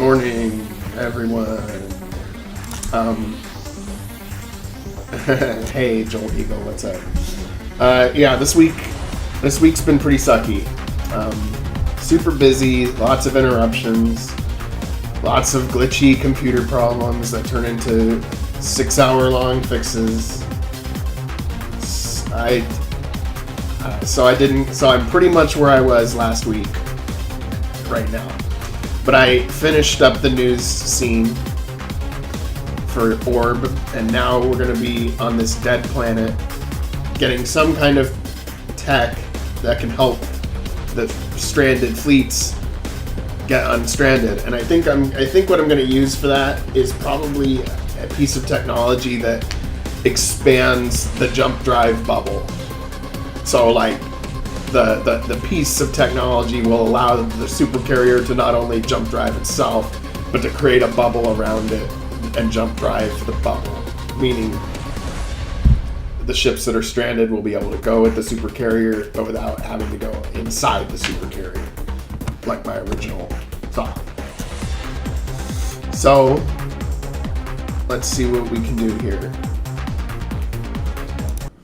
morning, everyone. Hey, Joel Eagle, what's up? Yeah, this week's been pretty sucky. Super busy, lots of interruptions, lots of glitchy computer problems that turn into 6-hour-long fixes. So I'm pretty much where I was last week right now. But I finished up the news scene for Orb, and now we're going to be on this dead planet getting some kind of tech that can help the stranded fleets get unstranded. And I think what I'm going to use for that is probably a piece of technology that expands the jump drive bubble. So like the piece of technology will allow the supercarrier to not only jump drive itself, but to create a bubble around it and jump drive the bubble. Meaning the ships that are stranded will be able to go with the supercarrier, but without having to go inside the supercarrier, like my original thought. So let's see what we can do here.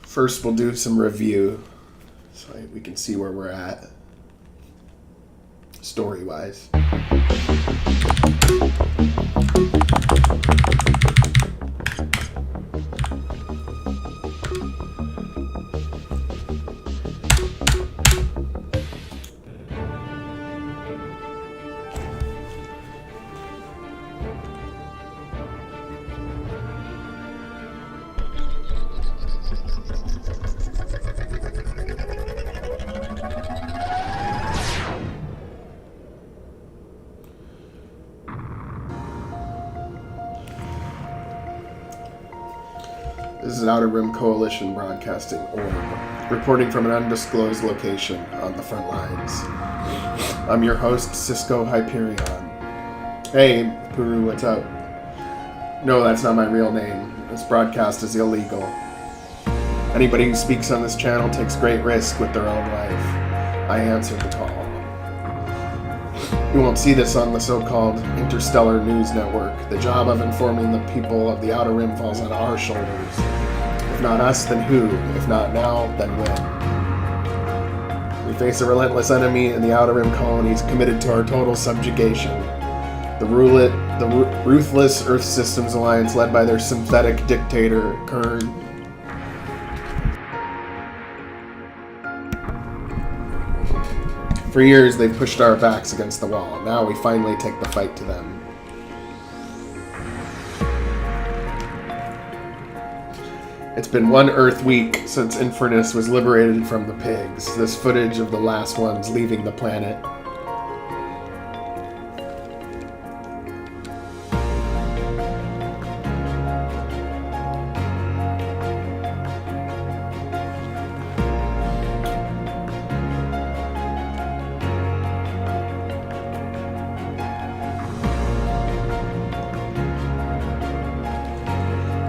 First, we'll do some review so we can see where we're at story-wise. This is Outer Rim Coalition broadcasting Orb, reporting from an undisclosed location on the front lines. I'm your host, Cisco Hyperion. Hey, Puru, what's up? No, that's not my real name. This broadcast is illegal. Anybody who speaks on this channel takes great risk with their own life. I answered the call. You won't see this on the so-called Interstellar News Network. The job of informing the people of the Outer Rim falls on our shoulders. If not us, then who? If not now, then when? We face a relentless enemy in the Outer Rim colonies committed to our total subjugation. The ruthless Earth Systems Alliance led by their synthetic dictator, Kern. For years, they've pushed our backs against the wall. Now we finally take the fight to them. It's been one Earth week since Infernis was liberated from the pigs. This footage of the last ones leaving the planet.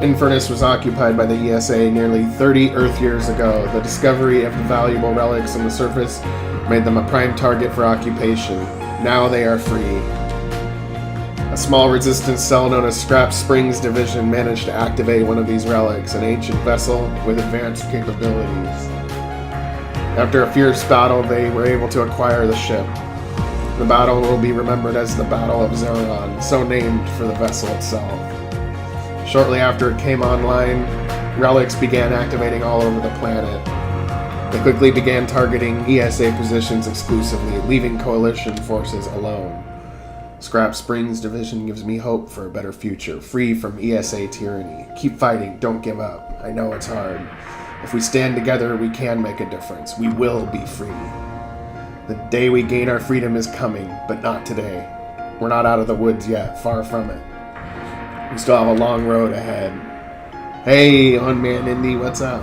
Infernis was occupied by the ESA nearly 30 Earth years ago. The discovery of the valuable relics on the surface made them a prime target for occupation. Now they are free. A small resistance cell known as Scrap Springs Division managed to activate one of these relics, an ancient vessel with advanced capabilities. After a fierce battle, they were able to acquire the ship. The battle will be remembered as the Battle of Zeron, so named for the vessel itself. Shortly after it came online, relics began activating all over the planet. They quickly began targeting ESA positions exclusively, leaving Coalition forces alone. Scrap Springs Division gives me hope for a better future, free from ESA tyranny. Keep fighting, don't give up. I know it's hard. If we stand together, we can make a difference. We will be free. The day we gain our freedom is coming, but not today. We're not out of the woods yet, far from it. We still have a long road ahead. Hey, Unman Indy, what's up?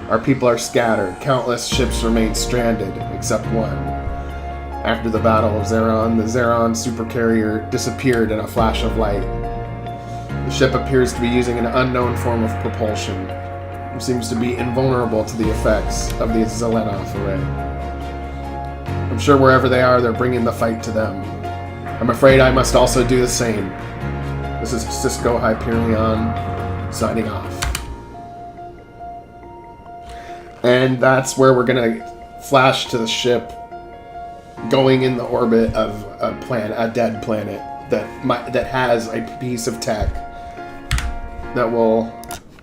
Our people are scattered. Countless ships remain stranded, except one. After the Battle of Zeron, the Zeron supercarrier disappeared in a flash of light. The ship appears to be using an unknown form of propulsion. It seems to be invulnerable to the effects of the Zelenov array. I'm sure wherever they are, they're bringing the fight to them. I'm afraid I must also do the same. This is Cisco Hyperion signing off. And that's where we're gonna flash to the ship going in the orbit of a dead planet that has a piece of tech that will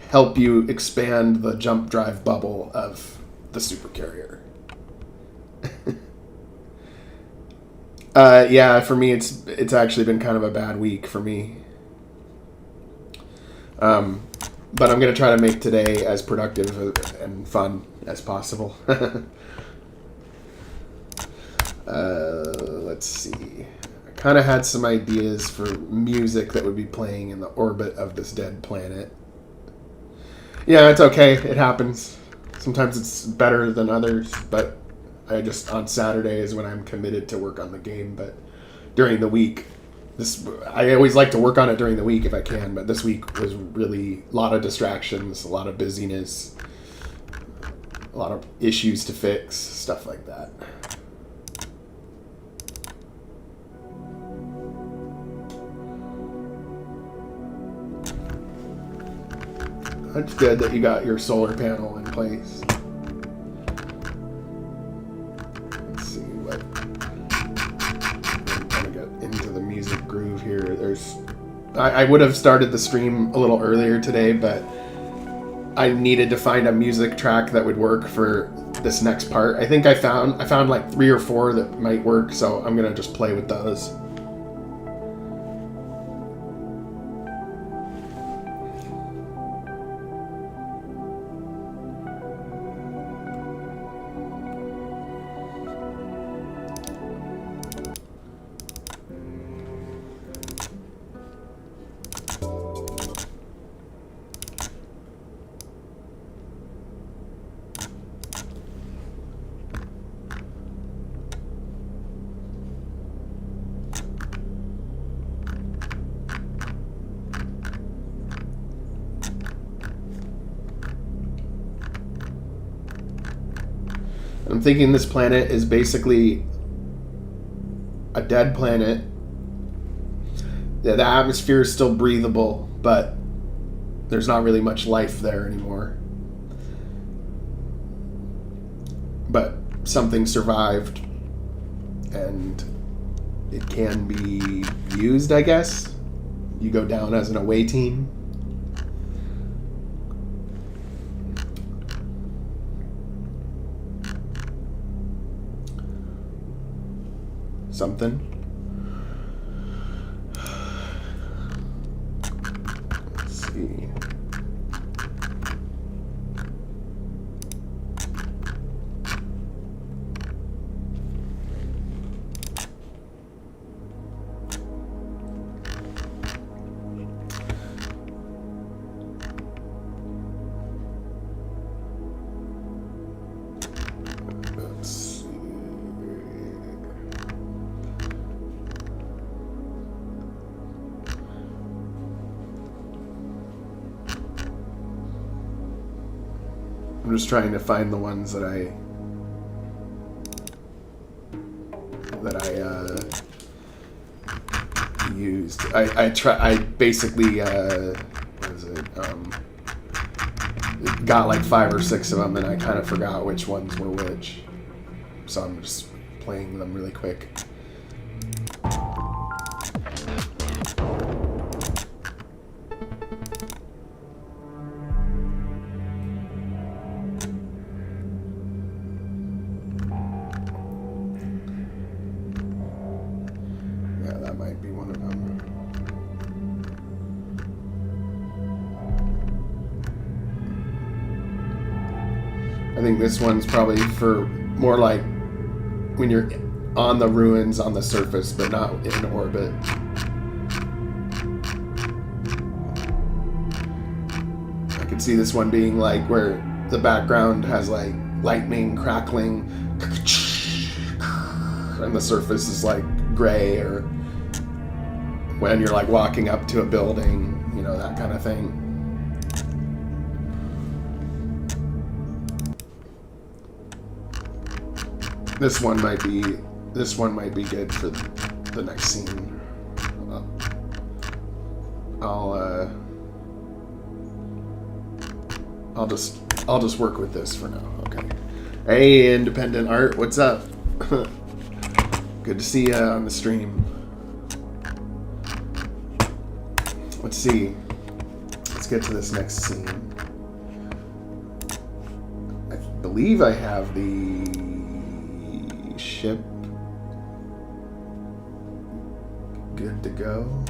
help you expand the jump drive bubble of the supercarrier. Yeah, for me, it's actually been kind of a bad week for me. But I'm going to try to make today as productive and fun as possible. Let's see. I kind of had some ideas for music that would be playing in the orbit of this dead planet. Yeah, it's okay. It happens. Sometimes it's better than others, but on Saturday is when I'm committed to work on the game, but during the week, I always like to work on it during the week if I can, but this week was really a lot of distractions, a lot of busyness, a lot of issues to fix, stuff like that. It's good that you got your solar panel in place. Let's see what... I'm trying to get into the music groove here. I would have started the stream a little earlier today, but I needed to find a music track that would work for this next part. I think I found like 3 or 4 that might work, so I'm gonna just play with those. I'm thinking this planet is basically a dead planet. The atmosphere is still breathable, but there's not really much life there anymore. But something survived, and it can be used, I guess. You go down as an away team. Something. Let's see. I'm just trying to find the ones that I used. I basically what is it? Got like 5 or 6 of them, and I kind of forgot which ones were which. So I'm just playing them really quick. I think this one's probably for more like when you're on the ruins on the surface, but not in orbit. I could see this one being like where the background has like lightning crackling, and the surface is like gray, or when you're like walking up to a building, you know, that kind of thing. This one might be good for the next scene. I'll just work with this for now. Okay. Hey, independent art, what's up? Good to see you on the stream. Let's see. Let's get to this next scene. I believe I have the ship good to go.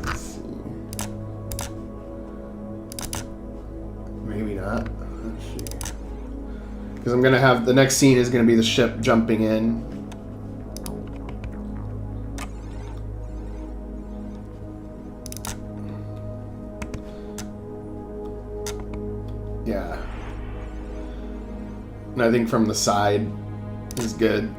Let's see. Maybe not. Let's see. Because I'm gonna have the next scene is gonna be the ship jumping in. Yeah. And I think from the side is good.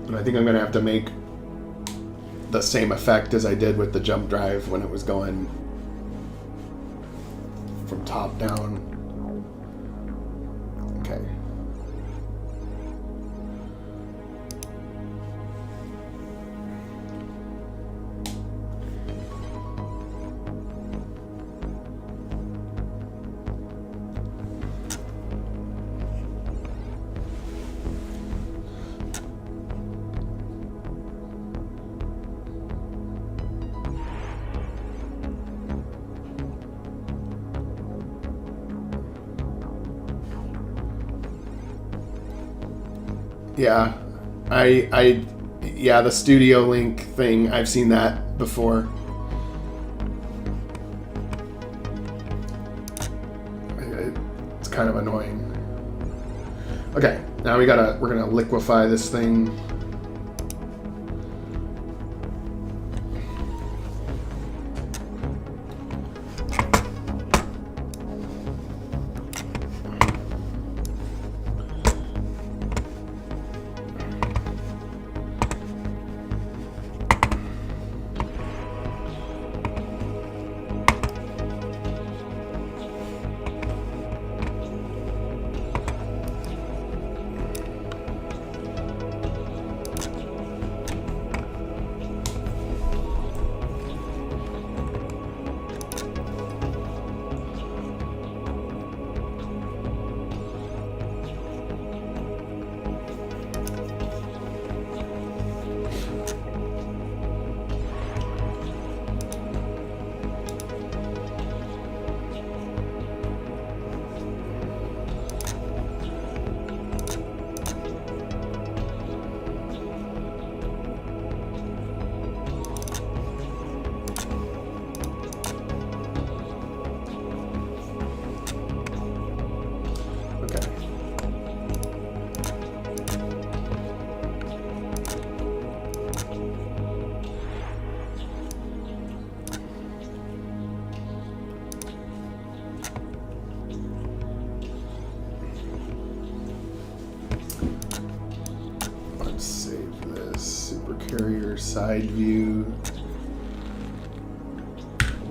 And I think I'm going to have to make the same effect as I did with the jump drive when it was going from top down. Okay. Yeah, yeah, the Studio Link thing, I've seen that before. It's kind of annoying. Okay, now we're gonna liquefy this thing. Carrier side view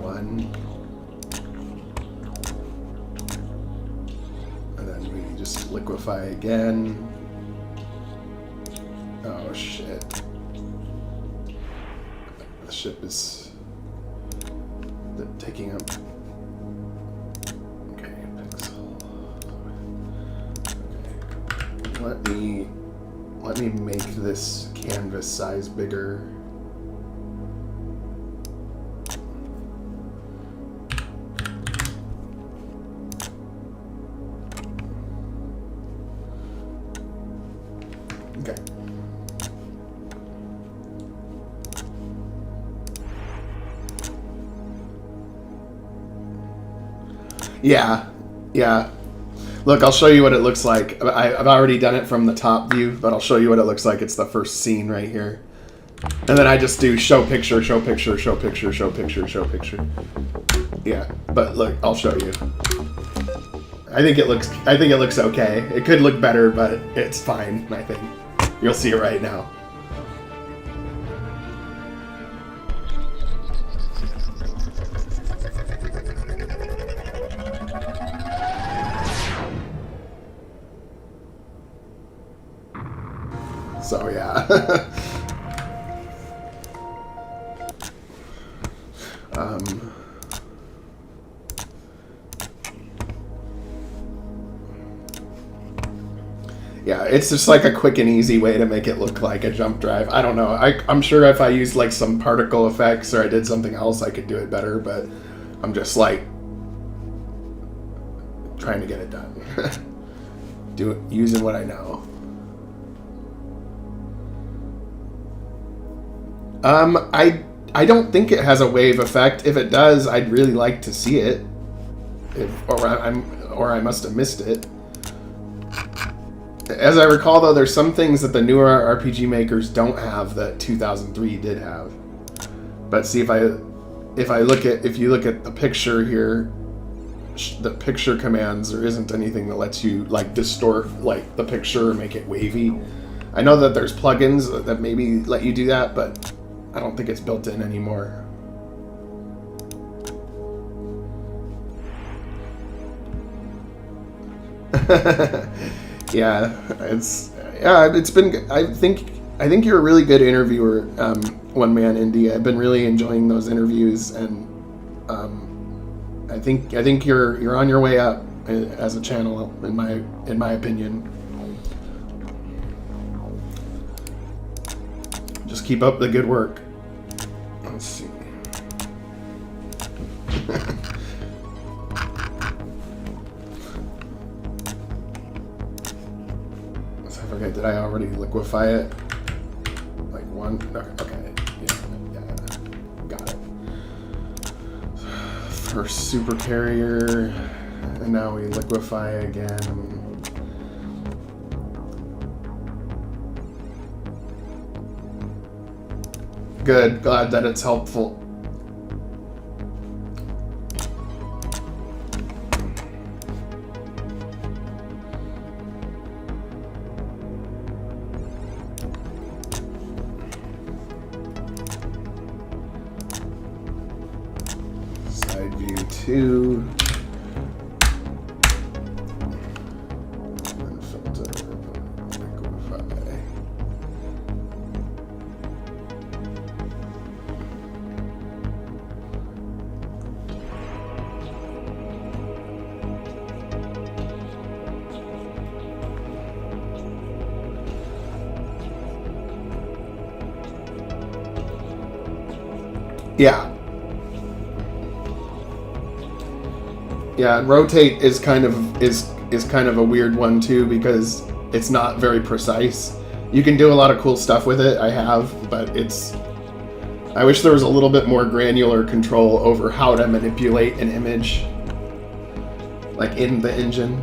1, and then we just liquefy again. Oh shit, the ship is taking up. Okay, pixel. Okay, let me make this canvas size bigger. Okay. Yeah, yeah. Look, I'll show you what it looks like. I've already done it from the top view, but I'll show you what it looks like. It's the first scene right here. And then I just do show picture, show picture, show picture, show picture, show picture. Yeah, but look, I'll show you. I think it looks okay. It could look better, but it's fine, I think. You'll see it right now. So yeah. Yeah, it's just like a quick and easy way to make it look like a jump drive. I don't know. I'm sure if I used like some particle effects or I did something else, I could do it better, but I'm just like trying to get it done. Do it using what I know. I don't think it has a wave effect. If it does, I'd really like to see it. Or I must have missed it. As I recall, though, there's some things that the newer RPG makers don't have that 2003 did have. But see, if you look at the picture here, the picture commands, there isn't anything that lets you like distort like the picture or make it wavy. I know that there's plugins that maybe let you do that, but I don't think it's built in anymore. It's been. I think you're a really good interviewer, One Man Indie. I've been really enjoying those interviews, and I think you're on your way up as a channel, in my opinion. Just keep up the good work. Let's see. Okay, did I already liquefy it? Like one? Okay. Yeah. Got it. First super carrier, and now we liquefy again. Good, glad that it's helpful. Side view 2. And filter, liquefy. Yeah, rotate is kind of a weird one too, because it's not very precise. You can do a lot of cool stuff with it, I have, but I wish there was a little bit more granular control over how to manipulate an image, like in the engine.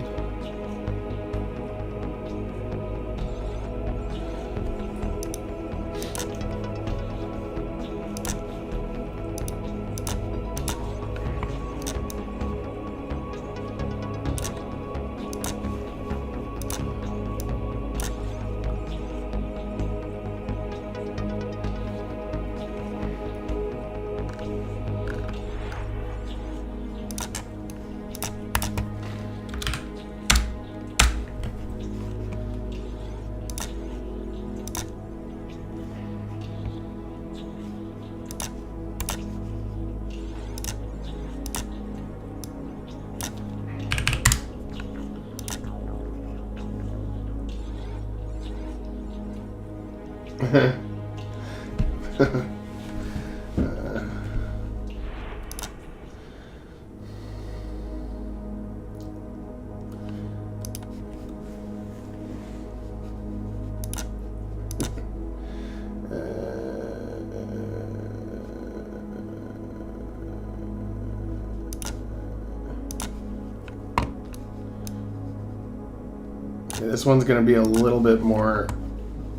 This one's going to be a little bit more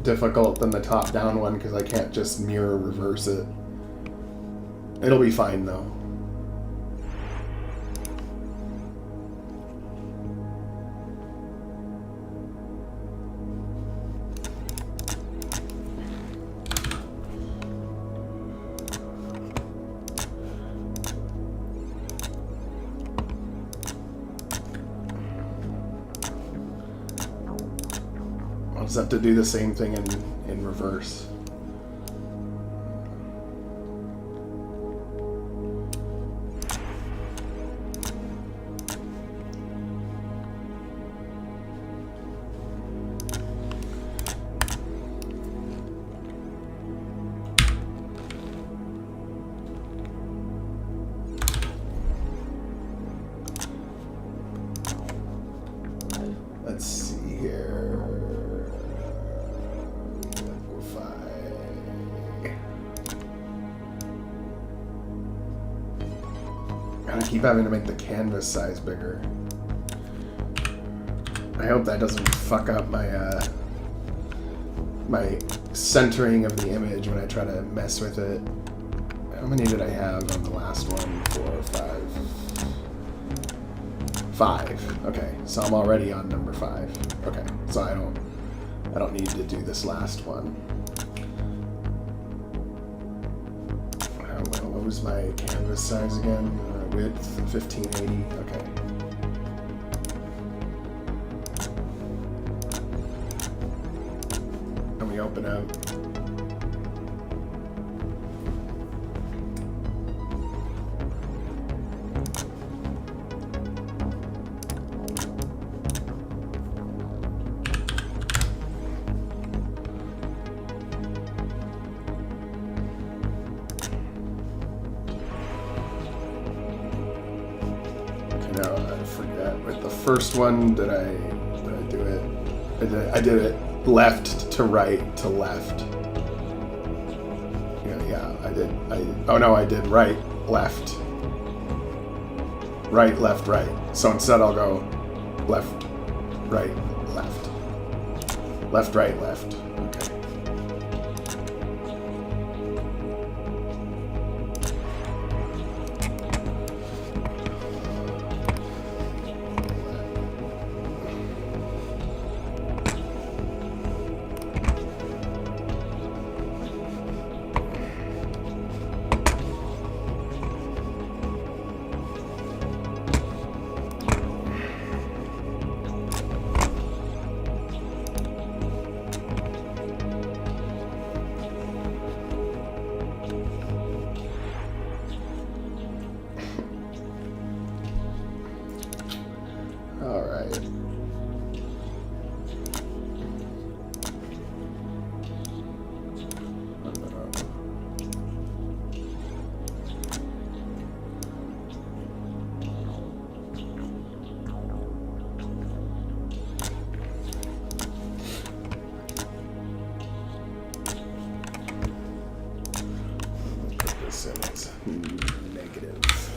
difficult than the top-down one because I can't just mirror reverse it. It'll be fine though. just have to do the same thing in reverse. Let's see here. I keep having to make the canvas size bigger. I hope that doesn't fuck up my my centering of the image when I try to mess with it. How many did I have on the last one? 4, 5. 5. Okay, so I'm already on number 5. Okay, so I don't need to do this last one. What was my canvas size again? Width 1580. Okay. And we open up. First one, did I do it? I did it left to right to left. Yeah, I did. Oh no, I did right, left. Right, left, right. So instead I'll go left, right, left. Left, right, left. Okay.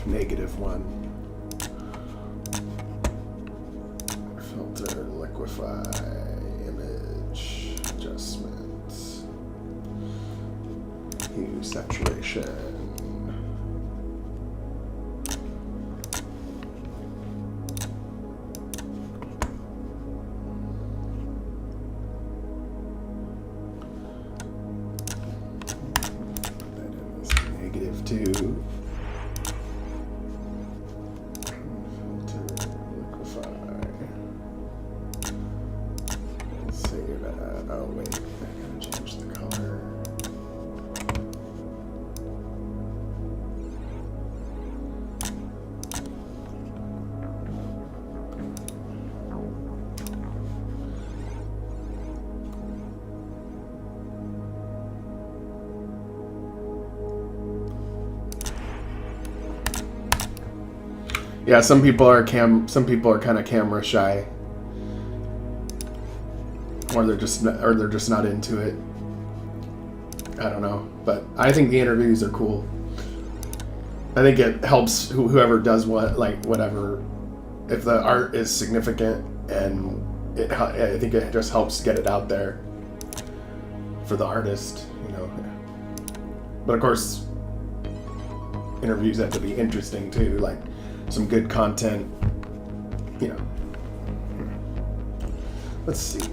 -1. Filter, liquify, image, adjustments, hue, saturation. That is -2. Oh wait, I gotta change the color. Yeah, some people are kind of camera shy. Or they're just not into it. I don't know, but I think the interviews are cool. I think it helps whoever does whatever. If the art is significant, and I think it just helps get it out there for the artist, you know. But of course, interviews have to be interesting too, like some good content, you know. Let's see.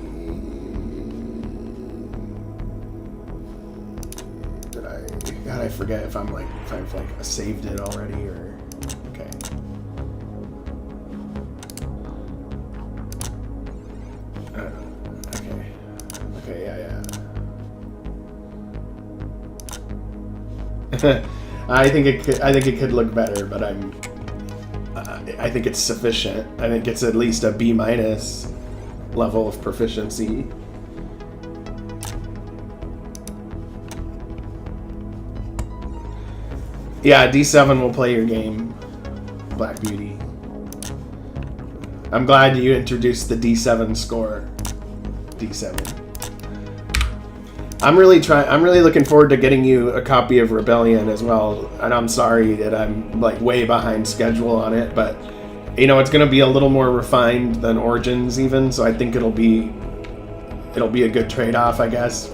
God, I forget if I've saved it already or okay. Okay. I think it could look better, but I think it's sufficient. I think it's at least a B- level of proficiency. Yeah, D7 will play your game, Black Beauty. I'm glad you introduced the D7 score. D7. I'm really looking forward to getting you a copy of Rebellion as well. And I'm sorry that I'm like way behind schedule on it, but you know, it's going to be a little more refined than Origins even, so I think it'll be a good trade-off, I guess.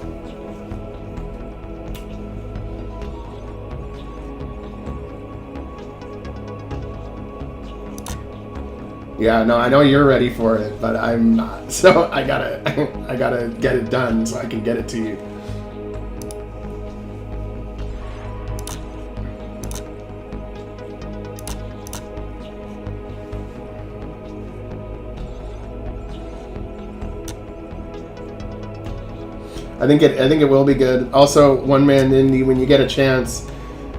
Yeah, no, I know you're ready for it, but I'm not. So I gotta get it done so I can get it to you. I think it will be good. Also, One Man Indie, when you get a chance,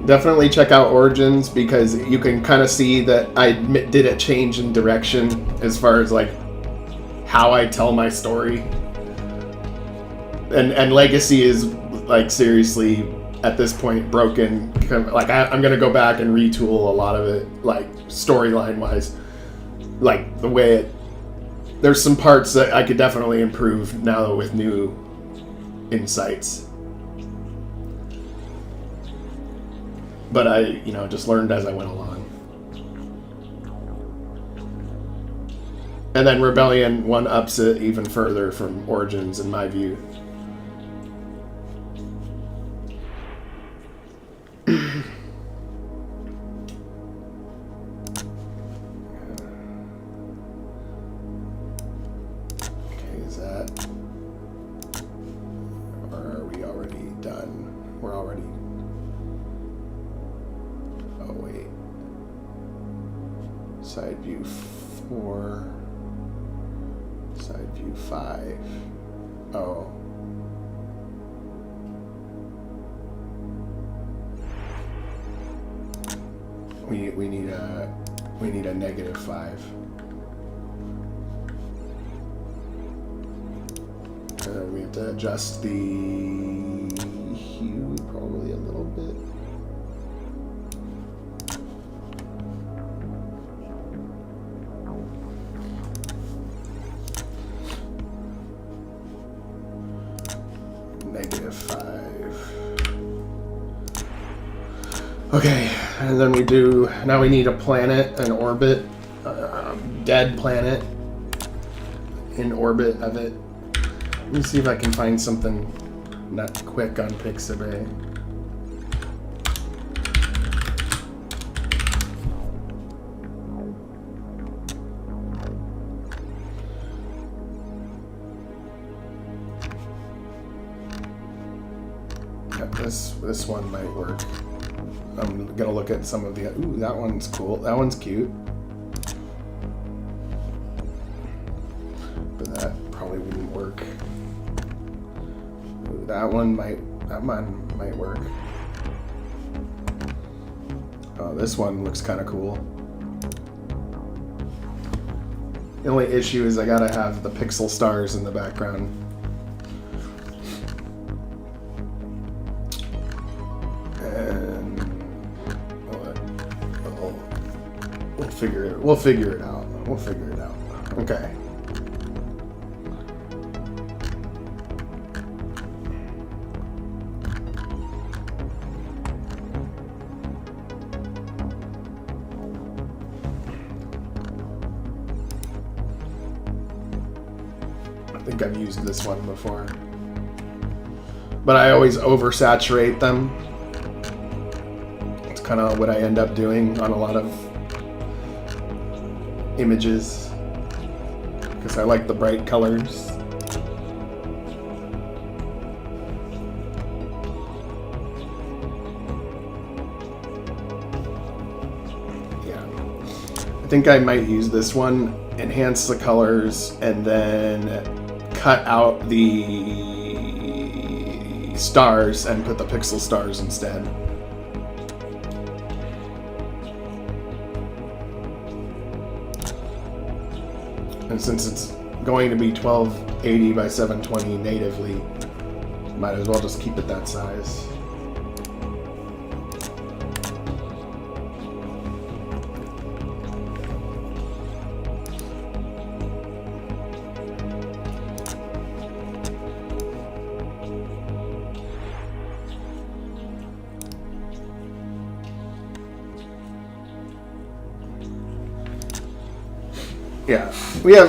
definitely check out Origins, because you can kind of see that I did a change in direction as far as like how I tell my story. And Legacy is like seriously at this point broken. Like I'm gonna go back and retool a lot of it, like storyline wise. Like the way there's some parts that I could definitely improve now with new insights. But I, you know, just learned as I went along. And then Rebellion one-ups it even further from Origins, in my view. Okay, is that... Or are we already done? We're already... Oh, wait. Side view 4. Side view 5. Oh. We need a -5. We have to adjust the hue probably a little bit. -5. Okay, and then now we need a planet, an orbit, dead planet in orbit of it. Let me see if I can find something not quick on Pixabay. This one might work. I'm gonna look at some of the... Ooh, that one's cool. That one's cute. But that probably wouldn't work. Ooh, that one might work. Oh, this one looks kind of cool. The only issue is I gotta have the pixel stars in the background. We'll figure it out. Okay. I think I've used this one before, but I always oversaturate them. It's kind of what I end up doing on a lot of images, because I like the bright colors. Yeah, I think I might use this one, enhance the colors, and then cut out the stars and put the pixel stars instead. And since it's going to be 1280 by 720 natively, might as well just keep it that size. Yeah,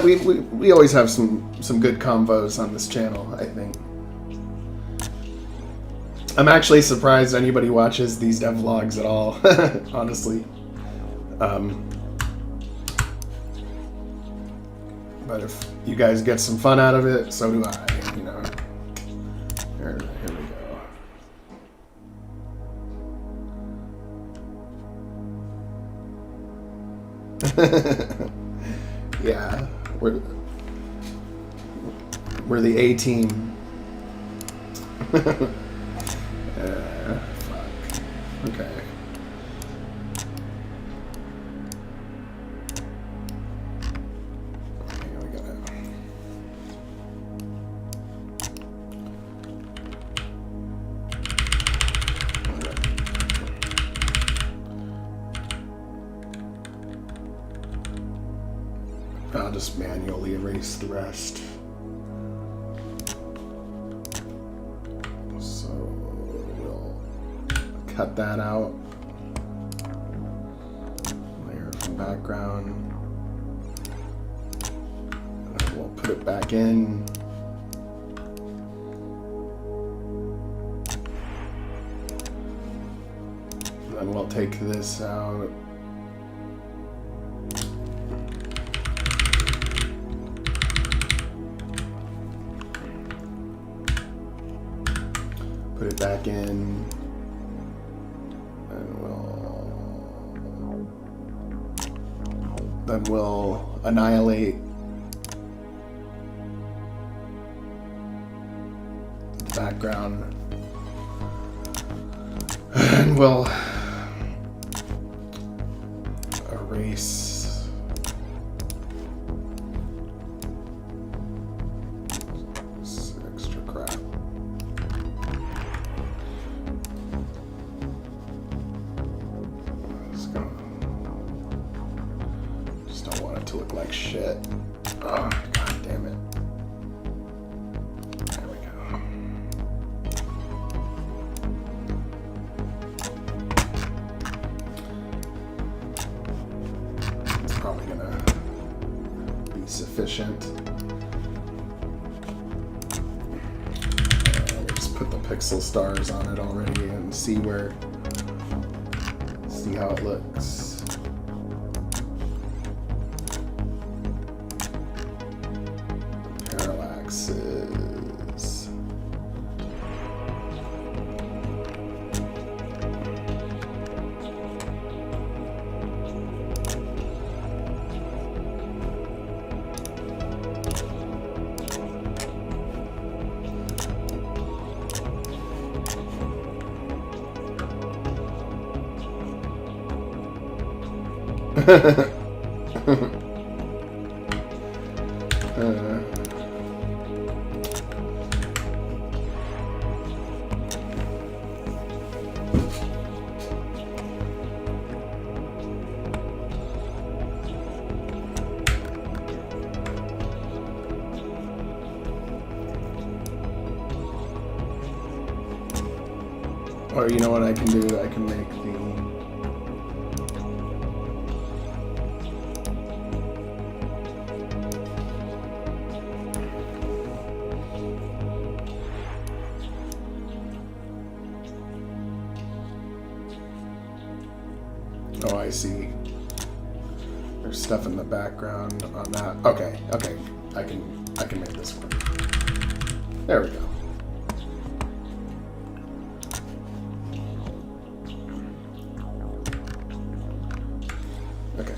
we always have some good combos on this channel, I think. I'm actually surprised anybody watches these devlogs at all, honestly. But if you guys get some fun out of it, so do I, you know. Here we go. Yeah, we're the A team. Fuck. Okay. Here we go. I'll just manually erase the rest. So we'll cut that out. Layer from background. And then we'll put it back in. And then we'll take this out. Put it back in, and we'll annihilate the background, and we'll erase this extra crap. To look like shit. Oh, god damn it. There we go. It's probably gonna be sufficient. We'll just put the pixel stars on it already and see how it looks. Or you know what I can do? I can make the... Oh, I see. There's stuff in the background on that. Okay, I can make this work. There we go. Okay.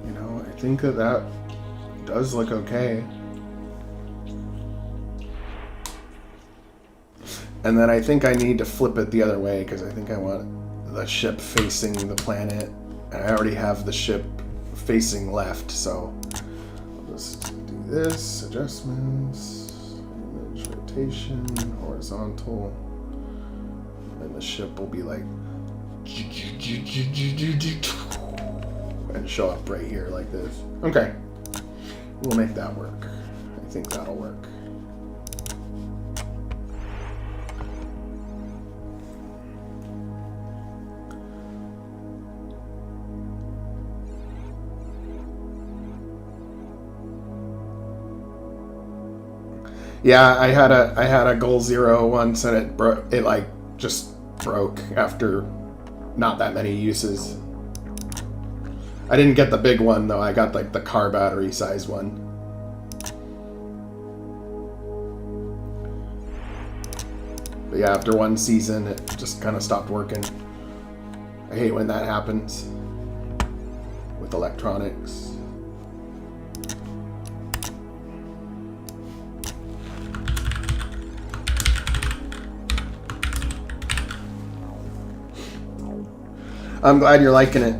You know, I think that does look okay. And then I think I need to flip it the other way because I think I want the ship facing the planet. And I already have the ship facing left, so just do this, adjustments, image rotation, horizontal, and the ship will be like, and show up right here like this. Okay, we'll make that work. I think that'll work. Yeah, I had a Goal Zero once, and it like just broke after not that many uses. I didn't get the big one though. I got like the car battery size one. But yeah, after one season, it just kind of stopped working. I hate when that happens with electronics. I'm glad you're liking it.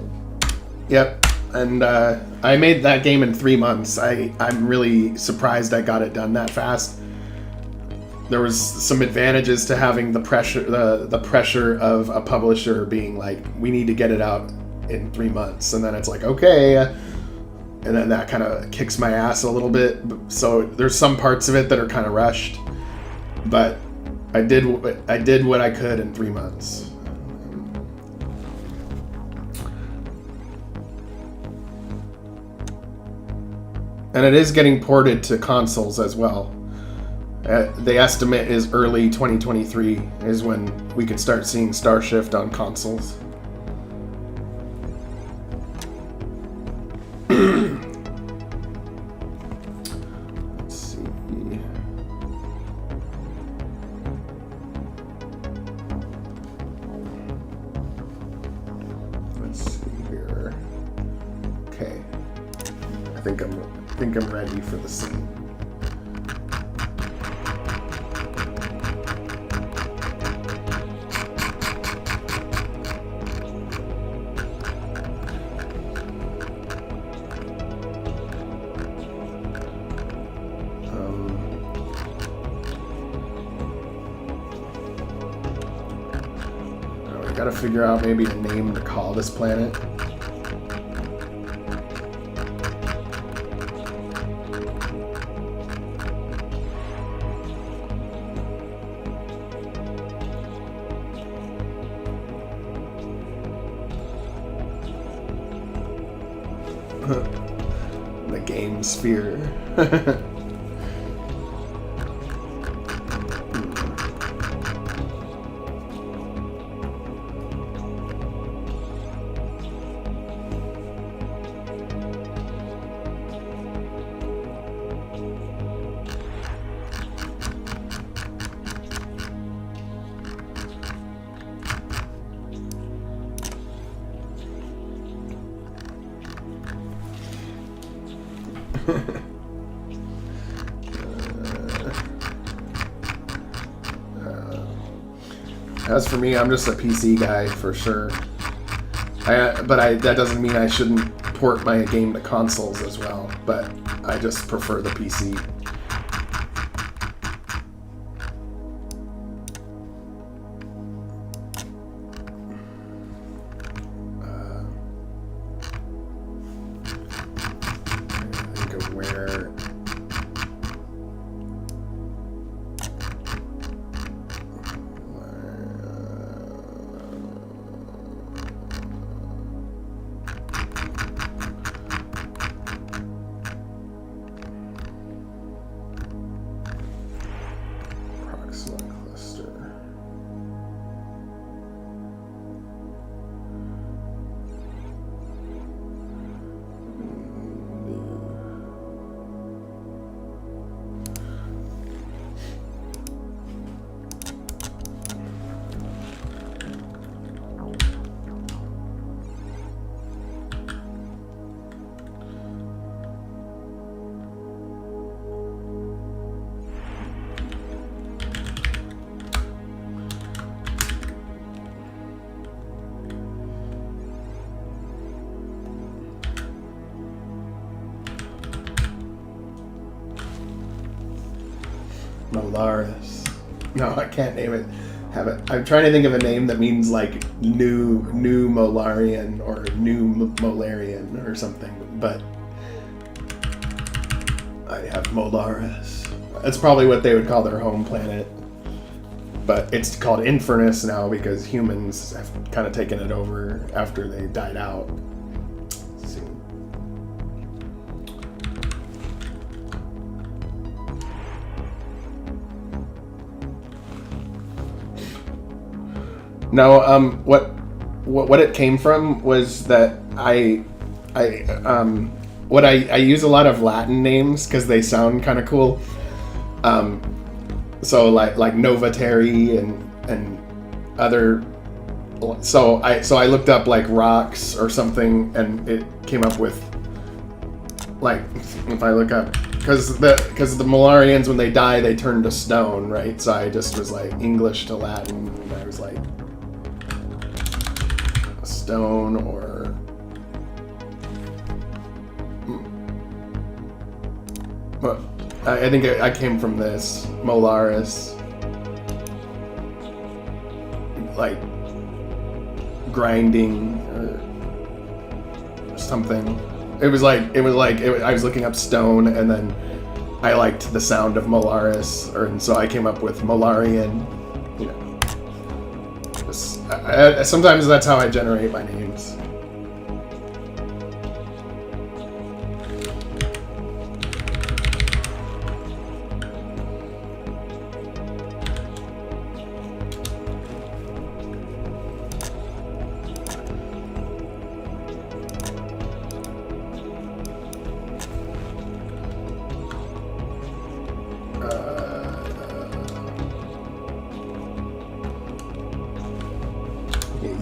Yep. And I made that game in 3 months. I'm really surprised I got it done that fast. There was some advantages to having the pressure of a publisher being like, we need to get it out in 3 months. And then it's like, okay. And then that kind of kicks my ass a little bit. So there's some parts of it that are kind of rushed. But I did what I could in 3 months. And it is getting ported to consoles as well. The estimate is early 2023 is when we could start seeing Starshift on consoles. Let's see. Let's see here. Okay. I think I'm ready for the scene. We gotta figure out maybe a name to call this planet. The game sphere. As for me, I'm just a PC guy for sure. But that doesn't mean I shouldn't port my game to consoles as well. But I just prefer the PC. Think of where. Molaris. No, I can't name it. I'm trying to think of a name that means like new Molarian or new Molarian or something, but I have Molaris. That's probably what they would call their home planet. But it's called Infernis now because humans have kind of taken it over after they died out. Let's see. No, what it came from was that I use a lot of Latin names because they sound kind of cool. So like Novateri and other. So I looked up like rocks or something, and it came up with like, if I look up, because the Molarians when they die they turn to stone, right? So I just was like English to Latin, and I was like stone or but I think I came from this Molaris, like grinding or something. I was looking up stone, and then I liked the sound of Molaris, and so I came up with Molarian. You know, sometimes that's how I generate my names.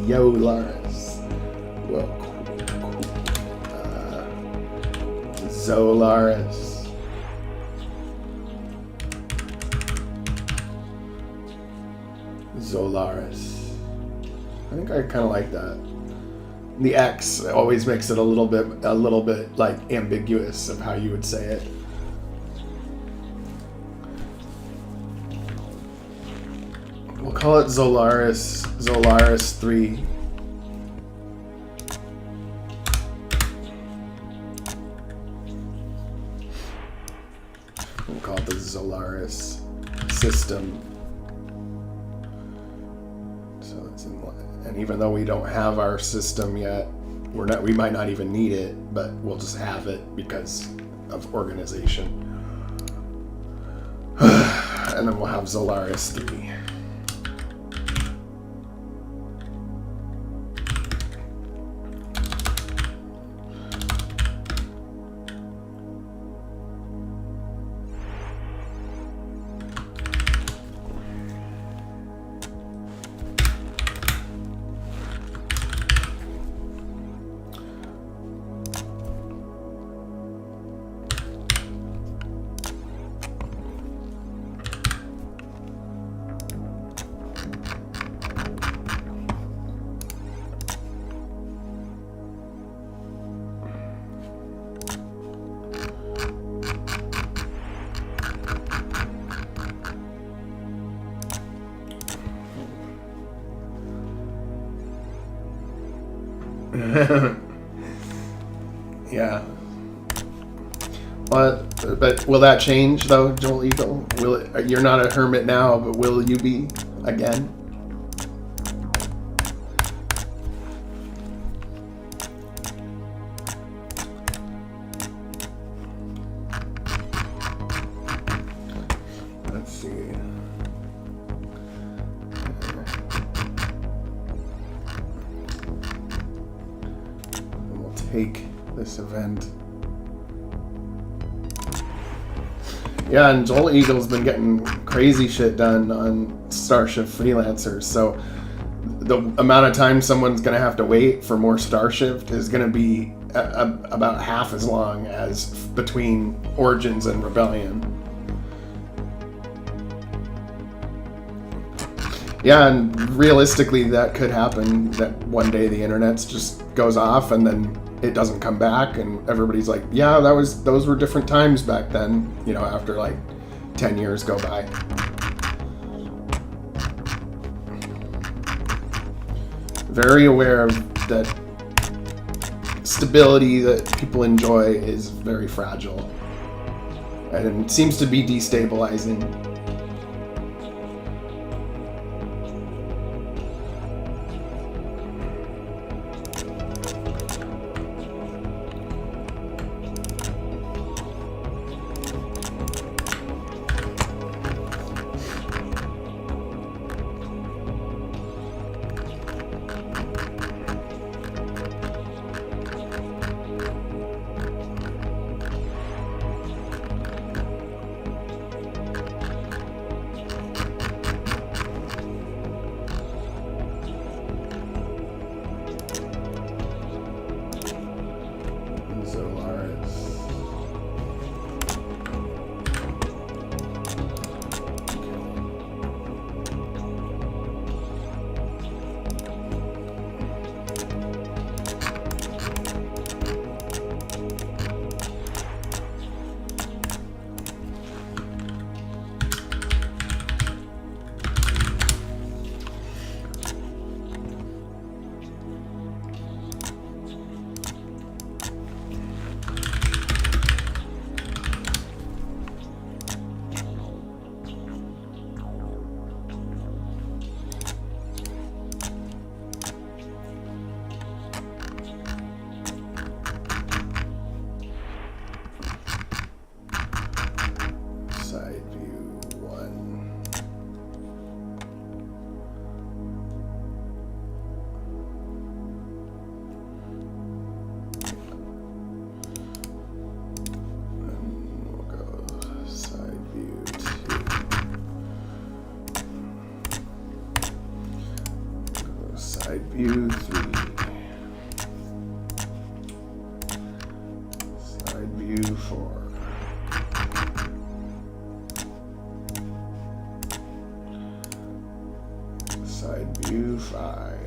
Yo, Laris. Well, cool. Zolaris. Zolaris. I think I kind of like that. The X always makes it a little bit like ambiguous of how you would say it. We'll call it Zolaris 3. We'll call it the Zolaris system. So it's and even though we don't have our system yet, we might not even need it, but we'll just have it because of organization. And then we'll have Zolaris 3. Yeah. But will that change though, Joel Eagle? You're not a hermit now, but will you be again? Let's see. Take this event. Yeah, and Joel Eagle's been getting crazy shit done on Starship Freelancers, so the amount of time someone's going to have to wait for more Starship is going to be about half as long as between Origins and Rebellion. Yeah, and realistically that could happen, that one day the internet just goes off and then it doesn't come back, and everybody's like, yeah, those were different times back then, you know, after like 10 years go by. Very aware of that stability that people enjoy is very fragile and seems to be destabilizing. View 3. Side view 4. Side view 5.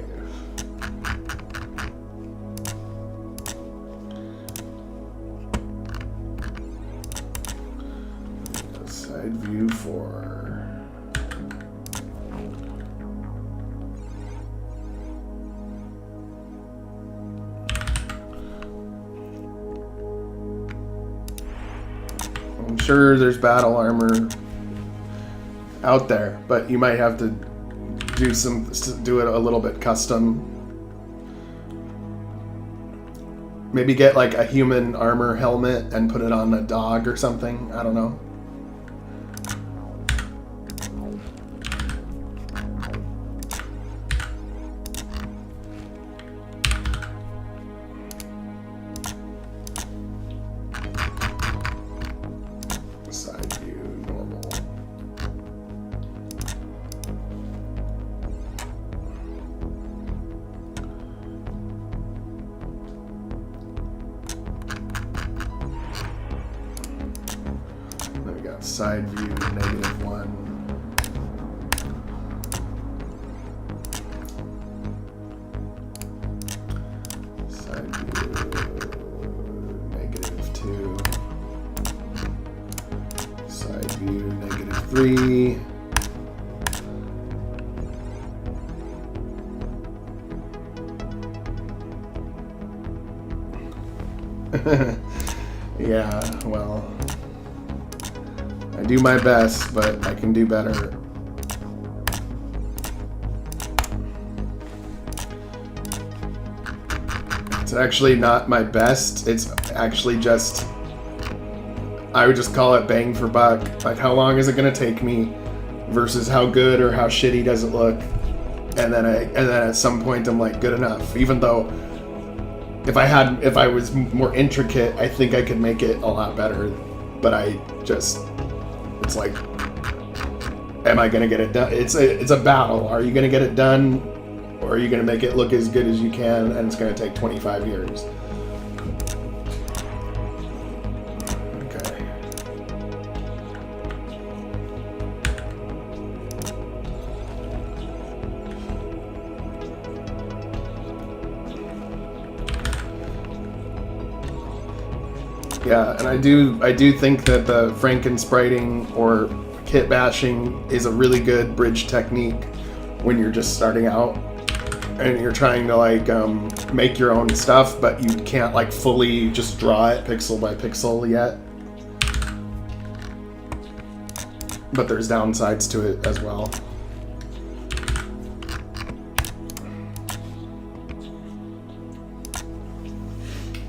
Side view 4. I'm sure there's battle armor out there, but you might have to do it a little bit custom. Maybe get like a human armor helmet and put it on a dog or something. I don't know. Side view -1. Side view -2. Side view -3. Yeah, well, I do my best, but I can do better. It's actually not my best. It's actually just, I would just call it bang for buck. Like, how long is it going to take me versus how good or how shitty does it look? And then at some point I'm like, good enough. Even though if I was more intricate, I think I could make it a lot better. But it's like, am I going to get it done? It's a battle. Are you going to get it done, or are you going to make it look as good as you can, and it's going to take 25 years? Okay. Yeah, and I do think that the Frankenspriting or kit bashing is a really good bridge technique when you're just starting out and you're trying to like make your own stuff, but you can't like fully just draw it pixel by pixel yet. But there's downsides to it as well.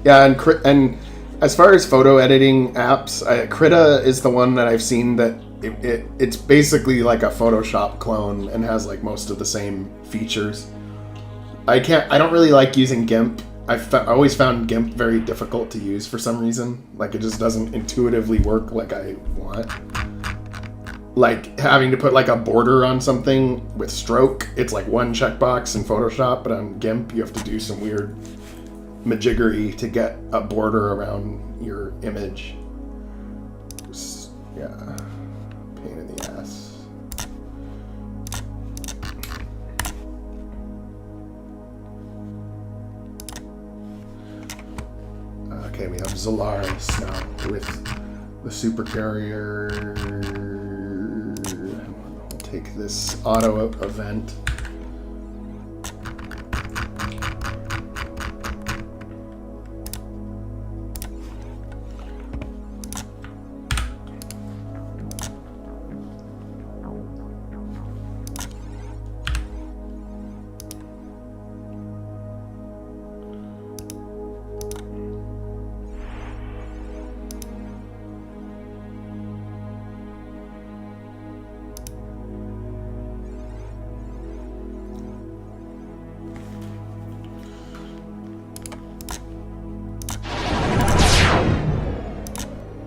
Yeah, and as far as photo editing apps, Krita is the one that I've seen that it's basically like a Photoshop clone and has like most of the same features. I don't really like using GIMP. I always found GIMP very difficult to use for some reason. Like it just doesn't intuitively work like I want. Like having to put like a border on something with stroke, it's like one checkbox in Photoshop, but on GIMP you have to do some weird majiggery to get a border around your image. Yeah, pain in the ass. Okay, we have Zolaris now with the super carrier. We'll take this auto event.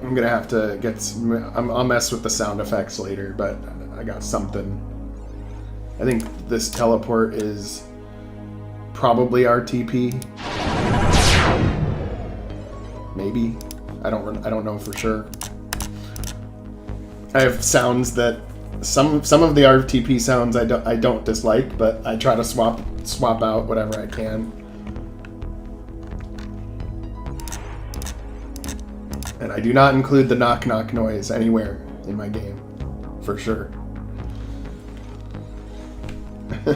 I'm gonna have to get some, I'll mess with the sound effects later, but I got something. I think this teleport is probably RTP. Maybe. I don't know for sure. I have sounds that some of the RTP sounds I don't dislike, but I try to swap out whatever I can. And I do not include the knock knock noise anywhere in my game, for sure. I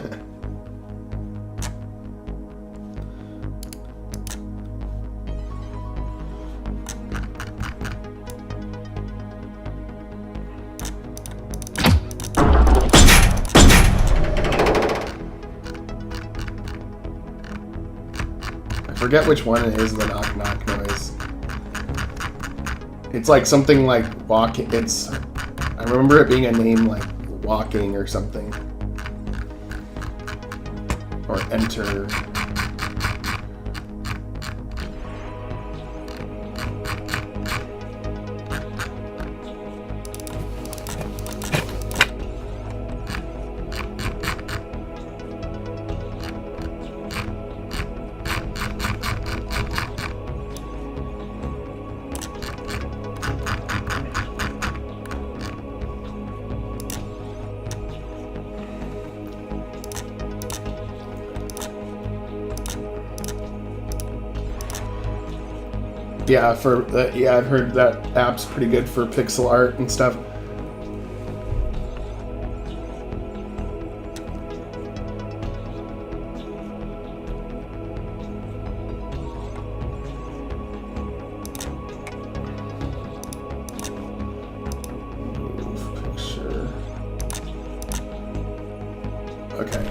forget which one it is, the knock knock noise. It's like something like walking. I remember it being a name like walking or something. Or enter. Yeah, I've heard that app's pretty good for pixel art and stuff. Move picture. Okay.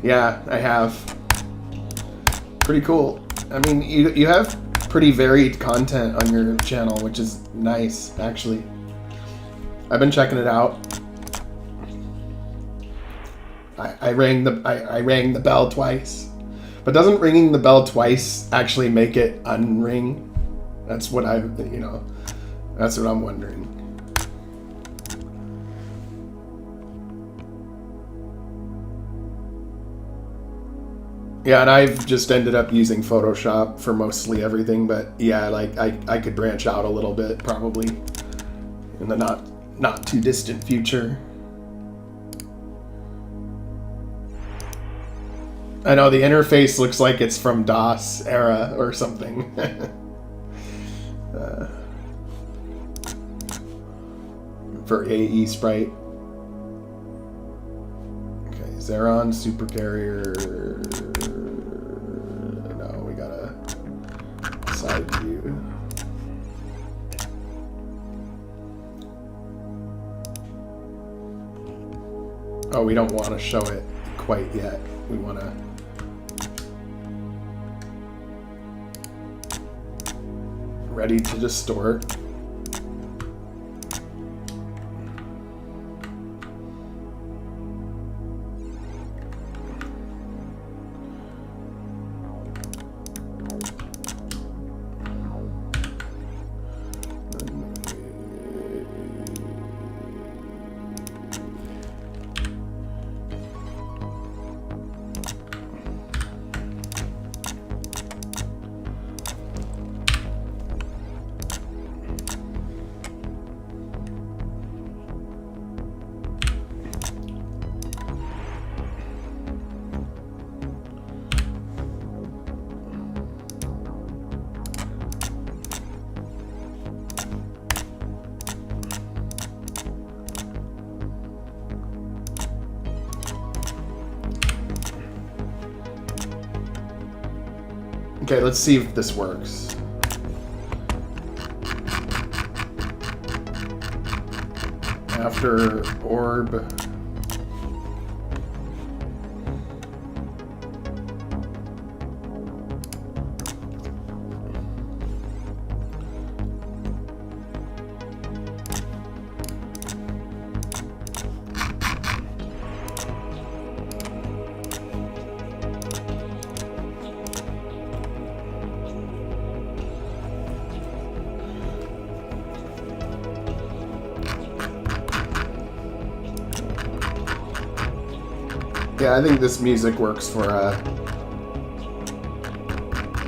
Yeah, I have. Pretty cool. I mean, you have pretty varied content on your channel, which is nice, actually. I've been checking it out. I rang the bell twice, but doesn't ringing the bell twice actually make it unring? That's what that's what I'm wondering. Yeah, and I've just ended up using Photoshop for mostly everything, but yeah, like I could branch out a little bit probably in the not too distant future. I know the interface looks like it's from DOS era or something. For AE Sprite. Okay, Xeron Supercarrier. No, we got a side view. Oh, we don't want to show it quite yet. We want to... Ready to distort. Okay, let's see if this works. After orb. Yeah, I think this music works for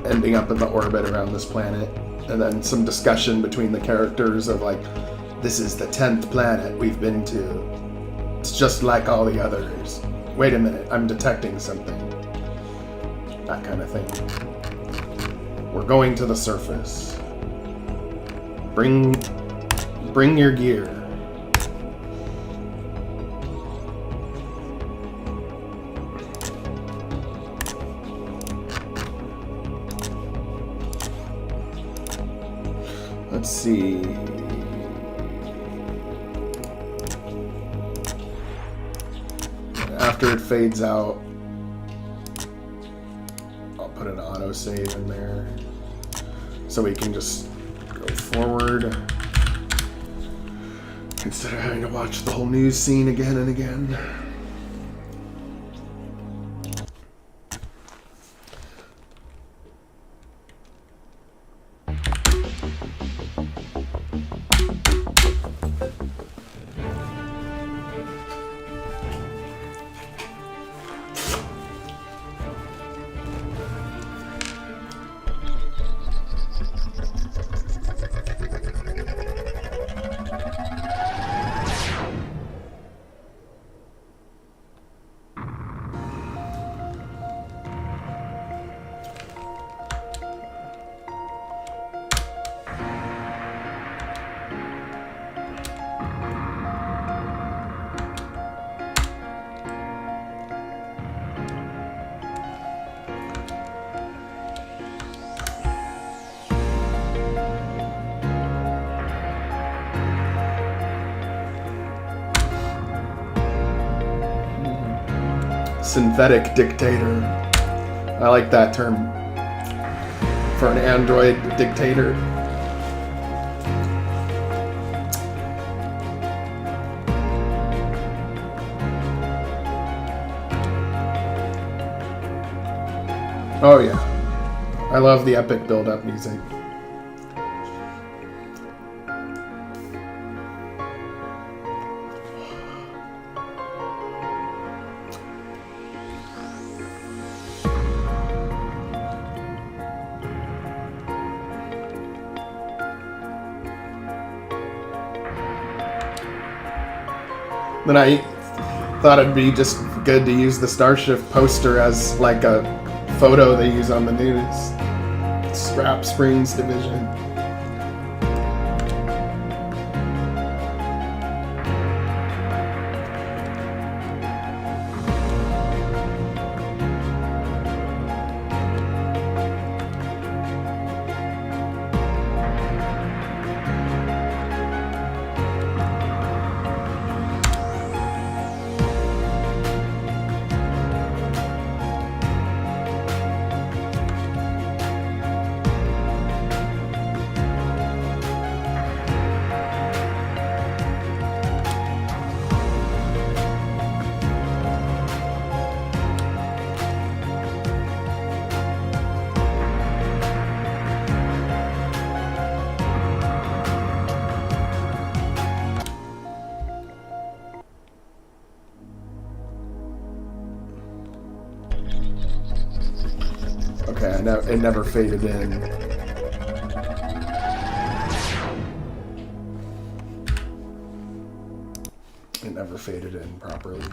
ending up in the orbit around this planet. And then some discussion between the characters of like, this is the 10th planet we've been to. It's just like all the others. Wait a minute, I'm detecting something. That kind of thing. We're going to the surface. Bring your gear. Let's see. After it fades out, I'll put an autosave in there so we can just go forward instead of having to watch the whole news scene again and again. Synthetic dictator. I like that term for an android dictator. Oh yeah. I love the epic build-up music. Then I thought it'd be just good to use the Starshift poster as like a photo they use on the news. Scrap Springs Division. Okay, it never faded in. It never faded in properly.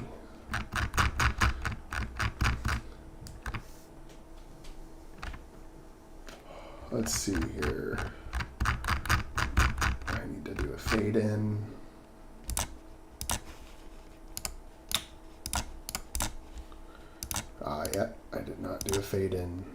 Let's see here. I need to do a fade in. Yeah, I did not do a fade in.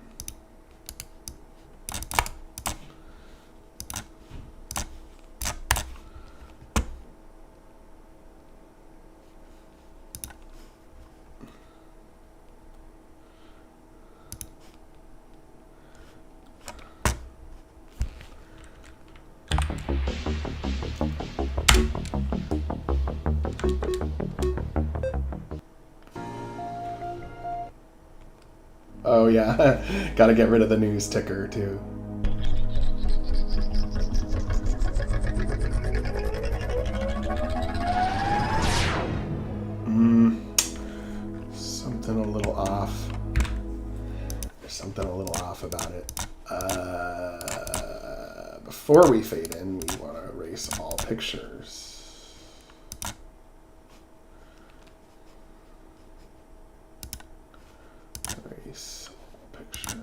Oh yeah, gotta get rid of the news ticker too. Something a little off. There's something a little off about it. Before we fade in, we want to erase all pictures. Erase all pictures.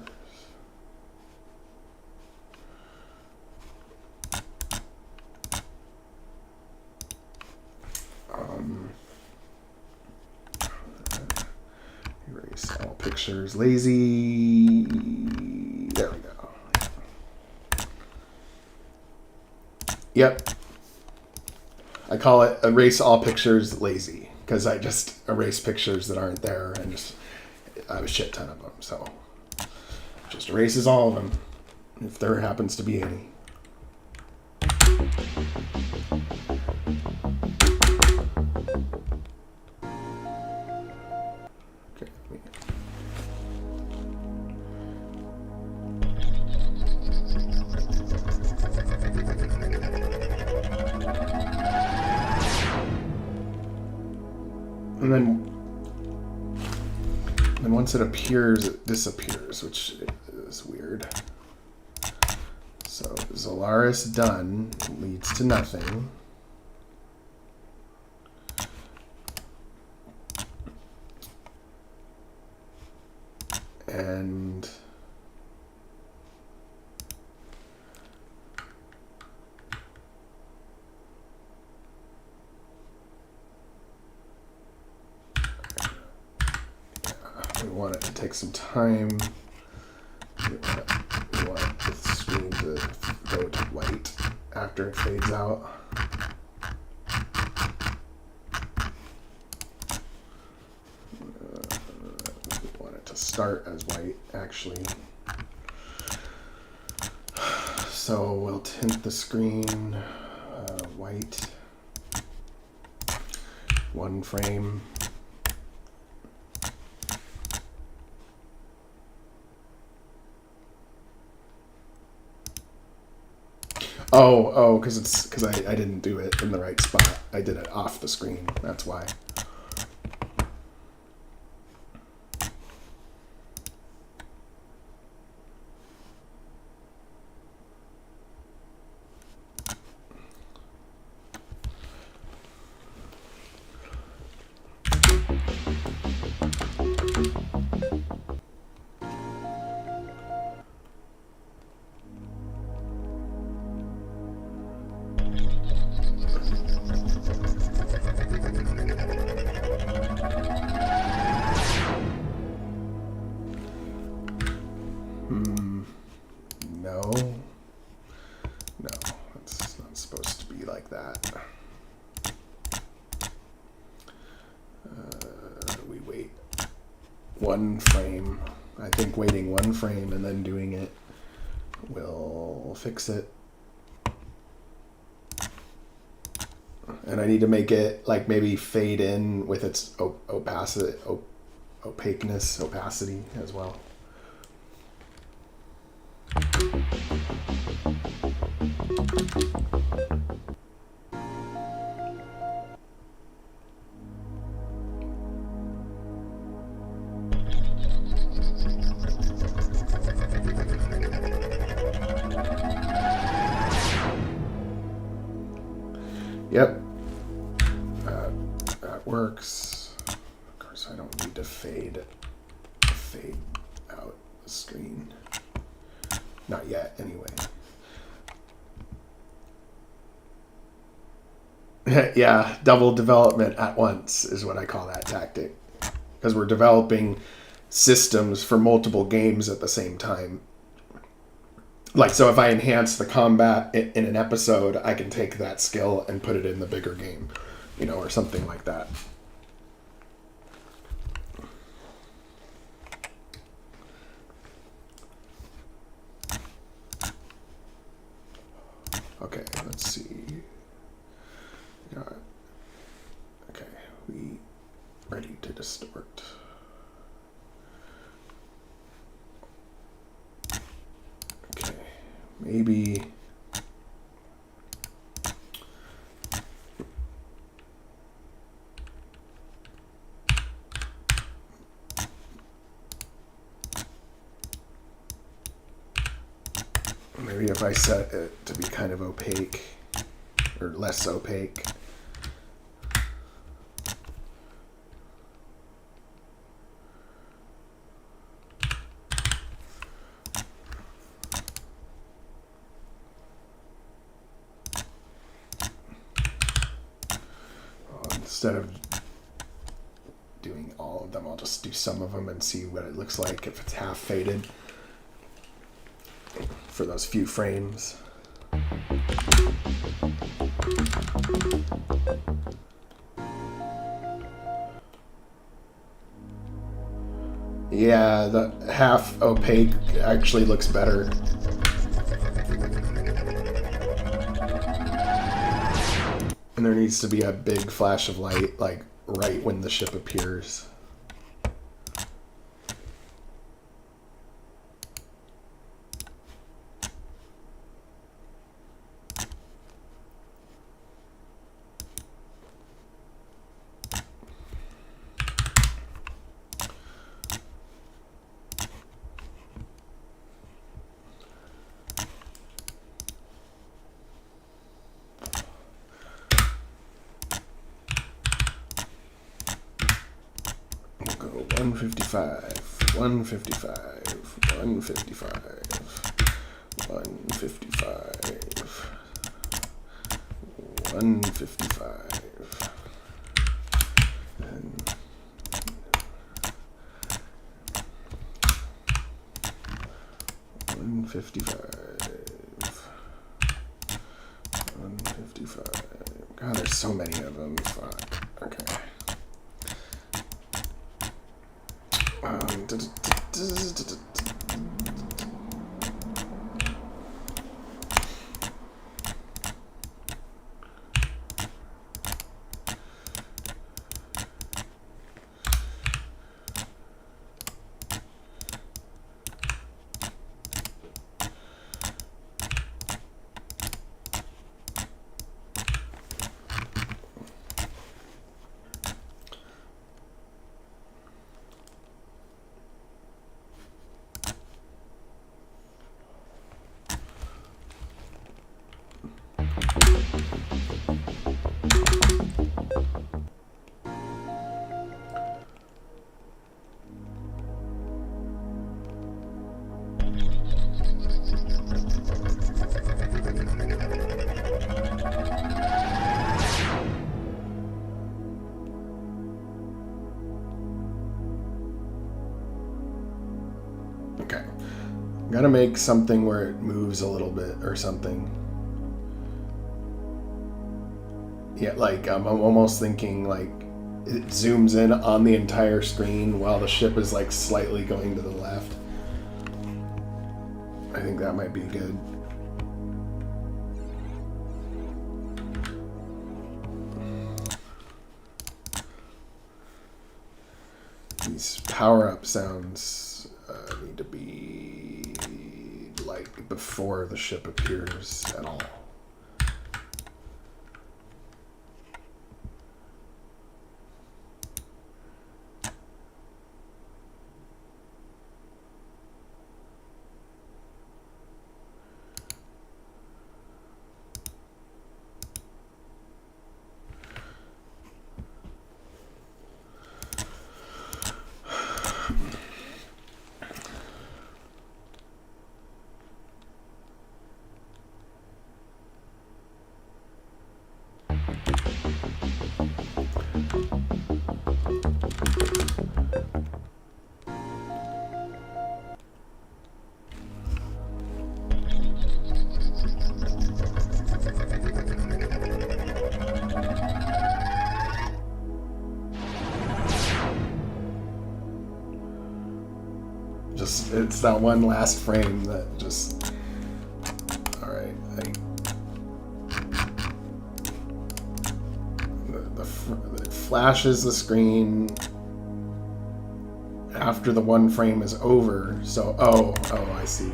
Erase all pictures. Lazy. There we go. Yep. I call it erase all pictures lazy because I just erase pictures that aren't there and just I have a shit ton of them. So just erases all of them if there happens to be any. And then once it appears, it disappears, which is weird. So Zolaris done leads to nothing. And we want it to take some time. We want the screen to go to white after it fades out. We want it to start as white, actually. So we'll tint the screen white. One frame. Oh, because I didn't do it in the right spot. I did it off the screen. That's why. 1 frame. I think waiting 1 frame and then doing it will fix it. And I need to make it like maybe fade in with its opacity as well. Yep, that works. Of course, I don't need to fade out the screen. Not yet, anyway. Yeah, double development at once is what I call that tactic. Because we're developing systems for multiple games at the same time. Like, so if I enhance the combat in an episode, I can take that skill and put it in the bigger game, you know, or something like that. Okay, let's see. Okay, we ready to distort. Okay, maybe if I set it to be kind of opaque or less opaque. Instead of doing all of them, I'll just do some of them and see what it looks like if it's half faded for those few frames. Yeah, the half opaque actually looks better. And there needs to be a big flash of light, like right when the ship appears. We'll go 155, 155, 155, 155, 155, and 155, 155. God, there's so many of them. Fuck. Okay. Okay. Gotta make something where it moves a little bit or something. Yeah, like I'm almost thinking like it zooms in on the entire screen while the ship is like slightly going to the left. I think that might be good. These power-up sounds need to be like before the ship appears at all. It's that one last frame that just... Alright, it flashes the screen after the one frame is over, so... Oh, I see.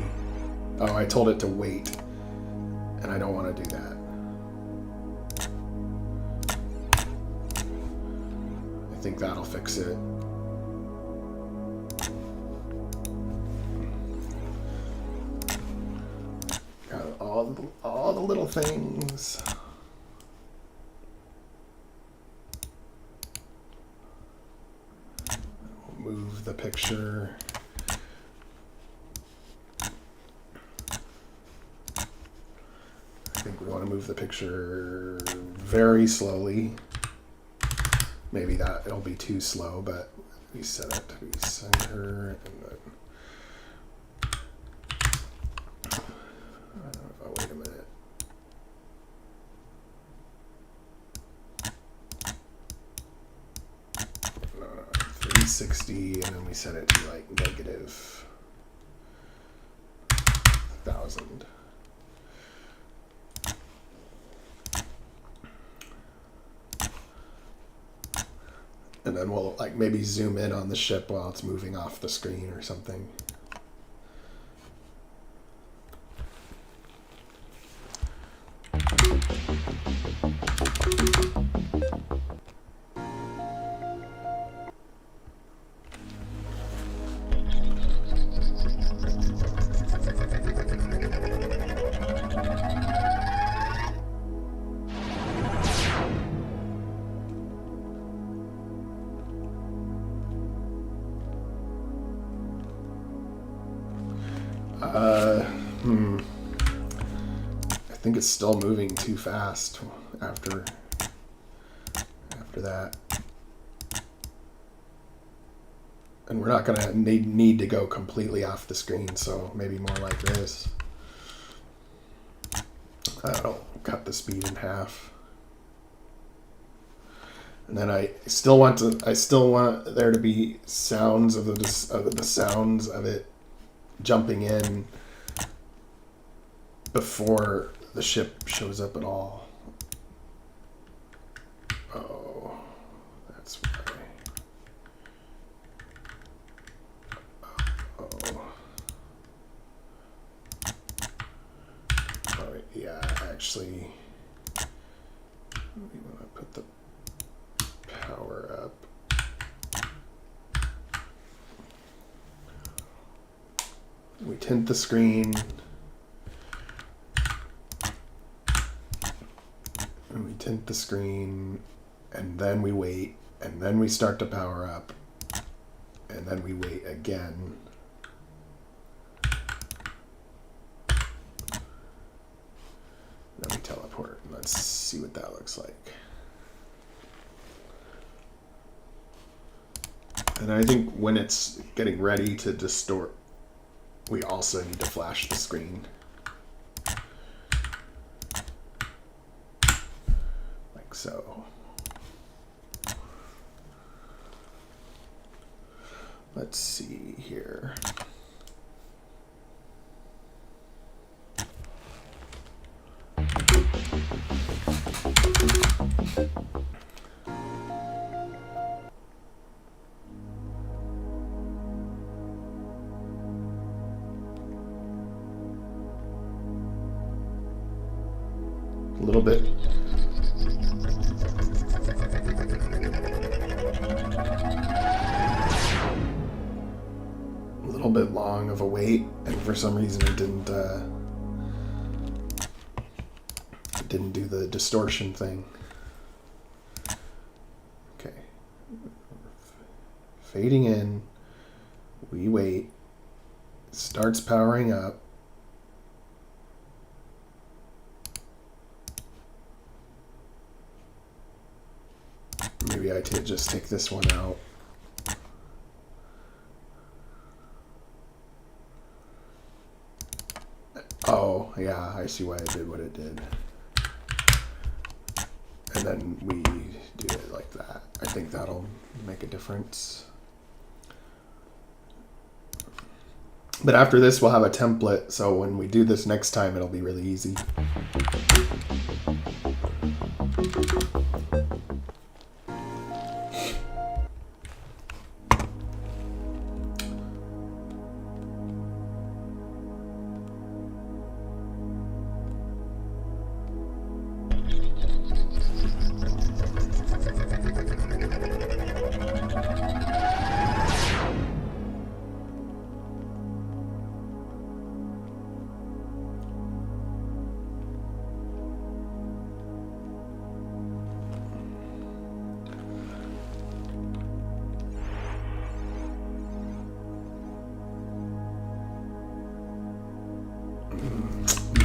Oh, I told it to wait, and I don't want to do that. I think that'll fix it. All the little things. We'll move the picture. I think we want to move the picture very slowly. Maybe that it'll be too slow, but we set it to be center, and then wait a minute. No, 360, and then we set it to like negative 1,000. And then we'll like maybe zoom in on the ship while it's moving off the screen or something. I think it's still moving too fast after that. And we're not gonna need to go completely off the screen, so maybe more like this. I don't know, cut the speed in half. And then I still want there to be sounds of the sounds of it jumping in before the ship shows up at all. Oh, that's why. Oh, yeah, actually, we want to put the power up. We tint the screen. And we tint the screen, and then we wait, and then we start to power up, and then we wait again. Then we teleport, and let's see what that looks like. And I think when it's getting ready to distort, we also need to flash the screen. Like so. Let's see here. A little bit. A little bit long of a wait, and for some reason it didn't do the distortion thing. Okay. Fading in. We wait. Starts powering up. Maybe I just take this one out. Oh, yeah, I see why it did what it did. And then we do it like that. I think that'll make a difference. But after this, we'll have a template, so when we do this next time, it'll be really easy.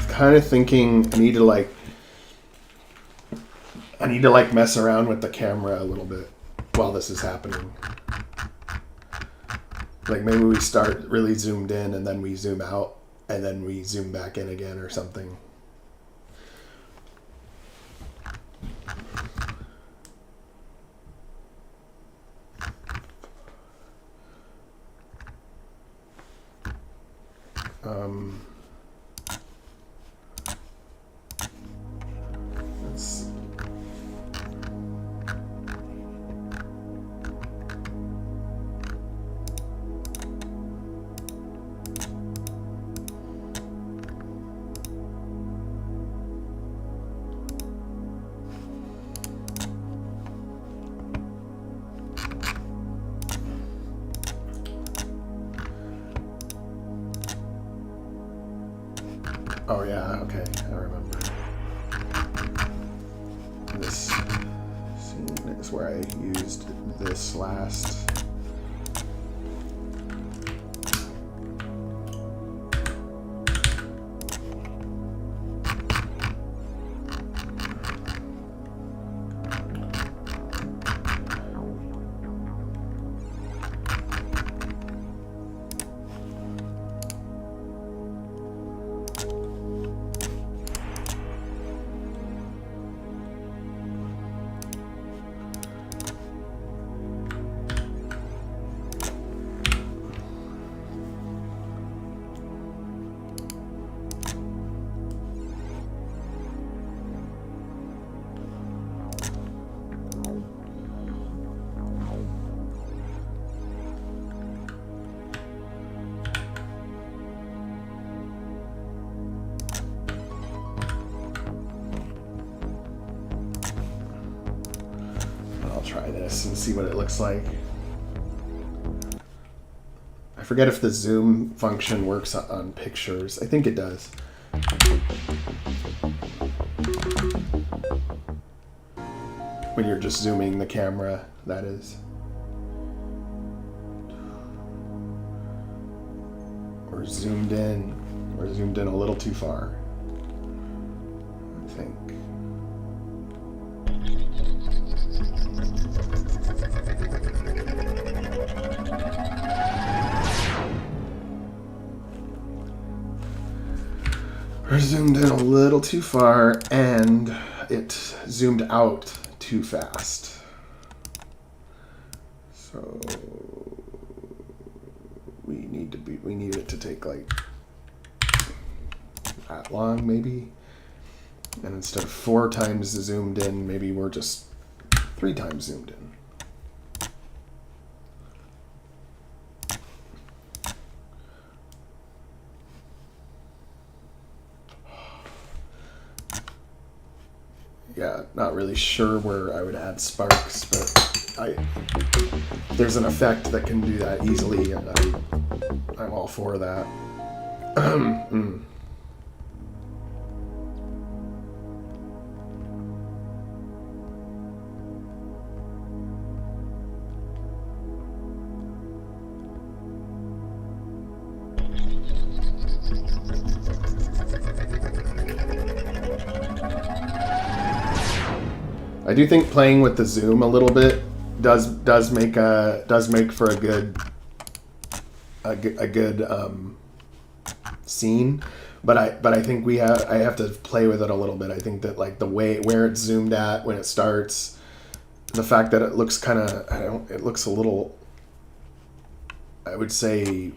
Kind of thinking I need to mess around with the camera a little bit while this is happening. Like maybe we start really zoomed in and then we zoom out and then we zoom back in again or something. Let's see. Oh yeah, okay, I remember. This scene is where I used this last. Try this and see what it looks like. I forget if the zoom function works on pictures. I think it does. When you're just zooming the camera, that is. Or zoomed in. Or zoomed in a little too far, I think. Or zoomed in a little too far, and it zoomed out too fast. So we need it to take like that long maybe. And instead of 4 times zoomed in, maybe we're just 3 times zoomed in. Yeah, not really sure where I would add sparks, but there's an effect that can do that easily, and I'm all for that. I do think playing with the zoom a little bit does make for a good scene, but I think I have to play with it a little bit. I think that like the way where it's zoomed at when it starts, the fact that it looks kind of it looks a little, I would say,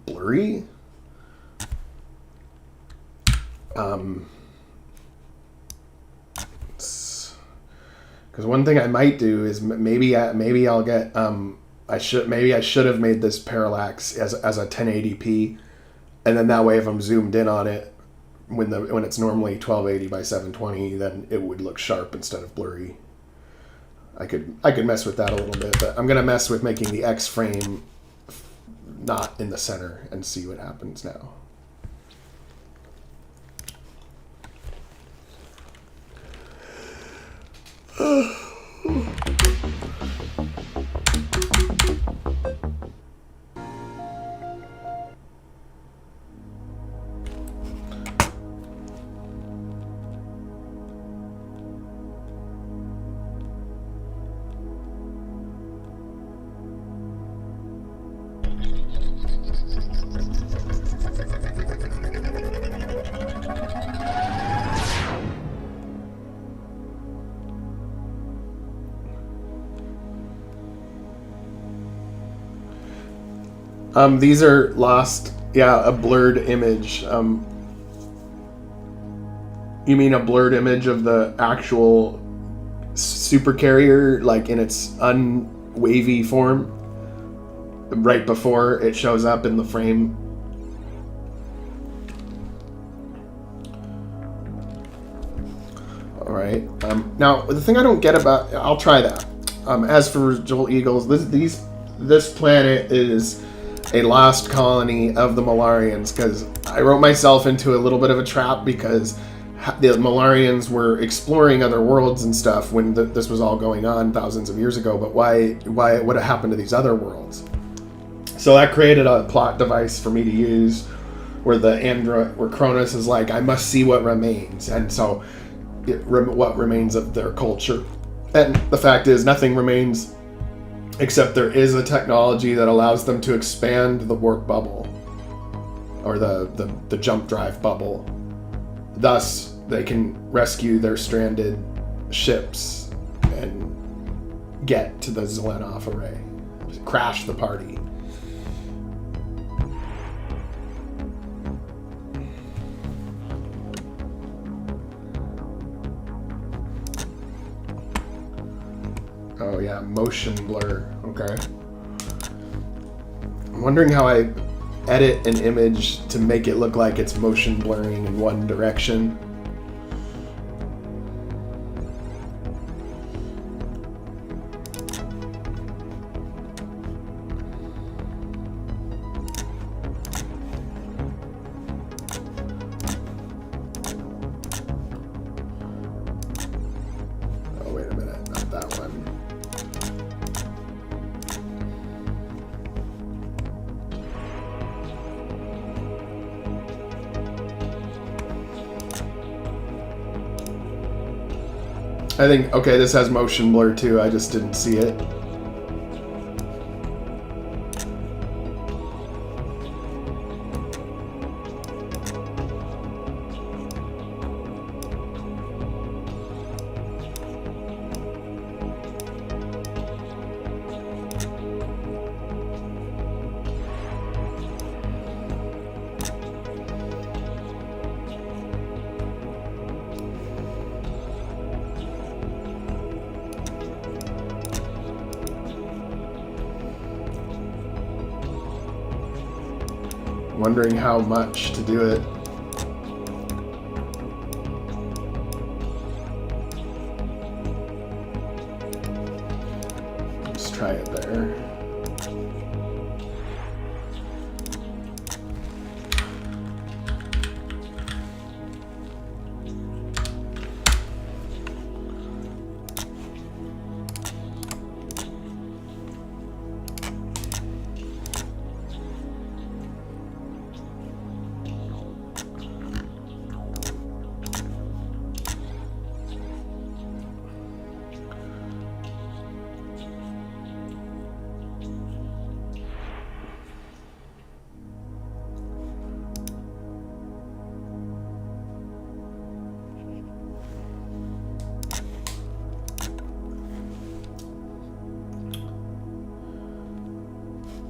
blurry. Because one thing I might do is maybe I'll get I should have made this parallax as a 1080p, and then that way if I'm zoomed in on it when it's normally 1280 by 720, then it would look sharp instead of blurry. I could mess with that a little bit, but I'm gonna mess with making the X frame not in the center and see what happens now. These are lost, yeah, a blurred image. You mean a blurred image of the actual supercarrier, like in its unwavy form, right before it shows up in the frame? All right. Now, the thing I don't get about, I'll try that. As for Joel Eagles, this planet is a lost colony of the Malarians, because I wrote myself into a little bit of a trap because the Malarians were exploring other worlds and stuff when this was all going on thousands of years ago. But what happened to these other worlds? So that created a plot device for me to use, where where Cronus is like, I must see what remains, and so what remains of their culture. And the fact is, nothing remains. Except there is a technology that allows them to expand the warp bubble, or the jump drive bubble. Thus, they can rescue their stranded ships and get to the Zelenov array, crash the party. Oh yeah, motion blur. Okay. I'm wondering how I edit an image to make it look like it's motion blurring in one direction. Oh, wait a minute, not that one. I think, okay, this has motion blur too, I just didn't see it. wondering how much to do it. Let's try it there.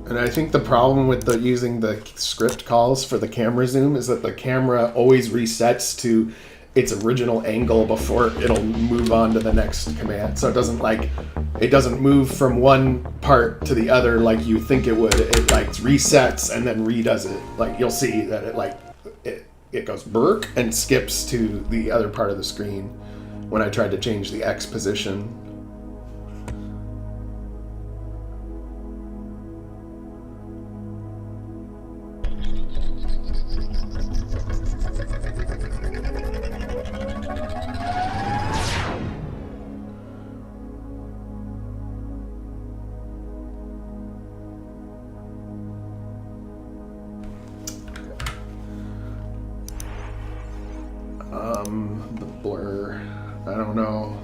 And I think the problem with using the script calls for the camera zoom is that the camera always resets to its original angle before it'll move on to the next command. So it doesn't move from one part to the other like you think it would. It like resets and then redoes it. Like you'll see that it goes burk and skips to the other part of the screen when I tried to change the X position. The blur, I don't know.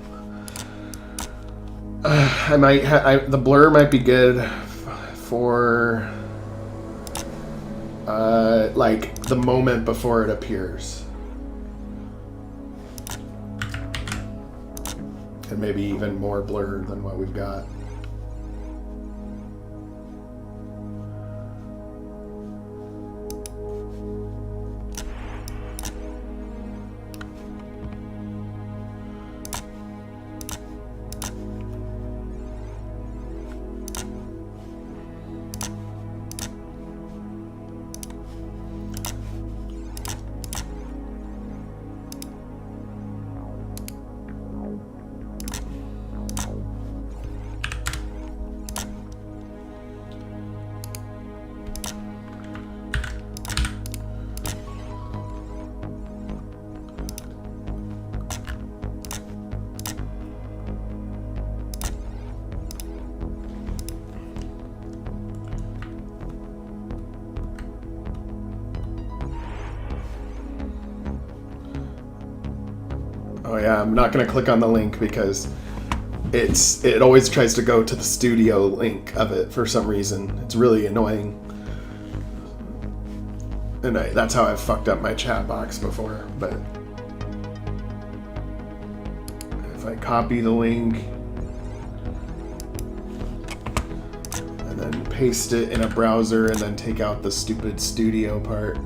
The blur might be good for like the moment before it appears, and maybe even more blur than what we've got. Oh yeah, I'm not going to click on the link because it always tries to go to the studio link of it for some reason. It's really annoying. And that's how I've fucked up my chat box before. But if I copy the link and then paste it in a browser and then take out the stupid studio part.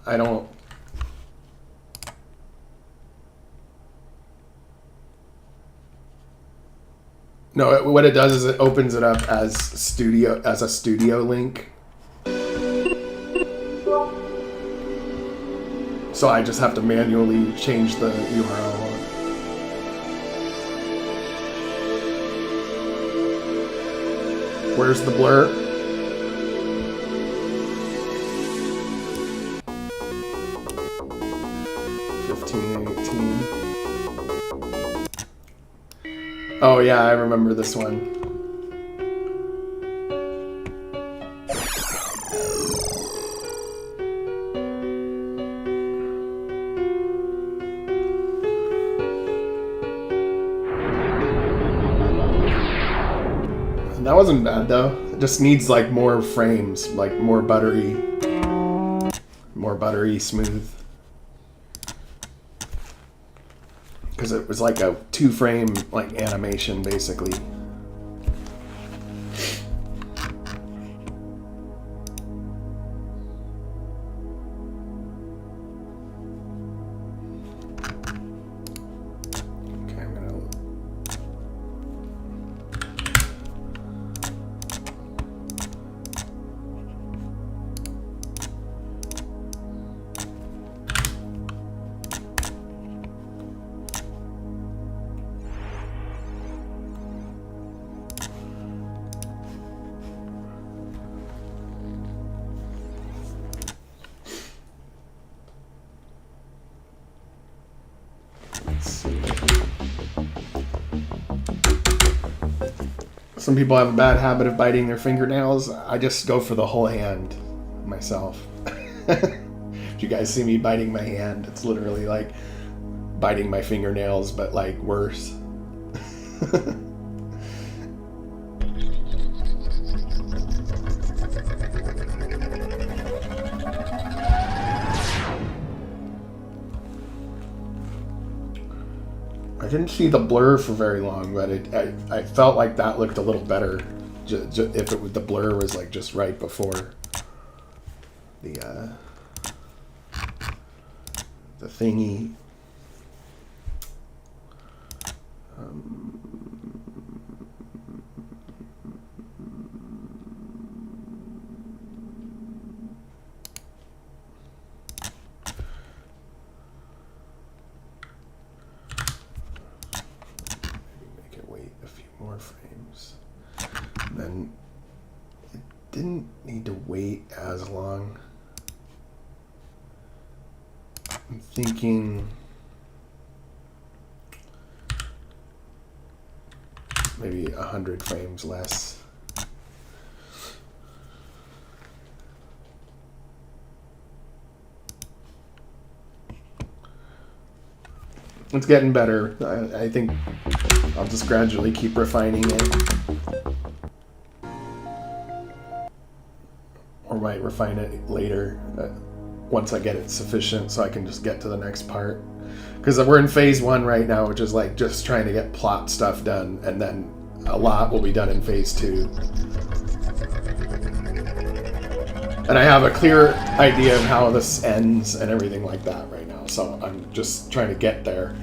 I don't. No, what it does is it opens it up as a studio link. So I just have to manually change the URL. Where's the blur? 18. Oh yeah, I remember this one. That wasn't bad though. It just needs like more frames, like more buttery smooth. Because it was like a 2-frame like animation basically. Some people have a bad habit of biting their fingernails. I just go for the whole hand myself. If you guys see me biting my hand, it's literally like biting my fingernails, but like worse. I didn't see the blur for very long, but I felt like that looked a little better if it was, the blur was like just right before the thingy. More frames. And then it didn't need to wait as long. I'm thinking maybe 100 frames less. It's getting better. I think I'll just gradually keep refining it. Or might refine it later once I get it sufficient so I can just get to the next part. Because we're in phase 1 right now, which is like just trying to get plot stuff done, and then a lot will be done in phase 2. And I have a clear idea of how this ends and everything like that right now, so I'm just trying to get there.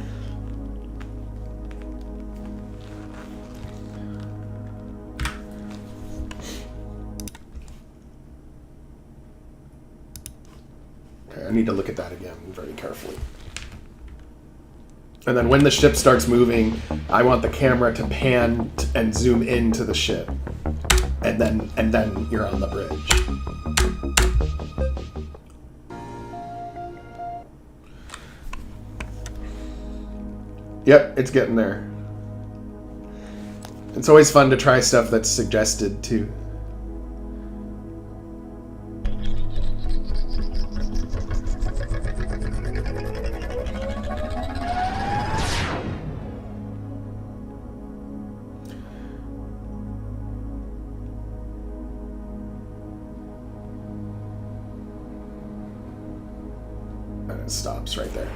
Okay, I need to look at that again very carefully. And then when the ship starts moving, I want the camera to pan and zoom into the ship. And then you're on the bridge. Yep, it's getting there. It's always fun to try stuff that's suggested too. And it stops right there.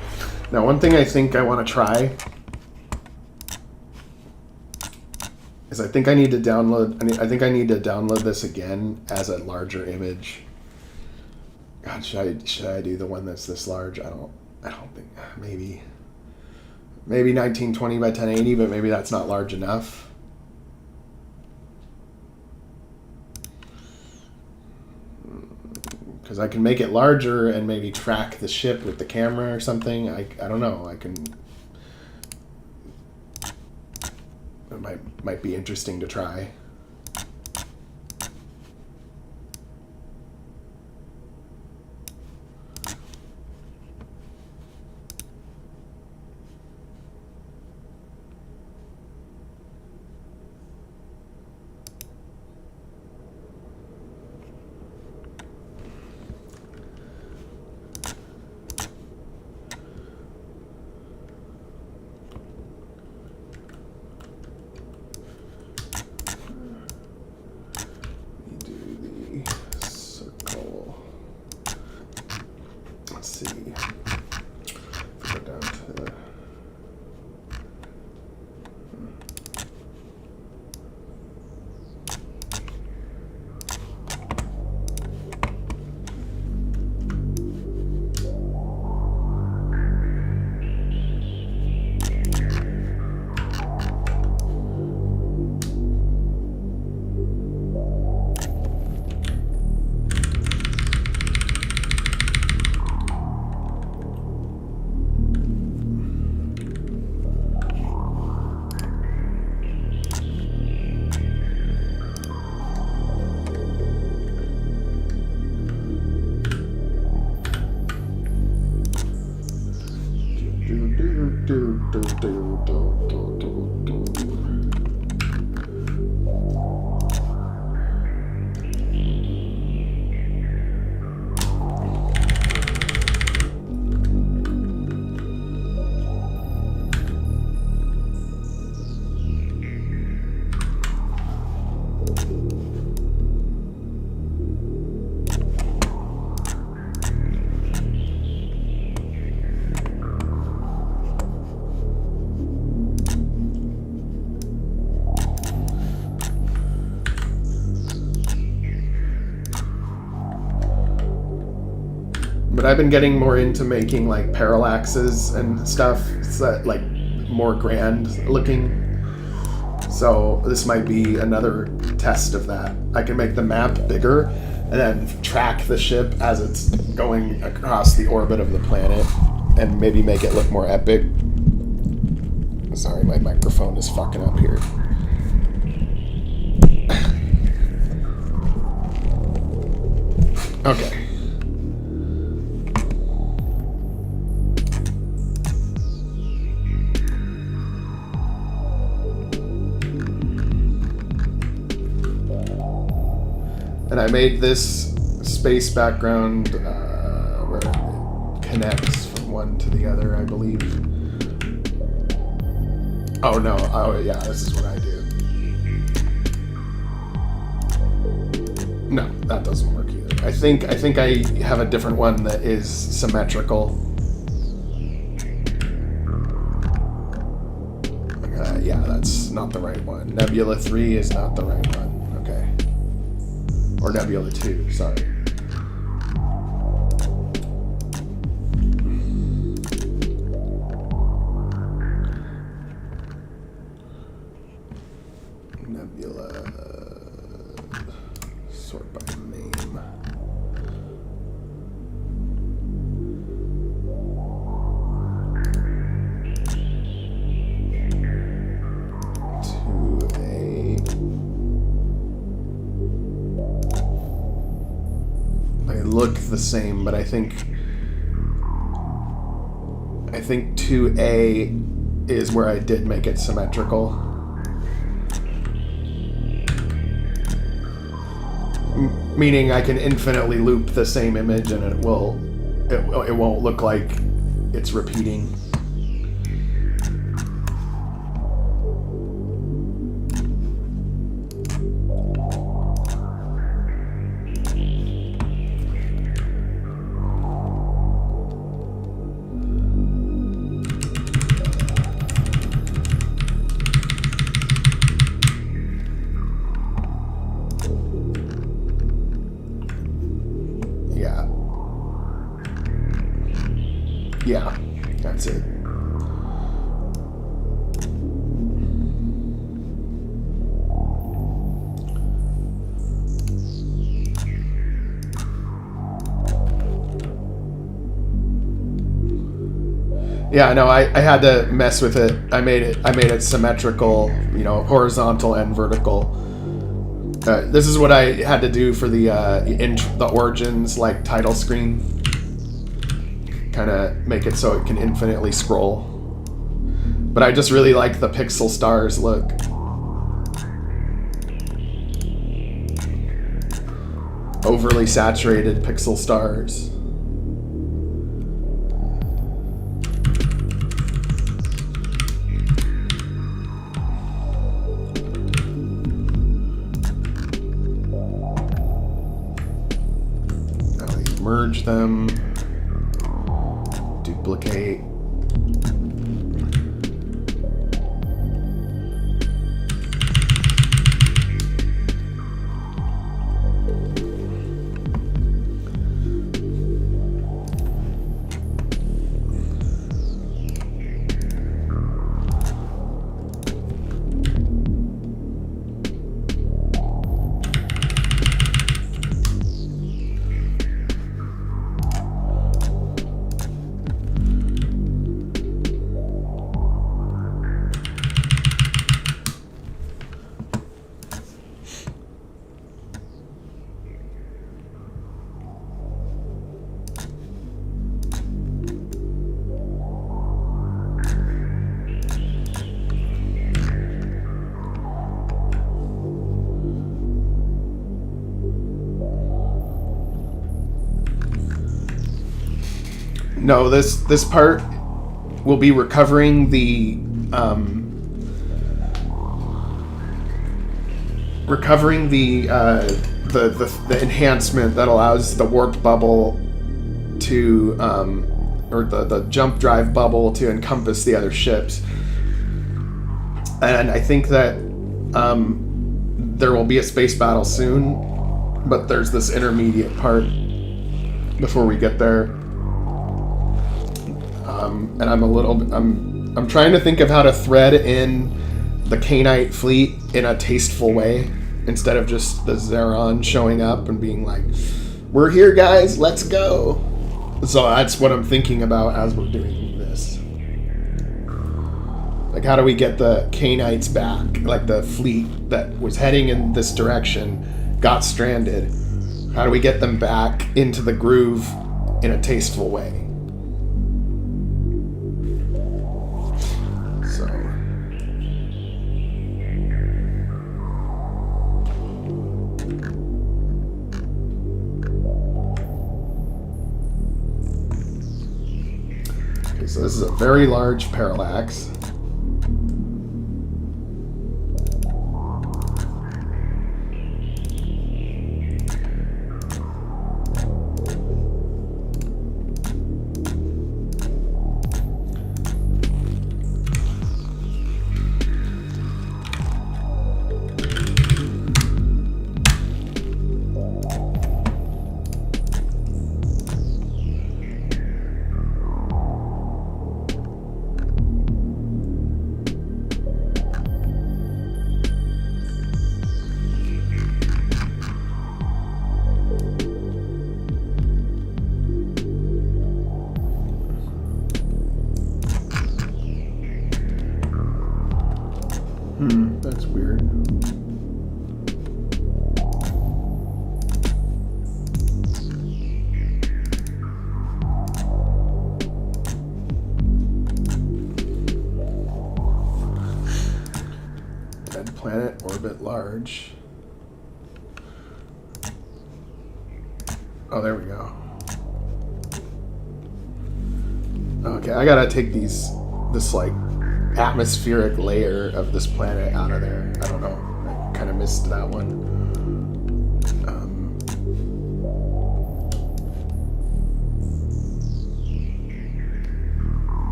Now, one thing I think I want to try is I think I need to download. I think I need to download this again as a larger image. God, should I do the one that's this large? I don't think maybe 1920 by 1080, but maybe that's not large enough. Because I can make it larger and maybe track the ship with the camera or something. I don't know. I can. It might be interesting to try. But I've been getting more into making like parallaxes and stuff, so, like more grand looking. So this might be another test of that. I can make the map bigger and then track the ship as it's going across the orbit of the planet and maybe make it look more epic. Sorry, my microphone is fucking up here. Okay. And I made this space background where it connects from one to the other, I believe. Oh no, oh yeah, this is what I do. No, that doesn't work either. I think I have a different one that is symmetrical. Yeah, that's not the right one. Nebula 3 is not the right one. Okay. Or Nebula 2, sorry. Nebula, sort by name. Look the same, but I think 2A is where I did make it symmetrical. Meaning I can infinitely loop the same image and it won't look like it's repeating. Yeah, that's it. Yeah, no, I had to mess with it. I made it symmetrical, you know, horizontal and vertical. This is what I had to do for the Origins like title screen. Kind of make it so it can infinitely scroll. But I just really like the pixel stars look. Overly saturated pixel stars. Now we merge them. Duplicate. No, this part will be recovering the enhancement that allows the warp bubble to or the jump drive bubble to encompass the other ships. And I think that there will be a space battle soon, but there's this intermediate part before we get there. and I'm trying to think of how to thread in the Cainite fleet in a tasteful way, instead of just the Zeron showing up and being like, "We're here, guys, let's go." So that's what I'm thinking about as we're doing this. Like, how do we get the Cainites back? Like, the fleet that was heading in this direction got stranded. How do we get them back into the groove in a tasteful way? So... okay, so this is a very large parallax. That's weird. Red planet, orbit large. Oh, there we go. Okay, I gotta take this like atmospheric layer of this planet out of there. I don't know. I kind of missed that one.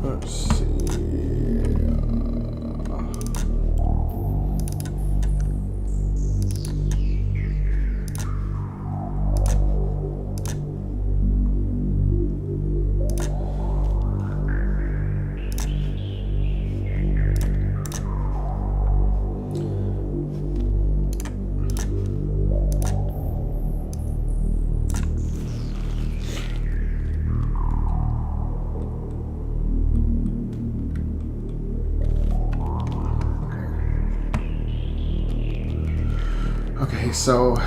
Let's see. Okay, so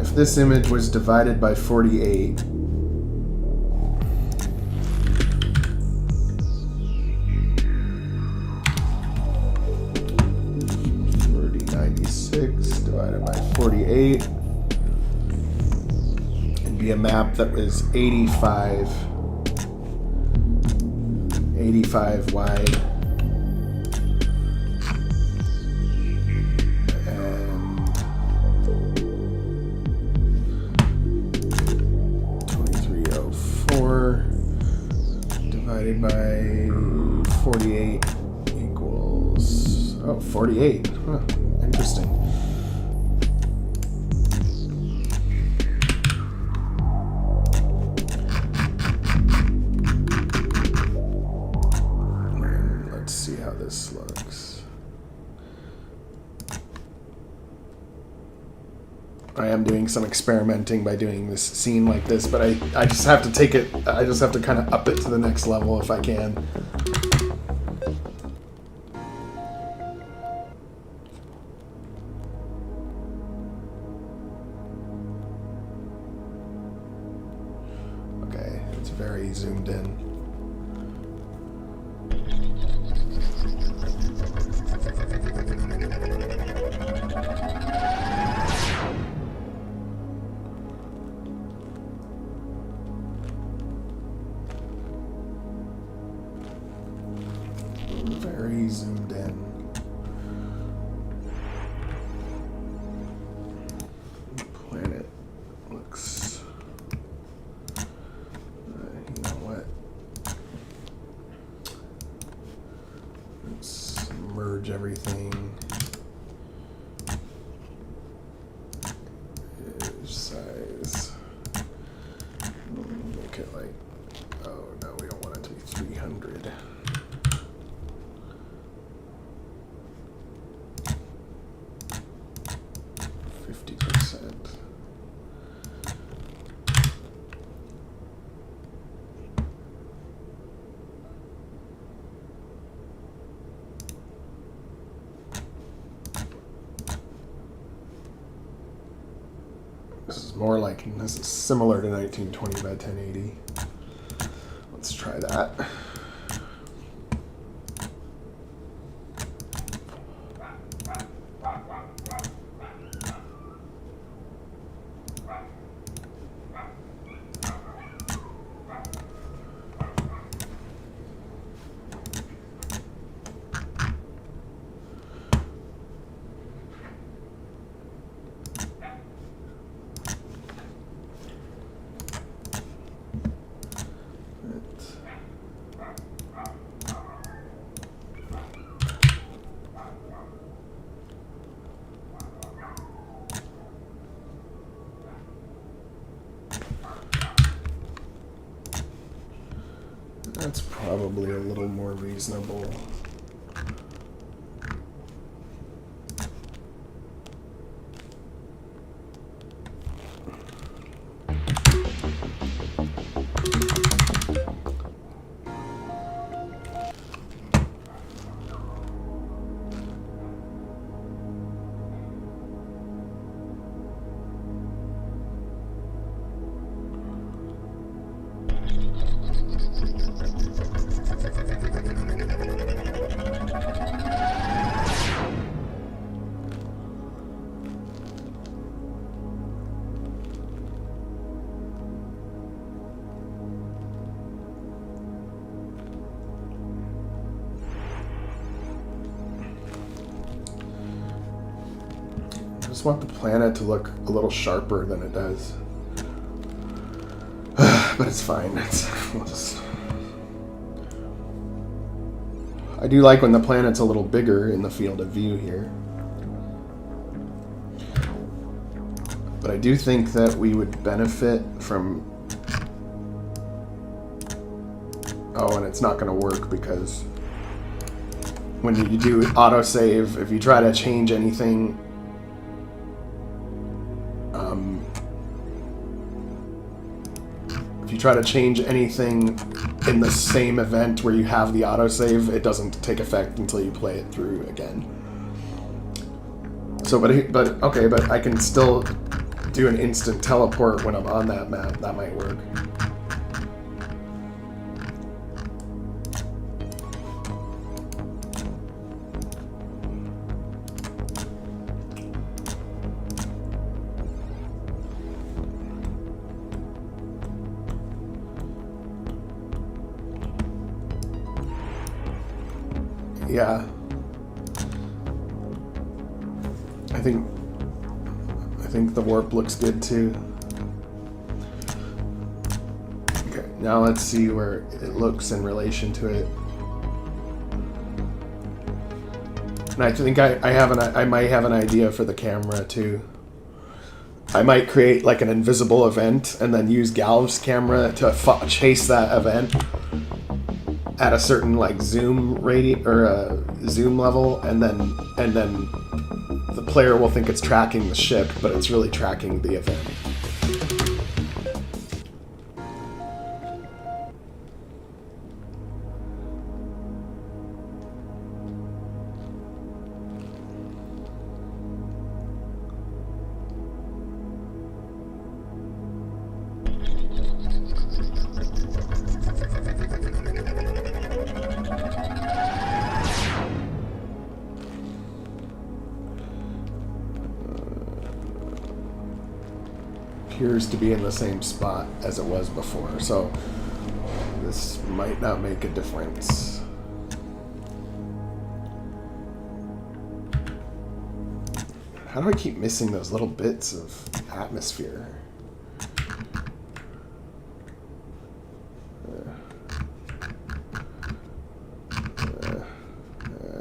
if this image was divided by 48, divided by 48, it'd be a map that was 85 wide. And 2304 divided by 48 equals, 48. Huh, interesting. Let's see how this looks. I am doing some experimenting by doing this scene like this, but I just have to take it, I just have to kind of up it to the next level if I can. Okay, very zoomed in. Very zoomed in. Planet looks... you know what? Let's merge everything. Image size. Make it like... oh no, we don't want it to be 300. This is similar to 1920 by 1080. Let's try that. That's probably a little more reasonable. I just want the planet to look a little sharper than it does. But it's fine. We'll just... I do like when the planet's a little bigger in the field of view here. But I do think that we would benefit from... oh, and it's not going to work because when you do autosave, if you try to change anything... if you try to change anything in the same event where you have the autosave, it doesn't take effect until you play it through again. So, but I can still do an instant teleport when I'm on that map. That might work. Yeah. I think the warp looks good too. Okay, now let's see where it looks in relation to it. And I think I might have an idea for the camera too. I might create like an invisible event and then use Galv's camera to chase that event at a certain like zoom radius or zoom level, and then the player will think it's tracking the ship, but it's really tracking the event. appears to be in the same spot as it was before, so this might not make a difference. How do I keep missing those little bits of atmosphere?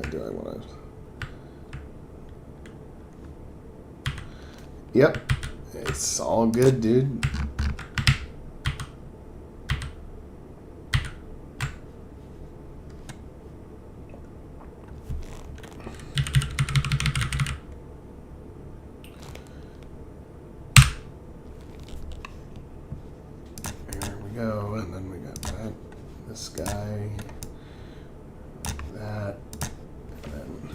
Do I want to... Yep, it's all good, dude. There we go, and then we got that, this guy, that, and then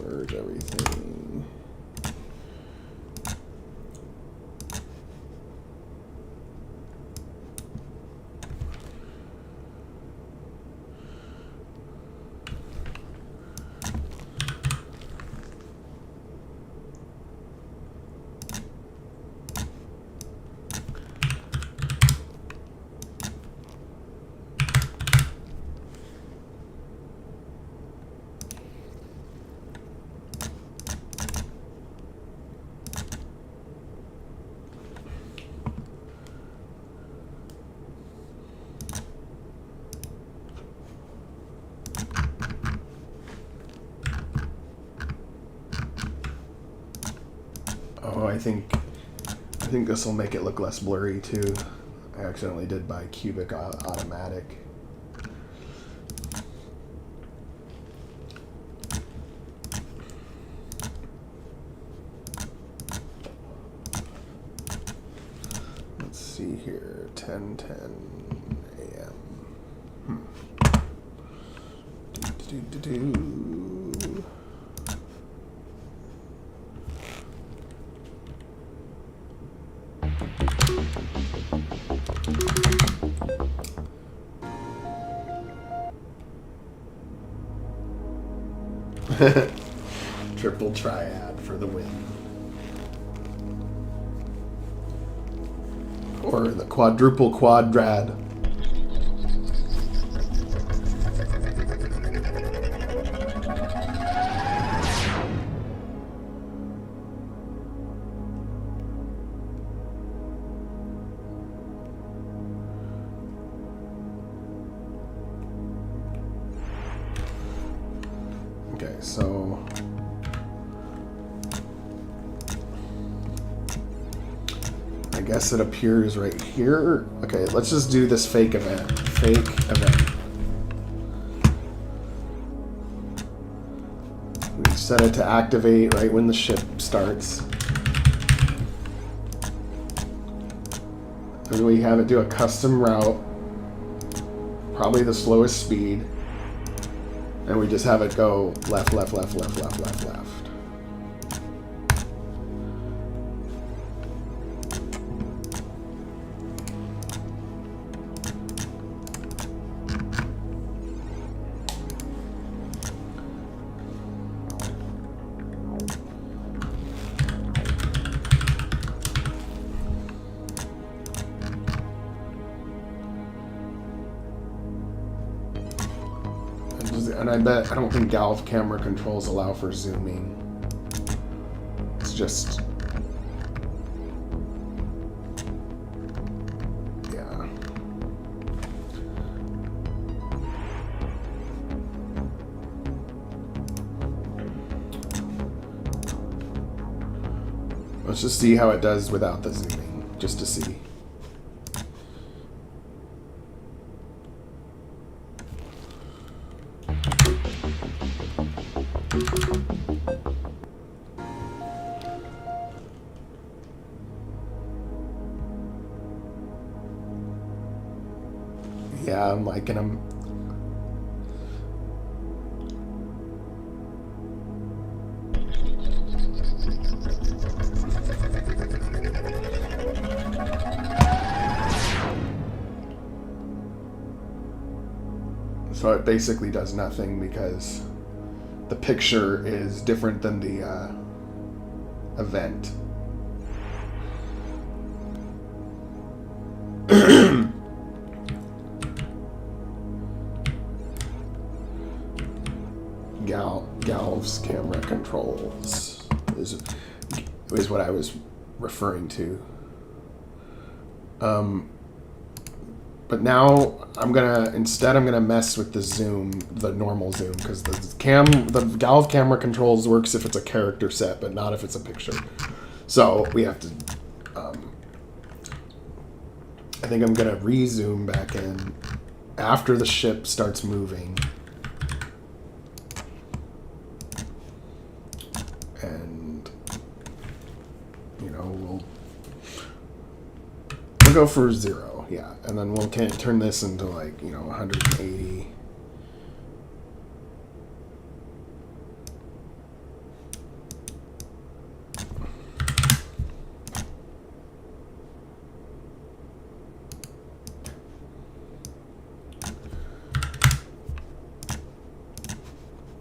merge everything. Oh, I think this will make it look less blurry too. I accidentally did by cubic automatic. Let's see here, 10:10 a.m. Triple triad for the win. Or the quadruple quadrad. Okay, so I guess it appears right here. Okay, let's just do this fake event. Fake event. We set it to activate right when the ship starts. And we have it do a custom route, probably the slowest speed. And we just have it go left, left, left, left, left, left, left. And I don't think Galv camera controls allow for zooming. It's just... yeah. Let's just see how it does without the zooming, just to see. Yeah, I'm liking them. So it basically does nothing because the picture is different than the event. Galv's camera controls is what I was referring to. But now I'm gonna mess with the zoom, the normal zoom, because the Galv camera controls works if it's a character set, but not if it's a picture. So we have to. I think I'm gonna re-zoom back in after the ship starts moving. And, you know, we'll go for 0, yeah. And then we'll turn this into, like, you know, 180.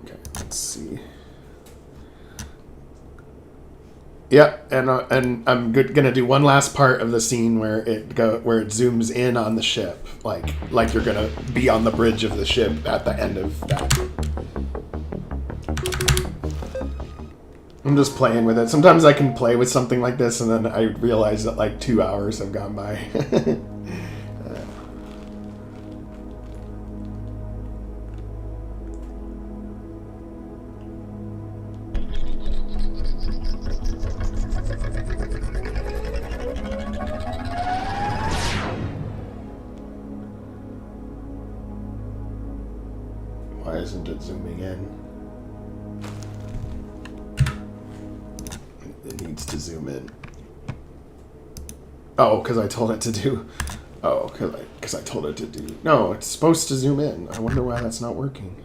Okay, let's see. Yep, and I'm gonna do one last part of the scene where it zooms in on the ship, like you're gonna be on the bridge of the ship at the end of that. I'm just playing with it. Sometimes I can play with something like this, and then I realize that like 2 hours have gone by. Why isn't it zooming in? It needs to zoom in. Oh, because I told it to do... Oh, because I told it to do... No, it's supposed to zoom in. I wonder why that's not working.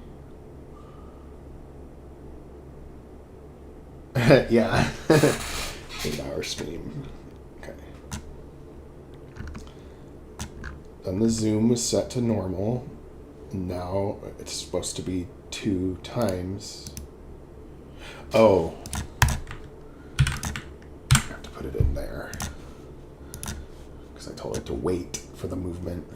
Yeah. 8-hour stream. Okay. Then the zoom was set to normal. Now it's supposed to be 2 times. Oh. I have to put it in there. Because I told it to wait for the movement.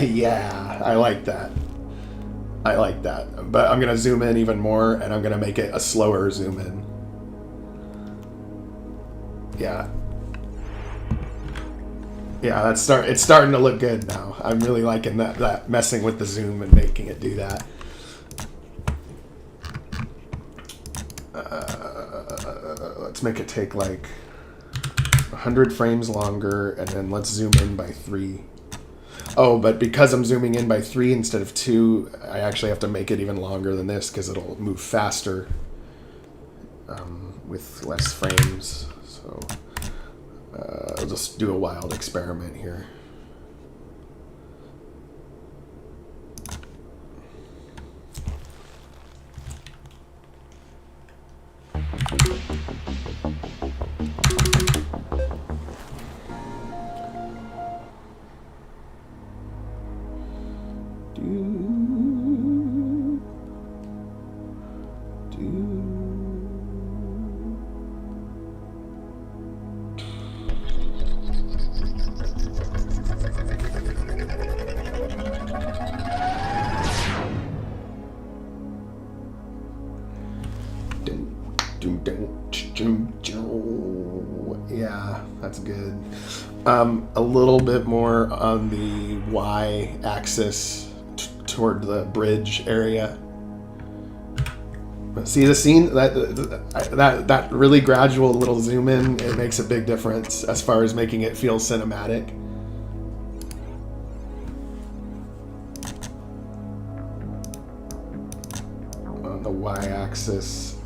Yeah, I like that. I like that. But I'm going to zoom in even more, and I'm going to make it a slower zoom in. Yeah. Yeah, it's starting to look good now. I'm really liking that messing with the zoom and making it do that. Let's make it take like 100 frames longer, and then let's zoom in by 3. Oh, but because I'm zooming in by 3 instead of 2, I actually have to make it even longer than this because it'll move faster with less frames. So I'll just do a wild experiment here. Yeah, that's good. A little bit more on the y-axis toward the bridge area. See the scene? That really gradual little zoom in, it makes a big difference as far as making it feel cinematic. on the y-axis.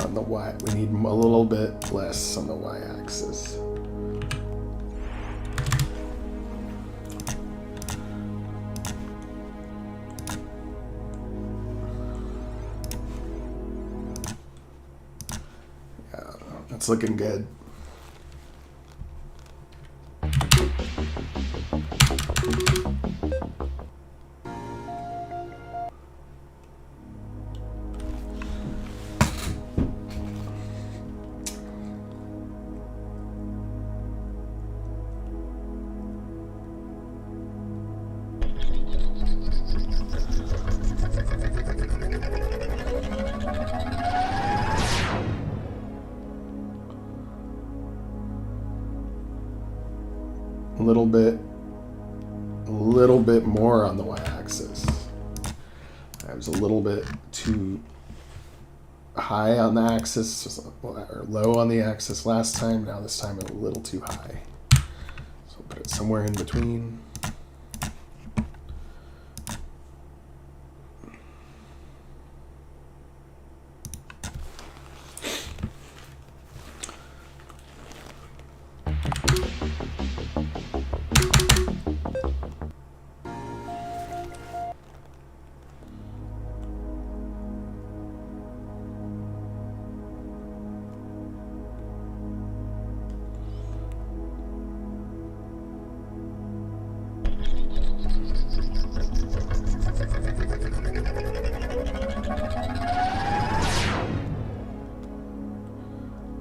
On the y, we need a little bit less on the y-axis. Yeah, that's looking good. A little bit more on the y-axis. I was a little bit too high on the axis, or low on the axis last time. Now this time a little too high. So put it somewhere in between.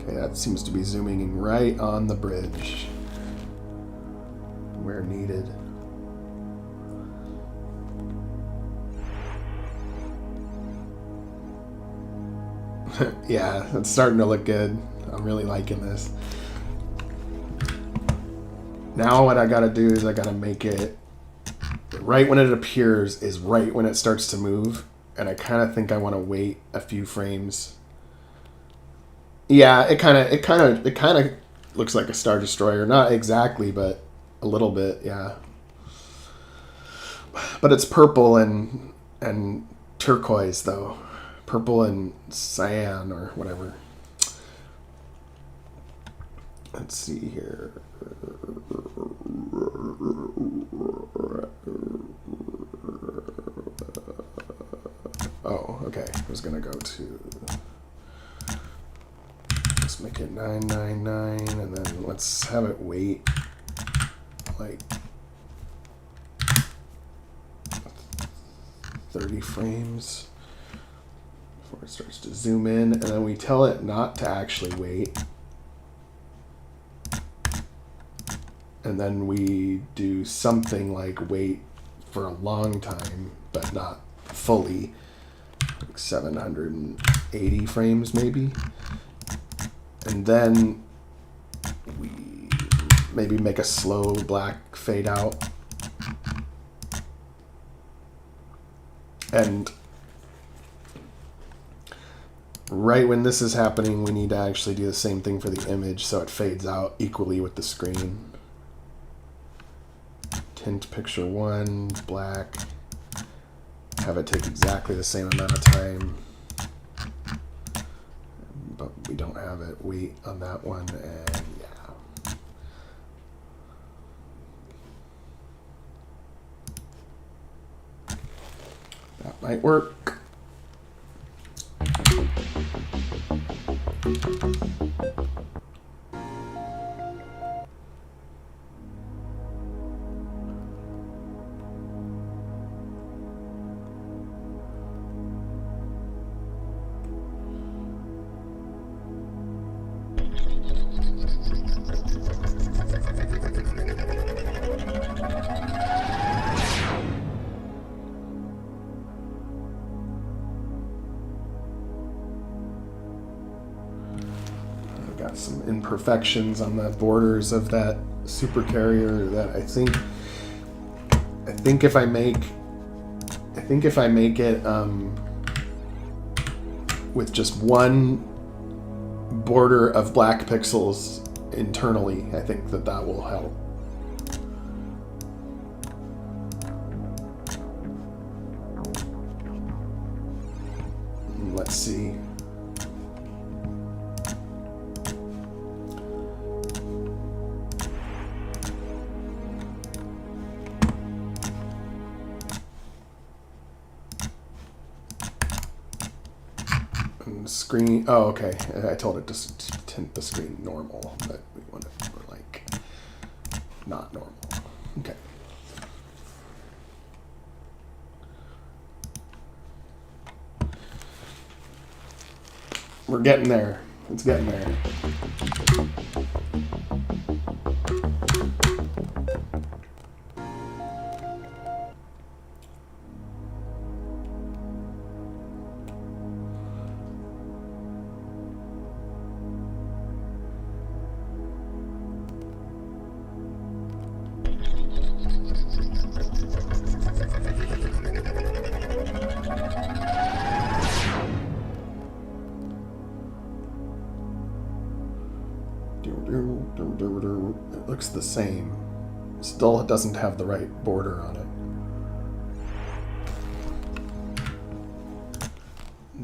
That seems to be zooming in right on the bridge where needed. Yeah, it's starting to look good. I'm really liking this. Now what I gotta do is I gotta make it right when it appears is right when it starts to move, and I kind of think I want to wait a few frames. Yeah, it kind of looks like a Star Destroyer. Not exactly, but a little bit, yeah. But it's purple and turquoise though. Purple and cyan or whatever. Let's see here. Oh, okay. I was gonna go to. Let's make it 999, and then let's have it wait like 30 frames before it starts to zoom in, and then we tell it not to actually wait. And then we do something like wait for a long time, but not fully, like 780 frames maybe. And then we maybe make a slow black fade out. And right when this is happening, we need to actually do the same thing for the image so it fades out equally with the screen. Tint picture 1, black. Have it take exactly the same amount of time. But we don't have it wait on that one, and yeah. That might work. Got some imperfections on the borders of that supercarrier that I think if I make it with just one border of black pixels internally, I think that will help. Let's see. Screen. Oh, okay. I told it to tint the screen normal, but we want it for like not normal. Okay. We're getting there. It's getting there. It looks the same. Still, it doesn't have the right border on it.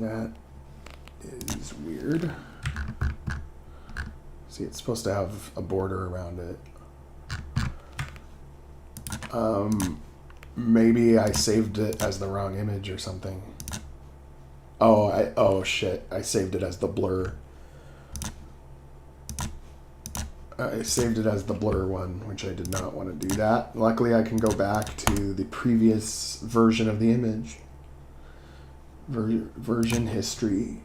That is weird. See, it's supposed to have a border around it. Maybe I saved it as the wrong image or something. Oh shit. I saved it as the blur. I saved it as the blur one, which I did not want to do that. Luckily, I can go back to the previous version of the image. Version history.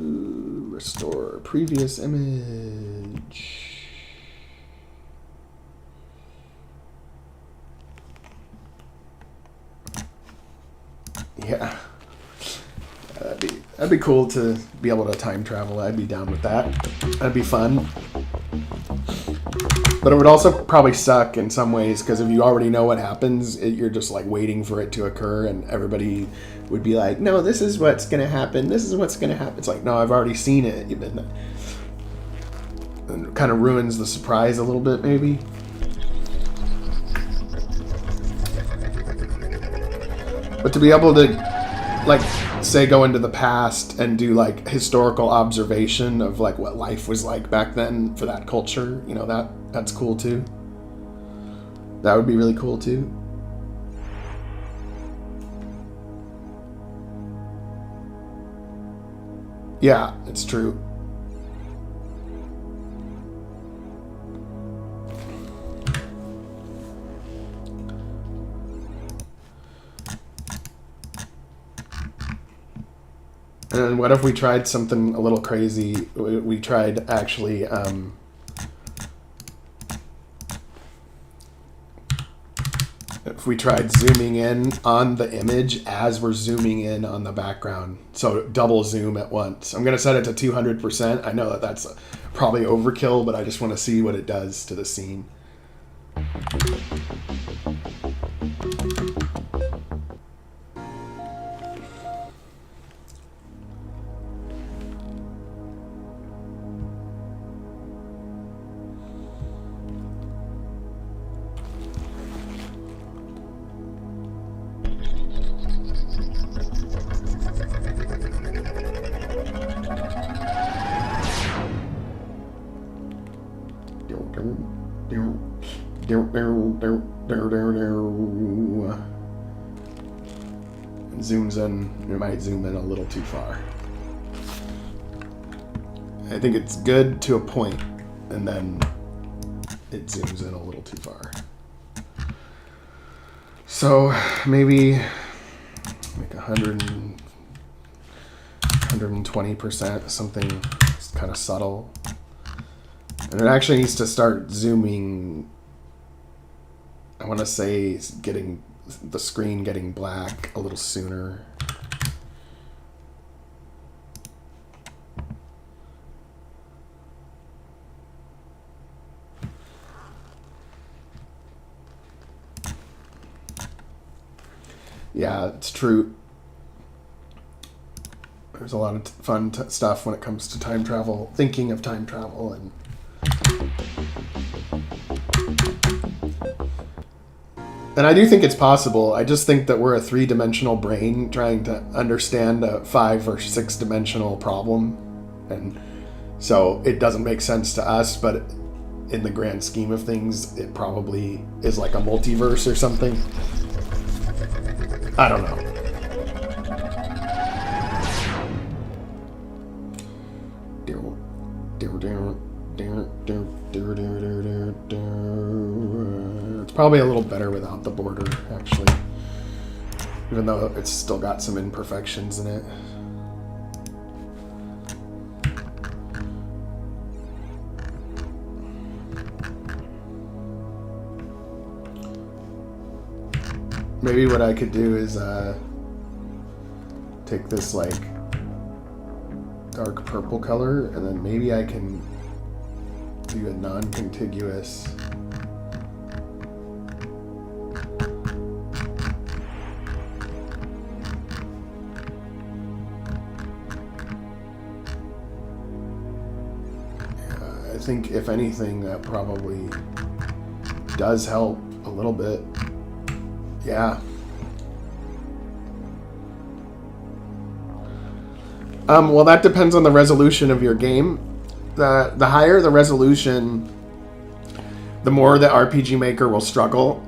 Restore previous image. Yeah. That'd be cool to be able to time travel. I'd be down with that. That'd be fun. But it would also probably suck in some ways, because if you already know what happens, you're just like waiting for it to occur, and everybody would be like, no, this is what's going to happen. This is what's going to happen. It's like, no, I've already seen it. And it kind of ruins the surprise a little bit, maybe. But to be able to, like, say go into the past and do like historical observation of like what life was like back then for that culture, you know, that's cool too. That would be really cool too. Yeah, it's true. And what if we tried something a little crazy? We tried actually if we tried zooming in on the image as we're zooming in on the background. So double zoom at once. I'm going to set it to 200%. I know that that's probably overkill, but I just want to see what it does to the scene. Zooms in. It might zoom in a little too far. I think it's good to a point, and then it zooms in a little too far. So maybe like 120%, something kind of subtle. And it actually needs to start zooming. I want to say getting the screen getting black a little sooner. Yeah, it's true. There's a lot of fun stuff when it comes to time travel, thinking of time travel, and And I do think it's possible. I just think that we're a 3-dimensional brain trying to understand a 5 or 6-dimensional problem. And so it doesn't make sense to us, but in the grand scheme of things, it probably is like a multiverse or something. I don't know. It's probably a little better without the border, actually. Even though it's still got some imperfections in it. Maybe what I could do is take this like dark purple color, and then maybe I can do a non-contiguous. I think if anything, that probably does help a little bit. Yeah. Well, that depends on the resolution of your game. The higher the resolution, the more the RPG Maker will struggle.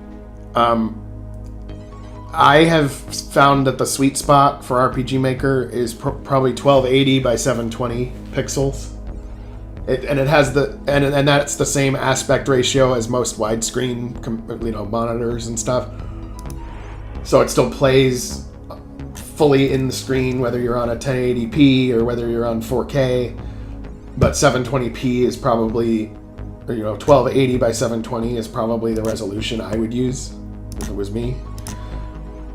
I have found that the sweet spot for RPG Maker is probably 1280 by 720 pixels. And it has and that's the same aspect ratio as most widescreen, monitors and stuff. So it still plays fully in the screen, whether you're on a 1080p or whether you're on 4K. But 720p is probably, 1280 by 720 is probably the resolution I would use if it was me.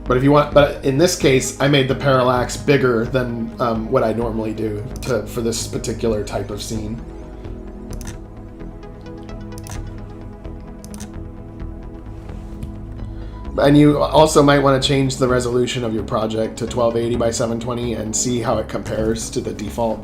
But in this case, I made the parallax bigger than what I normally do for this particular type of scene. And you also might want to change the resolution of your project to 1280 by 720 and see how it compares to the default.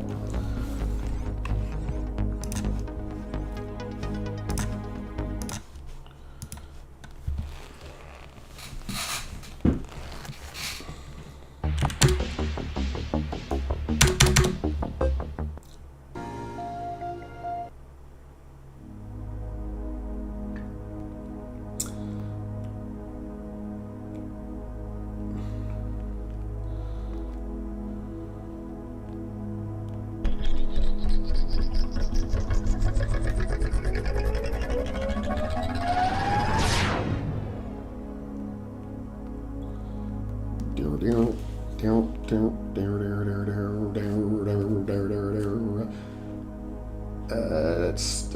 It's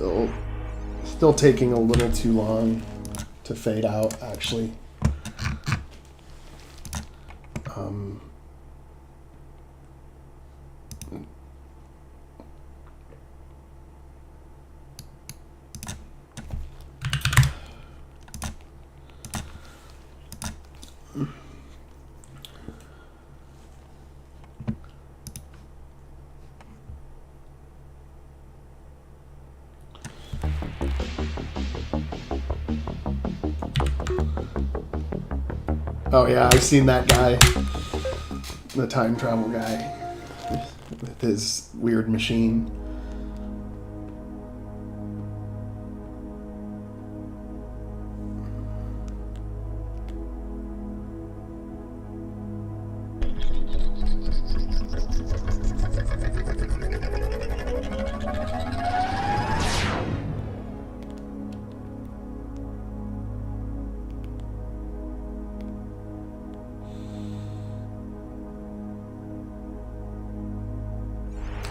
still taking a little too long to fade out, actually. Oh yeah, I've seen that guy. The time travel guy. With his weird machine.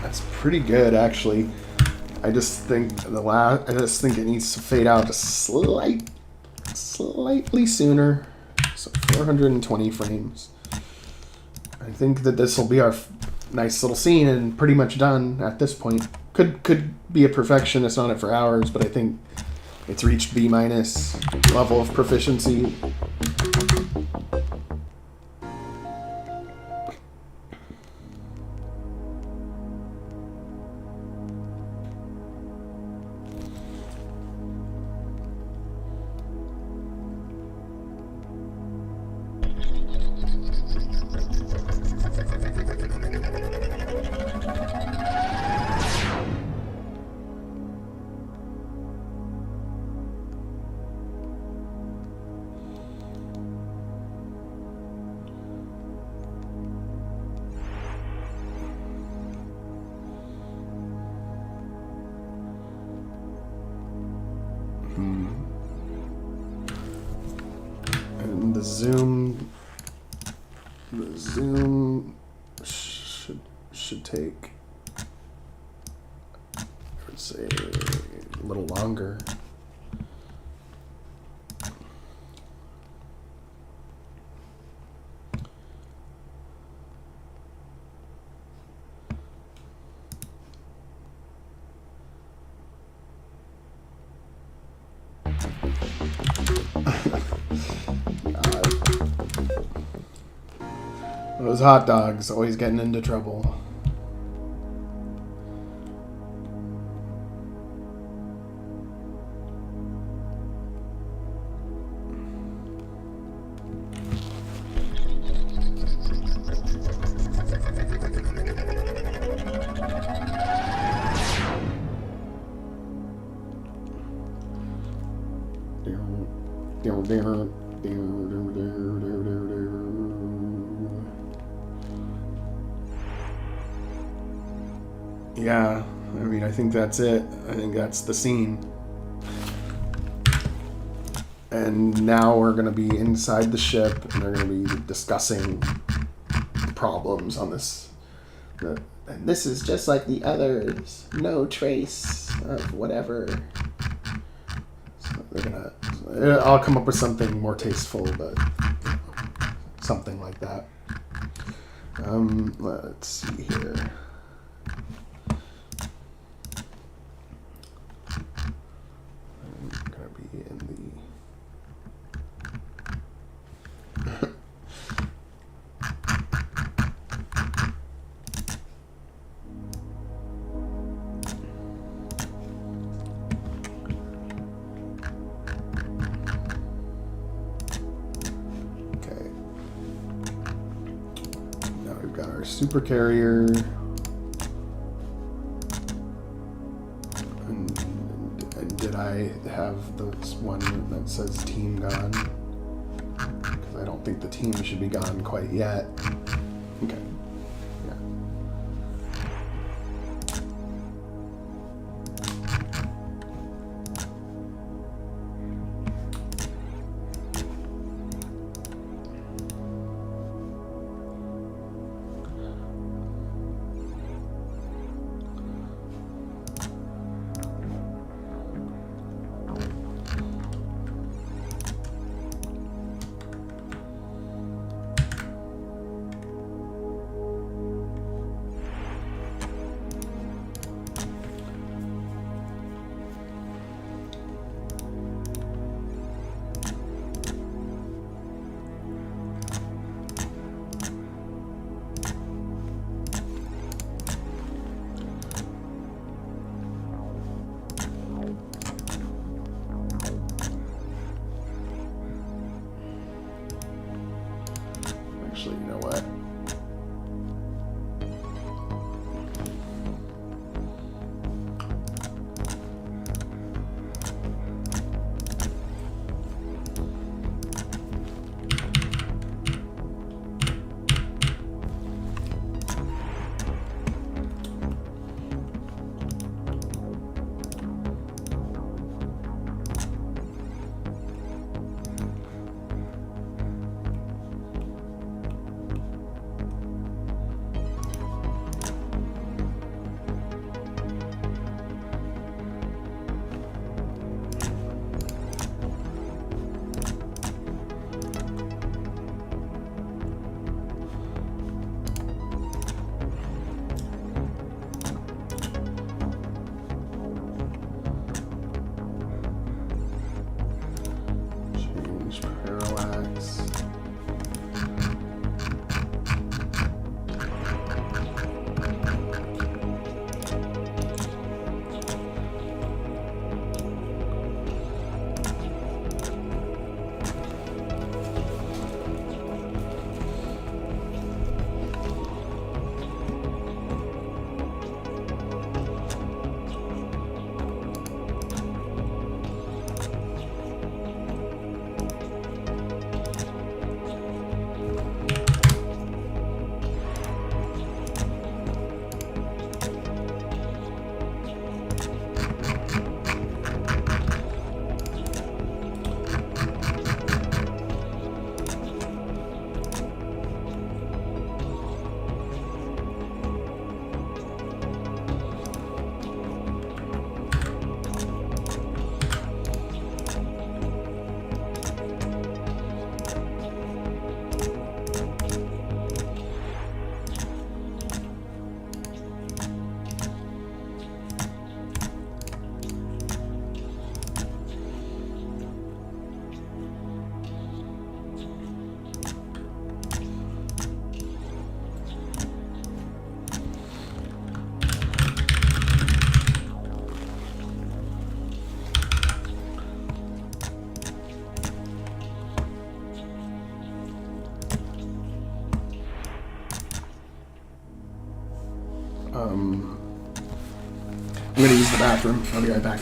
That's pretty good, actually. I just think it needs to fade out slightly sooner. So 420 frames. I think that this will be our nice little scene and pretty much done at this point. Could be a perfectionist on it for hours, but I think it's reached B- level of proficiency. the zoom should take, I would say, a little longer. Those hot dogs always getting into trouble. Yeah, I mean, I think that's it. I think that's the scene. And now we're going to be inside the ship, and they're going to be discussing the problems on this. And this is just like the others. No trace of whatever. So they're going to... I'll come up with something more tasteful, but something like that. Let's see here. Super carrier, and did I have this one that says team gone? Because I don't think the team should be gone quite yet. Okay. Yeah. Actually, you know what? I'm gonna use the bathroom. I'll be right back.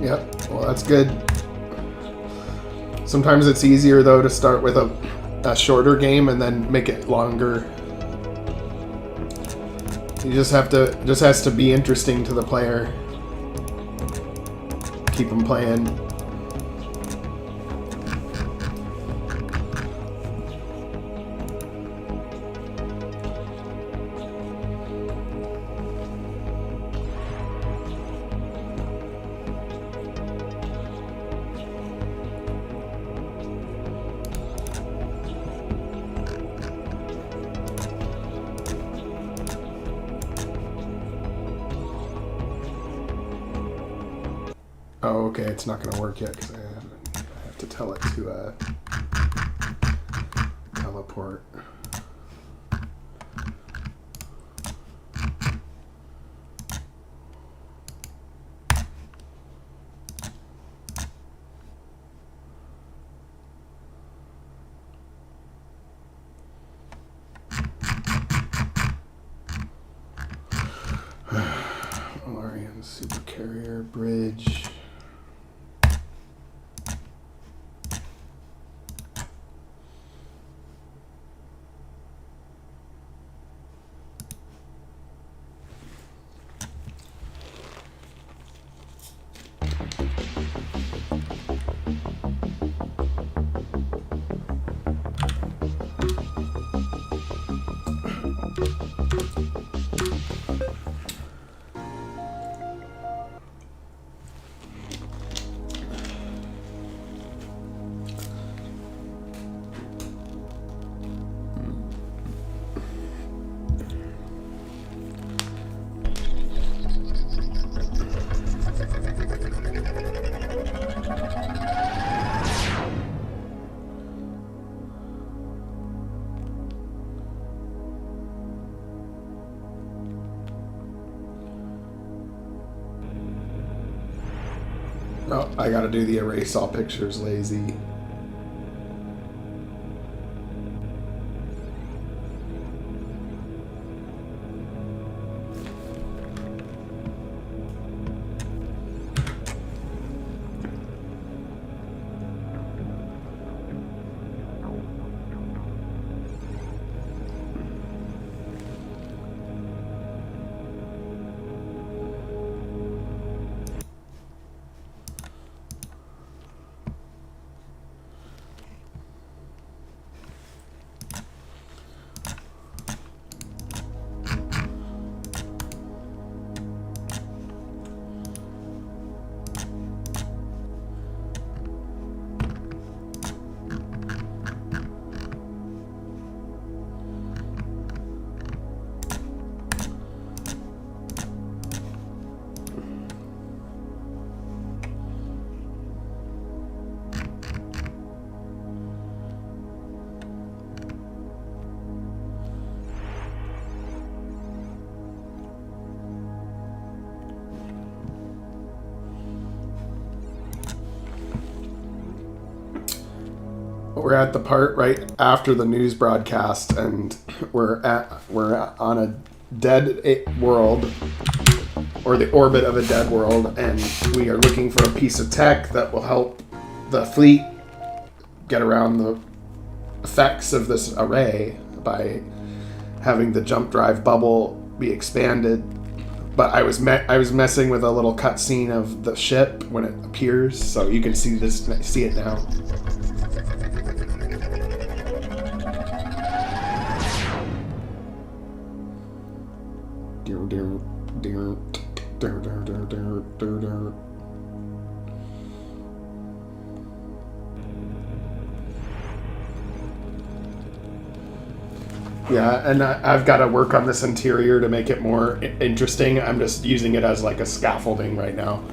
Yep, well that's good. Sometimes it's easier though to start with a shorter game and then make it longer. You just has to be interesting to the player. Keep them playing. Oh, okay, it's not going to work yet because I have to tell it to teleport. Orion Supercarrier Bridge. Oh, I gotta do the erase all pictures, lazy. we're at the part right after the news broadcast, and we're on a dead world, or the orbit of a dead world, and we are looking for a piece of tech that will help the fleet get around the effects of this array by having the jump drive bubble be expanded. But I was messing with a little cutscene of the ship when it appears, so you can see it now. Yeah, and I've got to work on this interior to make it more interesting. I'm just using it as like a scaffolding right now.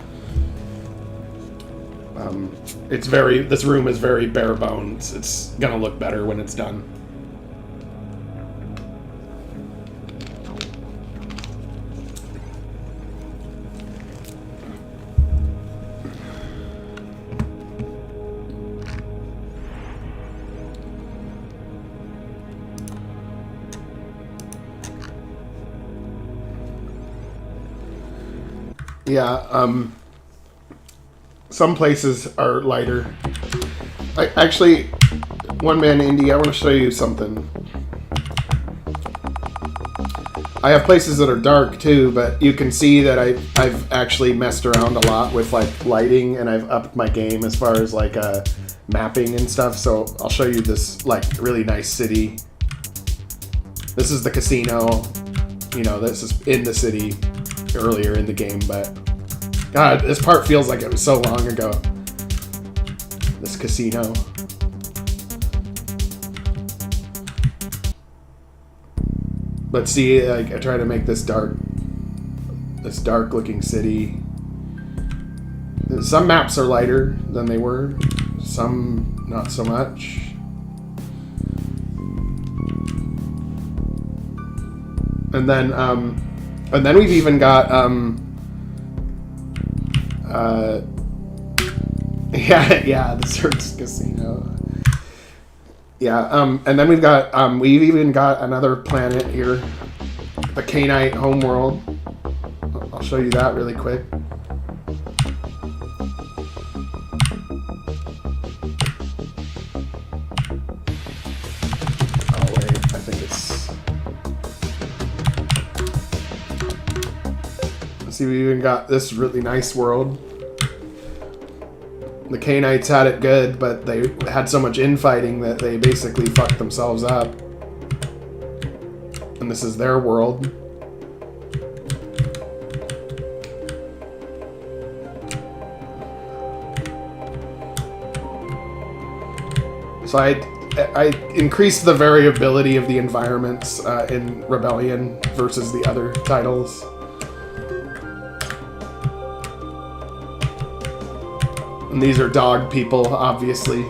This room is very bare bones. It's gonna look better when it's done. Yeah, some places are lighter. Actually, one man indie, I want to show you something. I have places that are dark too, but you can see that I've actually messed around a lot with like lighting, and I've upped my game as far as like mapping and stuff. So I'll show you this like really nice city. This is the casino. You know, this is in the city earlier in the game, but God, this part feels like it was so long ago. This casino. But see, like, I try to make this dark looking city. Some maps are lighter than they were, some not so much. And then we've even got the Search Casino. Yeah, and then we've even got another planet here, the Canite homeworld. I'll show you that really quick. Oh wait, I think it's... See, we even got this really nice world. The Canites had it good, but they had so much infighting that they basically fucked themselves up. And this is their world. So I increased the variability of the environments in Rebellion versus the other titles. And these are dog people, obviously.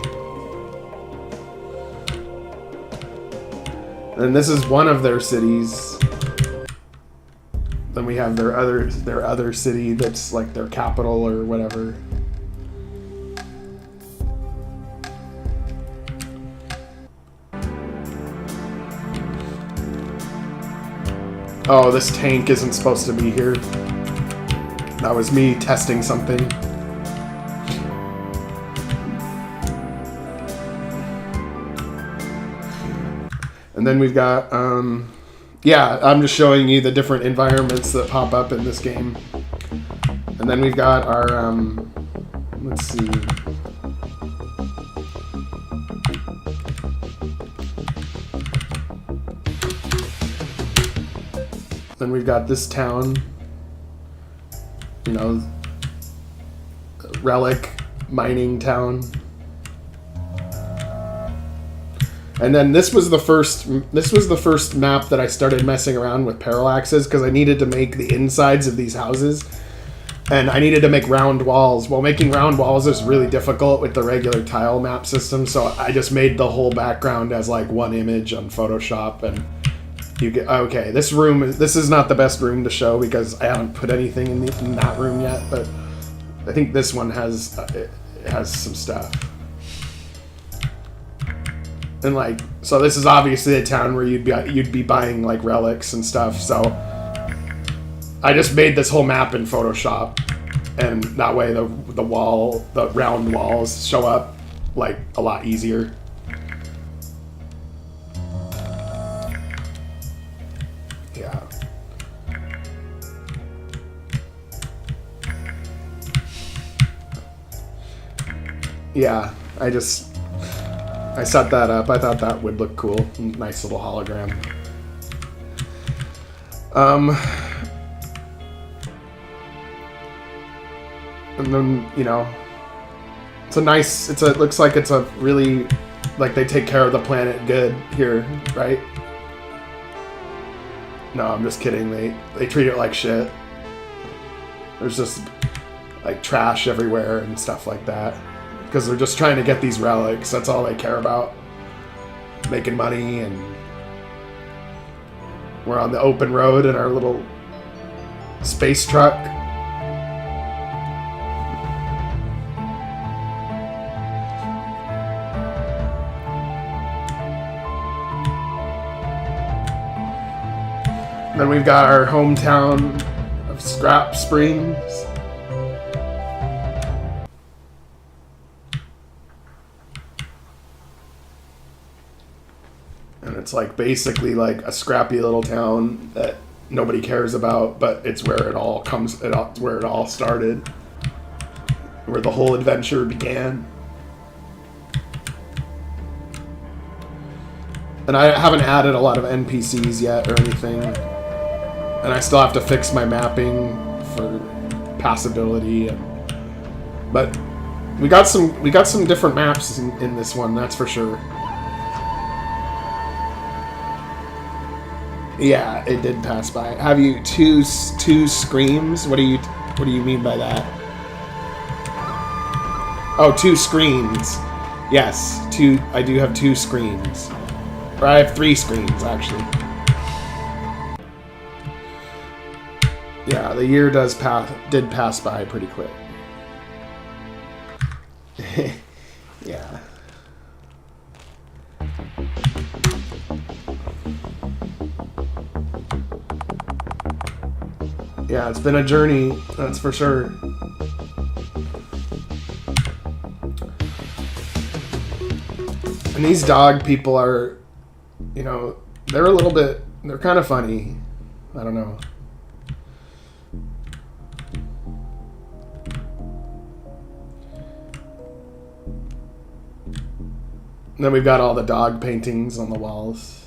And this is one of their cities. Then we have their other city that's like their capital or whatever. Oh, this tank isn't supposed to be here. That was me testing something. And then we've got, yeah, I'm just showing you the different environments that pop up in this game. And then we've got our, let's see. Then we've got this town, you know, relic mining town. And then this was the first map that I started messing around with parallaxes because I needed to make the insides of these houses, and I needed to make round walls. Well, making round walls is really difficult with the regular tile map system, so I just made the whole background as like one image on Photoshop, and you get okay. This is not the best room to show because I haven't put anything in that room yet, but I think this one has some stuff. And like, so this is obviously a town where you'd be buying like relics and stuff. So I just made this whole map in Photoshop, and that way the round walls show up like a lot easier. Yeah. Yeah, I set that up. I thought that would look cool. Nice little hologram. And then, you know, it looks like it's a really, like they take care of the planet good here, right? No, I'm just kidding. They treat it like shit. There's just like trash everywhere and stuff like that. Because they're just trying to get these relics. That's all they care about. Making money, and we're on the open road in our little space truck. Then we've got our hometown of Scrap Springs. And it's like basically like a scrappy little town that nobody cares about, but it's where it all where it all started, where the whole adventure began. And I haven't added a lot of NPCs yet or anything, and I still have to fix my mapping for passability. But we got some different maps in this one, that's for sure. Yeah, it did pass by. Have you two screams? What do you mean by that? Oh, 2 screens. Yes, I do have 2 screens. Or I have 3 screens actually. Yeah, the year did pass by pretty quick. Yeah. Yeah, it's been a journey, that's for sure. And these dog people are, you know, they're kind of funny. I don't know. And then we've got all the dog paintings on the walls.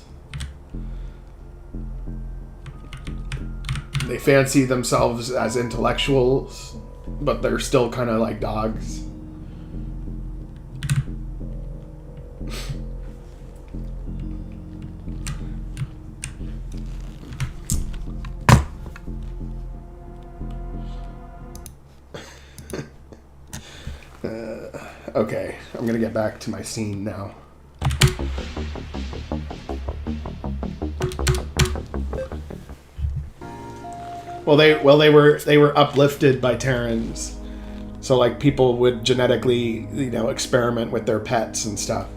They fancy themselves as intellectuals, but they're still kind of like dogs. Okay, I'm gonna get back to my scene now. Well, they were uplifted by Terrans, so like people would genetically, you know, experiment with their pets and stuff.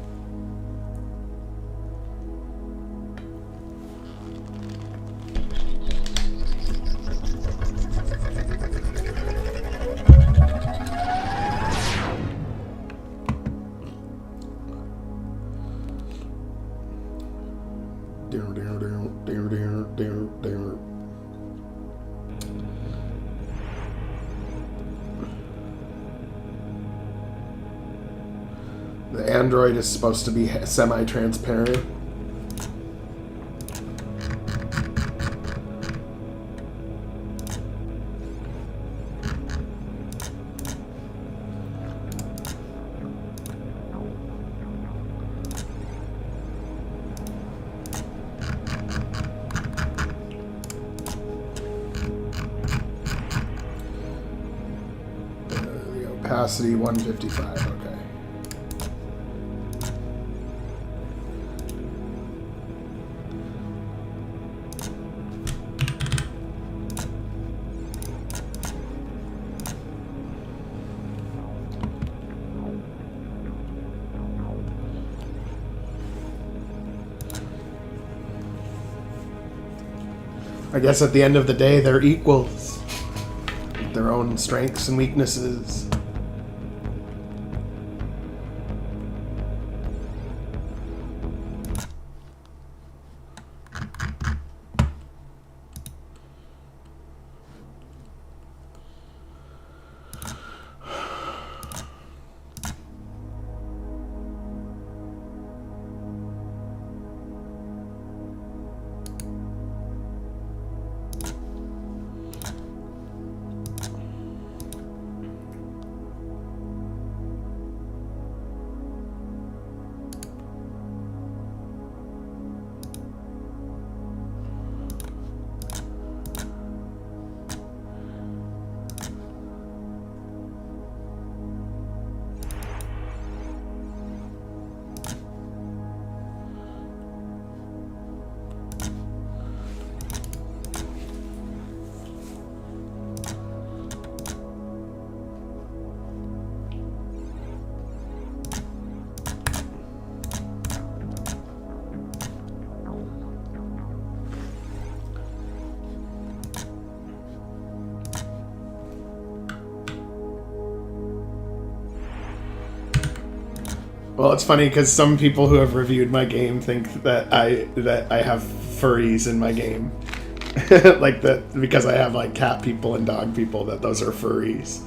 The android is supposed to be semi-transparent. The opacity 155, okay. I guess at the end of the day, they're equals. With their own strengths and weaknesses. Well, it's funny because some people who have reviewed my game think that I have furries in my game, like that because I have like cat people and dog people, that those are furries.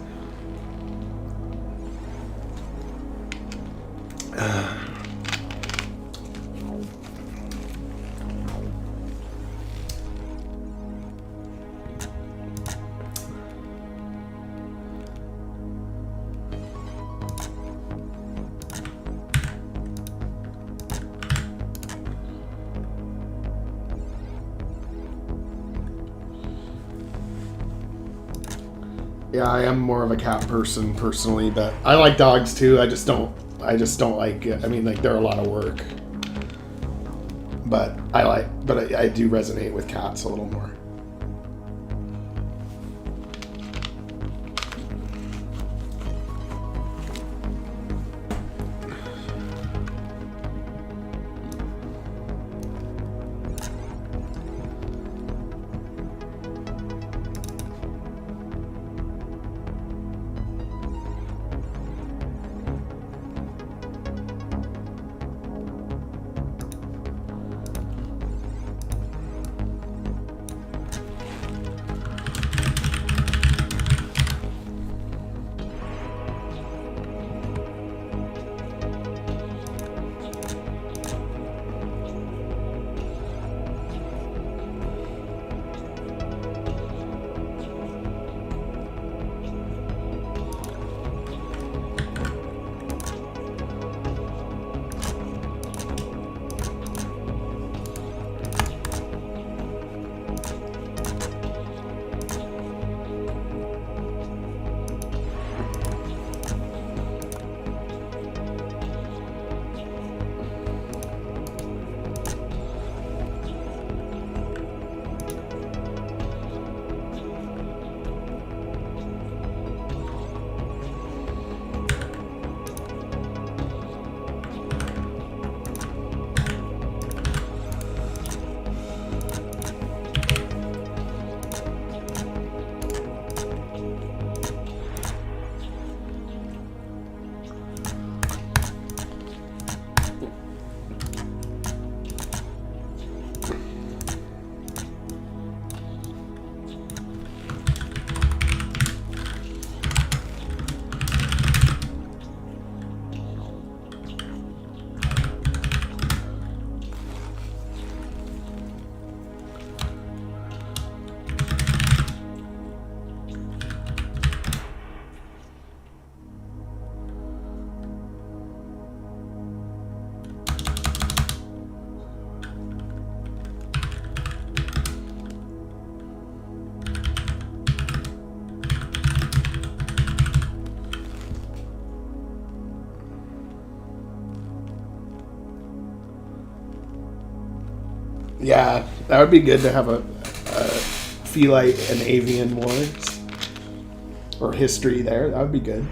Yeah, I am more of a cat person personally, but I like dogs too. I just don't like. I mean, like they're a lot of work, but I do resonate with cats a little more. Yeah, that would be good to have a Felite and Avian Wars or history there. That would be good.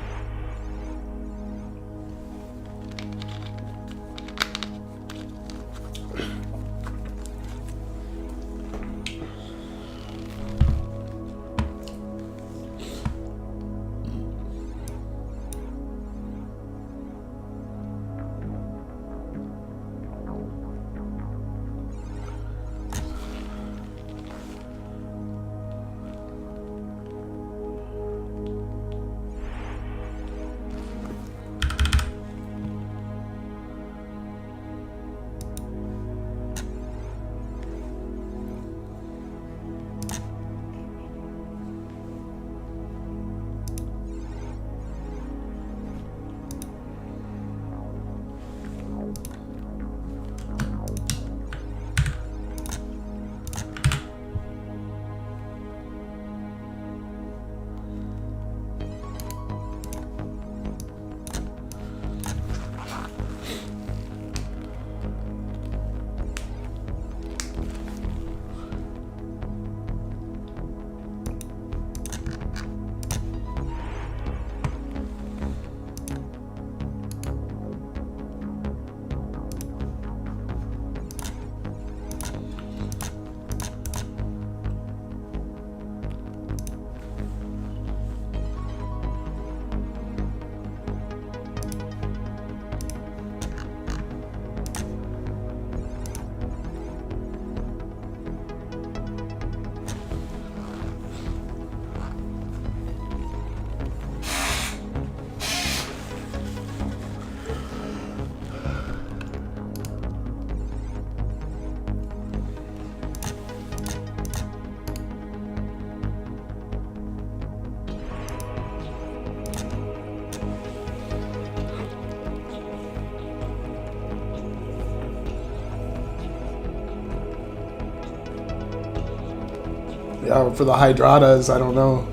Yeah, for the Hydratas, I don't know.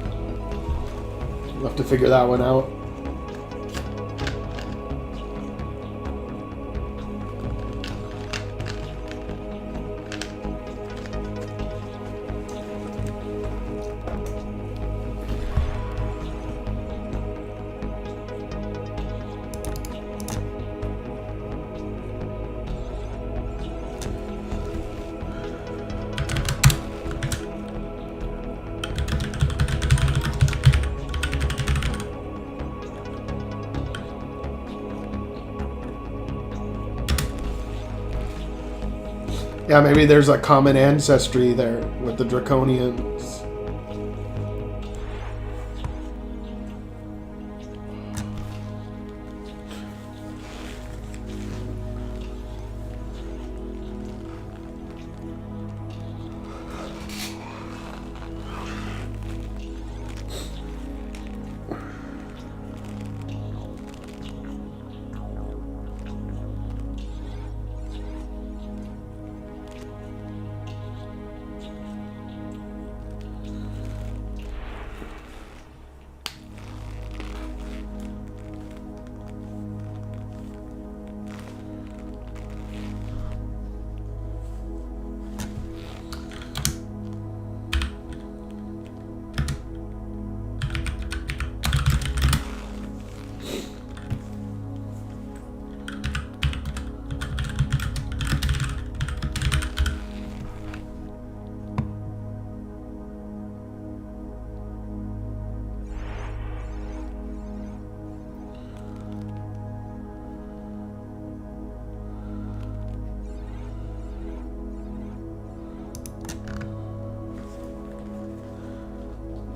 We'll have to figure that one out. Yeah, maybe there's a common ancestry there with the Draconians.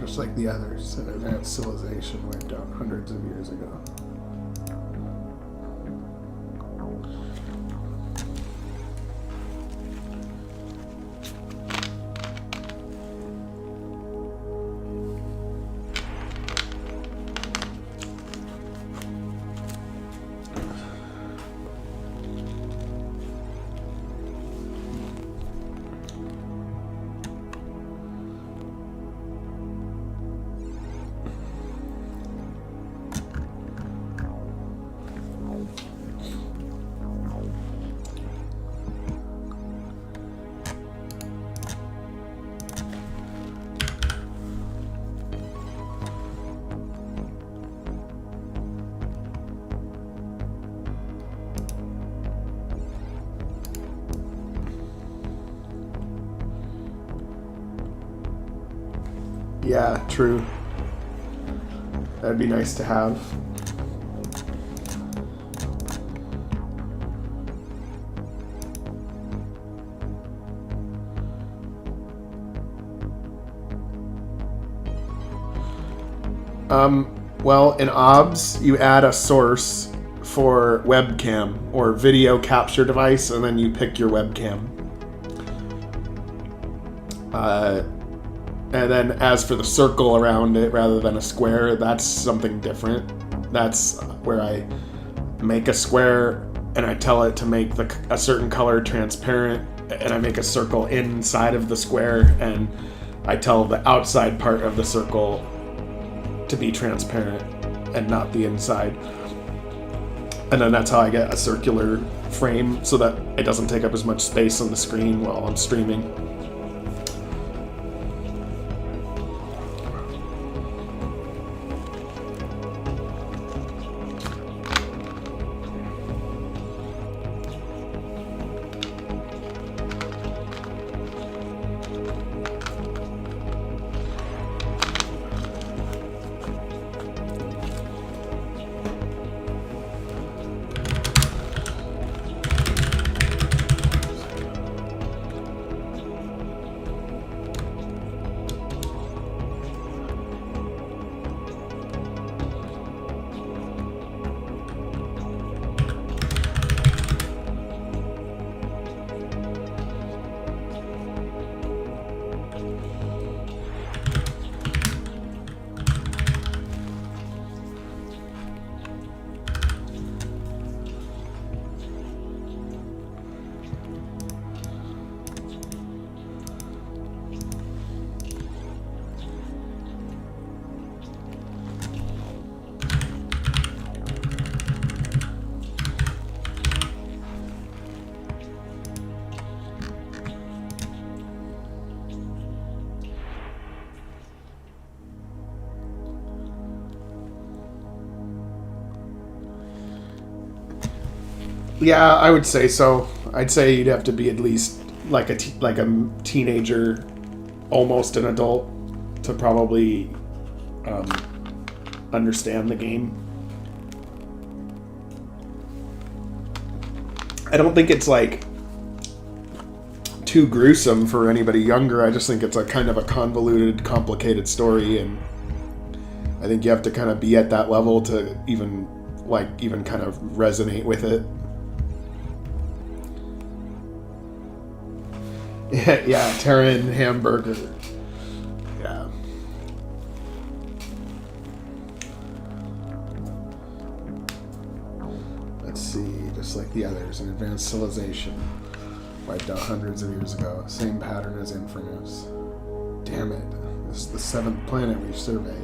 Just like the others, an advanced civilization wiped out hundreds of years ago. Yeah, true. That'd be nice to have. Well, in OBS, you add a source for webcam or video capture device, and then you pick your webcam. And then as for the circle around it rather than a square, that's something different. That's where I make a square and I tell it to make a certain color transparent, and I make a circle inside of the square, and I tell the outside part of the circle to be transparent and not the inside. And then that's how I get a circular frame so that it doesn't take up as much space on the screen while I'm streaming. Yeah, I would say so. I'd say you'd have to be at least like a teenager, almost an adult, to probably understand the game. I don't think it's like too gruesome for anybody younger. I just think it's a kind of a convoluted, complicated story, and I think you have to kind of be at that level to even kind of resonate with it. Yeah, Terran hamburger. Yeah. Let's see, just like the others, an advanced civilization wiped out hundreds of years ago. Same pattern as Infernis. Damn it. This is the 7th planet we've surveyed.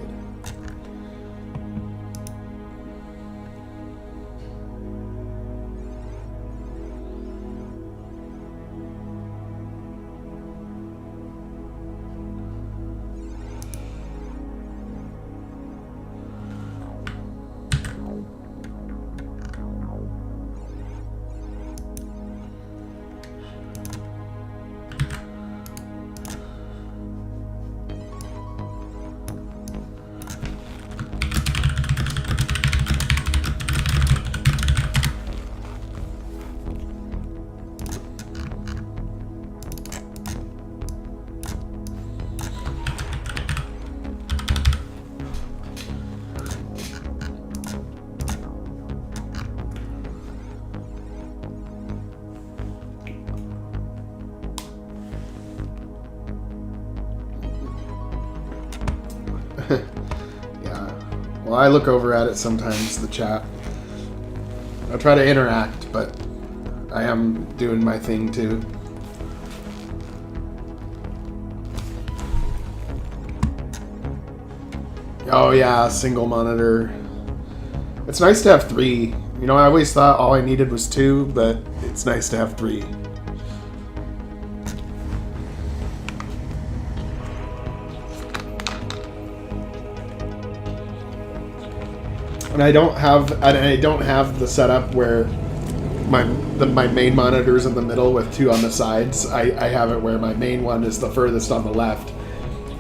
Yeah. Well, I look over at it sometimes, the chat. I try to interact, but I am doing my thing too. Oh yeah, single monitor. It's nice to have 3. You know, I always thought all I needed was 2, but it's nice to have 3. And I don't have the setup where my main monitor's in the middle with 2 on the sides. I have it where my main one is the furthest on the left,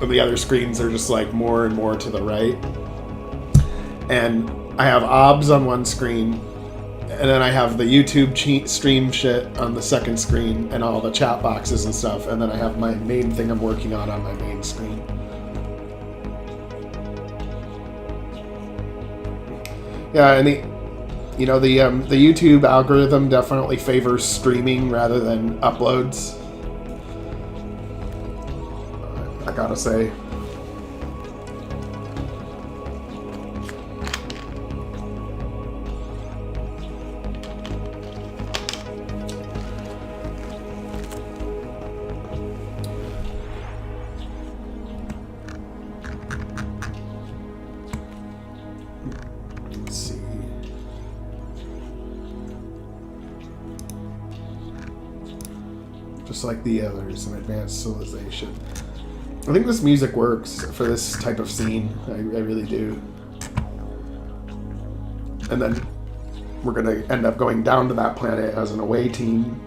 and the other screens are just like more and more to the right. And I have OBS on one screen, and then I have the YouTube stream shit on the second screen, and all the chat boxes and stuff, and then I have my main thing I'm working on my main screen. Yeah, and the YouTube algorithm definitely favors streaming rather than uploads. I gotta say. Like the others, an advanced civilization. I think this music works for this type of scene. I really do. And then we're gonna end up going down to that planet as an away team.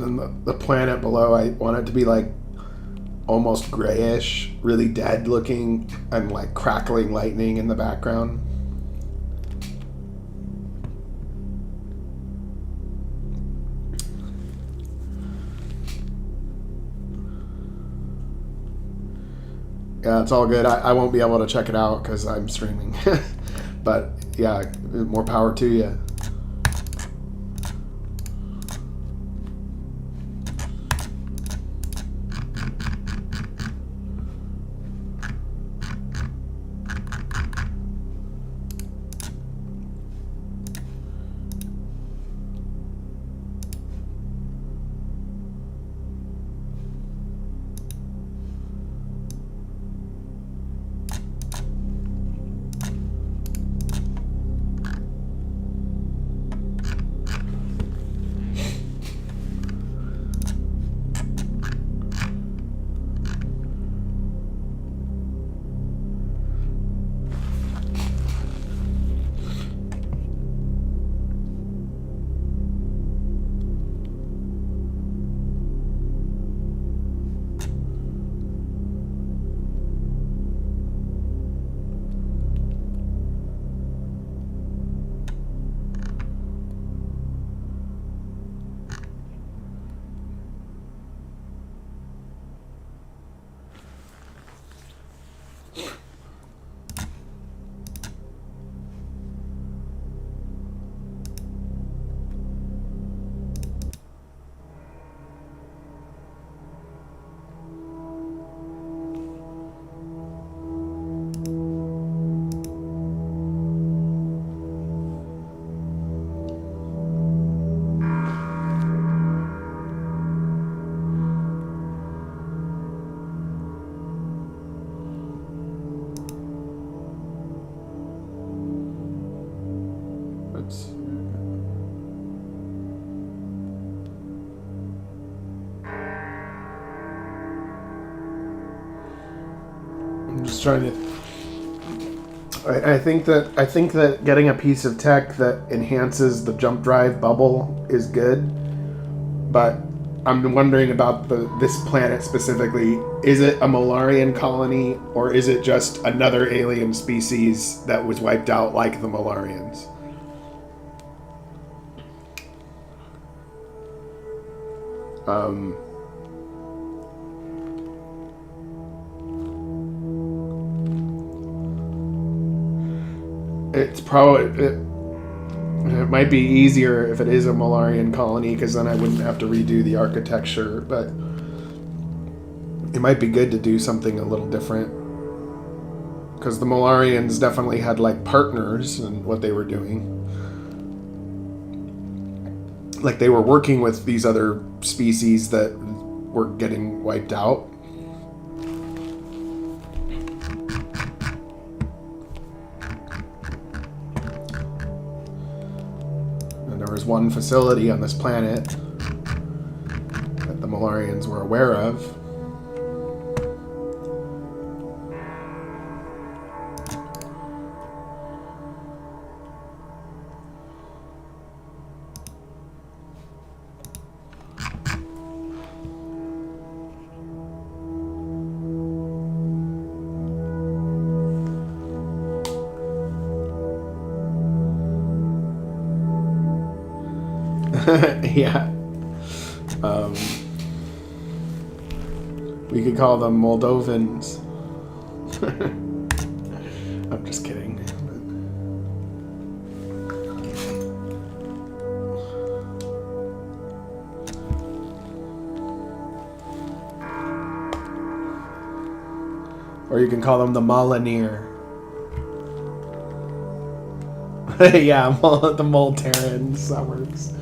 And then the planet below, I want it to be like almost grayish, really dead looking, and like crackling lightning in the background. Yeah, it's all good. I won't be able to check it out because I'm streaming. But yeah, more power to you. I'm just trying to. I think that getting a piece of tech that enhances the jump drive bubble is good, but I'm wondering about this planet specifically. Is it a Molarian colony, or is it just another alien species that was wiped out like the Molarians? It's probably it might be easier if it is a Molarian colony, because then I wouldn't have to redo the architecture, but it might be good to do something a little different, because the Molarians definitely had like partners in what they were doing. Like they were working with these other species that were getting wiped out. There was one facility on this planet that the Molarians were aware of. Yeah. We could call them Moldovans. I'm just kidding. Or you can call them the Malinir. Yeah, the Molterans. That works.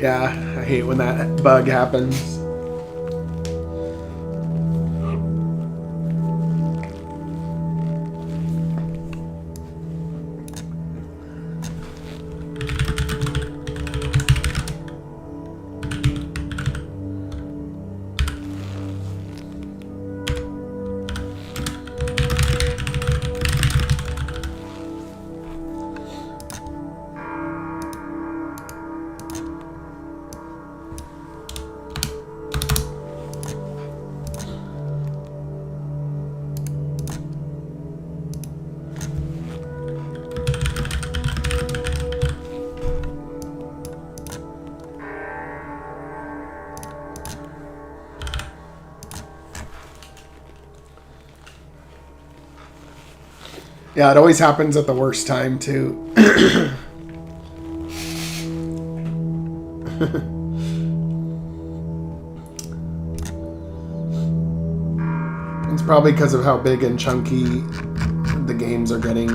Yeah, I hate when that bug happens. Yeah, it always happens at the worst time, too. It's probably because of how big and chunky the games are getting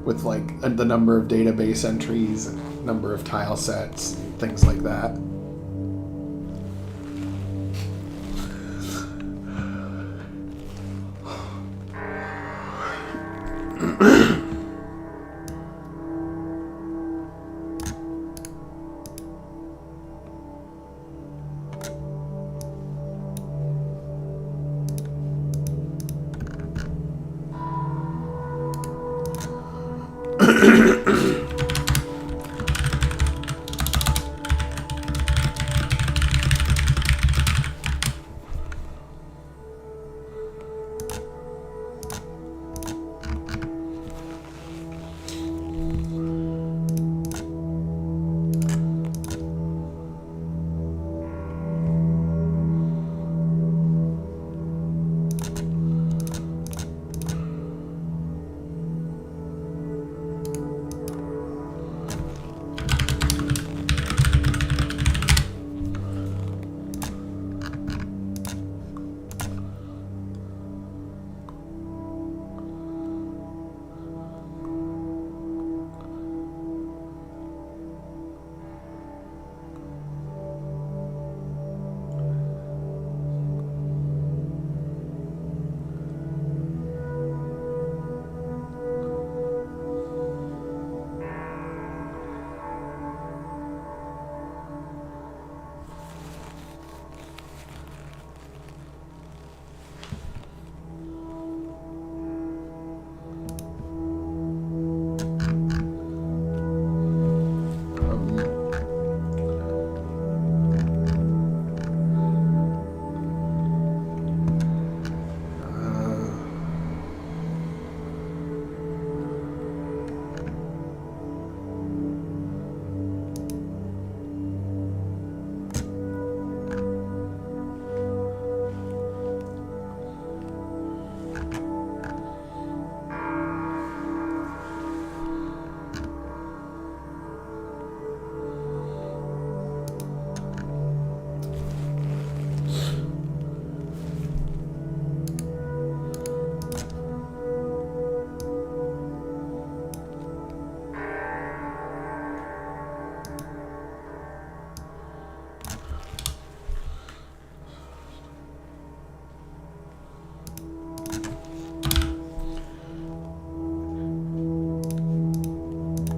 with, like, the number of database entries and number of tile sets and things like that.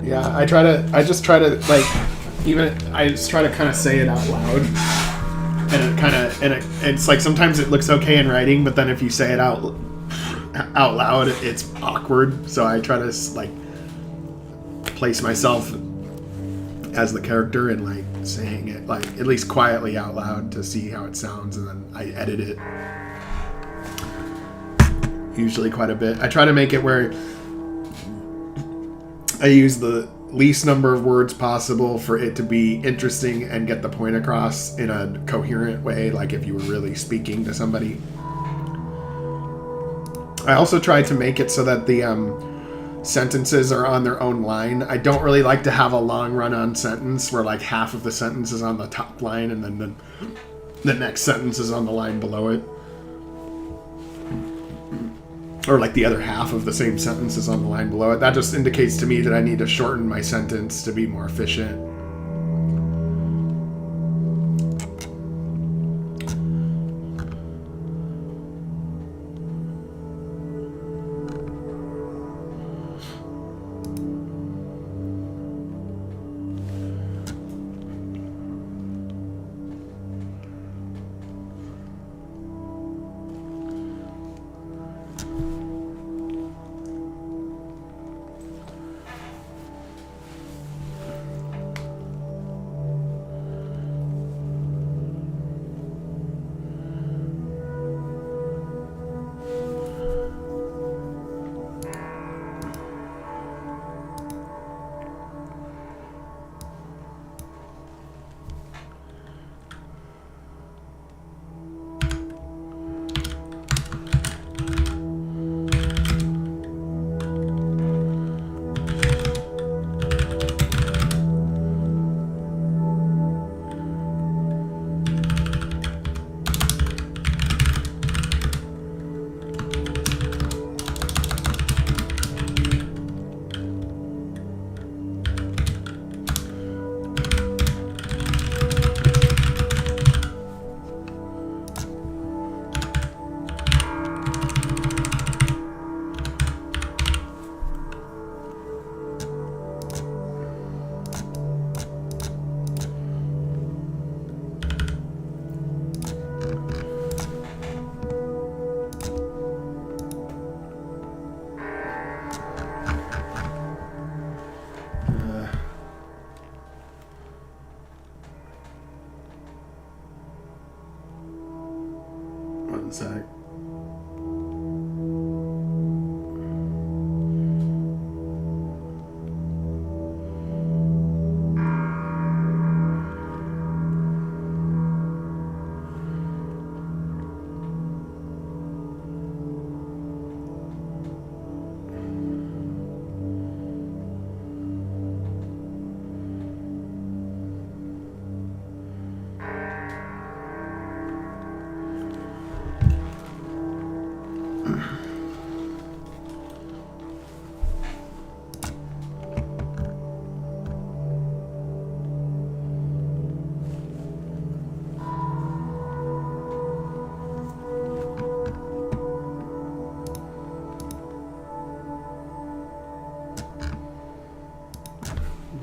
Yeah, I just try to kind of say it out loud, and it's like sometimes it looks okay in writing, but then if you say it out loud, it's awkward. So I try to like place myself as the character and like saying it, like, at least quietly out loud to see how it sounds, and then I edit it. Usually quite a bit. I try to make it where I use the least number of words possible for it to be interesting and get the point across in a coherent way, like if you were really speaking to somebody. I also try to make it so that the sentences are on their own line. I don't really like to have a long run-on sentence where like half of the sentence is on the top line and then the next sentence is on the line below it. Or like the other half of the same sentence is on the line below it. That just indicates to me that I need to shorten my sentence to be more efficient. One sec.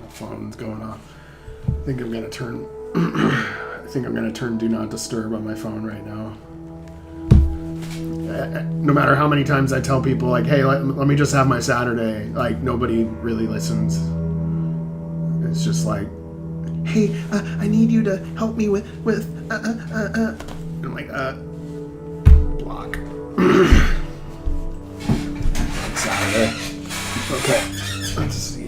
Phone's going off. I think I'm gonna turn Do Not Disturb on my phone right now. No matter how many times I tell people like, hey, let me just have my Saturday, like nobody really listens. It's just like, hey, I need you to help me with I'm like, block. Saturday. Okay, let's see.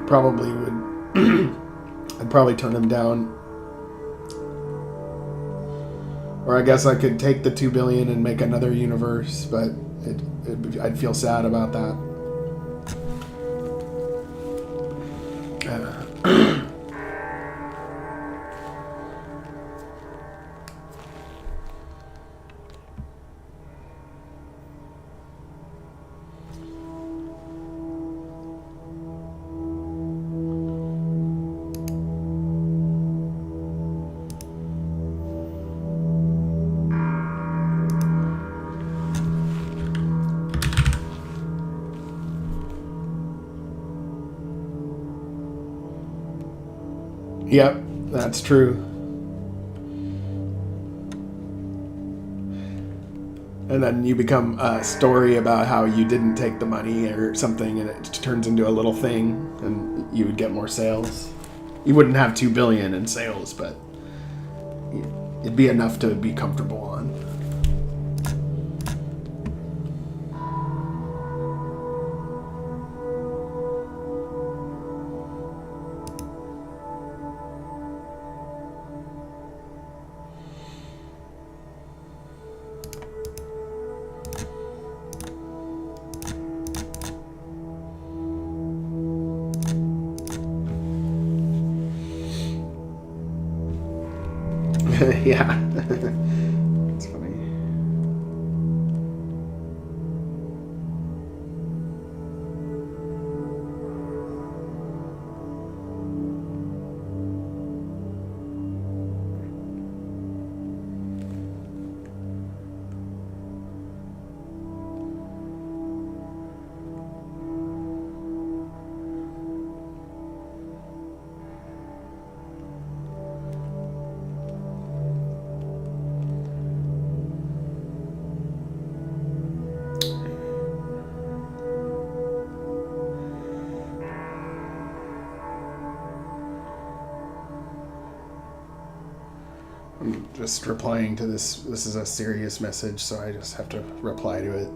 Probably would. I'd probably turn him down. Or I guess I could take the 2 billion and make another universe, but I'd feel sad about that. Yep, that's true. And then you become a story about how you didn't take the money or something, and it turns into a little thing, and you would get more sales. You wouldn't have 2 billion in sales, but it'd be enough to be comfortable on. Yeah. It's funny. I'm just replying to this. This is a serious message, so I just have to reply to it.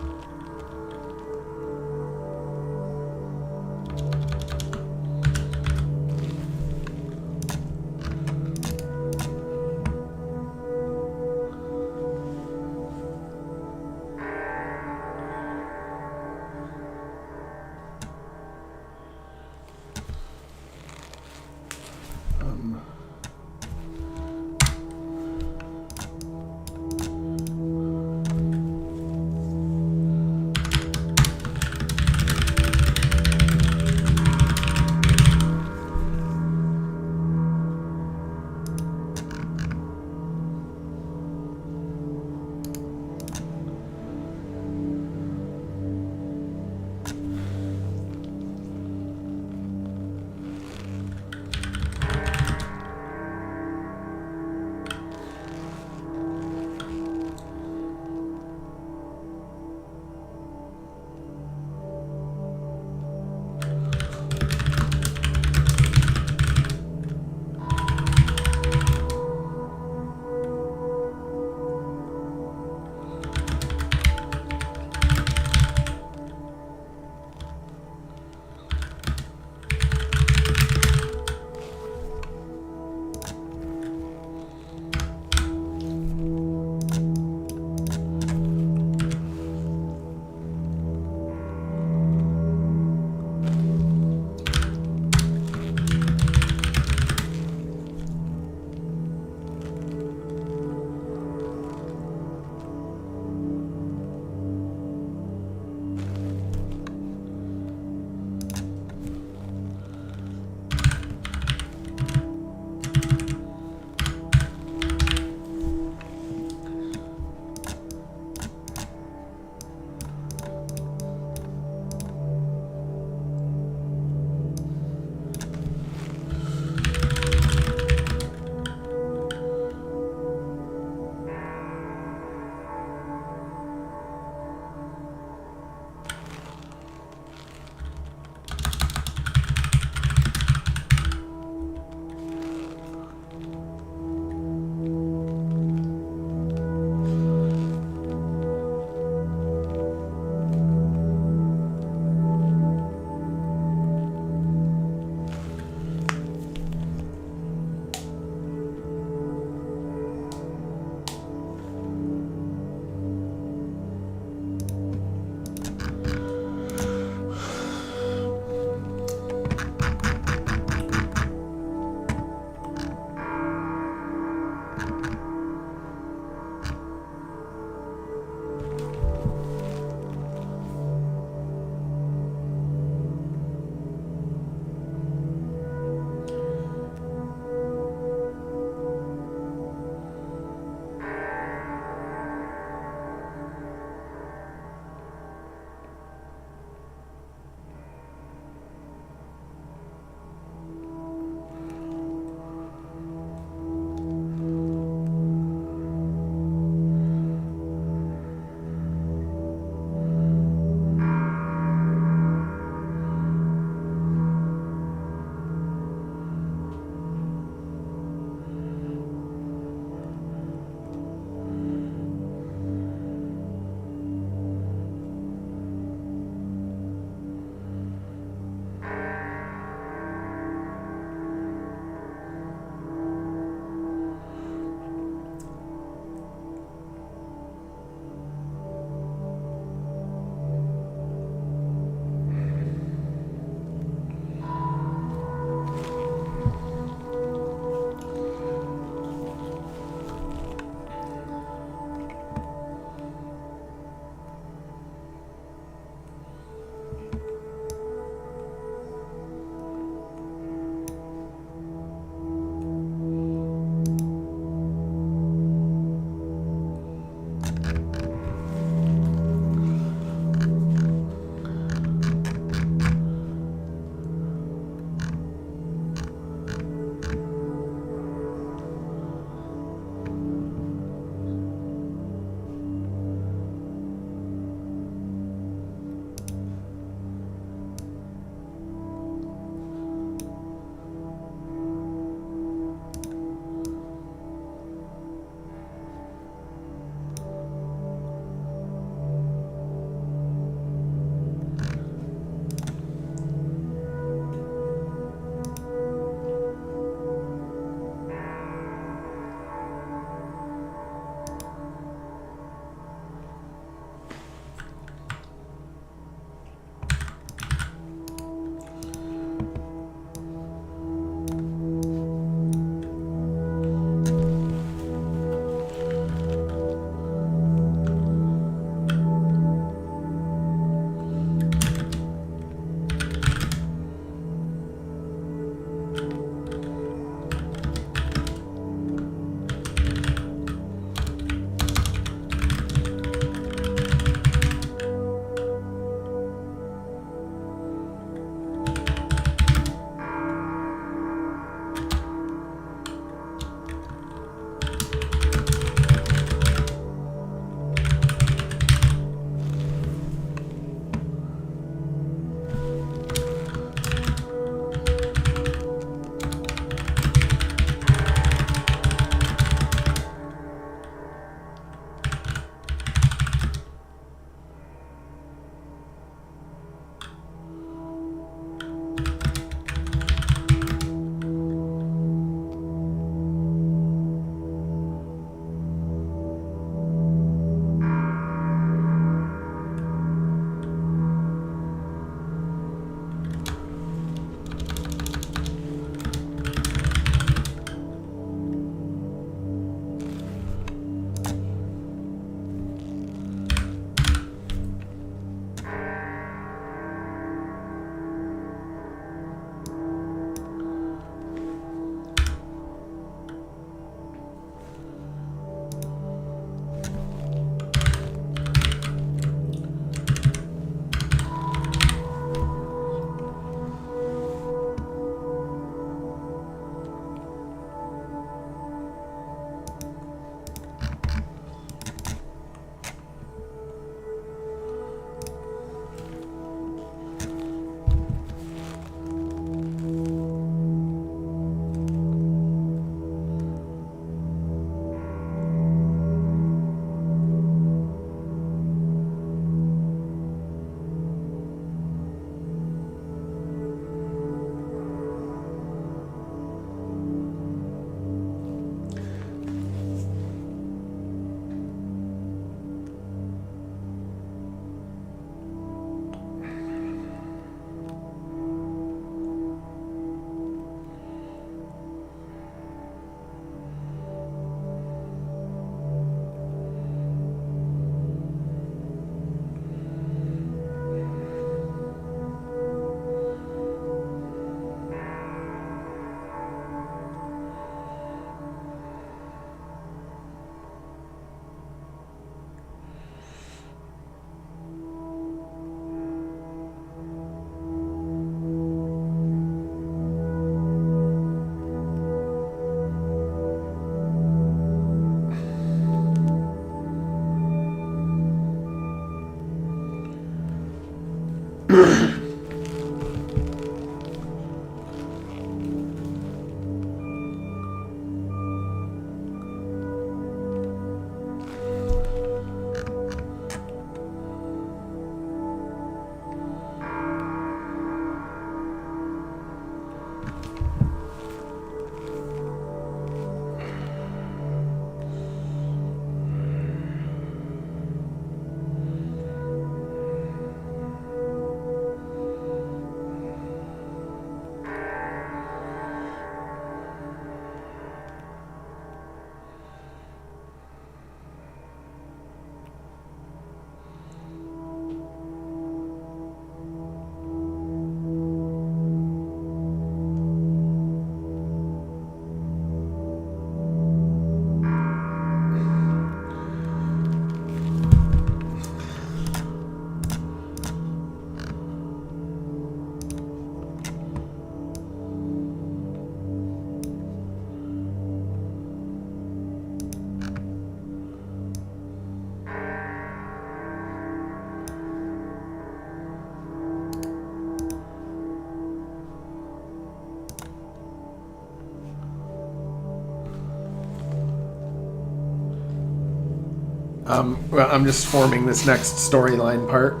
Well, I'm just forming this next storyline part.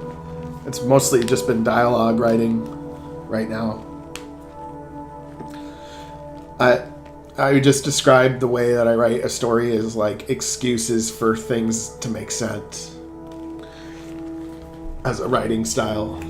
It's mostly just been dialogue writing right now. I just described the way that I write a story as like excuses for things to make sense as a writing style.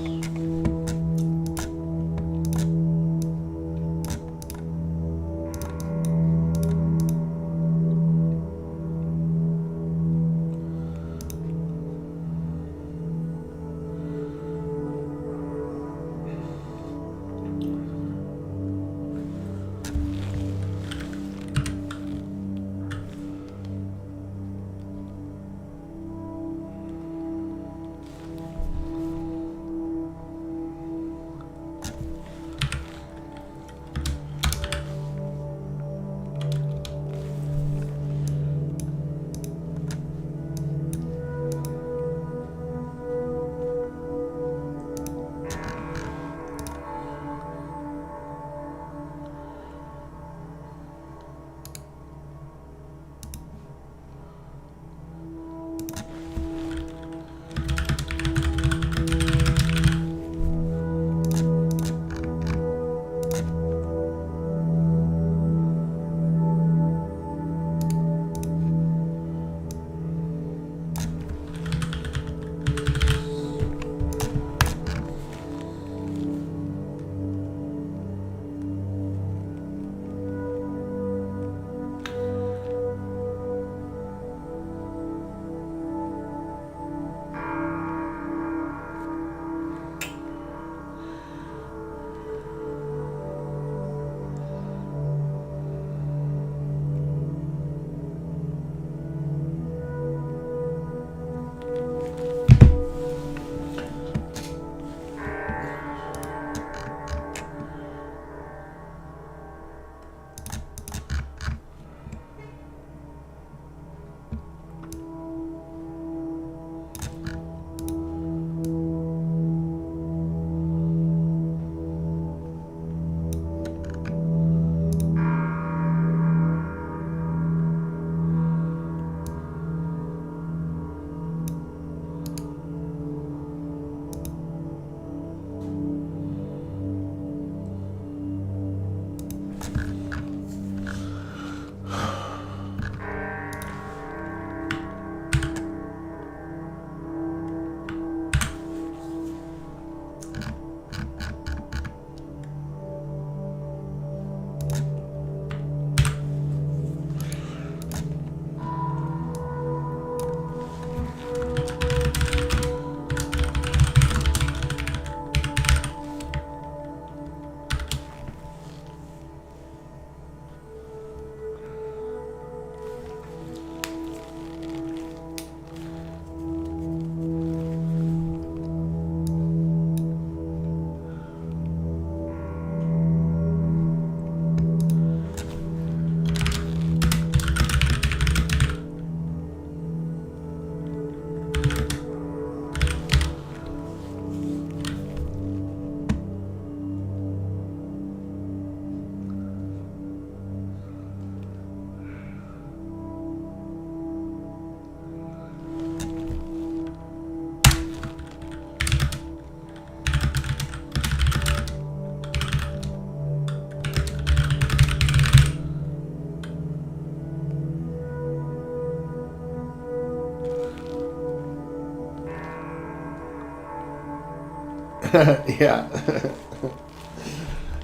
Yeah.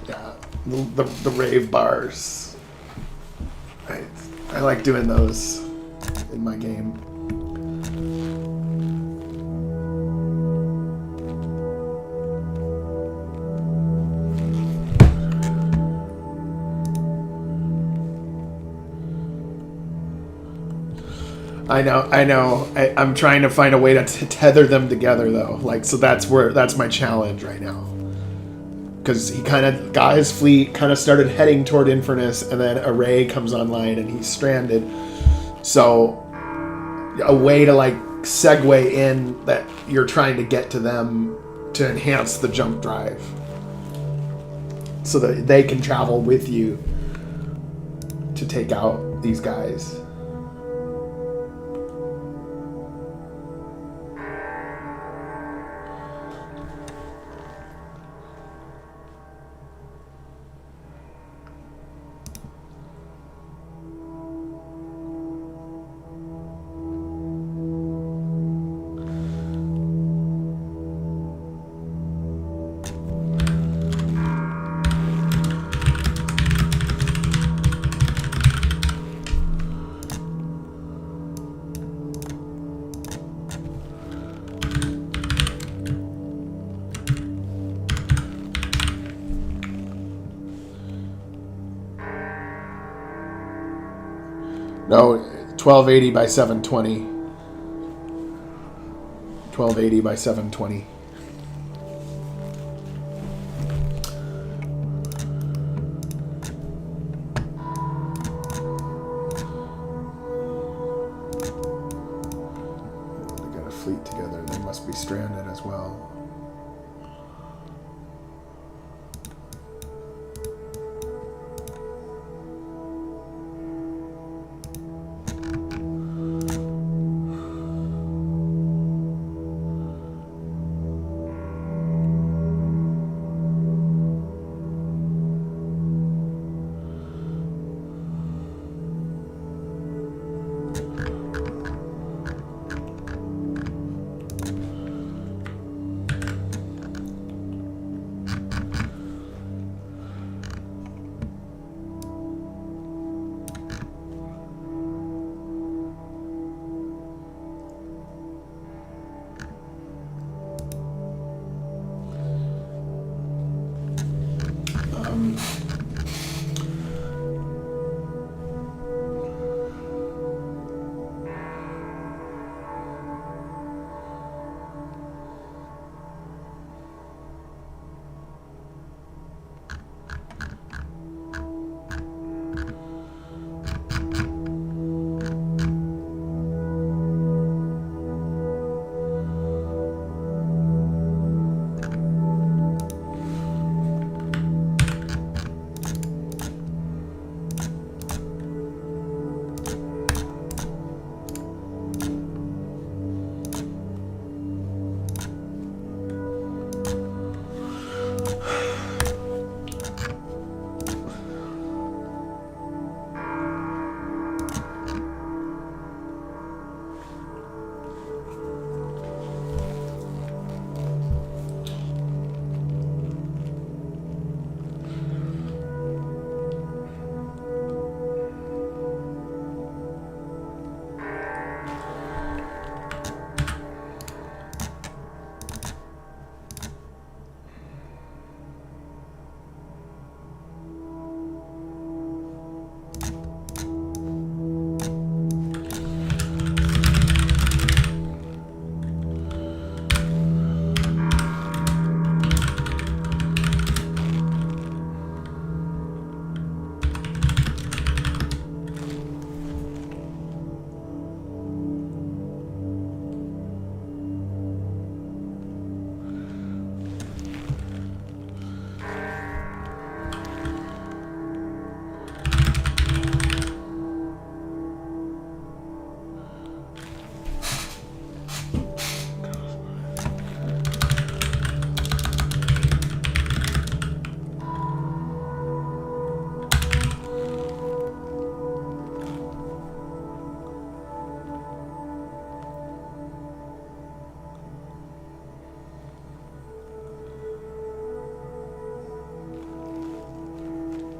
Yeah. The rave bars. I like doing those in my game. I know. I'm trying to find a way to tether them together, though. Like, so that's my challenge right now. Because he kind of got his fleet, kind of started heading toward Infernus, and then a ray comes online and he's stranded. So, a way to like segue in that you're trying to get to them to enhance the jump drive, so that they can travel with you to take out these guys. No, 1280 by 720. 1280 by 720. They got a fleet together. They must be stranded as well.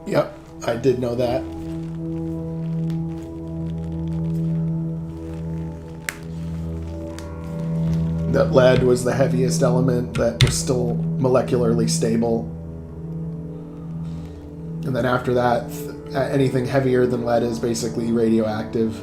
Yep, I did know that. That lead was the heaviest element that was still molecularly stable. And then after that, anything heavier than lead is basically radioactive.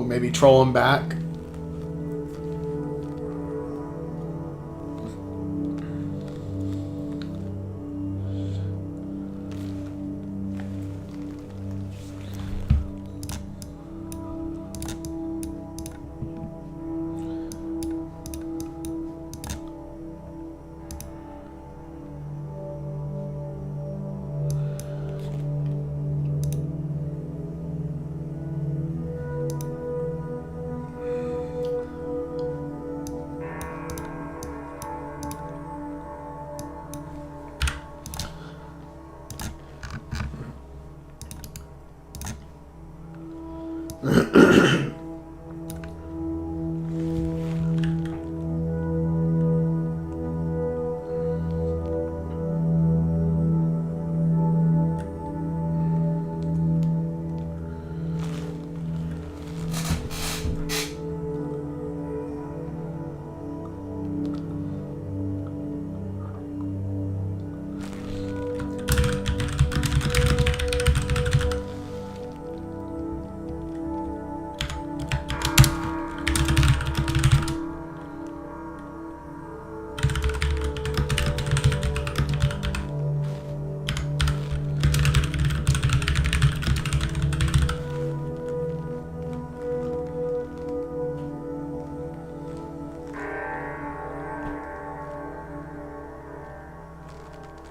maybe troll him back.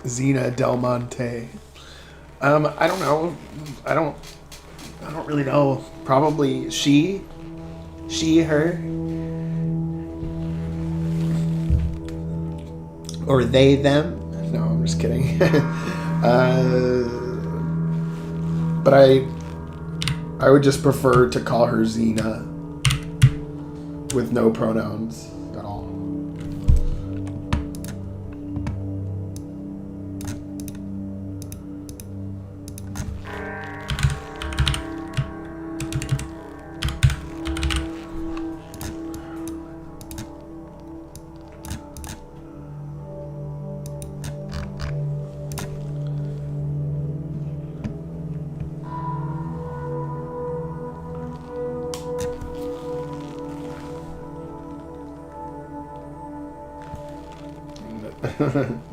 Xena Del Monte. I don't know. I don't really know. Probably she, her, or they, them. No, I'm just kidding. But I would just prefer to call her Xena with no pronouns at all.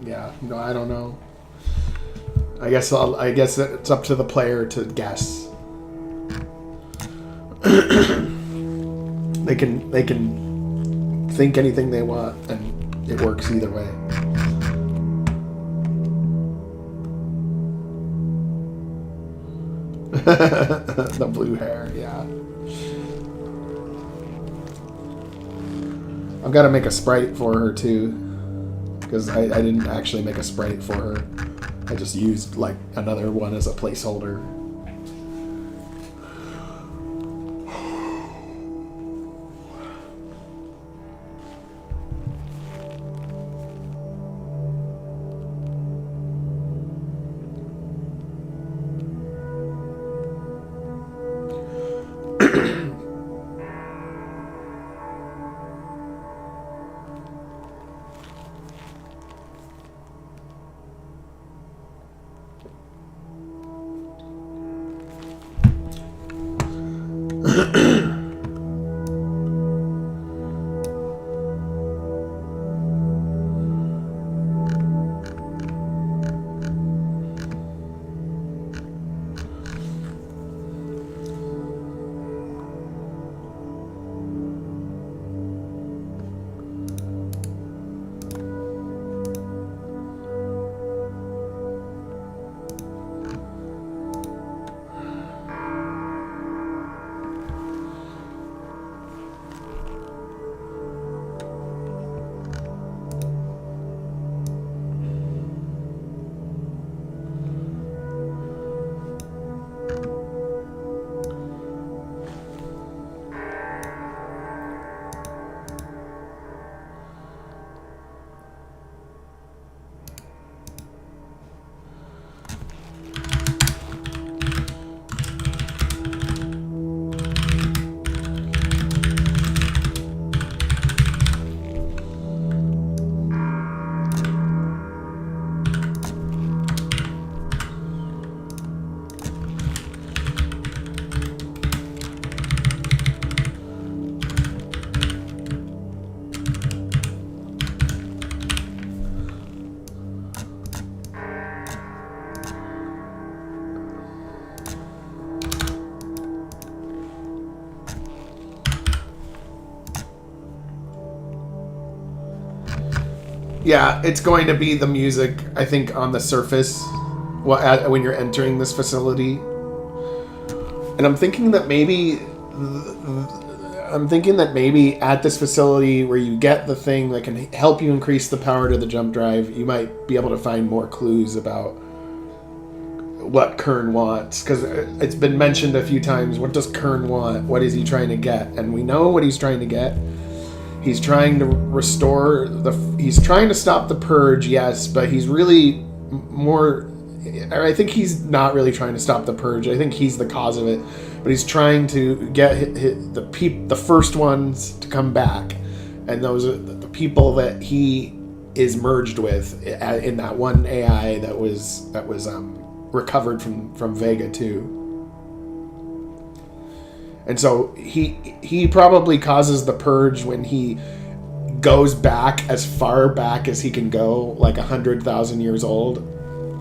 Yeah, no, I don't know. I guess it's up to the player to guess. They can think anything they want, and it works either way. The blue hair, yeah. I've got to make a sprite for her too, because I didn't actually make a sprite for her. I just used like another one as a placeholder. Yeah, it's going to be the music, I think, on the surface when you're entering this facility. And I'm thinking that maybe at this facility where you get the thing that can help you increase the power to the jump drive, you might be able to find more clues about what Kern wants. Because it's been mentioned a few times, what does Kern want? What is he trying to get? And we know what he's trying to get. He's trying to restore he's trying to stop the purge, yes, but he's really more... I think he's not really trying to stop the purge. I think he's the cause of it. But he's trying to get the first ones to come back. And those are the people that he is merged with in that one AI that was recovered from Vega 2. And so he probably causes the purge when he goes back as far back as he can go, like 100,000 years old,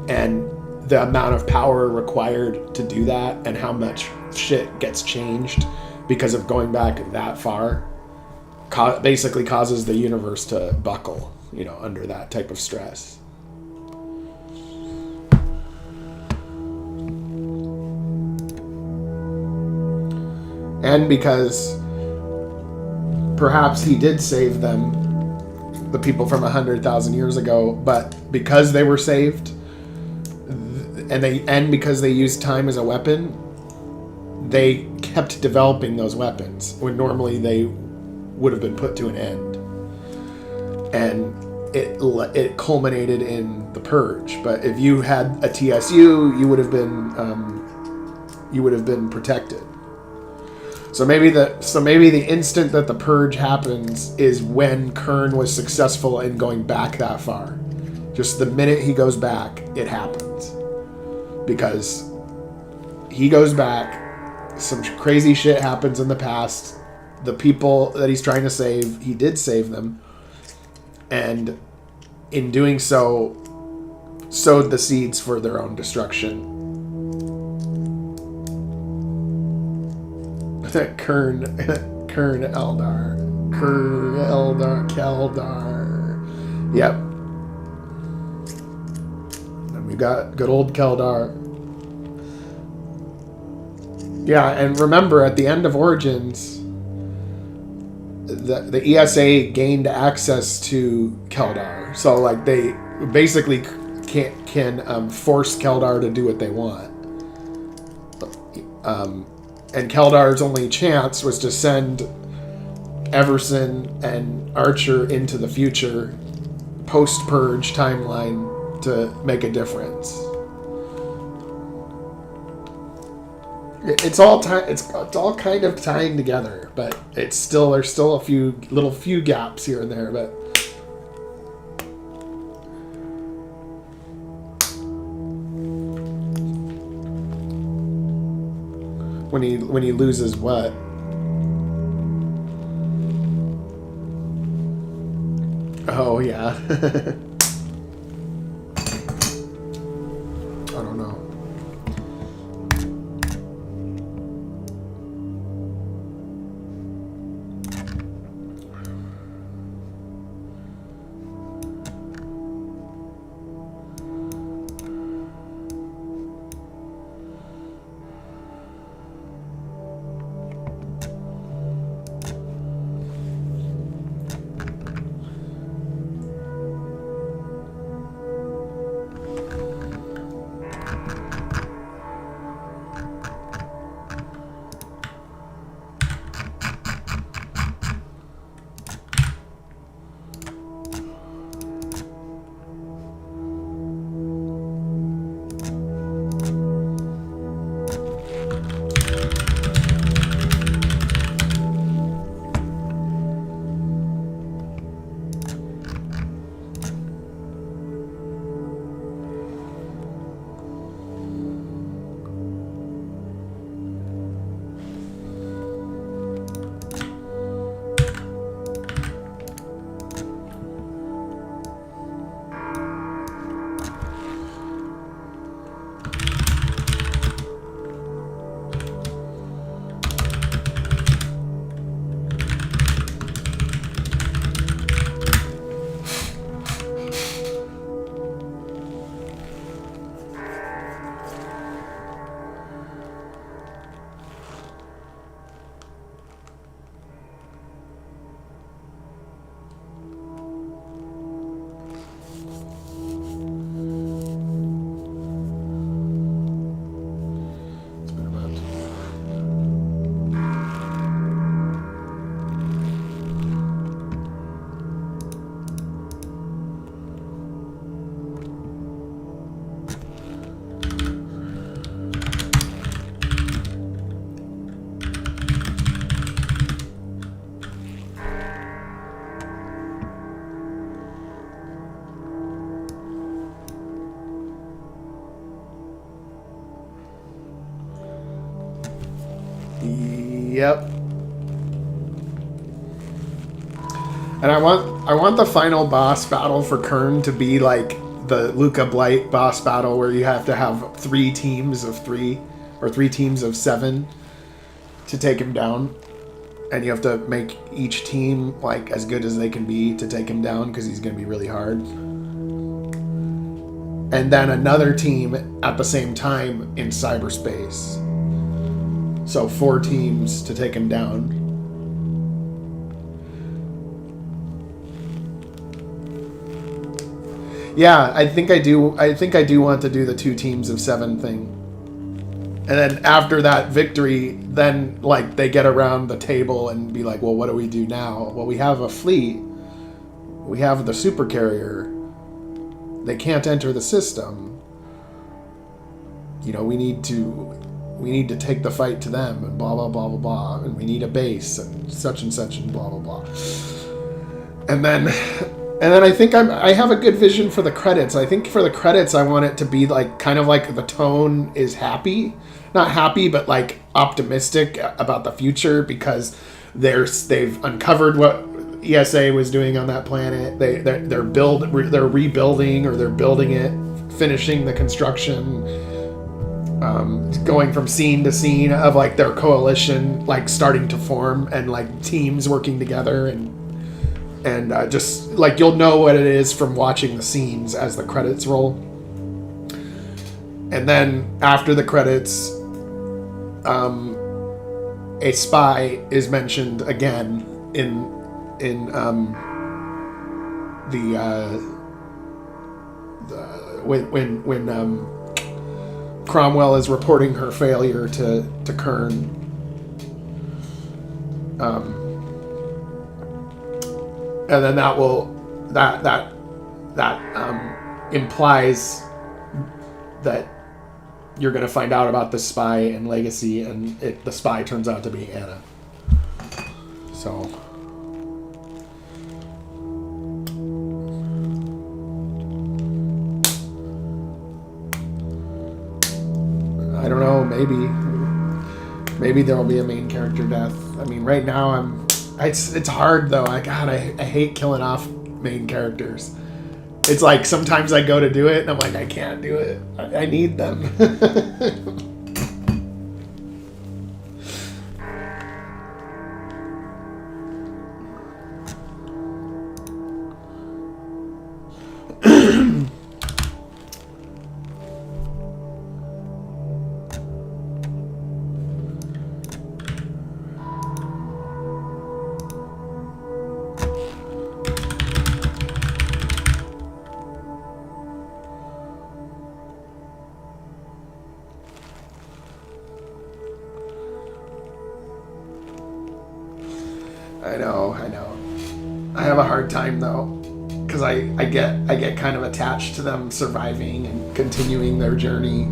and the amount of power required to do that and how much shit gets changed because of going back that far basically causes the universe to buckle, under that type of stress. And because perhaps he did save them, the people from 100,000 years ago, but because they were saved, and because they used time as a weapon, they kept developing those weapons when normally they would have been put to an end. And it culminated in the purge. But if you had a TSU, you would have been protected. So maybe the instant that the purge happens is when Kern was successful in going back that far. Just the minute he goes back, it happens. Because he goes back, some crazy shit happens in the past. The people that he's trying to save, he did save them. And in doing so, sowed the seeds for their own destruction. Kern Eldar. Keldar. Yep. And we got good old Keldar. Yeah, and remember, at the end of Origins, the ESA gained access to Keldar. So, like, they basically can force Keldar to do what they want. And Keldar's only chance was to send Everson and Archer into the future, post-purge timeline, to make a difference. It's all kind of tying together, but there's still a few gaps here and there, but. When he loses what? Oh yeah. I don't know. Yep. And I want the final boss battle for Kern to be like the Luca Blight boss battle, where you have to have 3 teams of 3 or 3 teams of 7 to take him down, and you have to make each team like as good as they can be to take him down, because he's going to be really hard. And then another team at the same time in cyberspace. So 4 teams to take him down. Yeah, I think I do want to do the 2 teams of 7 thing. And then after that victory, then like they get around the table and be like, well, what do we do now? Well, we have a fleet. We have the super carrier. They can't enter the system. You know, we need to take the fight to them, and blah blah blah blah blah, and we need a base and such and blah blah blah. And then I think I have a good vision for the credits. I think for the credits I want it to be like kind of like the tone is happy. Not happy, but like optimistic about the future, because they've uncovered what ESA was doing on that planet. They're rebuilding, or they're building it, finishing the construction, going from scene to scene of like their coalition like starting to form, and like teams working together, and just like you'll know what it is from watching the scenes as the credits roll. And then after the credits, a spy is mentioned again in when Cromwell is reporting her failure to Kern. And then that implies that you're going to find out about the spy and Legacy, and the spy turns out to be Anna. So I don't know, maybe there will be a main character death. I mean, right now it's hard though. I hate killing off main characters. It's like sometimes I go to do it and I'm like, I can't do it. I need them. I know. I have a hard time though, because I get kind of attached to them surviving and continuing their journey.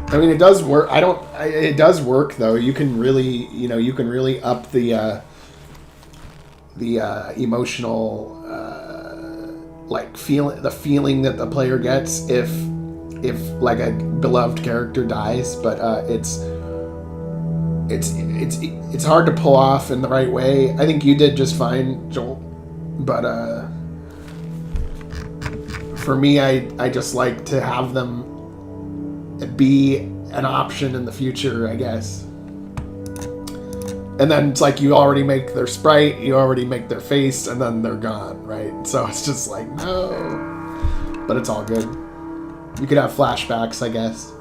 I mean, it does work. It does work though. You can really up the emotional the feeling that the player gets if like a beloved character dies. But it's hard to pull off in the right way. I think you did just fine, Joel. But for me, I just like to have them be an option in the future, I guess. And then it's like you already make their sprite, you already make their face, and then they're gone, right? So it's just like, no. But it's all good. You could have flashbacks, I guess.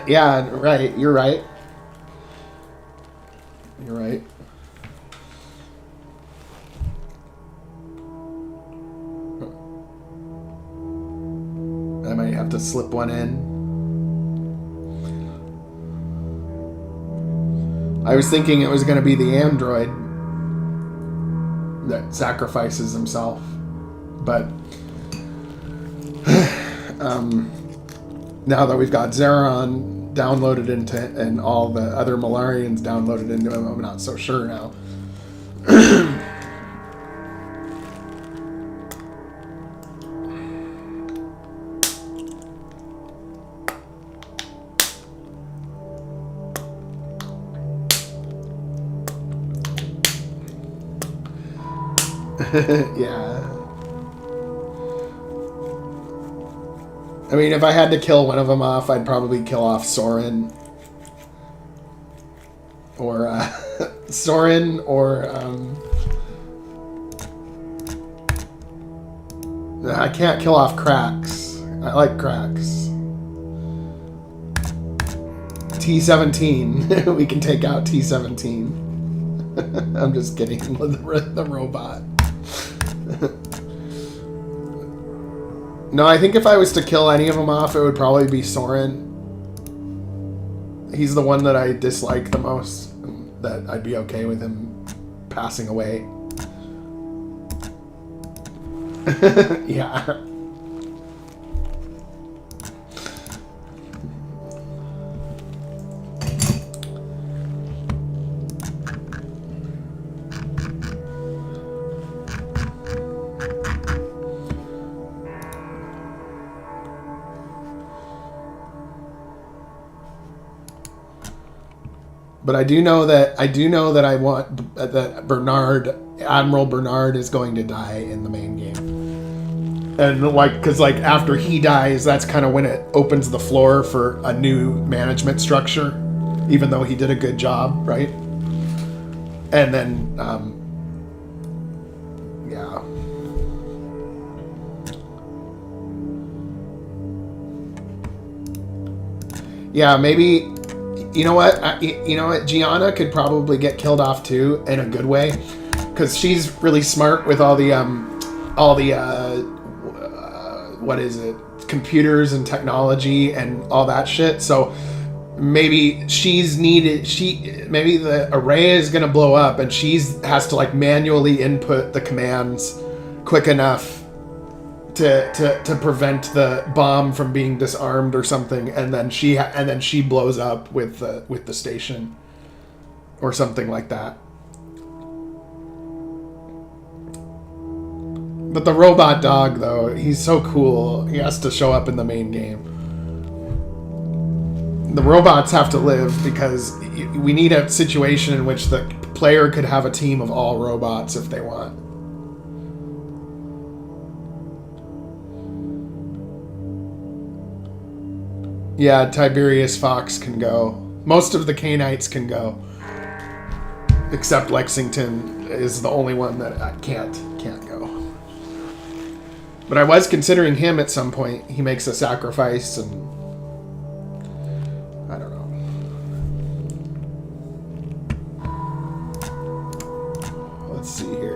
Yeah, right. You're right. You're right. I might have to slip one in. I was thinking it was going to be the android that sacrifices himself. But now that we've got Zeron downloaded into and all the other Malarians downloaded into him, I'm not so sure now. Yeah. I mean, if I had to kill one of them off, I'd probably kill off Soren. Or, Soren, or, I can't kill off Cracks. I like Cracks. T-17. We can take out T-17. I'm just kidding. The robot. No, I think if I was to kill any of them off, it would probably be Soren. He's the one that I dislike the most. That I'd be okay with him passing away. Yeah. But I do know that I want that Admiral Bernard is going to die in the main game. And because after he dies, that's kind of when it opens the floor for a new management structure, even though he did a good job, right? And then, yeah. Yeah, maybe. You know what? Gianna could probably get killed off too, in a good way, because she's really smart with all the what is it? Computers and technology and all that shit. So maybe maybe the array is gonna blow up, and has to manually input the commands quick enough to prevent the bomb from being disarmed or something, and then she blows up with the station or something like that. But the robot dog, though, he's so cool. He has to show up in the main game. The robots have to live because we need a situation in which the player could have a team of all robots if they want. Yeah, Tiberius Fox can go. Most of the Canites can go. Except Lexington is the only one that I can't go. But I was considering him at some point. He makes a sacrifice, and I don't know. Let's see here.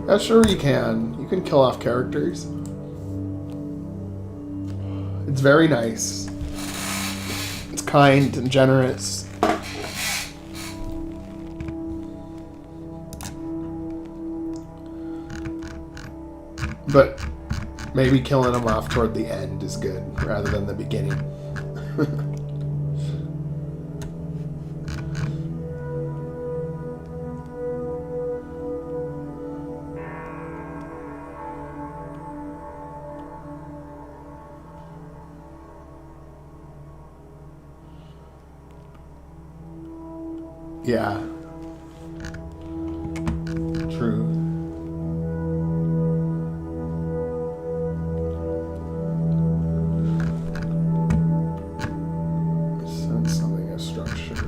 Yeah, sure you can. You can kill off characters. It's very nice. It's kind and generous. But maybe killing them off toward the end is good rather than the beginning. Yeah. True. Send something a structure.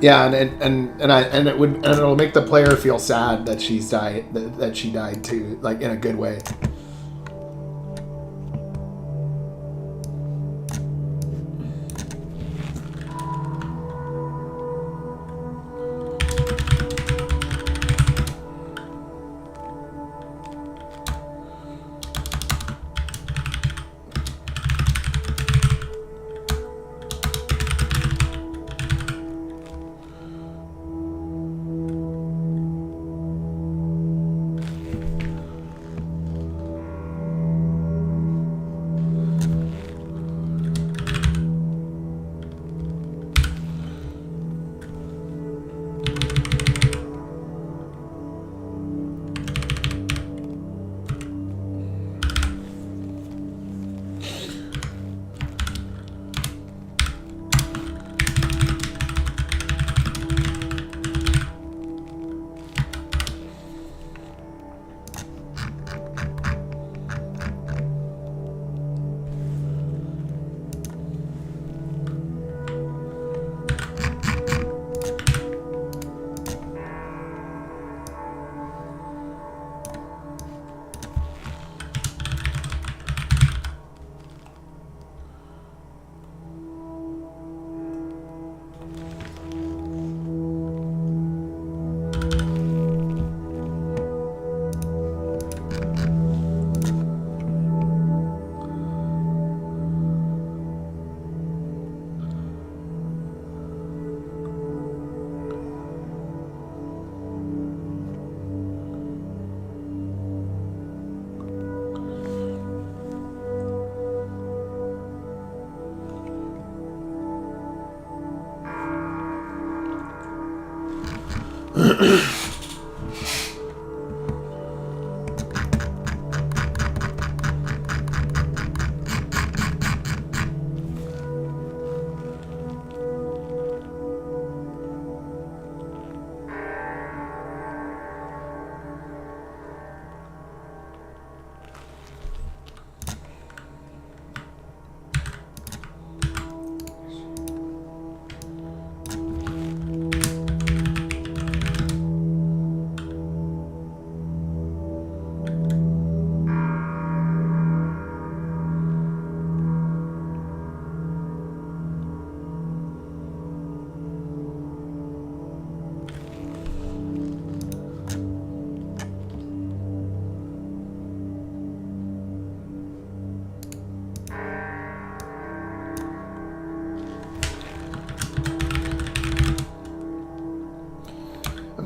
Yeah, and it'll make the player feel sad that she died too, like in a good way.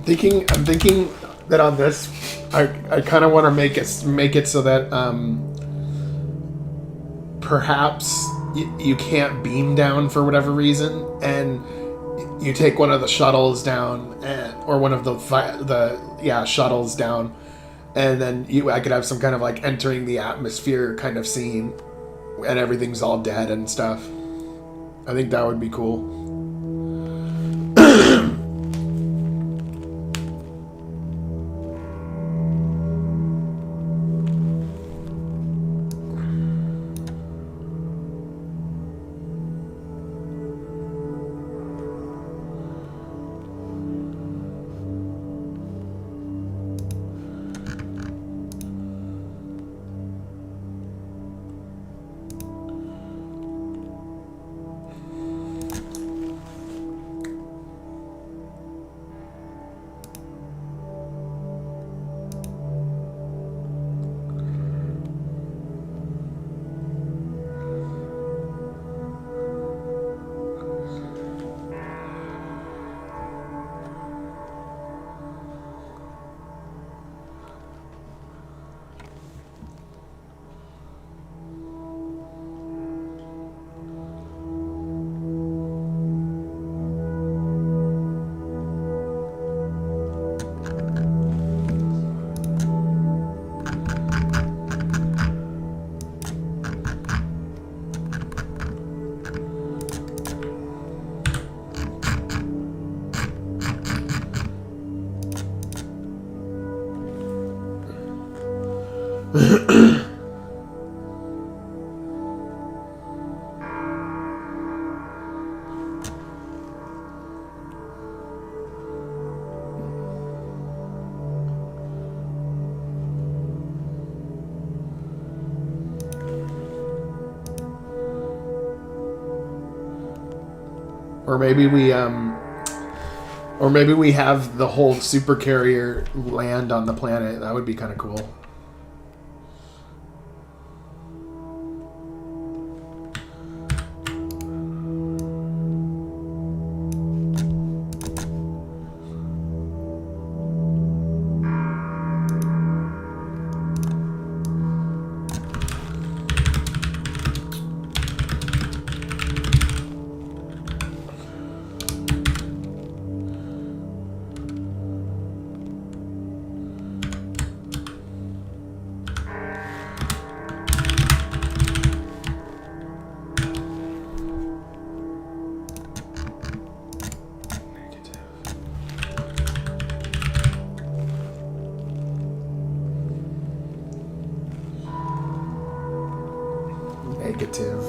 I'm thinking that on this, I kind of want to make it so that perhaps you can't beam down for whatever reason, and you take one of the shuttles down, or one of the shuttles down, and then I could have some kind of like entering the atmosphere kind of scene, and everything's all dead and stuff. I think that would be cool. Or maybe we have the whole supercarrier land on the planet. That would be kind of cool. Negative.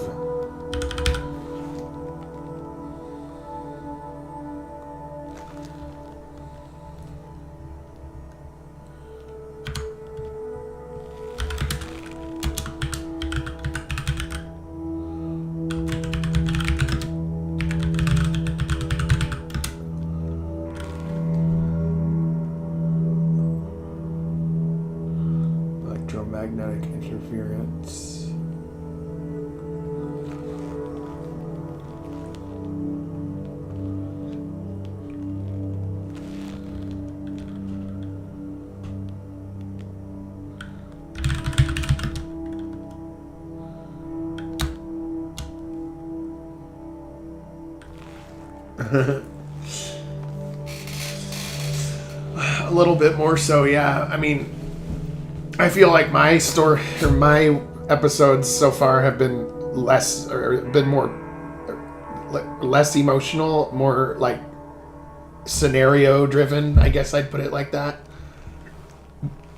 Electromagnetic interference. A little bit more so, yeah. I mean, I feel like my story or my episodes so far have been less emotional, more like scenario driven. I guess I'd put it like that.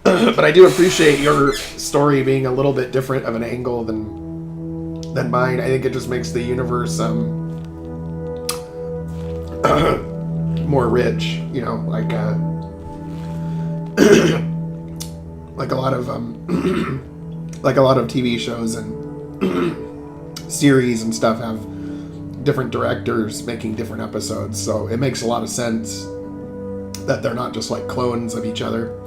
But I do appreciate your story being a little bit different of an angle than mine. I think it just makes the universe more rich, you know, like like a lot of TV shows and series and stuff have different directors making different episodes, so it makes a lot of sense that they're not just like clones of each other.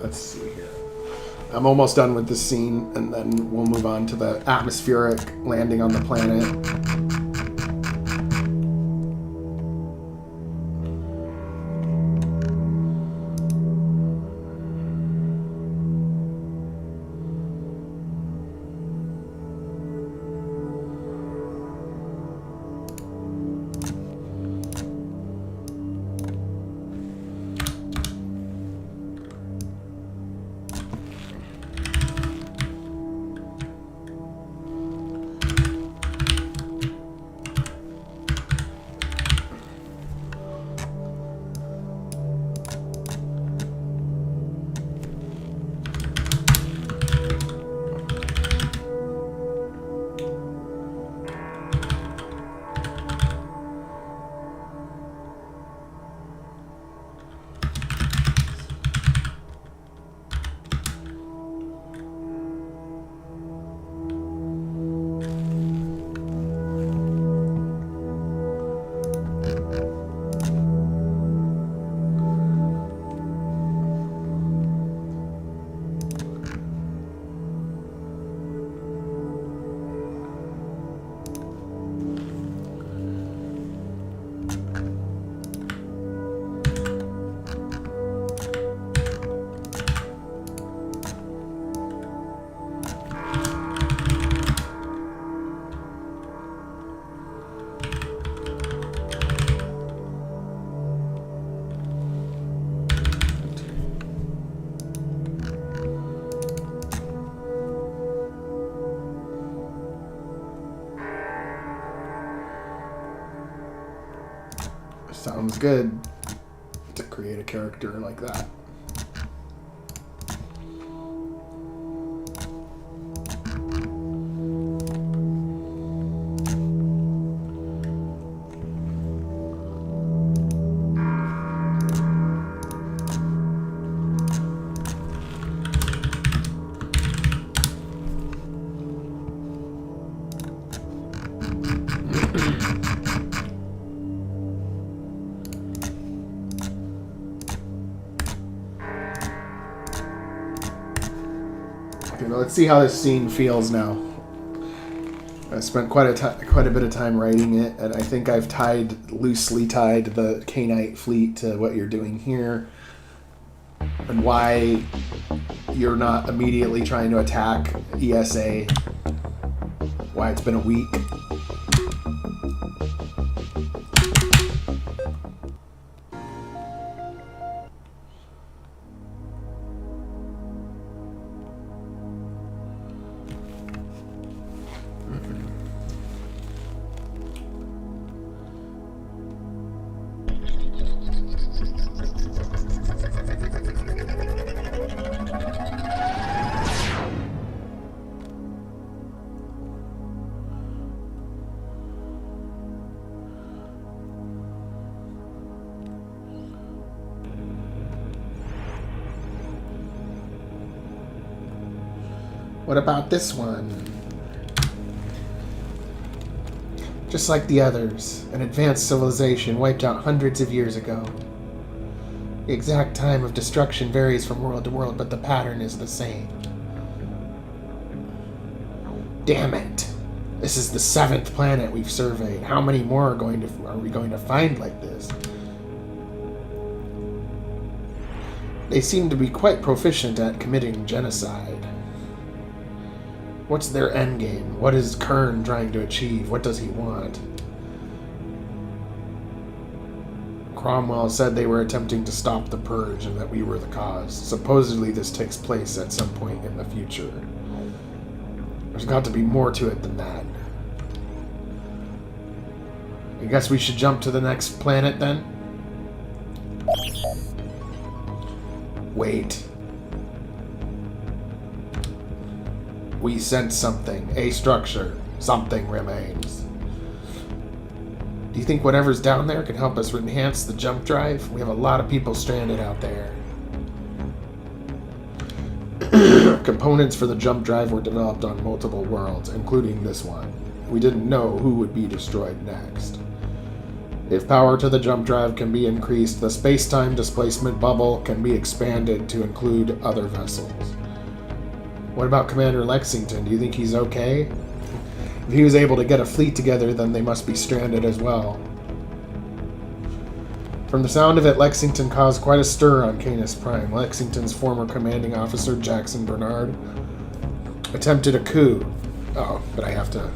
Let's see here. I'm almost done with this scene, and then we'll move on to the atmospheric landing on the planet. Sounds good to create a character like that. Let's see how this scene feels now. I spent quite a bit of time writing it, and I think I've loosely tied the Cainite fleet to what you're doing here, and why you're not immediately trying to attack ESA, why it's been a week. What about this one? Just like the others, an advanced civilization wiped out hundreds of years ago. The exact time of destruction varies from world to world, but the pattern is the same. Damn it! This is the 7th planet we've surveyed. How many more are we going to find like this? They seem to be quite proficient at committing genocide. What's their endgame? What is Kern trying to achieve? What does he want? Cromwell said they were attempting to stop the purge and that we were the cause. Supposedly this takes place at some point in the future. There's got to be more to it than that. I guess we should jump to the next planet then? Wait. We sense something. A structure. Something remains. Do you think whatever's down there can help us enhance the jump drive? We have a lot of people stranded out there. Components for the jump drive were developed on multiple worlds, including this one. We didn't know who would be destroyed next. If power to the jump drive can be increased, the space-time displacement bubble can be expanded to include other vessels. What about Commander Lexington? Do you think he's okay? If he was able to get a fleet together, then they must be stranded as well. From the sound of it, Lexington caused quite a stir on Infernis Prime. Lexington's former commanding officer, Jackson Bernard, attempted a coup. Oh, but I have to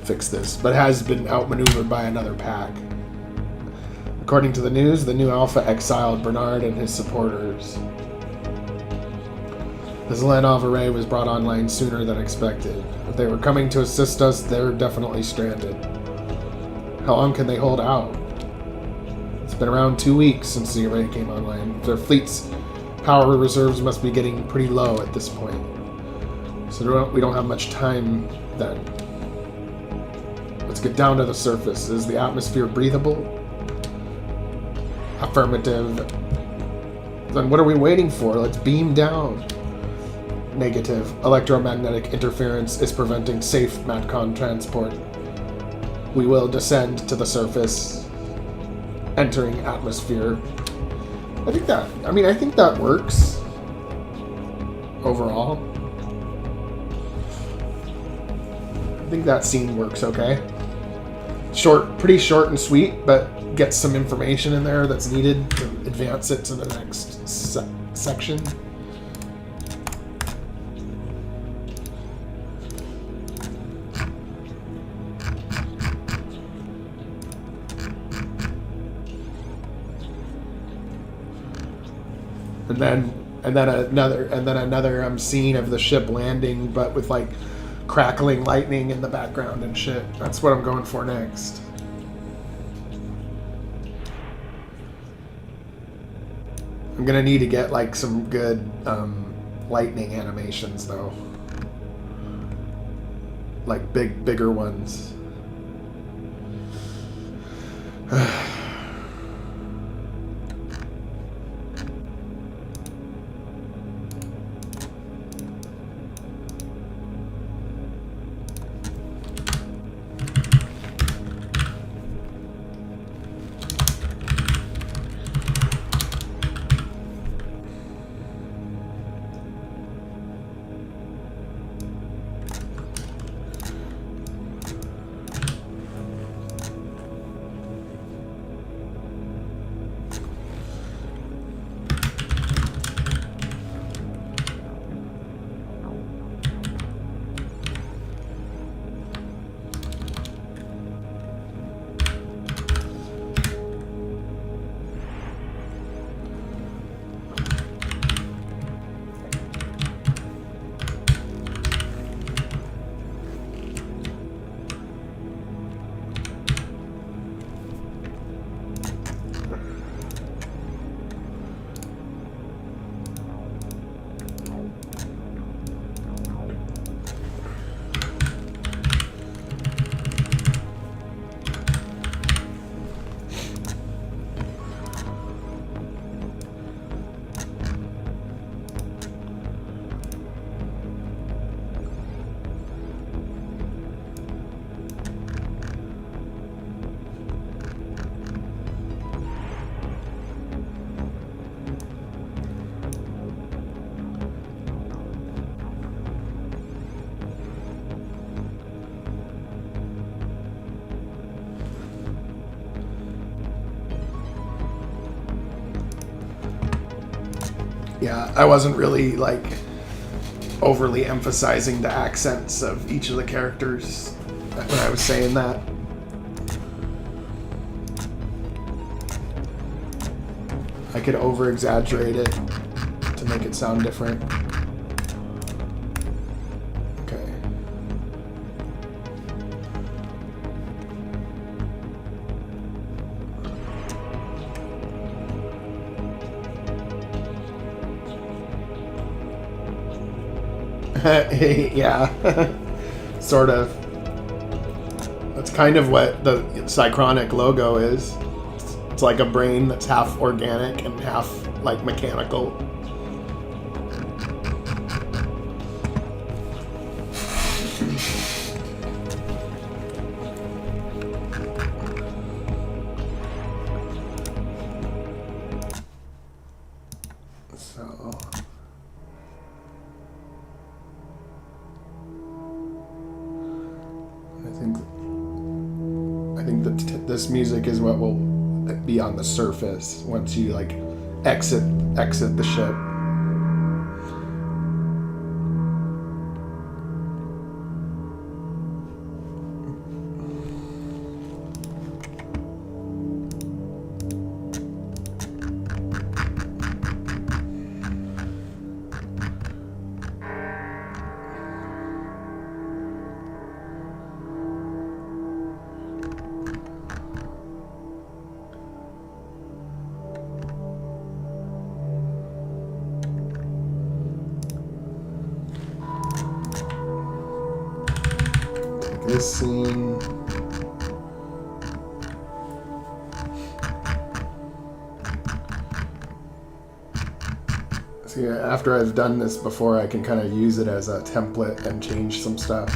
fix this. But has been outmaneuvered by another pack. According to the news, the new Alpha exiled Bernard and his supporters. The Zelenov array was brought online sooner than expected. If they were coming to assist us, they're definitely stranded. How long can they hold out? It's been around 2 weeks since the array came online. Their fleet's power reserves must be getting pretty low at this point. So we don't have much time then. Let's get down to the surface. Is the atmosphere breathable? Affirmative. Then what are we waiting for? Let's beam down. Negative. Electromagnetic interference is preventing safe MatCon transport. We will descend to the surface, entering atmosphere. I think that works. Overall. I think that scene works okay. Pretty short and sweet, but gets some information in there that's needed to advance it to the next section. And then another scene of the ship landing, but with like crackling lightning in the background and shit. That's what I'm going for next. I'm gonna need to get like some good lightning animations though. Like bigger ones. Yeah, I wasn't really like overly emphasizing the accents of each of the characters when I was saying that. I could over exaggerate it to make it sound different. Okay. Yeah, sort of. That's kind of what the Psychronic logo is. It's like a brain that's half organic and half like mechanical. This music is what will be on the surface once you like exit the ship. This scene. See, after I've done this before, I can kind of use it as a template and change some stuff.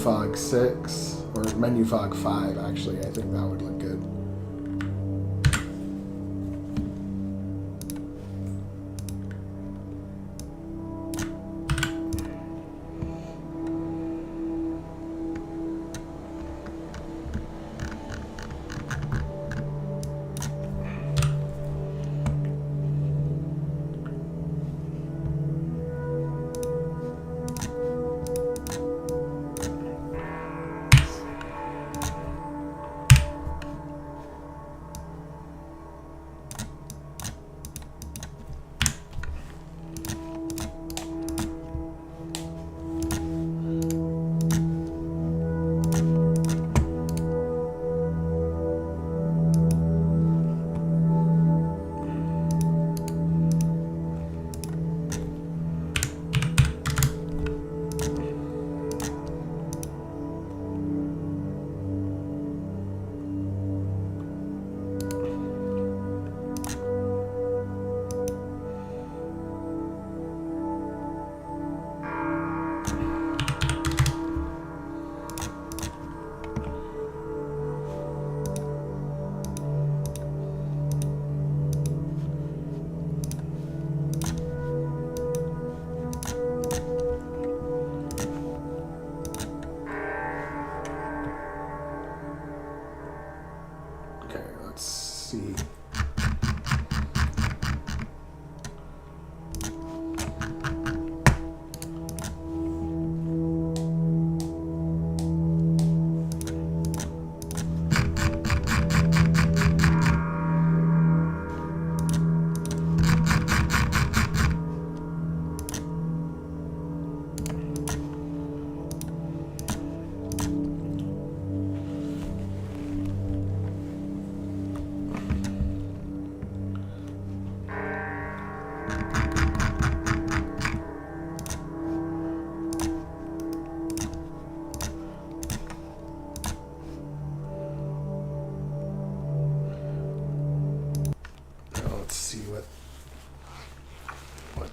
fog 6, or menu fog 5, actually. I think that would look good.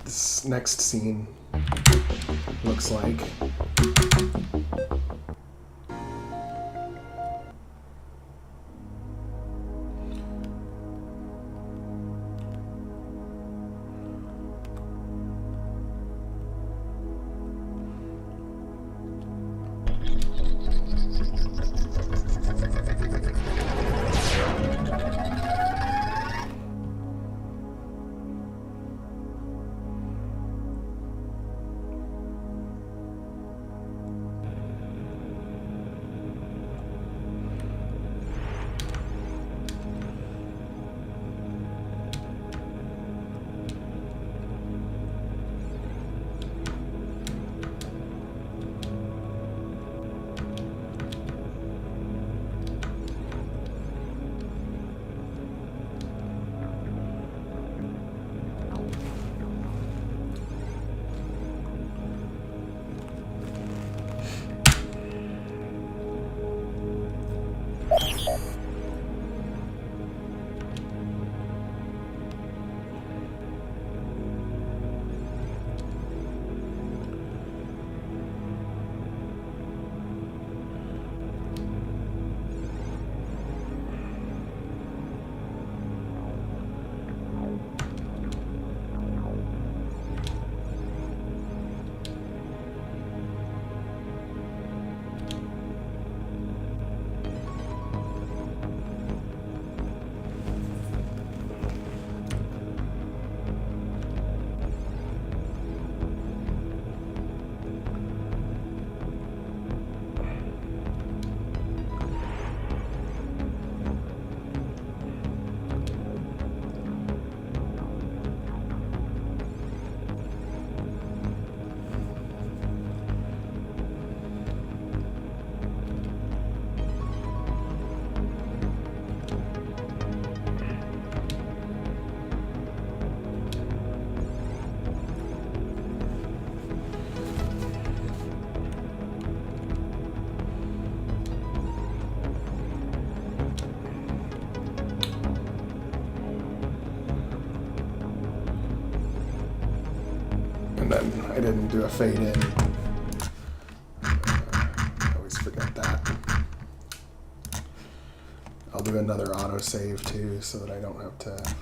This next scene looks like. And then I didn't do a fade in. I always do another autosave too, so that I don't have to.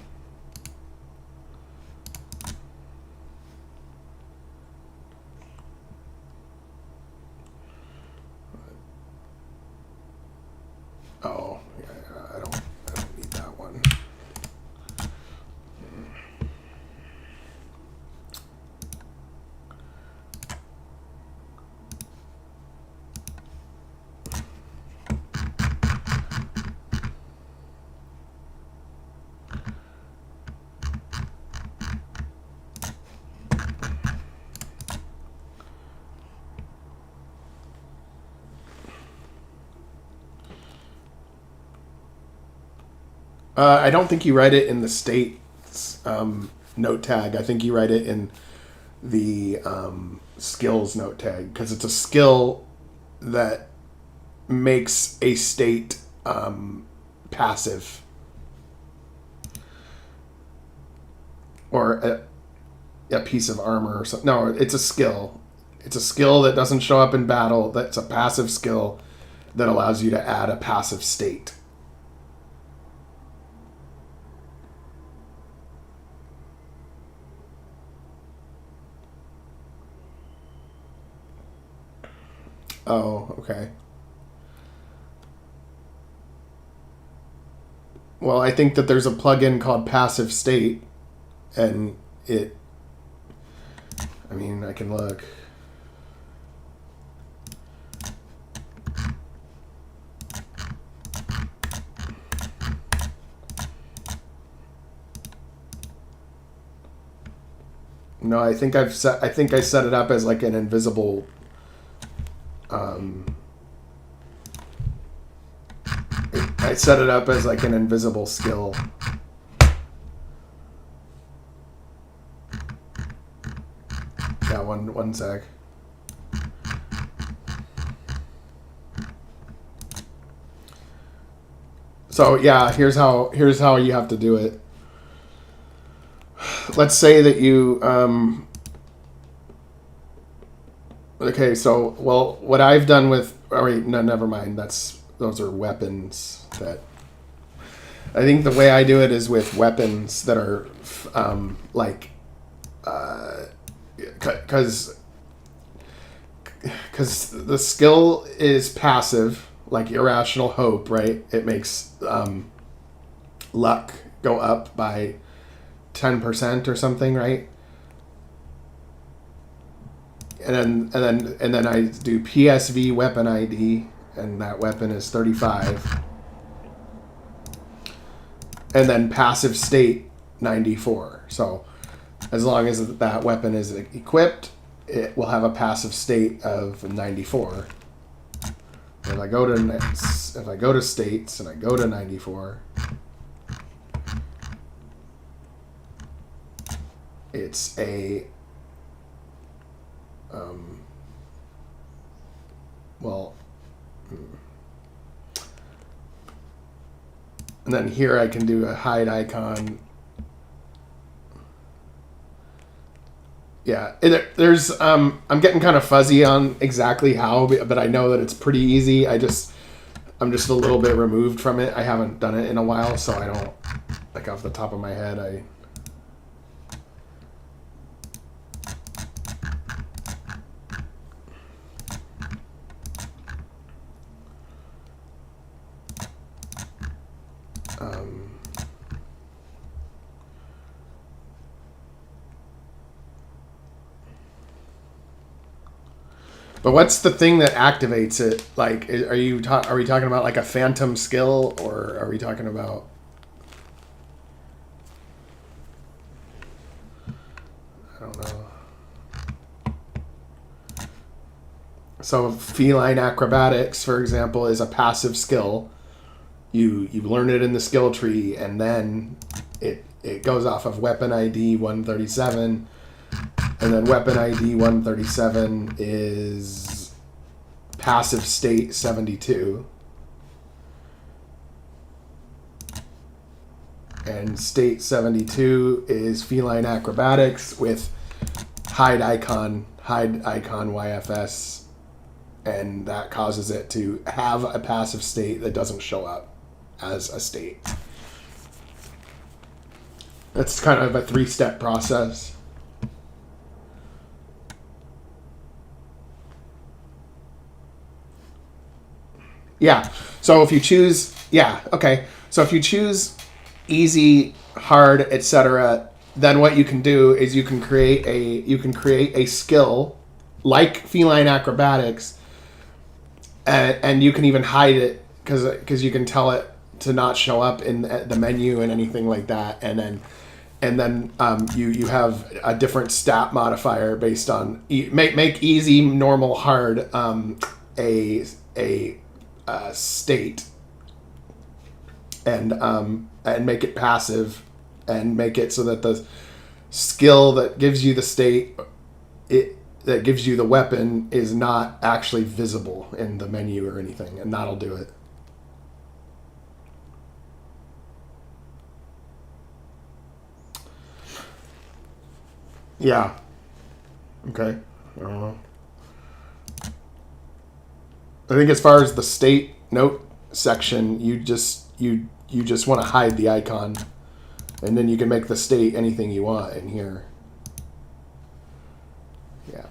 Oh, yeah, I don't need that one. I don't think you write it in the state's note tag. I think you write it in the skills note tag, because it's a skill that makes a state passive. Or a piece of armor or something. No, it's a skill. It's a skill that doesn't show up in battle. That's a passive skill that allows you to add a passive state. Oh, okay. Well, I think that there's a plugin called Passive State, and it... I mean, I can look. No, I think I set it up as like an invisible... I set it up as like an invisible skill. Yeah, one sec. So yeah, here's how you have to do it. Let's say that you okay, so well, what I've done with... Oh wait, no, never mind. Those are weapons. That I think the way I do it is with weapons that are because the skill is passive, like Irrational Hope, right? It makes luck go up by 10% or something, right? And then I do PSV weapon ID, and that weapon is 35. And then passive state 94. So as long as that weapon is equipped, it will have a passive state of 94. If I go to states and I go to 94, it's a and then here I can do a hide icon. Yeah, there's I'm getting kind of fuzzy on exactly how, but I know that it's pretty easy. I'm just a little bit removed from it. I haven't done it in a while, so I don't, like, off the top of my head, but what's the thing that activates it? Like, are we talking about like a phantom skill, or are we talking about? I don't know. So feline acrobatics, for example, is a passive skill. You learn it in the skill tree, and then it goes off of weapon ID 137. And then weapon ID 137 is passive state 72. And state 72 is feline acrobatics with hide icon YFS. And that causes it to have a passive state that doesn't show up as a state. It's kind of a 3-step process. Yeah. So if you choose, So if you choose easy, hard, etc., then what you can do is you can create a skill like feline acrobatics, and you can even hide it because you can tell it to not show up in the menu and anything like that, and then you have a different stat modifier based on make easy, normal, hard a state, and make it passive, and make it so that the skill that gives you the state, that gives you the weapon, is not actually visible in the menu or anything, and that'll do it. Yeah. Okay. I don't know. I think as far as the state note section, you just want to hide the icon, and then you can make the state anything you want in here. Yeah.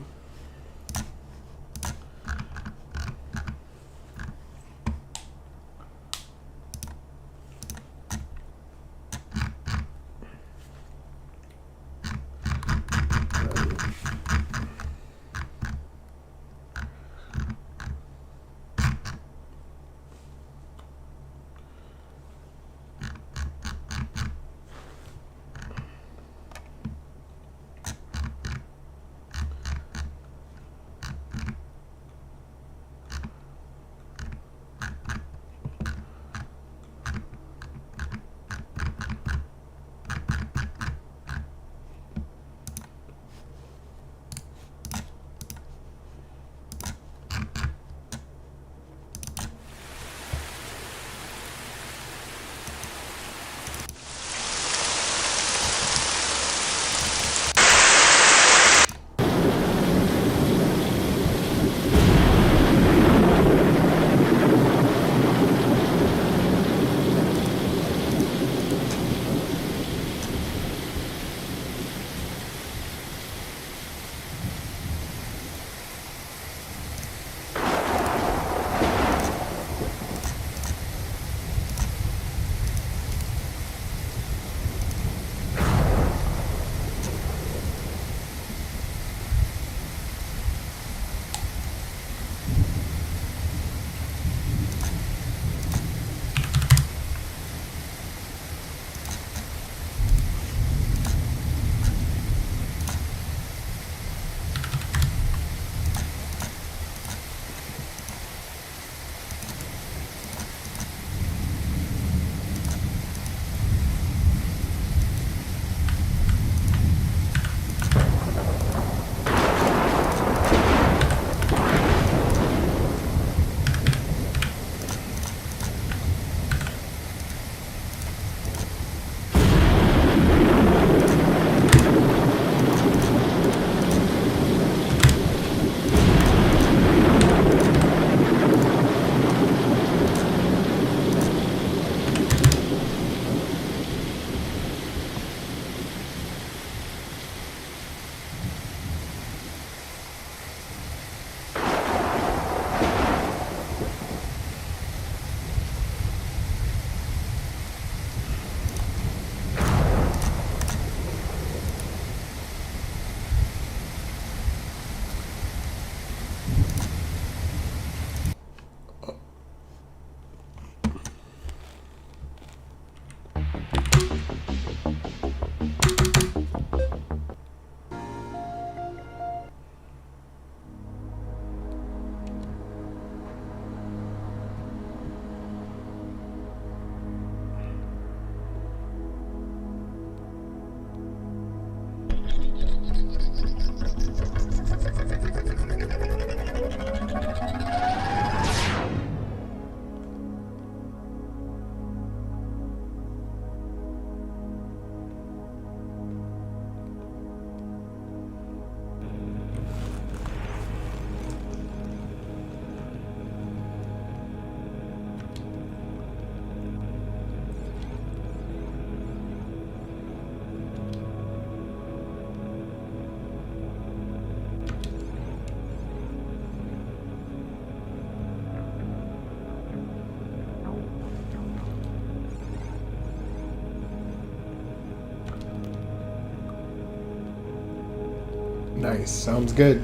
Nice. Sounds good.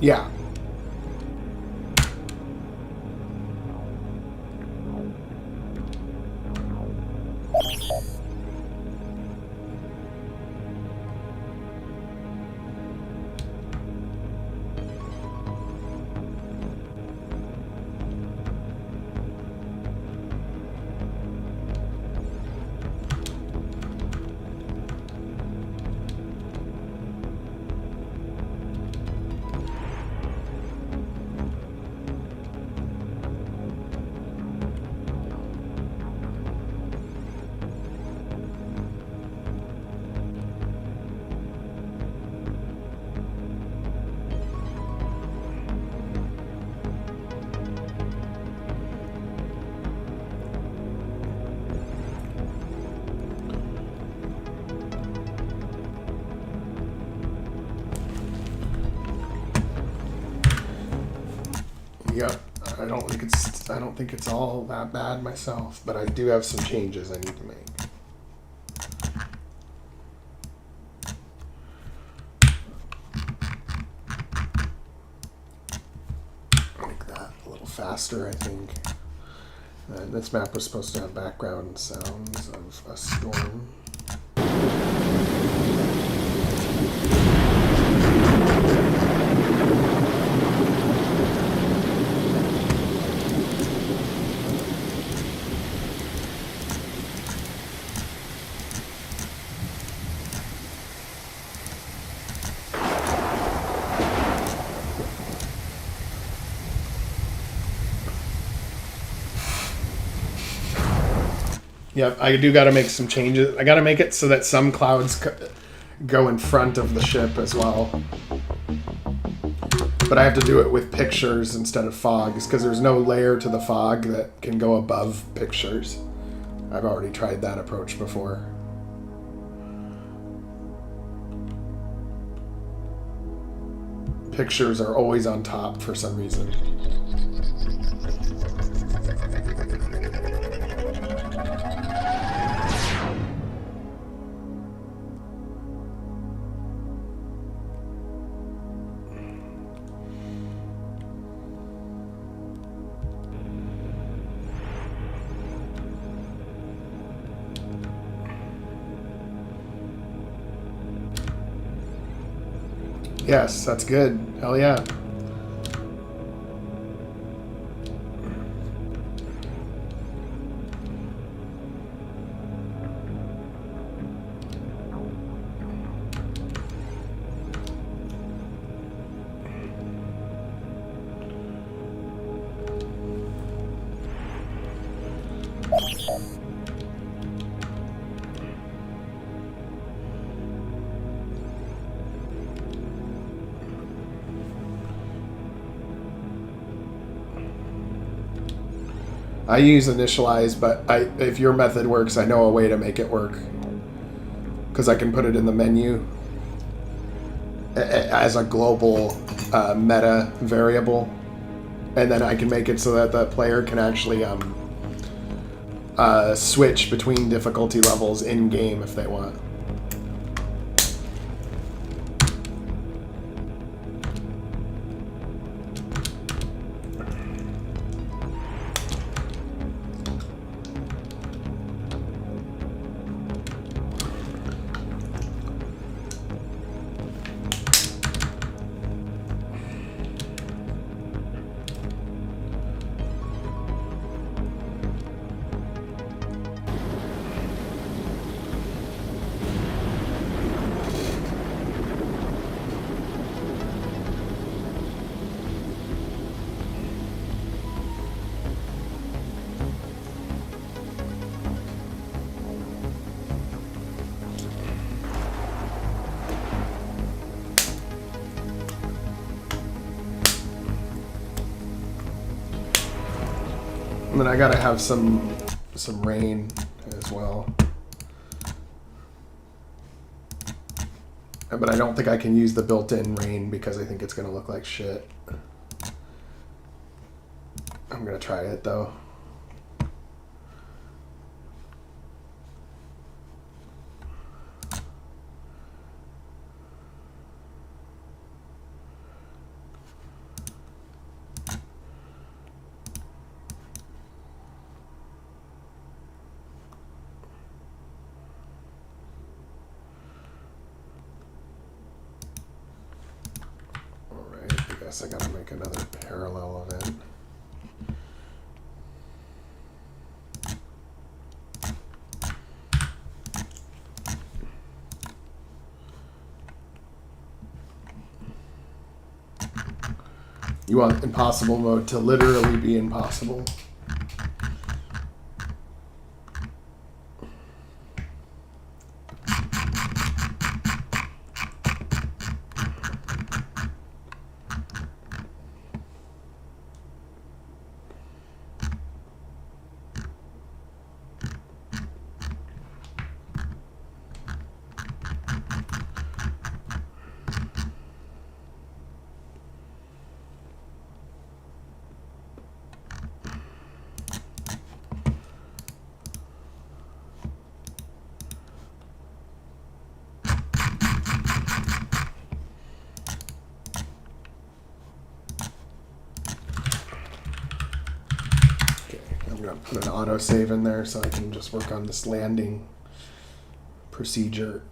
Yeah. Yep. I don't think it's all that bad myself, but I do have some changes I need to make. Make that a little faster, I think. And this map was supposed to have background sounds of a storm. Yep, I do got to make some changes. I got to make it so that some clouds go in front of the ship as well. But I have to do it with pictures instead of fogs because there's no layer to the fog that can go above pictures. I've already tried that approach before. Pictures are always on top for some reason. Yes, that's good. Hell yeah. I use initialize, but if your method works, I know a way to make it work. Because I can put it in the menu as a global meta variable. And then I can make it so that the player can actually switch between difficulty levels in-game if they want. And then I gotta have some rain as well. But I don't think I can use the built-in rain because I think it's going to look like shit. I'm going to try it though. I gotta make another parallel event. You want impossible mode to literally be impossible. Put an autosave in there so I can just work on this landing procedure.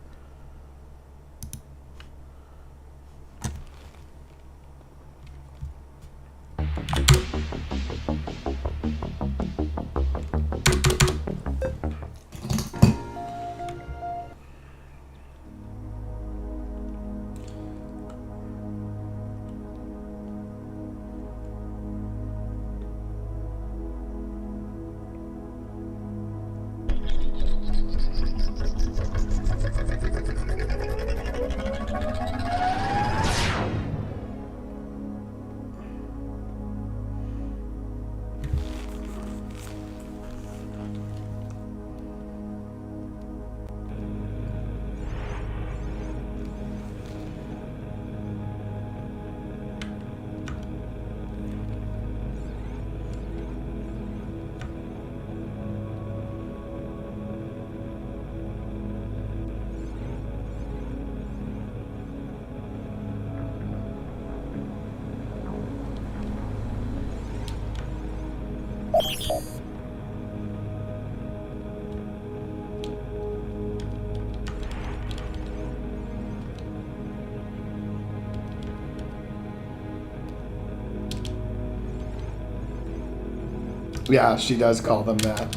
Yeah, she does call them that.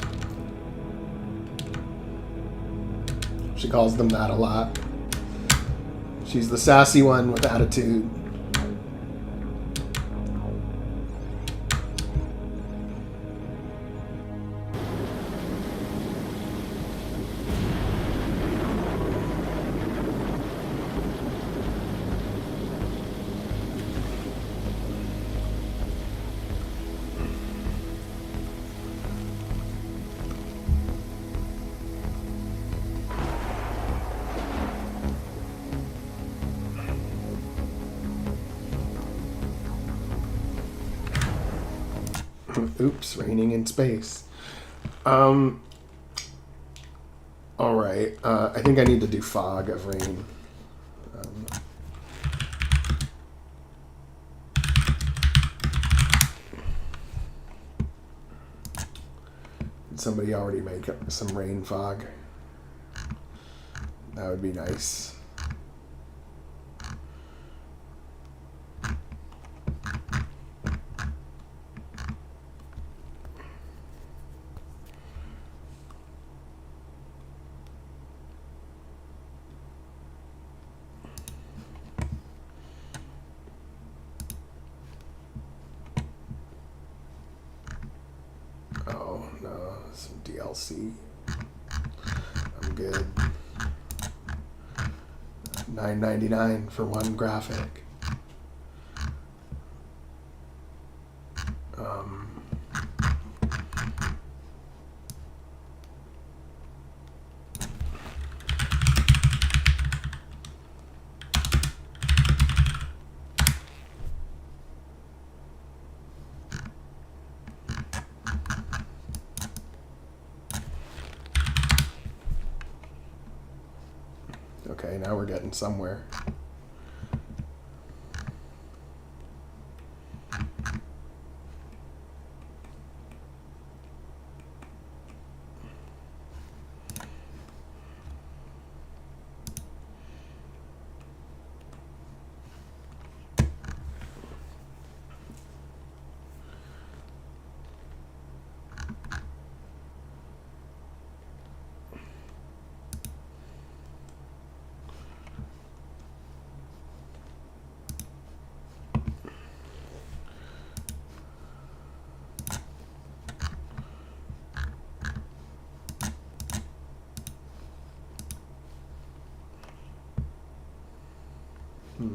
She calls them that a lot. She's the sassy one with attitude. Oops, raining in space. All right. I think I need to do fog of rain. Did somebody already make some rain fog? That would be nice. Oh no, some DLC. I'm good. $9.99 for one graphic. now we're getting somewhere.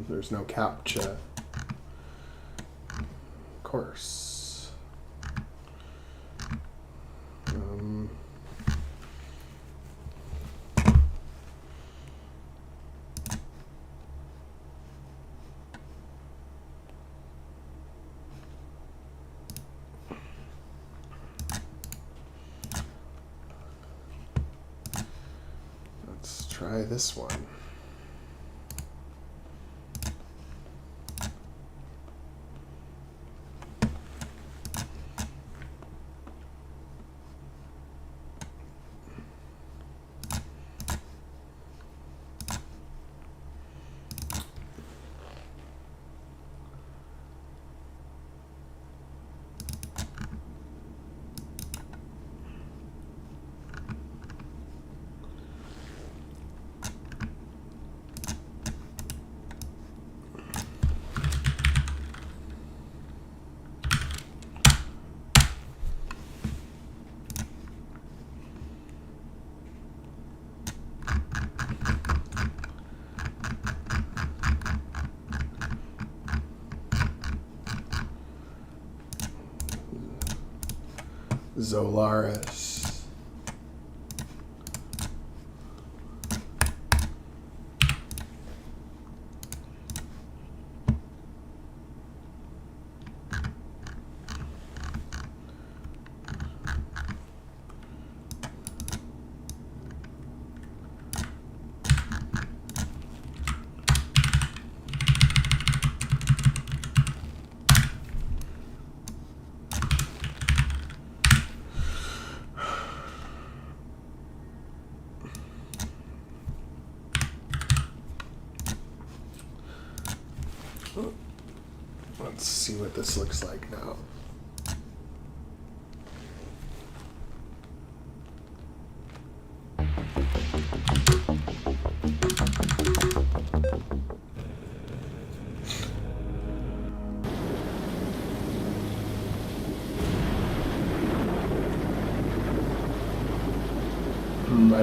There's no captcha. Of course. Let's try this one. Zolaris. Let's see what this looks like now.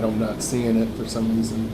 I'm not seeing it for some reason.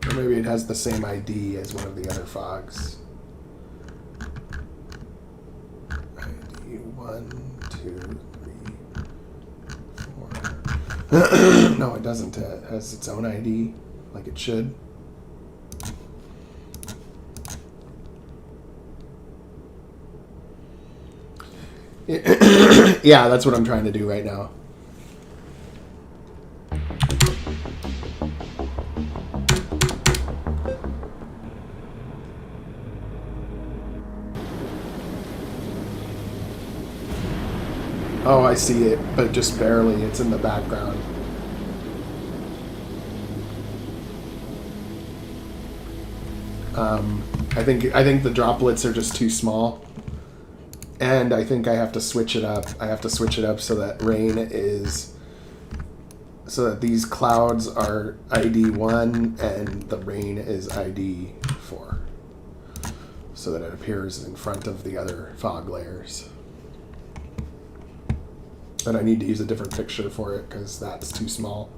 Or maybe it has the same ID as one of the other fogs. ID 1, 2, 3, 4. No, it doesn't. It has its own ID, like it should. Yeah, that's what I'm trying to do right now. Oh, I see it, but just barely. It's in the background. I think the droplets are just too small. And I think I have to switch it up. I have to switch it up so that rain is... So that these clouds are ID 1 and the rain is ID 4. So that it appears in front of the other fog layers. But I need to use a different picture for it because that's too small.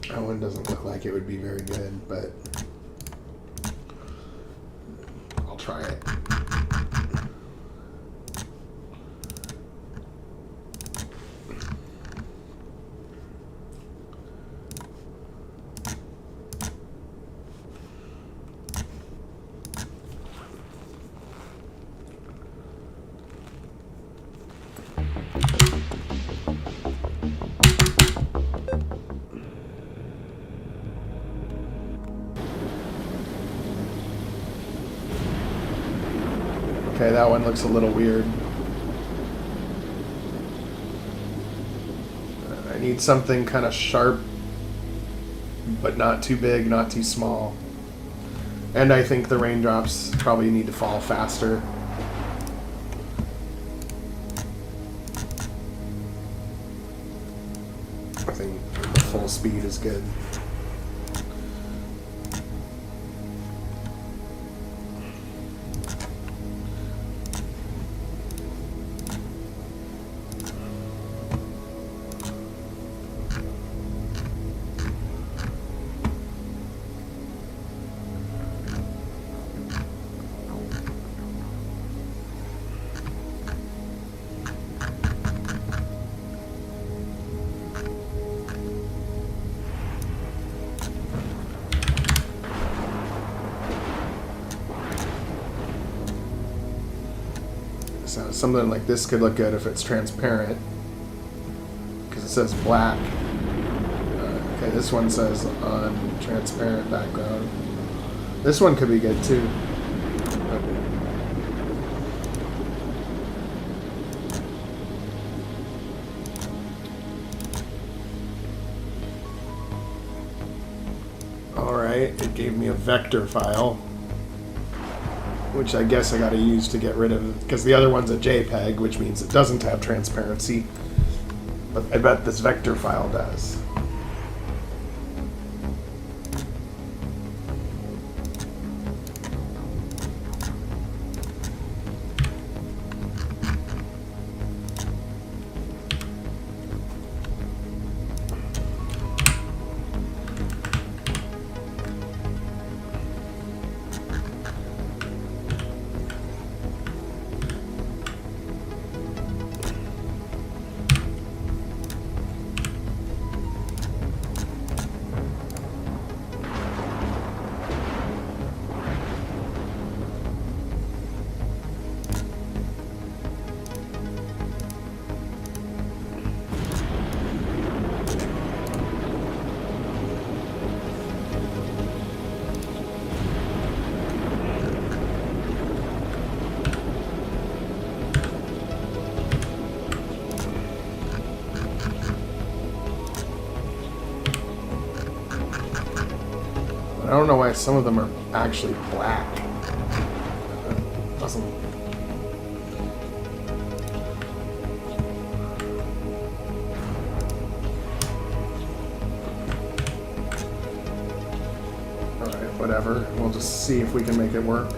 That one doesn't look like it would be very good, but I'll try it. Okay, that one looks a little weird. I need something kind of sharp, but not too big, not too small. And I think the raindrops probably need to fall faster. I think the full speed is good. So something like this could look good if it's transparent, because it says black. Okay, this one says on transparent background. This one could be good too. Alright, it gave me a vector file, which I guess I gotta use to get rid of, because the other one's a JPEG, which means it doesn't have transparency. But I bet this vector file does. I don't know why some of them are actually black. It doesn't. Alright, whatever. We'll just see if we can make it work.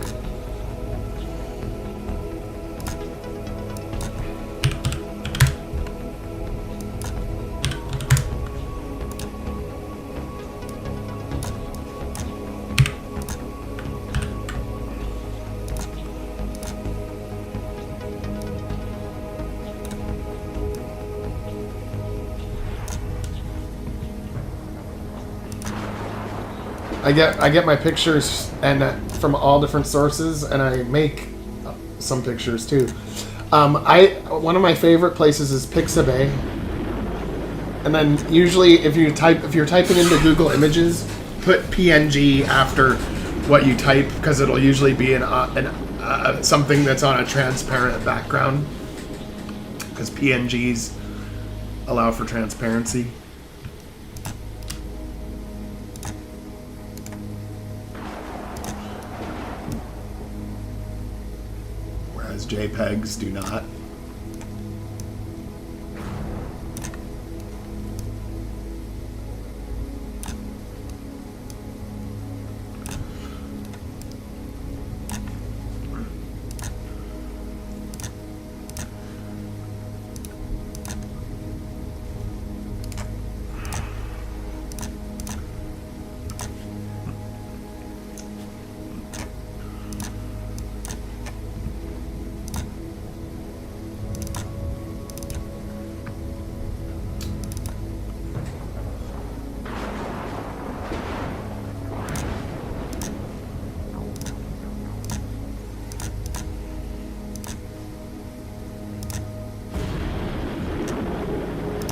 I get my pictures and from all different sources, and I make some pictures too. One of my favorite places is Pixabay, and then usually if you're typing into Google Images, put PNG after what you type because it'll usually be something that's on a transparent background because PNGs allow for transparency. Whereas JPEGs do not.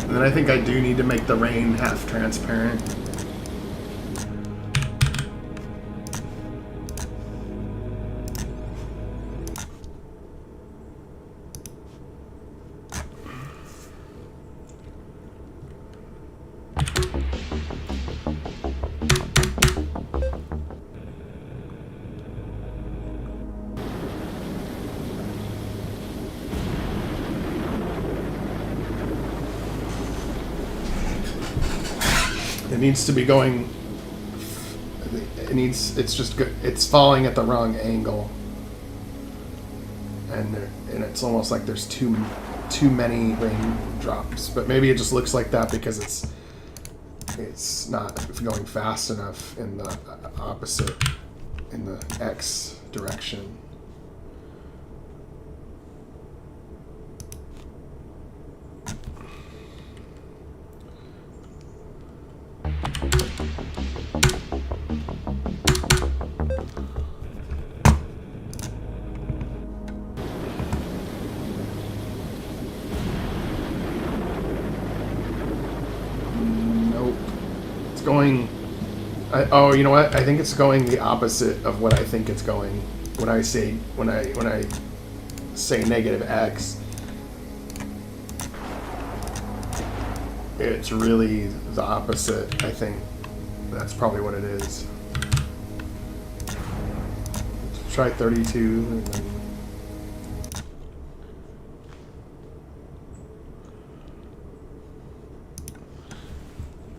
And then I think I do need to make the rain half transparent. It needs to be going. It's just good. It's falling at the wrong angle, and it's almost like there's too many raindrops. But maybe it just looks like that because it's not going fast enough in the opposite, in the X direction. Going, oh, you know what? I think it's going the opposite of what I think it's going. When I say negative X, it's really the opposite. I think that's probably what it is. Let's try 32. And then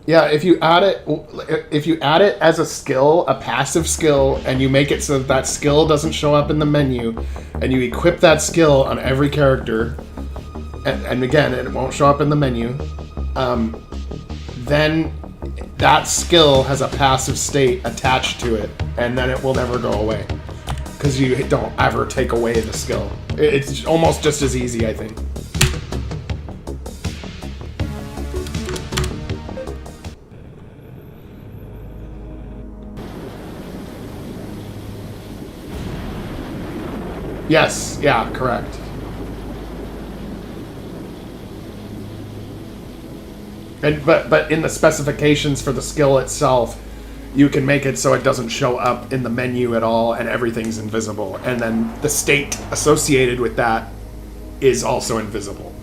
yeah, if you add it as a skill, a passive skill, and you make it so that skill doesn't show up in the menu, and you equip that skill on every character, and again, it won't show up in the menu, then that skill has a passive state attached to it, and then it will never go away, because you don't ever take away the skill. It's almost just as easy, I think. Yes, yeah, correct. And but in the specifications for the skill itself, you can make it so it doesn't show up in the menu at all and everything's invisible. And then the state associated with that is also invisible.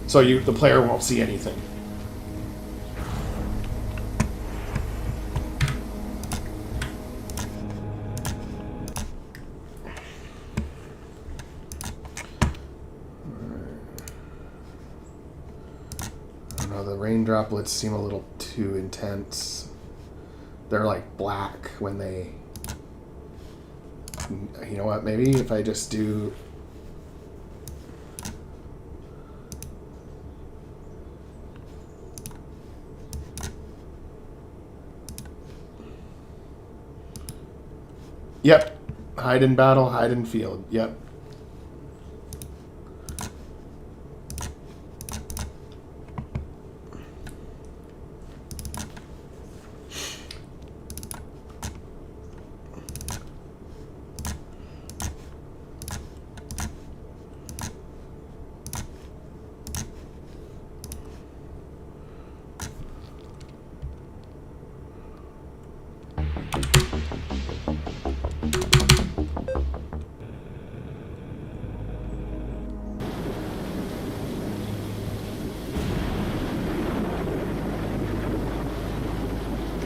So the player won't see anything. Rain droplets seem a little too intense. They're like black when they... You know what, maybe if I just do... Yep. Hide in battle, hide in field. Yep.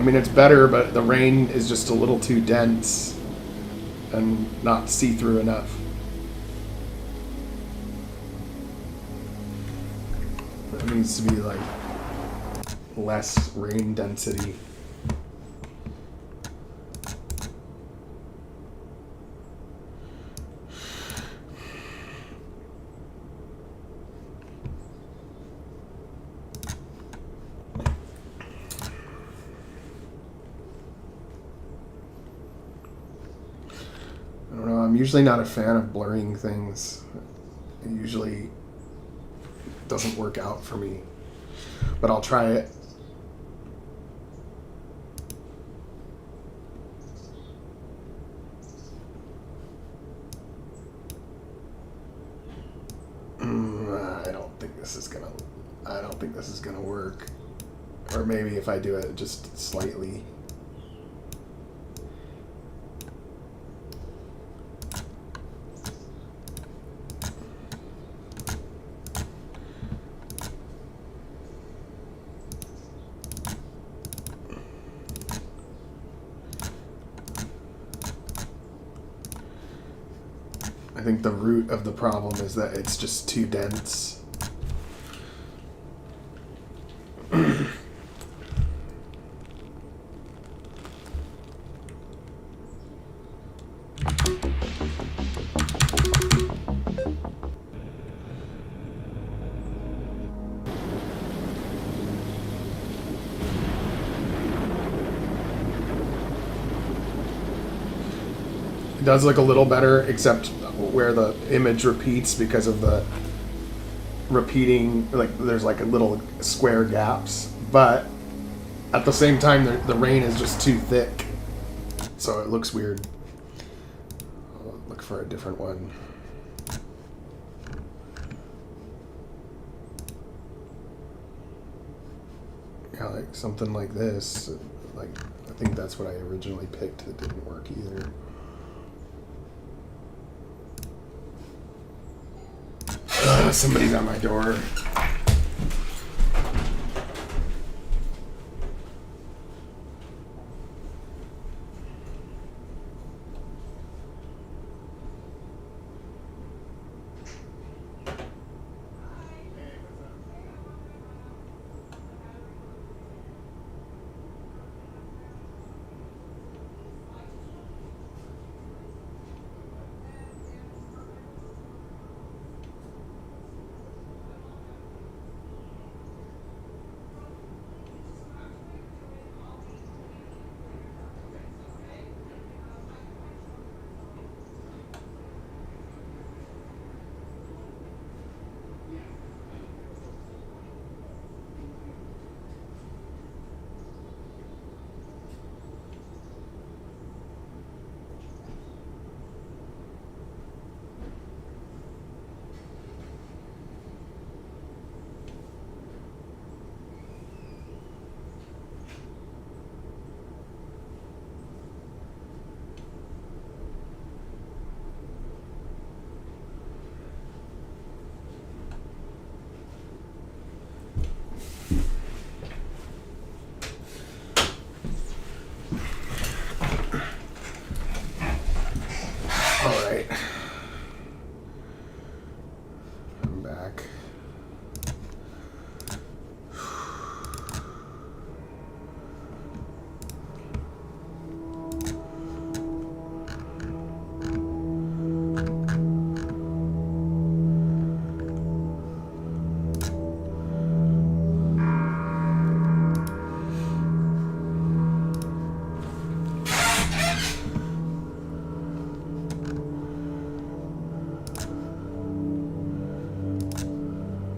mean, it's better, but the rain is just a little too dense and not see-through enough. It needs to be like less rain density. I don't know, I'm usually not a fan of blurring things. It usually doesn't work out for me, but I'll try it. I don't think this is gonna work. Or maybe if I do it just slightly. I think the root of the problem is that it's just too dense. It does look a little better, except where the image repeats because of the repeating, like there's like a little square gaps, but at the same time the rain is just too thick, so it looks weird. I'll look for a different one. Yeah, like something like this. Like I think that's what I originally picked that didn't work either. Somebody's at my door.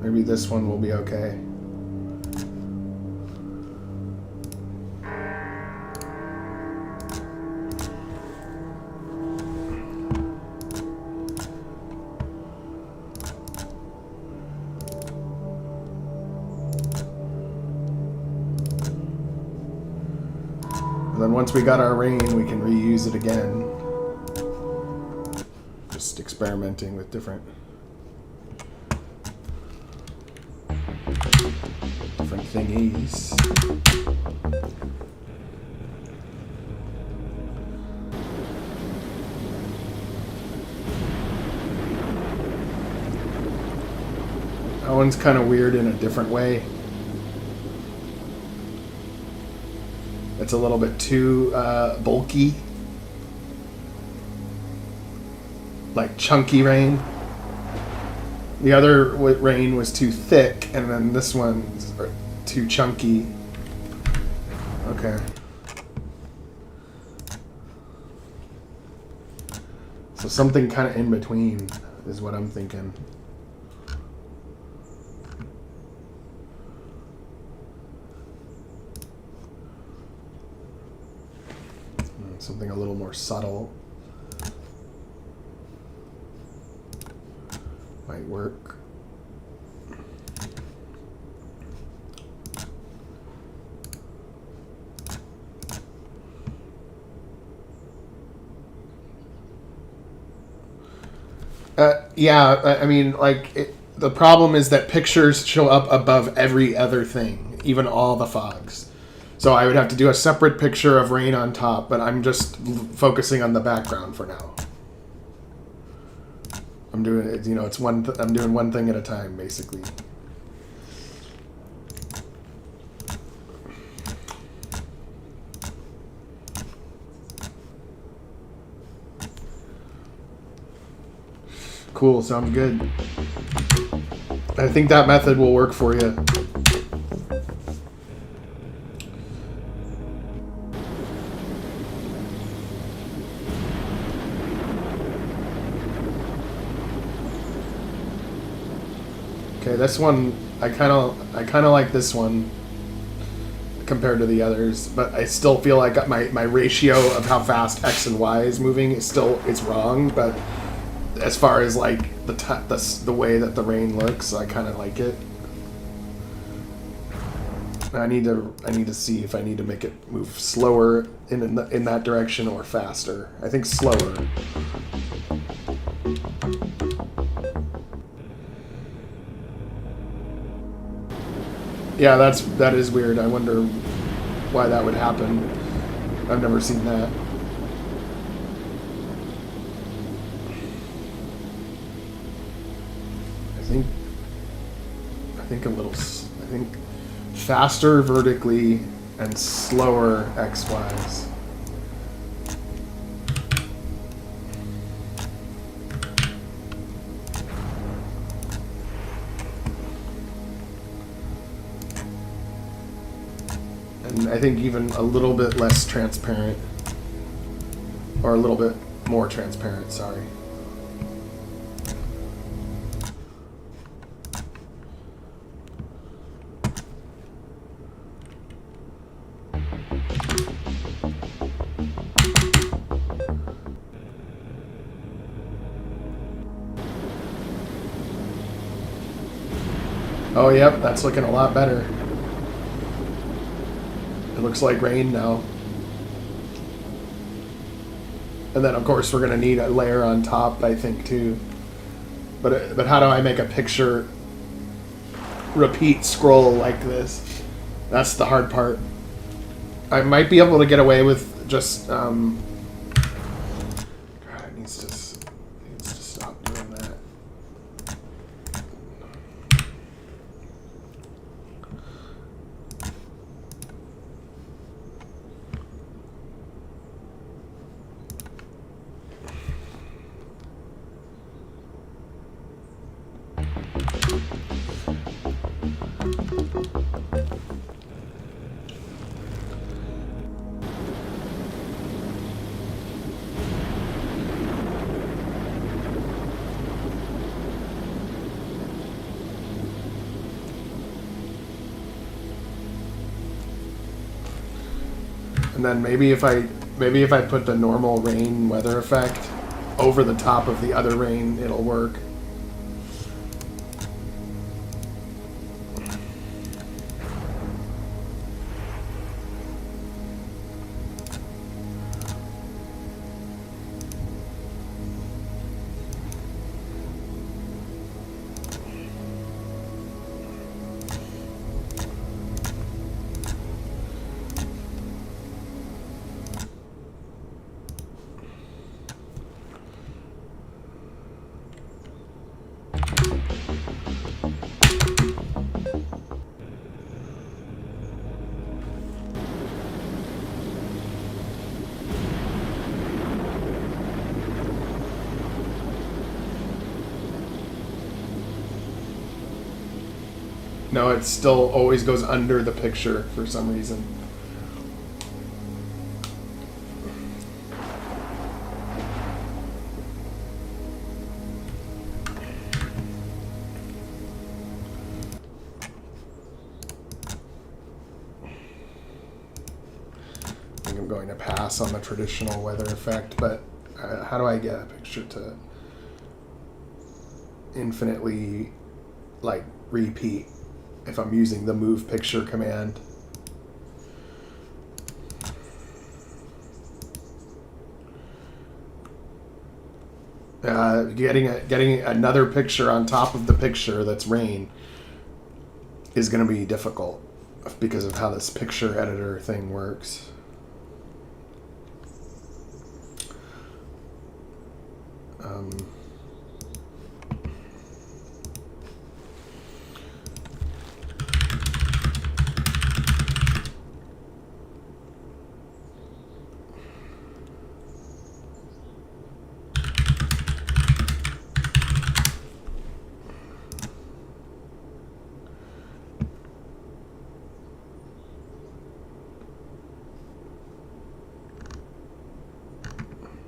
Maybe this one will be okay. And then once we got our rain, we can reuse it again. Just experimenting with different thingies. That one's kind of weird in a different way. It's a little bit too bulky. Like chunky rain. The other rain was too thick, and then this one's too chunky. Okay. So something kind of in between is what I'm thinking. Something a little more subtle might work. Yeah, I mean, like, the problem is that pictures show up above every other thing, even all the fogs. So I would have to do a separate picture of rain on top, but I'm just focusing on the background for now. I'm doing it, you know, it's I'm doing one thing at a time, basically. Cool, sounds good. I think that method will work for you. Okay, this one I kind of like this one compared to the others, but I still feel like my ratio of how fast X and Y is moving it's wrong, but as far as like the way that the rain looks, I kind of like it. I need to see if I need to make it move slower in that direction or faster. I think slower. Yeah, that is weird. I wonder why that would happen. I've never seen that. I think faster vertically and slower X-Ys. And I think even a little bit less transparent, or a little bit more transparent, sorry. Oh, yep, that's looking a lot better. It looks like rain now. And then, of course, we're going to need a layer on top, I think, too. But how do I make a picture repeat scroll like this? That's the hard part. I might be able to get away with just... God, it needs to stop doing that. And then maybe if I put the normal rain weather effect over the top of the other rain, it'll work. No, it still always goes under the picture for some reason. I think I'm going to pass on the traditional weather effect, but how do I get a picture to infinitely, like, repeat if I'm using the move picture command? Getting another picture on top of the picture that's rain is going to be difficult because of how this picture editor thing works.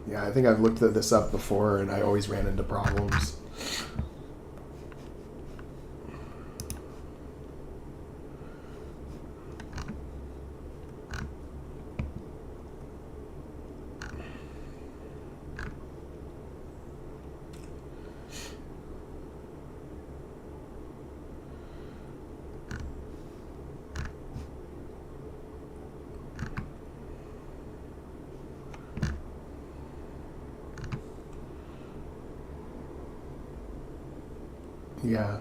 Yeah, I think I've looked at this up before and I always ran into problems. Yeah.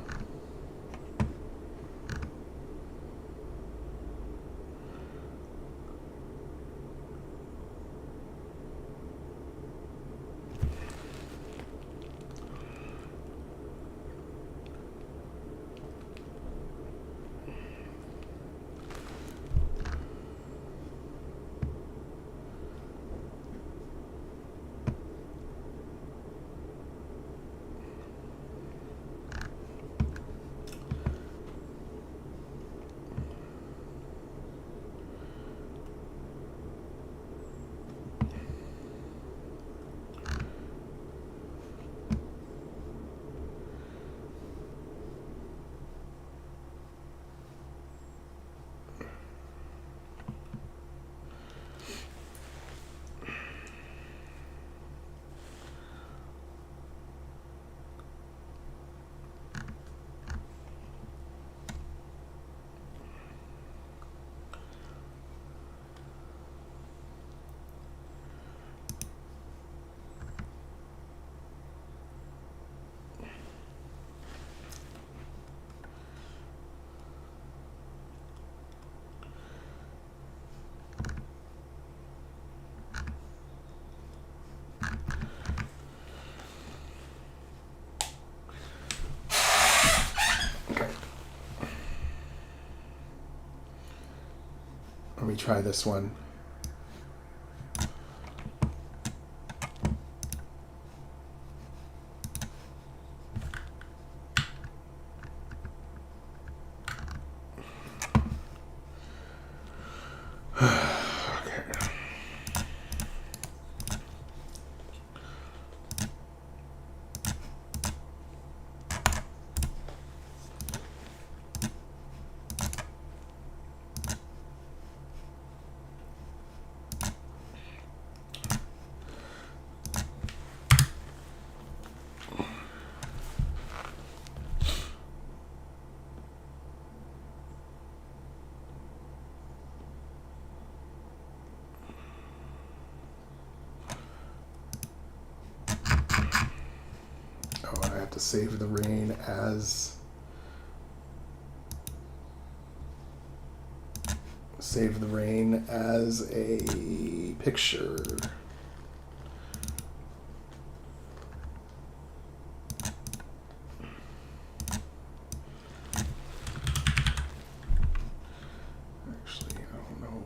Let me try this one. To save the rain as a picture. Actually, I don't know.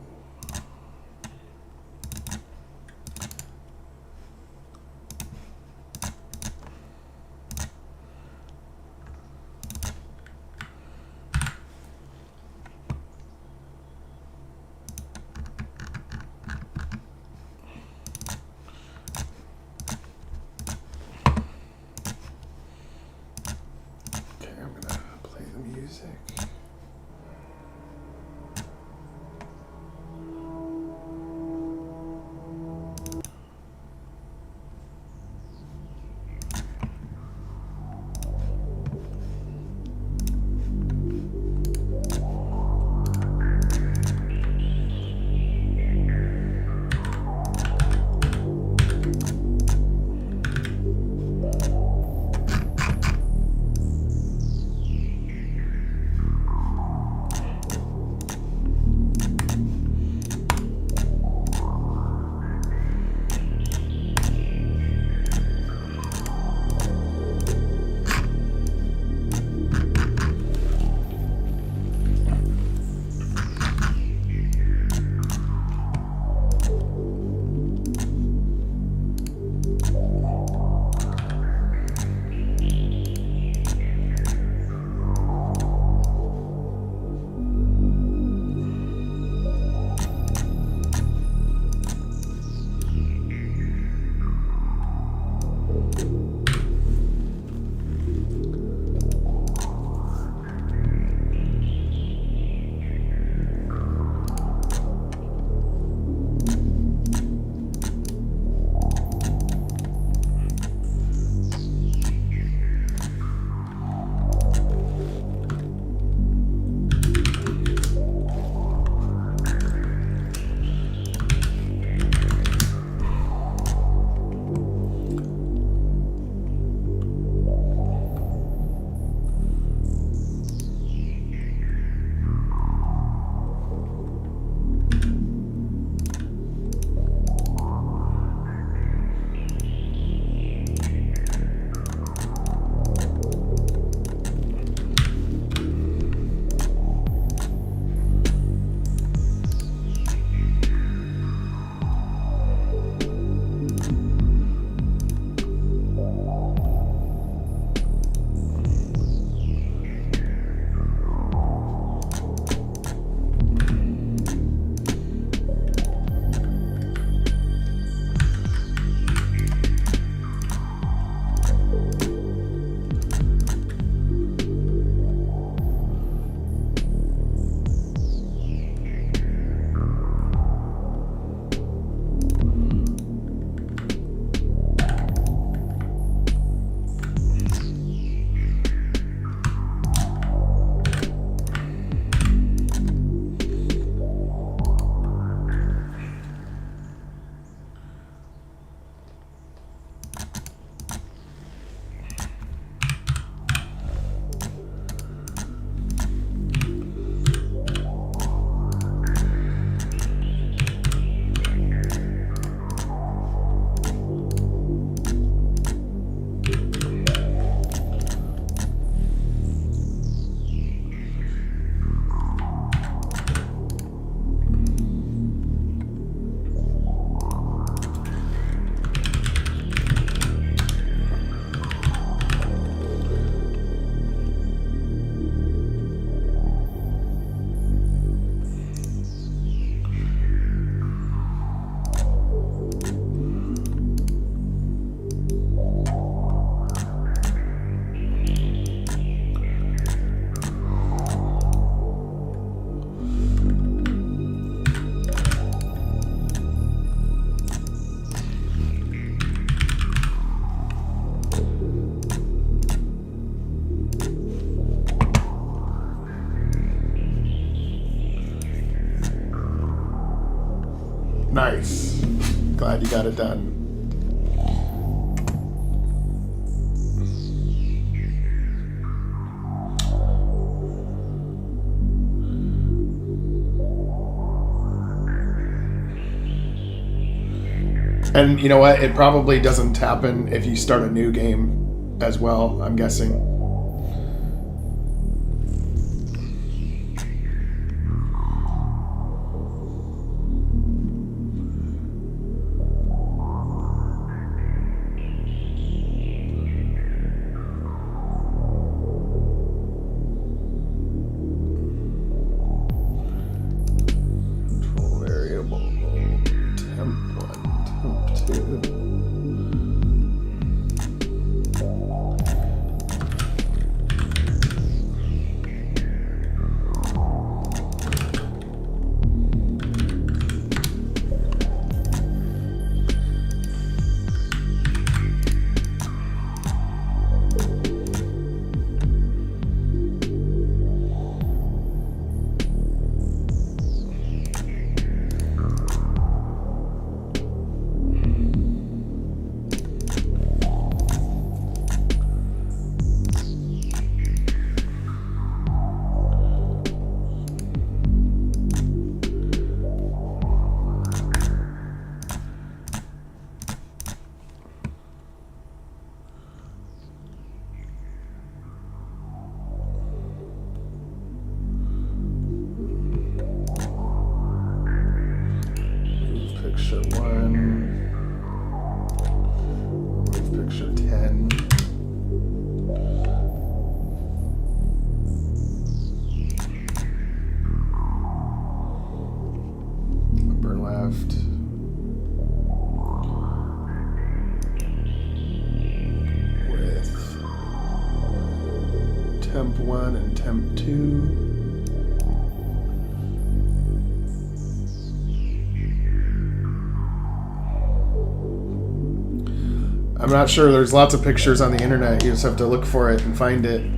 music. Nice. Glad you got it done. And you know what? It probably doesn't happen if you start a new game as well, I'm guessing. temp 1 and temp 2. I'm not sure. There's lots of pictures on the internet. You just have to look for it and find it.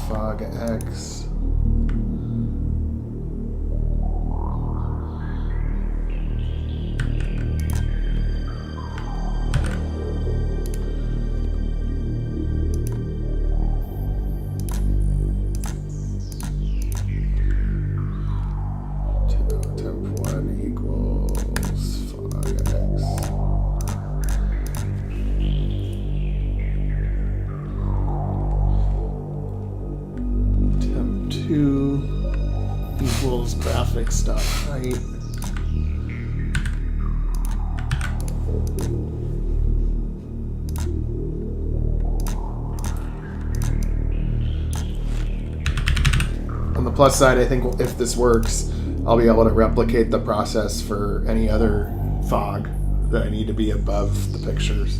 Fog X. Temp 1 equals fog X. Temp 2 equals graphics.height. On the plus side, I think if this works, I'll be able to replicate the process for any other fog that I need to be above the pictures.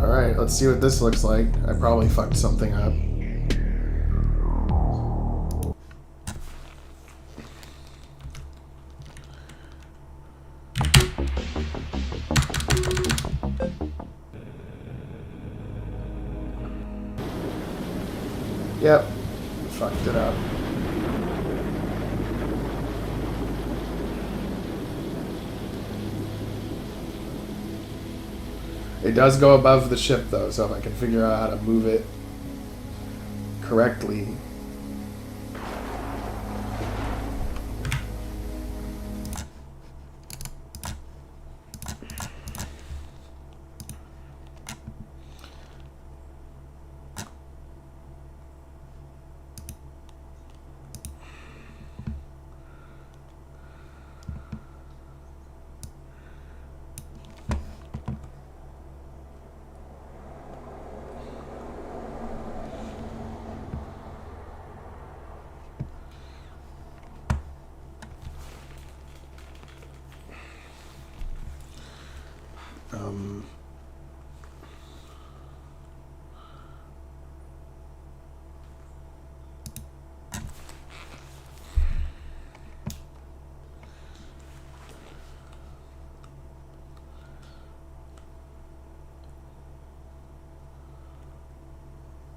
Alright, let's see what this looks like. I probably fucked something up. Yep, fucked it up. It does go above the ship though, so if I can figure out how to move it correctly.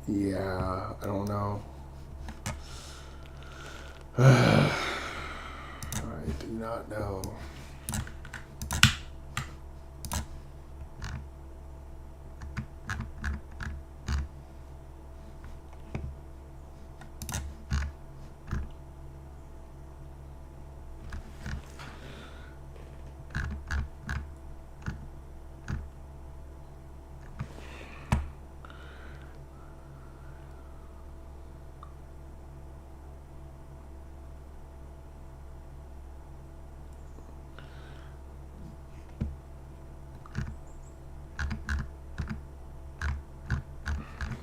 Yeah, I don't know. I do not know.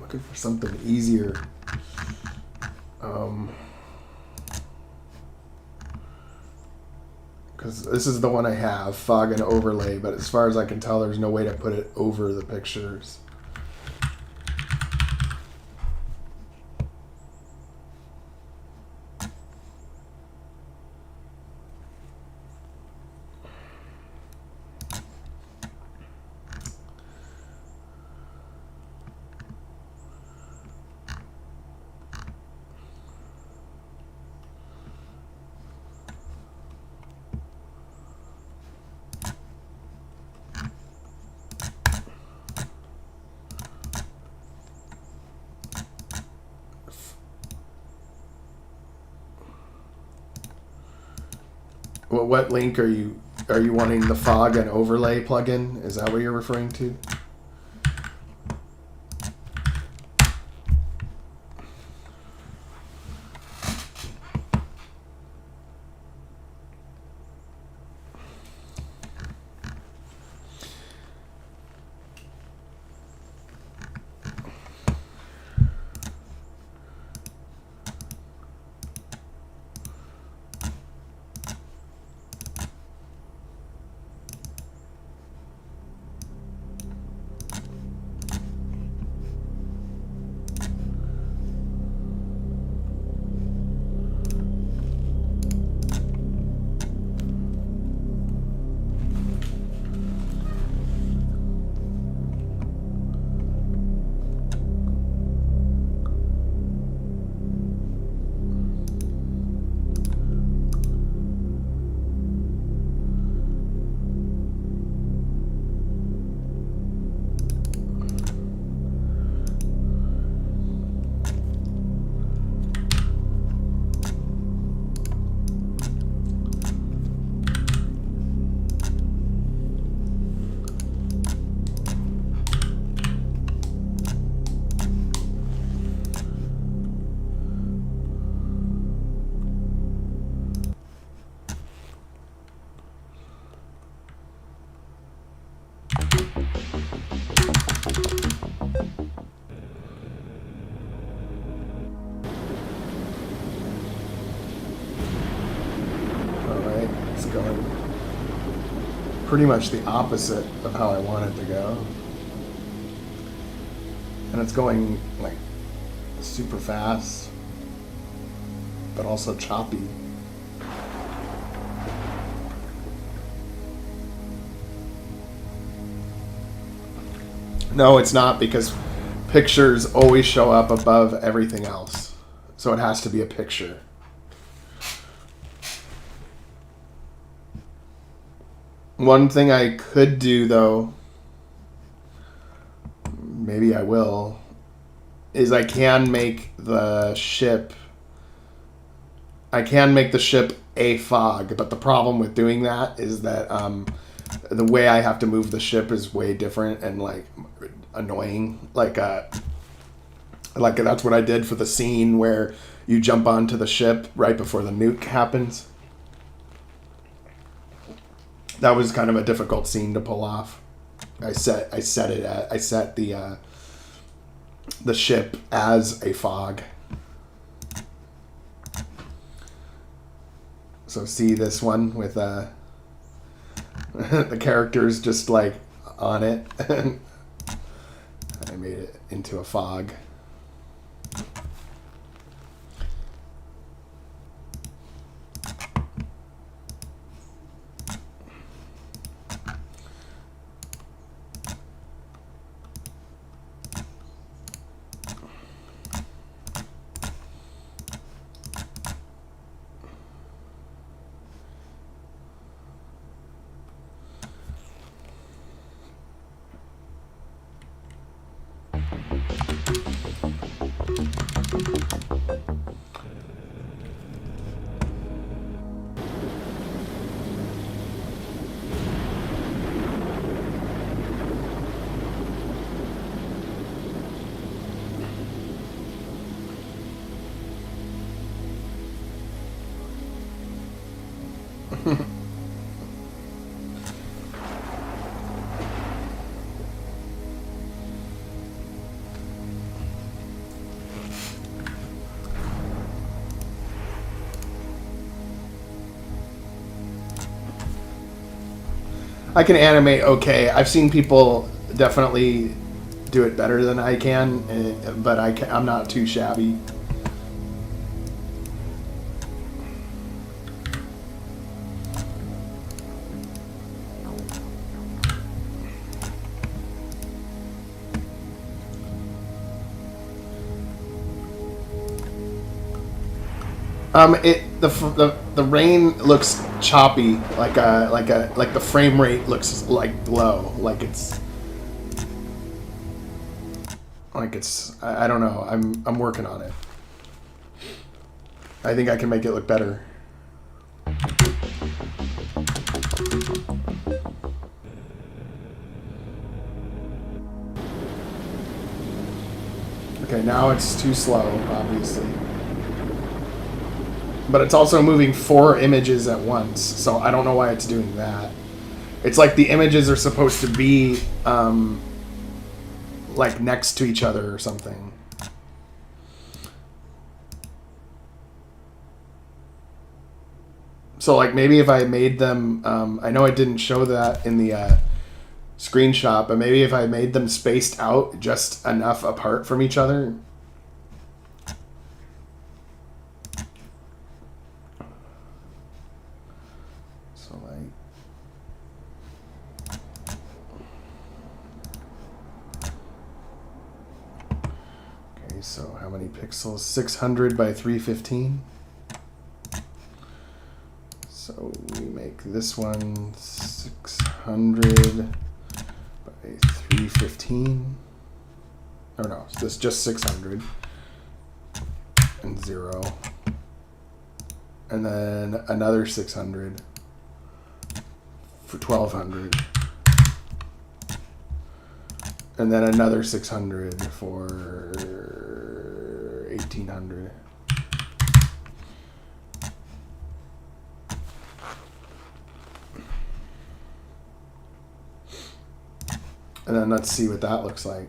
Looking for something easier. Because this is the one I have, fog and overlay, but as far as I can tell, there's no way to put it over the pictures. Well, what link are you wanting? The fog and overlay plugin? Is that what you're referring to? Pretty much the opposite of how I want it to go. And it's going like super fast, but also choppy. No, it's not, because pictures always show up above everything else. So it has to be a picture. One thing I could do, though, maybe I will, is I can make the ship a fog, but the problem with doing that is that the way I have to move the ship is way different and like annoying. Like that's what I did for the scene where you jump onto the ship right before the nuke happens. That was kind of a difficult scene to pull off. I set the ship as a fog. So see this one with the characters just like on it. I made it into a fog. I can animate okay. I've seen people definitely do it better than I can, but I'm not too shabby. The rain looks choppy, like the frame rate looks like low, like it's I don't know. I'm working on it. I think I can make it look better. Okay, now it's too slow, obviously. But it's also moving 4 images at once, so I don't know why it's doing that. It's like the images are supposed to be like next to each other or something. So like maybe if I made them, I know I didn't show that in the screenshot, but maybe if I made them spaced out just enough apart from each other. So like, okay, so how many pixels? 600 by 315. So we make this one 600 by 315. Or no, this is just 600 and 0. And then another 600 for 1200. And then another 600 for 1800. And then let's see what that looks like.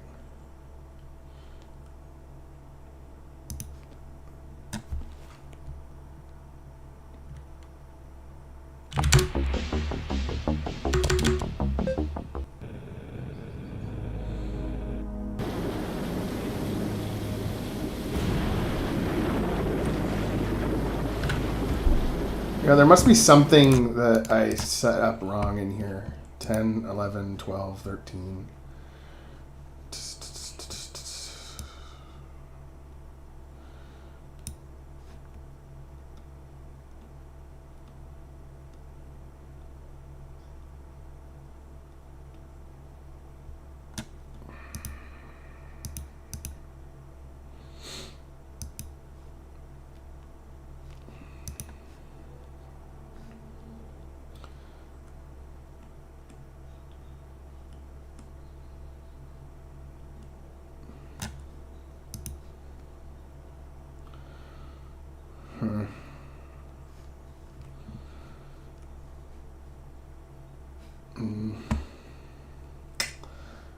Yeah, there must be something that I set up wrong in here. 10, 11, 12, 13.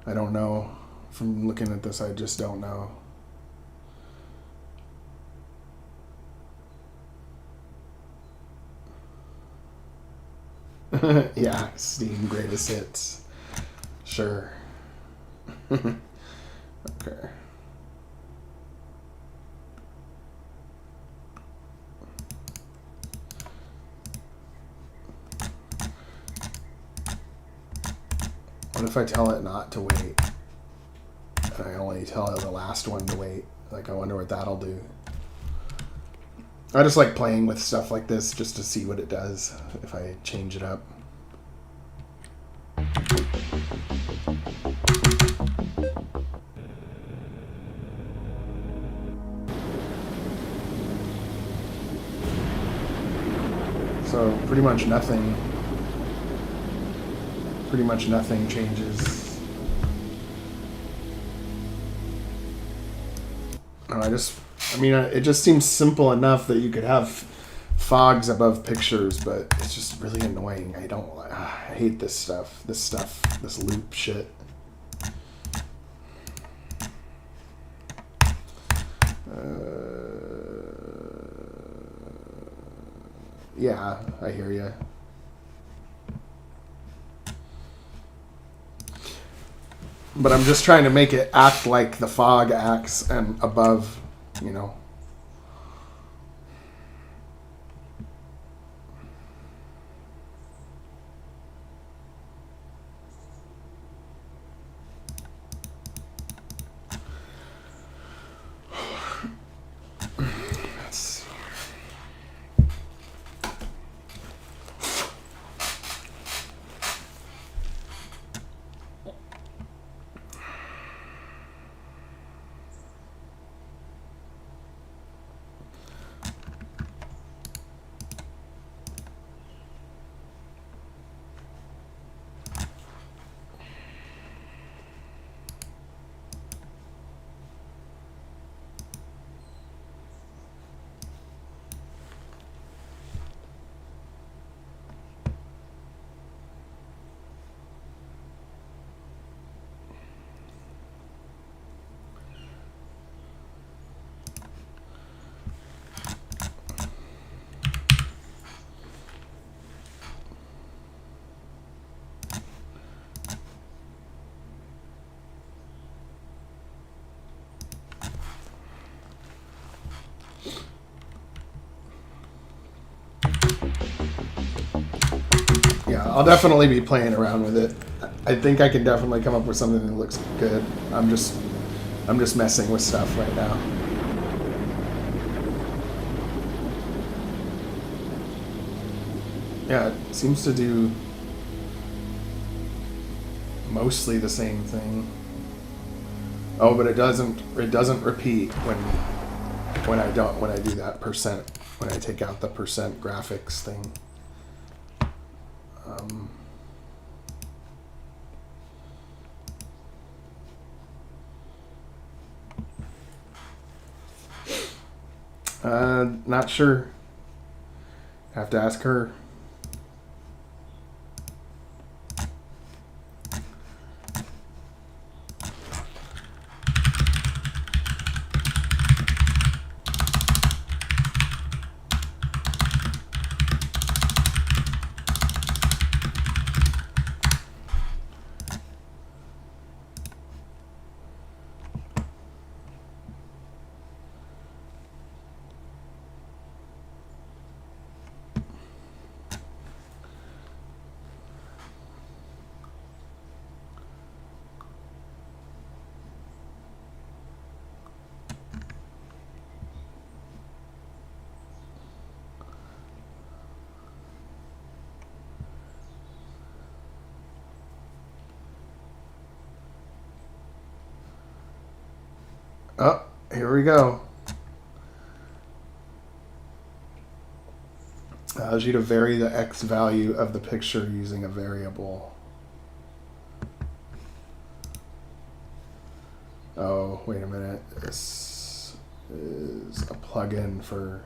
I don't know. From looking at this, I just don't know. Yeah, Steam greatest hits. Sure. Okay. What if I tell it not to wait? And I only tell it the last one to wait. Like, I wonder what that'll do. I just like playing with stuff like this just to see what it does if I change it up. So pretty much nothing changes. I mean, it just seems simple enough that you could have fogs above pictures, but it's just really annoying. I hate this stuff, this loop shit. Yeah, I hear you. But I'm just trying to make it act like the fog acts and above, you know. I'll definitely be playing around with it. I think I can definitely come up with something that looks good. I'm just messing with stuff right now. Yeah, it seems to do mostly the same thing. Oh, but it doesn't repeat when I do that percent, when I take out the percent graphics thing. Not sure. Have to ask her. Oh, here we go. Allows you to vary the X value of the picture using a variable. Oh, wait a minute. This is a plugin for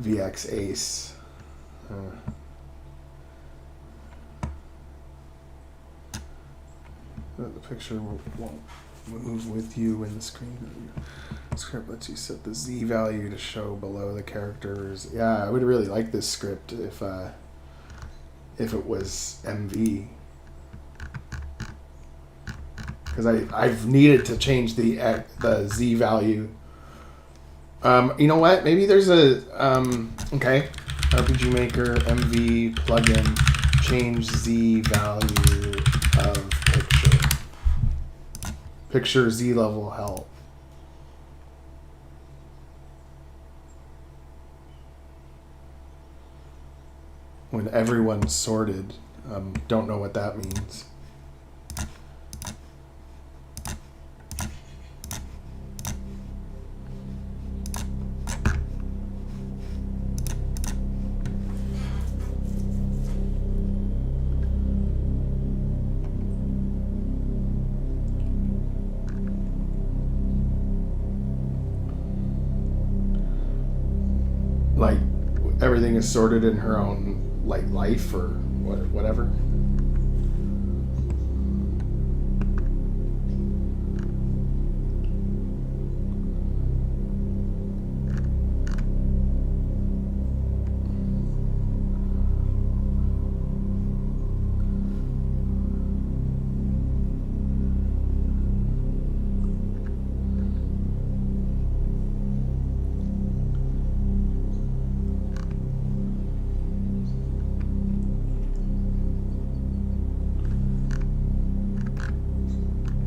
VX Ace. The picture won't move with you when the screen script lets you set the Z value to show below the characters. Yeah, I would really like this script if it was MV, because I've needed to change the Z value. You know what? Maybe there's a okay, rpgmaker MV plugin, change Z value of picture Z level help. When everyone's sorted, don't know what that means. Like everything is sorted in her own like life or whatever.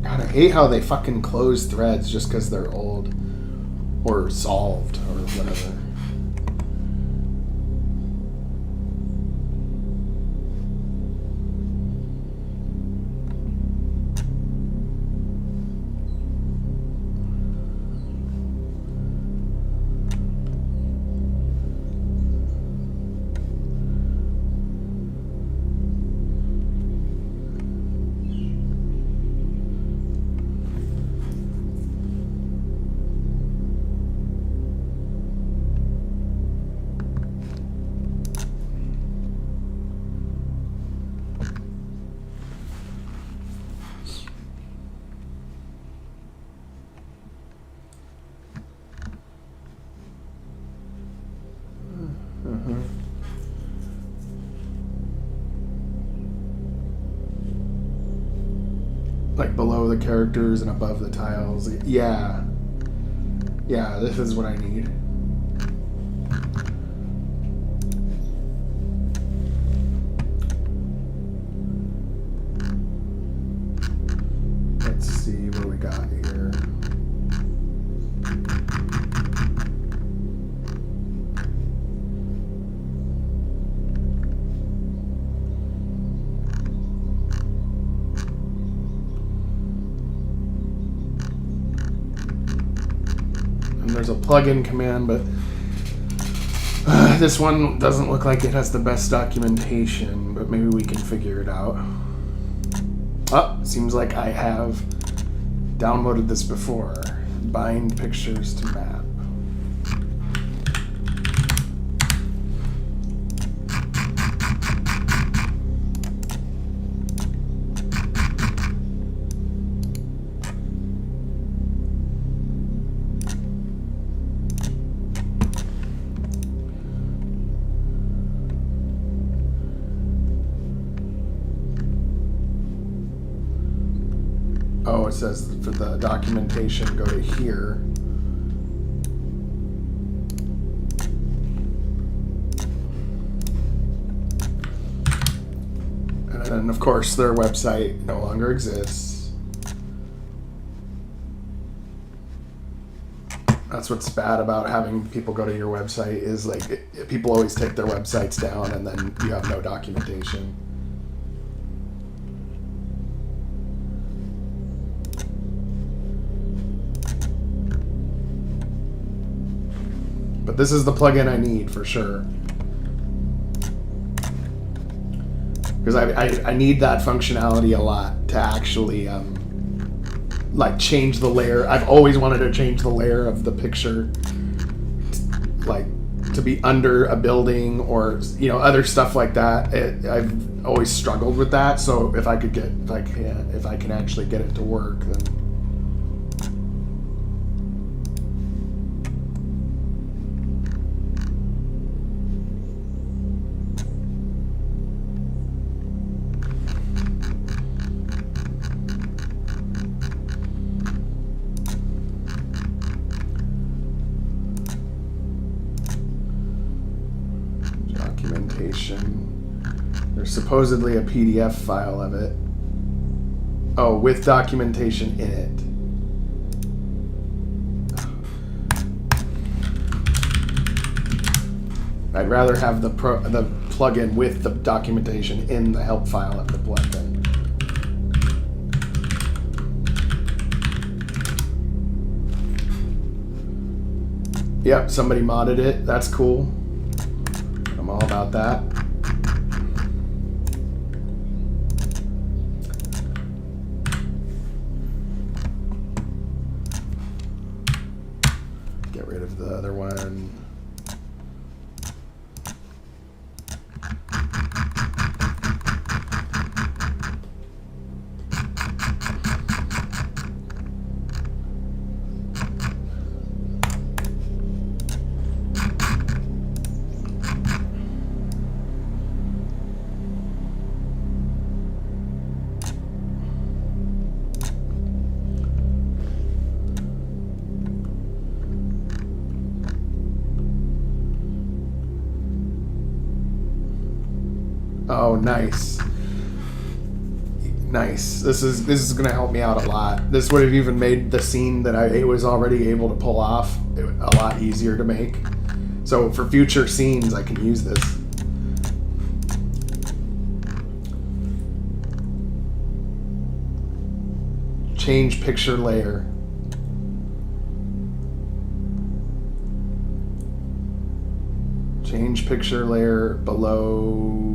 God, I hate how they fucking close threads just because they're old. Or solved, or whatever. Like below the characters and above the tiles. Yeah. Yeah, this is what I need. Let's see what we got here. There's a plugin command, but this one doesn't look like it has the best documentation, but maybe we can figure it out. Oh, seems like I have downloaded this before. Bind pictures to map. Oh, it says for the documentation, go to here. And then, of course, their website no longer exists. That's what's bad about having people go to your website is like people always take their websites down and then you have no documentation. But this is the plugin I need for sure. Because I need that functionality a lot to actually like change the layer. I've always wanted to change the layer of the picture, like to be under a building or other stuff like that. I've always struggled with that. So if I could get if I can actually get it to work, then. There's supposedly a PDF file of it. Oh, with documentation in it. I'd rather have the plugin with the documentation in the help file of the plugin. Yep, somebody modded it. That's cool. I'm all about that. Get rid of the other one. Oh, nice. Nice. This is gonna help me out a lot. This would have even made the scene that I was already able to pull off a lot easier to make. So for future scenes, I can use this. Change picture layer. Change picture layer below.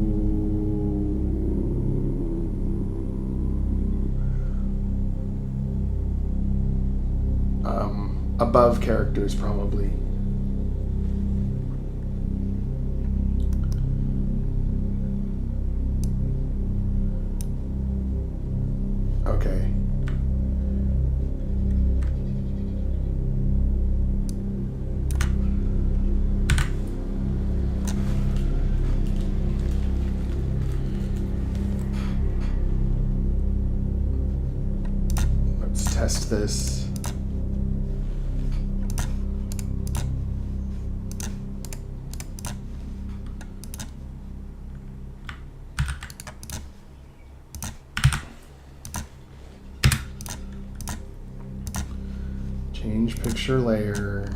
Above characters, probably. Okay. Let's test this. Change picture layer.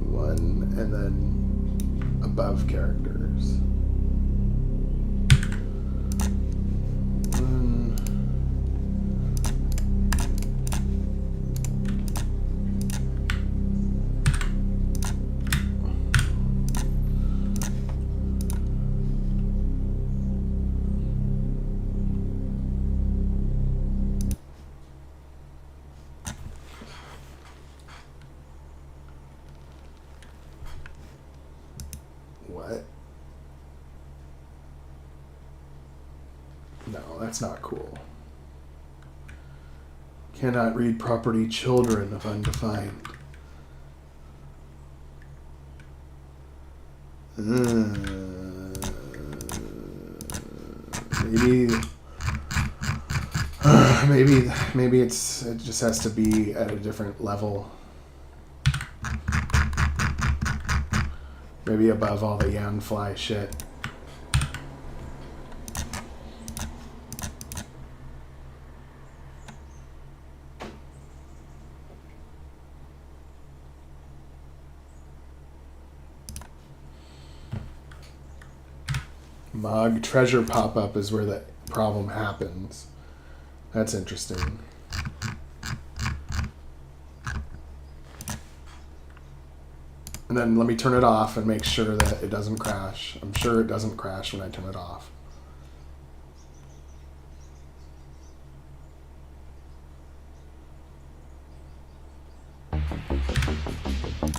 One, and then above characters. What? No, that's not cool. Cannot read property children of undefined. Maybe it just has to be at a different level. Maybe above all the Yanfly shit. Mog treasure pop-up is where the problem happens. That's interesting. And then let me turn it off and make sure that it doesn't crash. I'm sure it doesn't crash when I turn it off.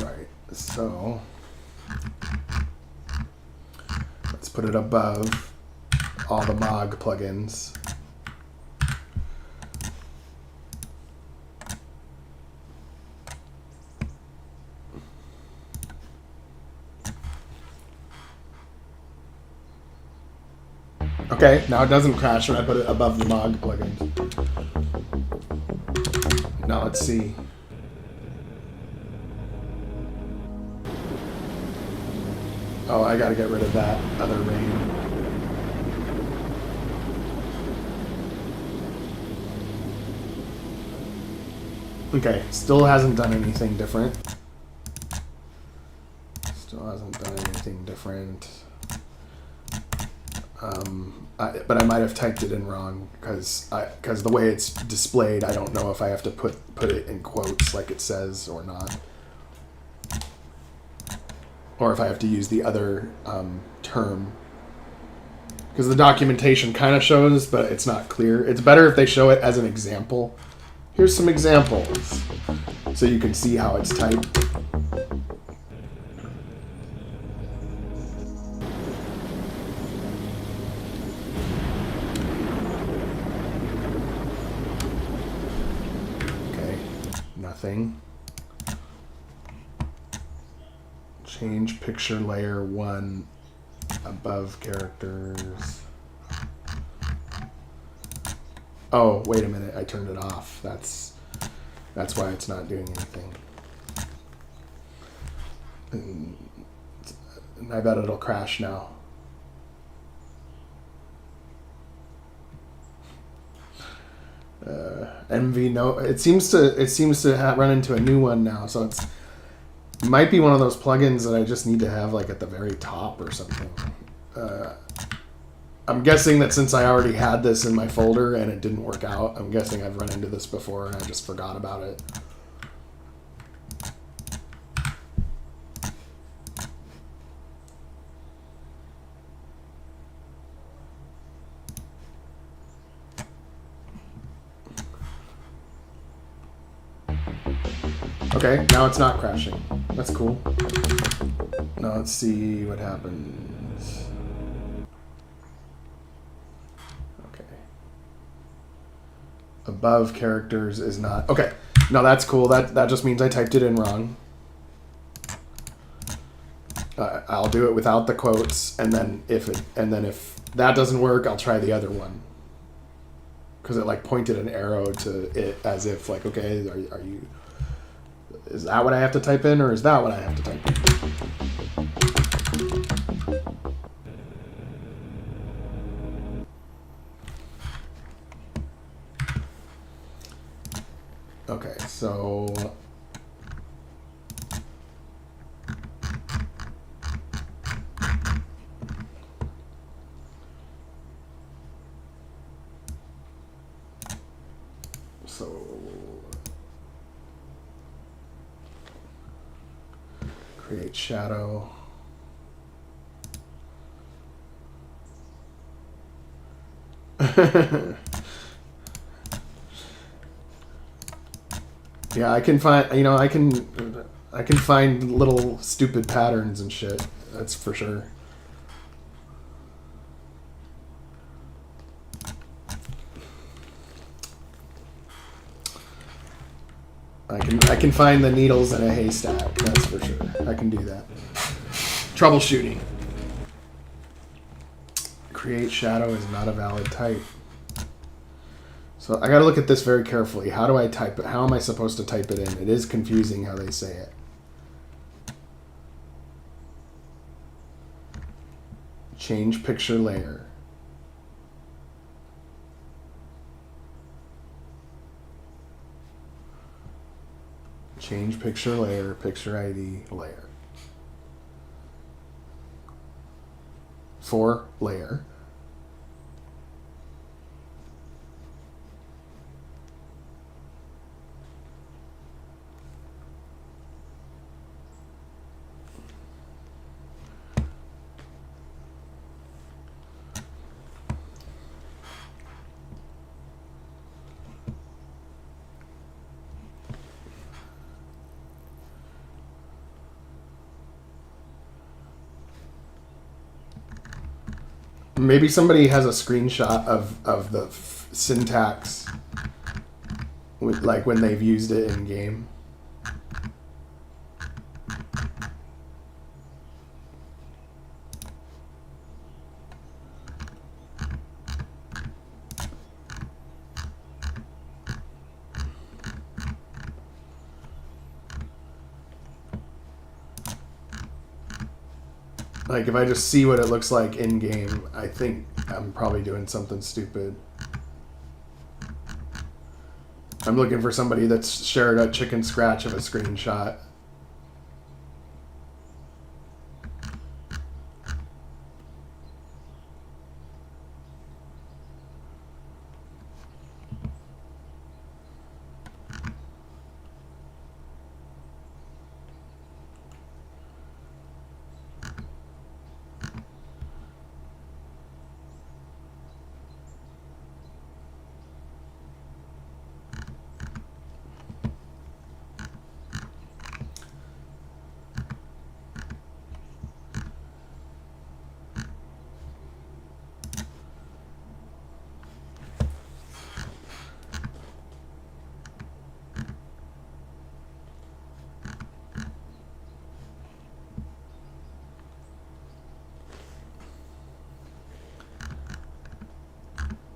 Right, so let's put it above all the Mog plugins. Okay, now it doesn't crash when I put it above the Mog plugins. Now let's see. Oh, I gotta get rid of that other rain. Okay, still hasn't done anything different. Still hasn't done anything different. But I might have typed it in wrong because the way it's displayed, I don't know if I have to put it in quotes like it says or not, or if I have to use the other term, because the documentation kind of shows, but it's not clear. It's better if they show it as an example. Here's some examples so you can see how it's typed. thing. Change picture layer 1 above characters. Oh, wait a minute. I turned it off. That's why it's not doing anything. And I bet it'll crash now. MV no, it seems to run into a new one now, so it might be one of those plugins that I just need to have like at the very top or something. I'm guessing that since I already had this in my folder and it didn't work out, I'm guessing I've run into this before and I just forgot about it. Okay, now it's not crashing. That's cool. Now let's see what happens. Okay. Above characters is not... Okay, no, that's cool. That just means I typed it in wrong. I'll do it without the quotes, and then if that doesn't work, I'll try the other one. Because it like pointed an arrow to it as if like, okay, are you... Is that what I have to type in, or is that what I have to type in? Okay, so... Create shadow. Yeah, I can find, you know, I can find little stupid patterns and shit. That's for sure. I can find the needles in a haystack, that's for sure. I can do that. Troubleshooting. Create shadow is not a valid type. So I gotta look at this very carefully. How do I type it? How am I supposed to type it in? It is confusing how they say it. Change picture layer. Change picture layer, picture ID, layer. For layer. Maybe somebody has a screenshot of the syntax, with, like when they've used it in game. Like, if I just see what it looks like in-game, I think I'm probably doing something stupid. I'm looking for somebody that's shared a chicken scratch of a screenshot.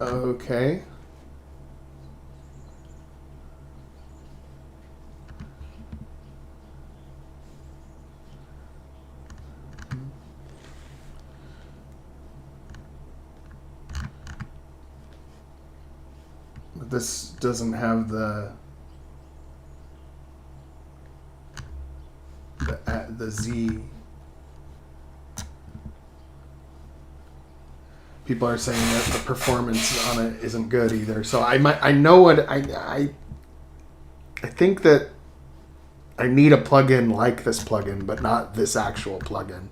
Okay. But this doesn't have the Z. People are saying that the performance on it isn't good either. So I know what I think that I need a plugin like this plugin, but not this actual plugin.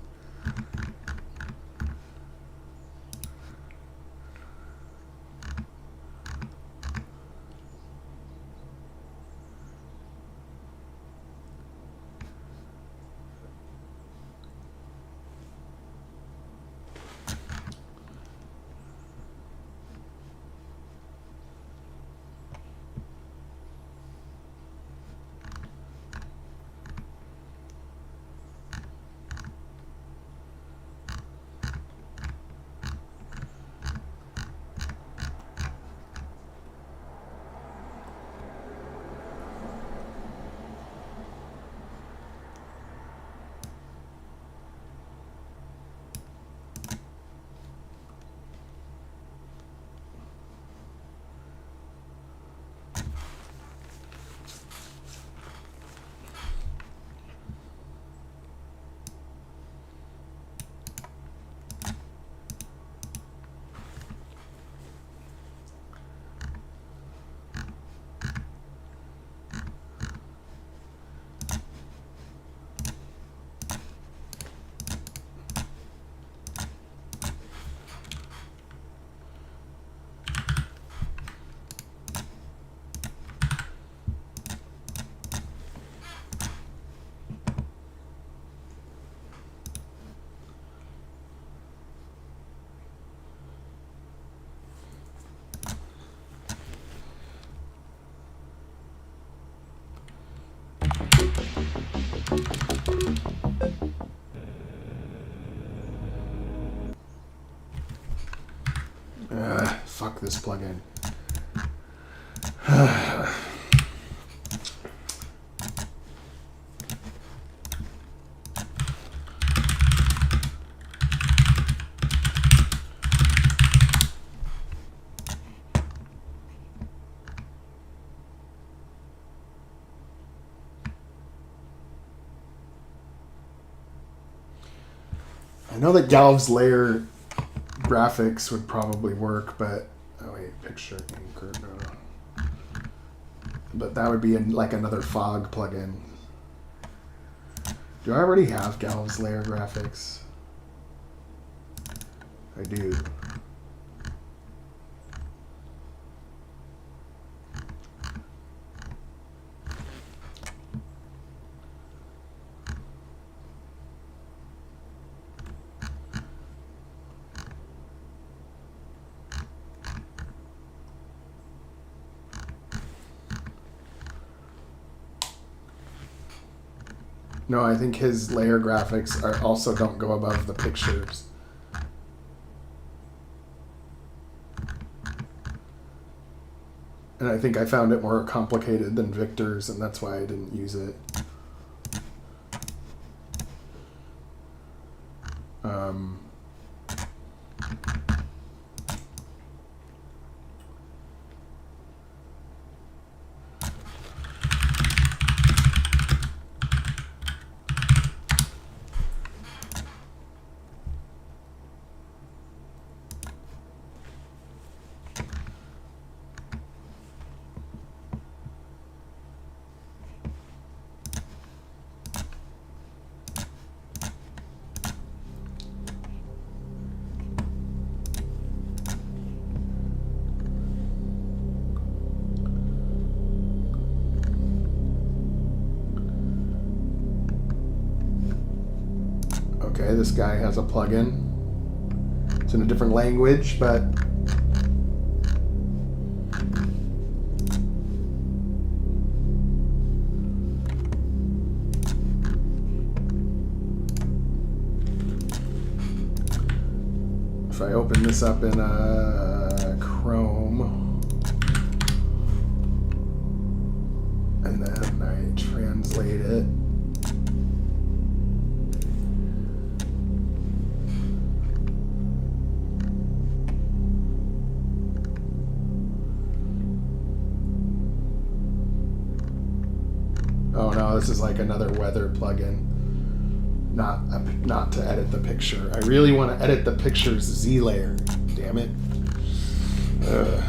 Fuck this plugin. I know that Galv's layer graphics would probably work, but oh wait, picture anchor, no. But that would be like another fog plugin. Do I already have Galv's layer graphics? I do. No, I think his layer graphics are also don't go above the pictures. And I think I found it more complicated than Victor's, and that's why I didn't use it. Okay, this guy has a plugin. It's in a different language, but if I open this up in a Chrome. And then I translate it. Oh no, this is like another weather plugin. Not to edit the picture. I really want to edit the picture's Z layer. Damn it. Ugh.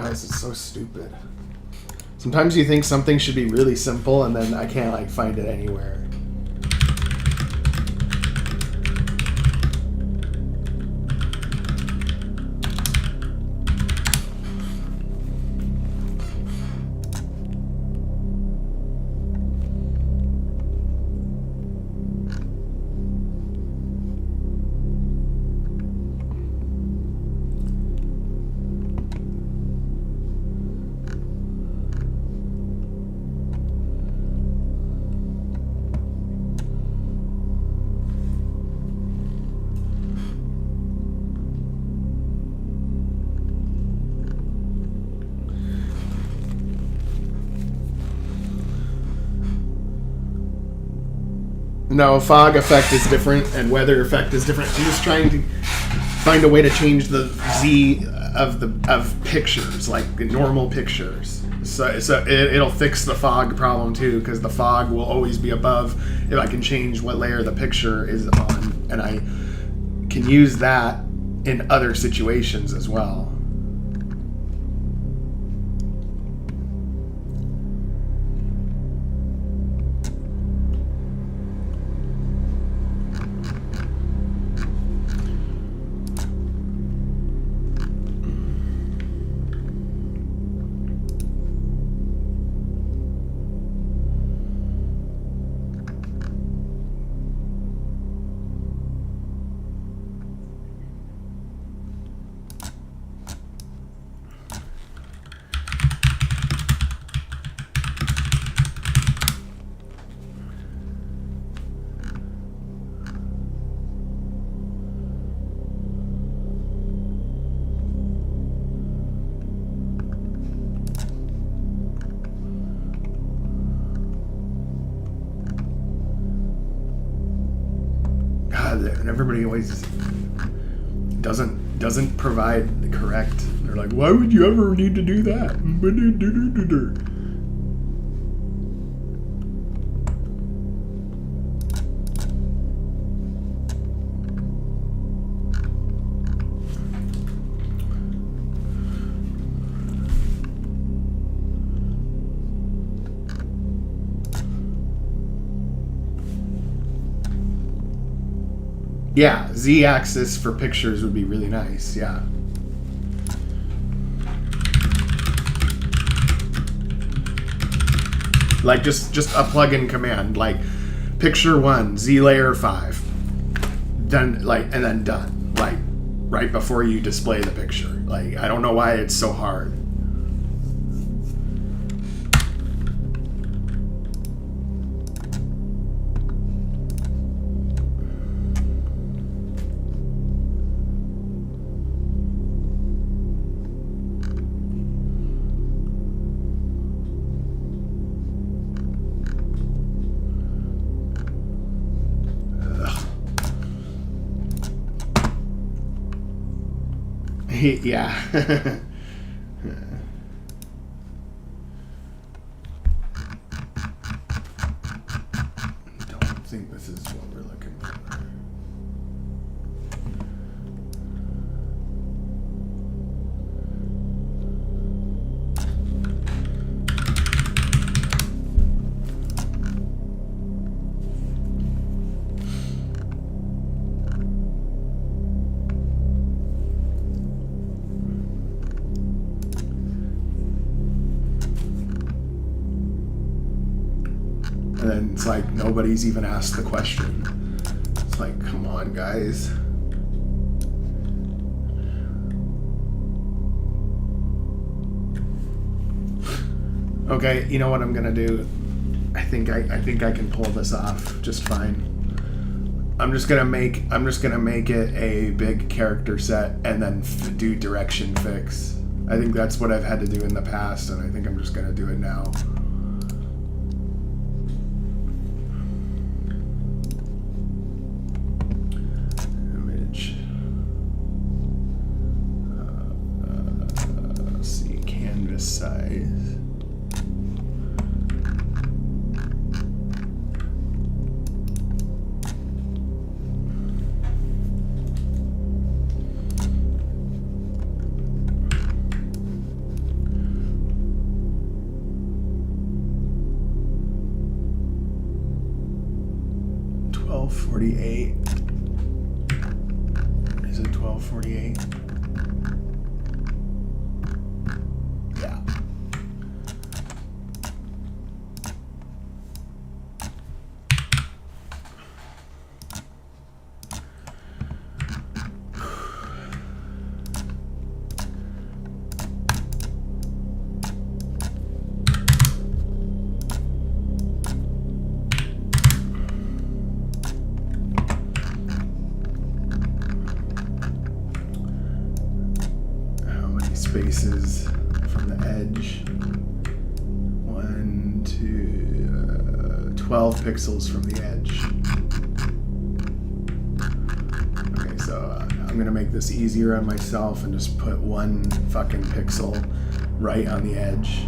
This is so stupid. Sometimes you think something should be really simple and then I can't like find it anywhere. No, fog effect is different and weather effect is different. I'm just trying to find a way to change the Z of pictures, like normal pictures. So it'll fix the fog problem too, because the fog will always be above if I can change what layer the picture is on, and I can use that in other situations as well. And everybody always doesn't provide the correct. They're like, why would you ever need to do that? Yeah, Z-axis for pictures would be really nice, yeah. Like just a plugin command, like picture 1, Z layer 5. Done, like, and then done. Like right before you display the picture. Like, I don't know why it's so hard. Yeah. Don't think this is what we're looking for. And then it's like nobody's even asked the question. It's like, come on, guys. Okay, you know what I'm gonna do? I think I can pull this off just fine. I'm just gonna make it a big character set and then do direction fix. I think that's what I've had to do in the past, and I think I'm just gonna do it now. Image. Let's see, canvas size. .48. Is it 1248? Yeah. Spaces from the edge. 1 to 12 pixels from the edge. Okay, so I'm gonna make this easier on myself and just put 1 fucking pixel right on the edge.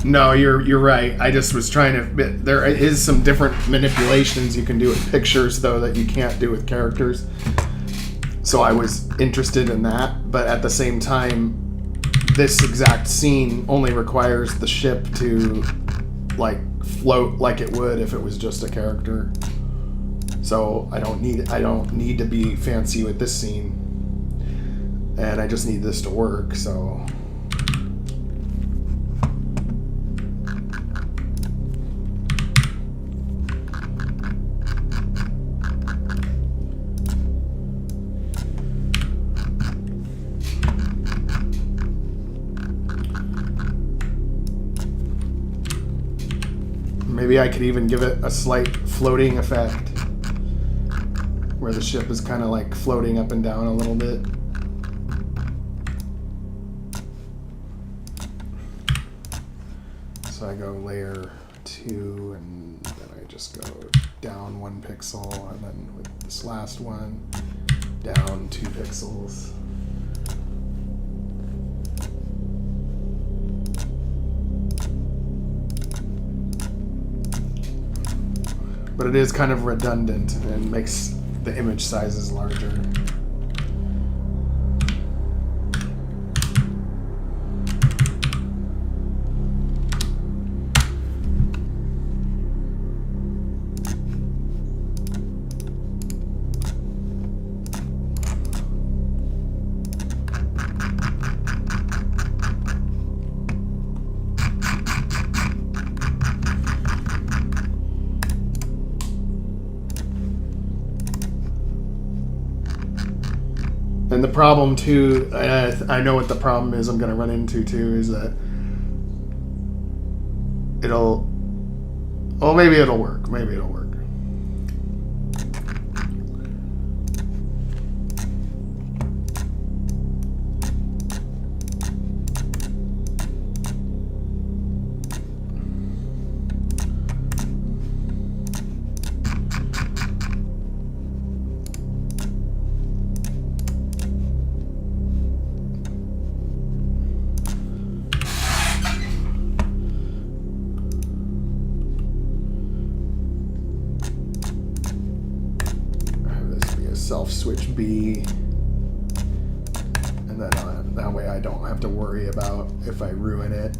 No, you're right. I just was trying to... There is some different manipulations you can do with pictures, though, that you can't do with characters. So I was interested in that. But at the same time, this exact scene only requires the ship to, like, float like it would if it was just a character. So I don't need to be fancy with this scene. And I just need this to work, so... Maybe I could even give it a slight floating effect where the ship is kind of like floating up and down a little bit. So I go layer 2 and then I just go down 1 pixel, and then with this last one, down 2 pixels. But it is kind of redundant and makes the image sizes larger. And the problem too, I know what the problem is I'm going to run into too, is that maybe it'll work. Maybe it'll work. Self-switch B, and then that way I don't have to worry about if I ruin it.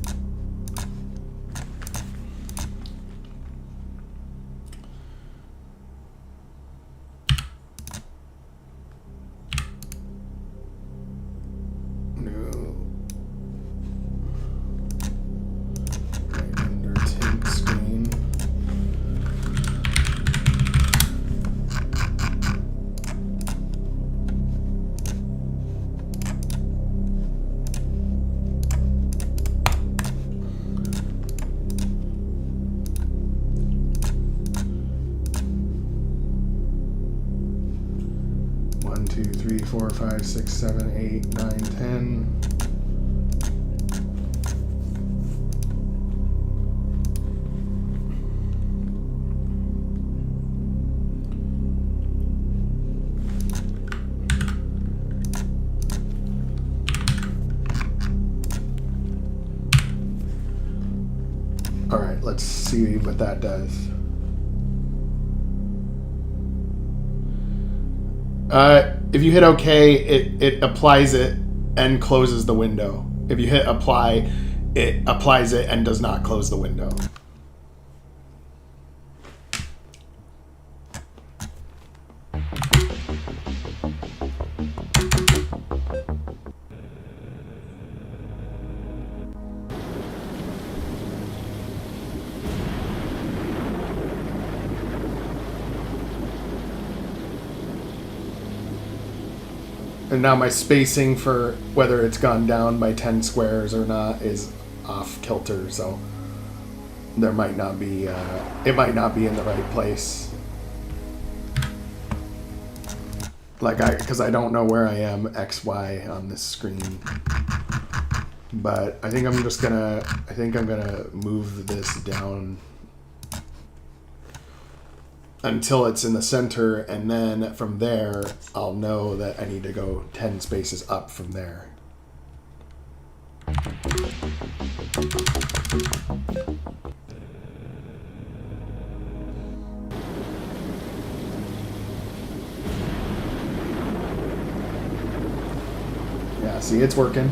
No. 4, 5, 6, 7, 8, 9, 10. All right, let's see what that does. If you hit OK, it applies it and closes the window. If you hit apply, it applies it and does not close the window. And now my spacing for whether it's gone down by 10 squares or not is off kilter, so there might not be, it might not be in the right place. Like because I don't know where I am XY on this screen. But I think I'm gonna move this down until it's in the center, and then from there, I'll know that I need to go 10 spaces up from there. Yeah, see, it's working.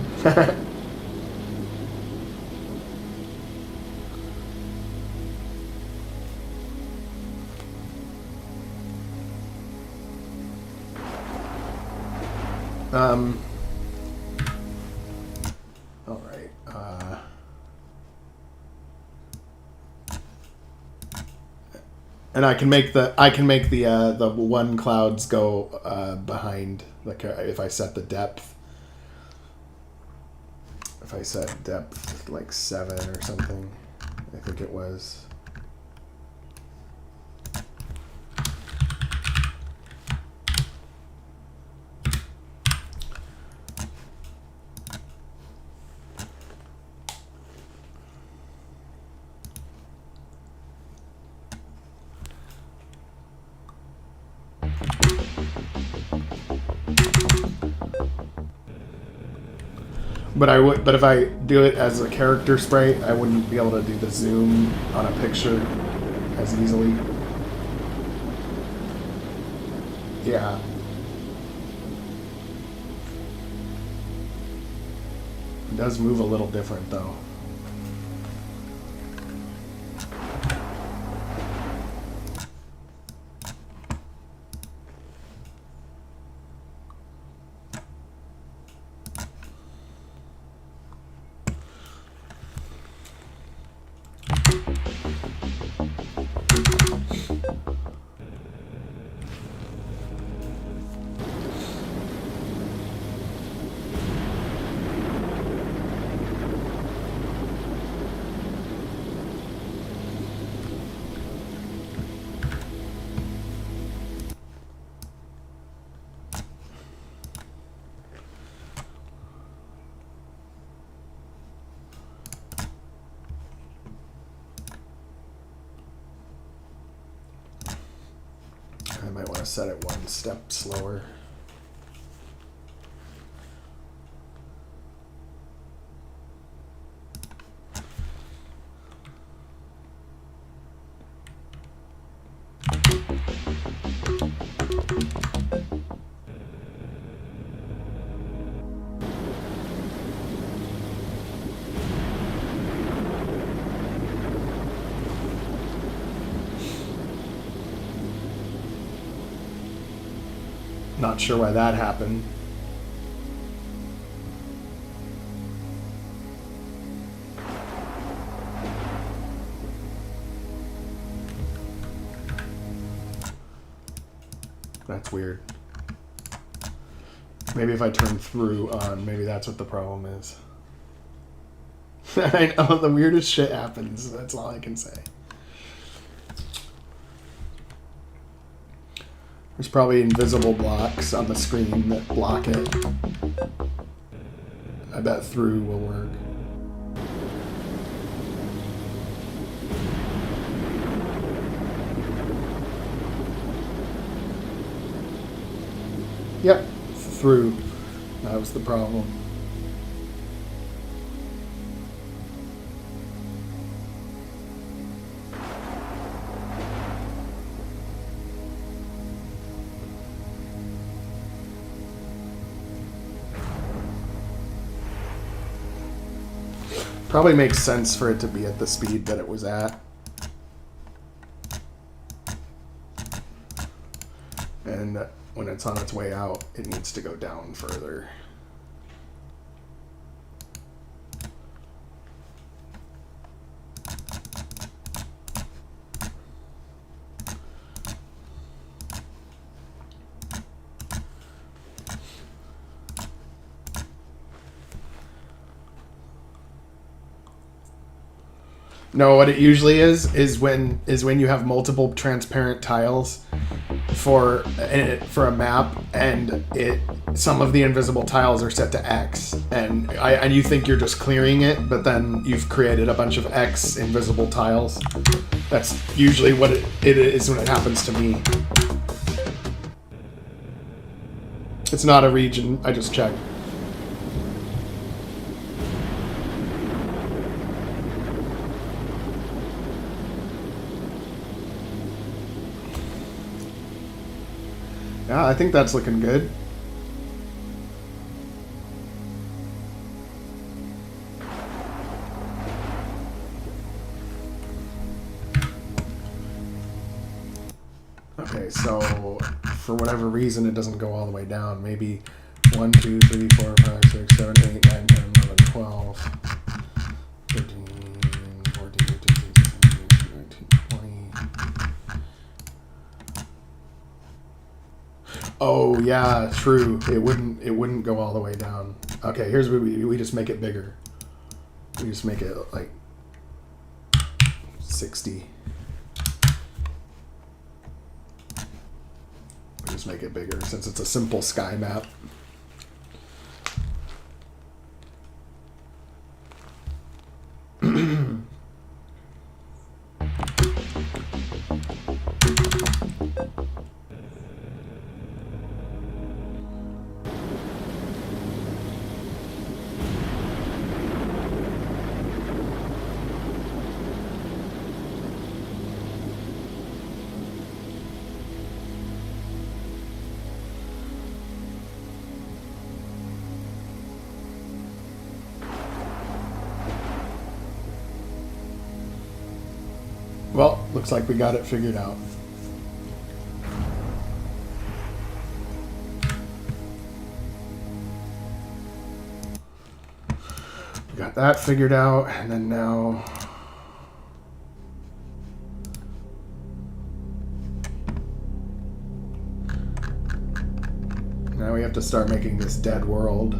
All right. And I can make the one clouds go behind, like if I set the depth. If I set depth like 7 or something, I think it was. But if I do it as a character sprite, I wouldn't be able to do the zoom on a picture as easily. Yeah. It does move a little different though. I might want to set it one step slower. Not sure why that happened. That's weird. Maybe if I turn through on, maybe that's what the problem is. I know, the weirdest shit happens. That's all I can say. There's probably invisible blocks on the screen that block it. I bet through will work. Yep, through. That was the problem. Probably makes sense for it to be at the speed that it was at. And when it's on its way out, it needs to go down further. No, what it usually is when you have multiple transparent tiles for a map, and some of the invisible tiles are set to X, and you think you're just clearing it, but then you've created a bunch of X invisible tiles. That's usually what it is when it happens to me. It's not a region. I just checked. Yeah, I think that's looking good. Okay, so for whatever reason it doesn't go all the way down. Maybe 1, 2, 3, 4, 5, 6, 7, 8, 9, 10, 11, 12, 13, 14, 15, 16, 17, 19, 20. Oh yeah, true. It wouldn't go all the way down. Okay, here's what we just make it bigger. We just make it like 60. We just make it bigger since it's a simple sky map. Well, looks like we got it figured out. We got that figured out, and then now... Now we have to start making this dead world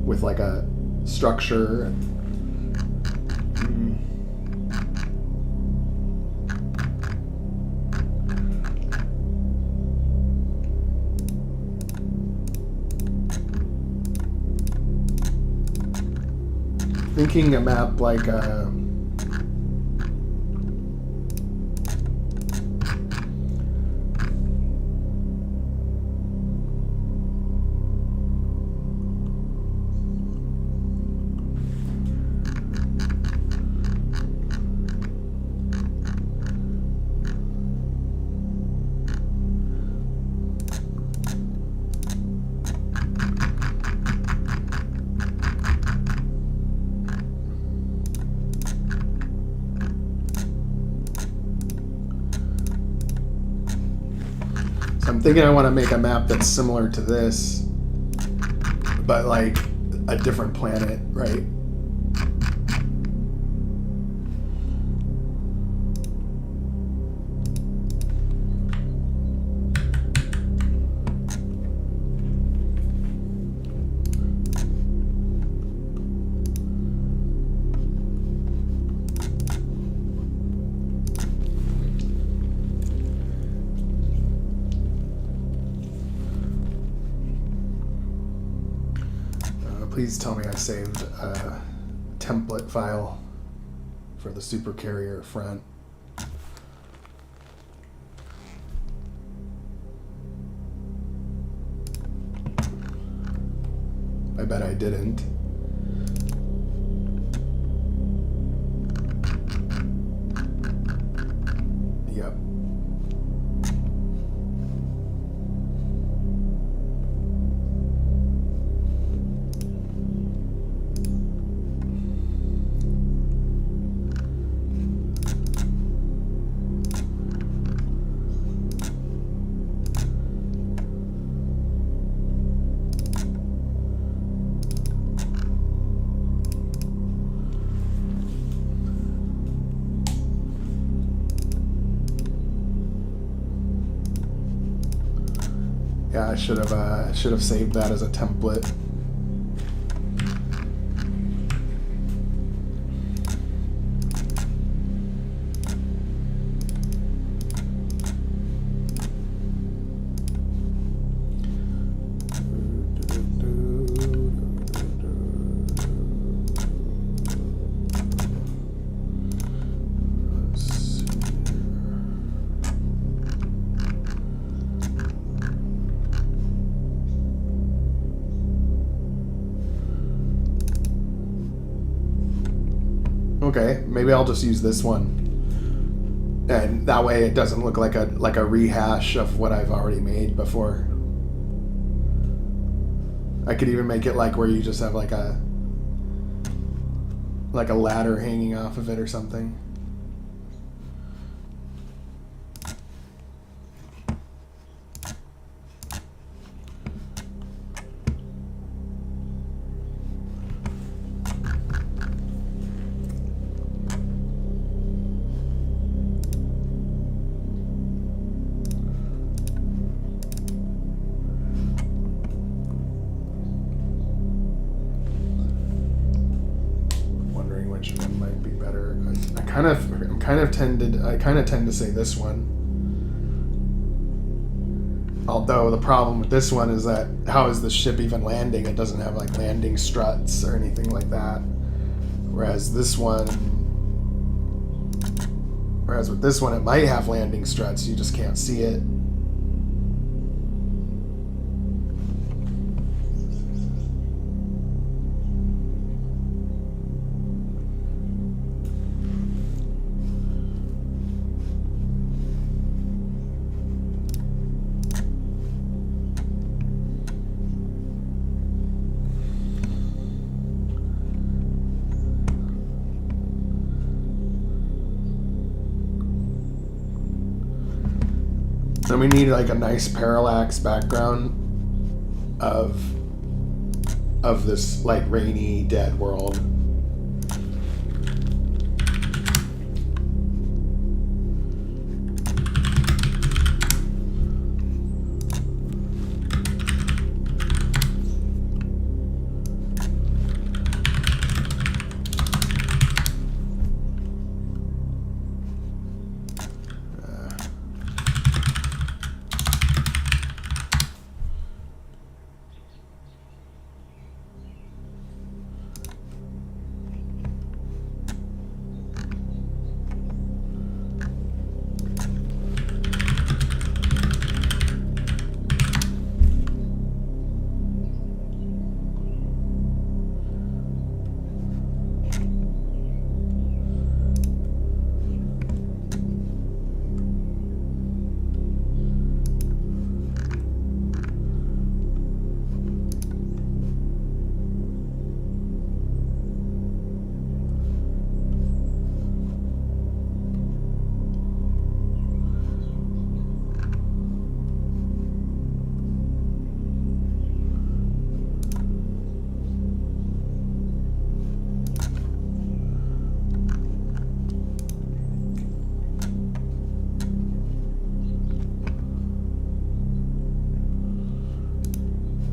with like a structure. Thinking a map like I'm thinking I want to make a map that's similar to this, but like a different planet, right? Please tell me I saved a template file for the supercarrier front. I bet I didn't. Yep. Yeah, I should have saved that as a template. Okay, maybe I'll just use this one, and that way it doesn't look like a rehash of what I've already made before. I could even make it like where you just have like a ladder hanging off of it or something. I kind of tend to say this one. Although the problem with this one is that how is the ship even landing? It doesn't have like landing struts or anything like that. Whereas with this one it might have landing struts, you just can't see it. And we need like a nice parallax background of this like rainy, dead world.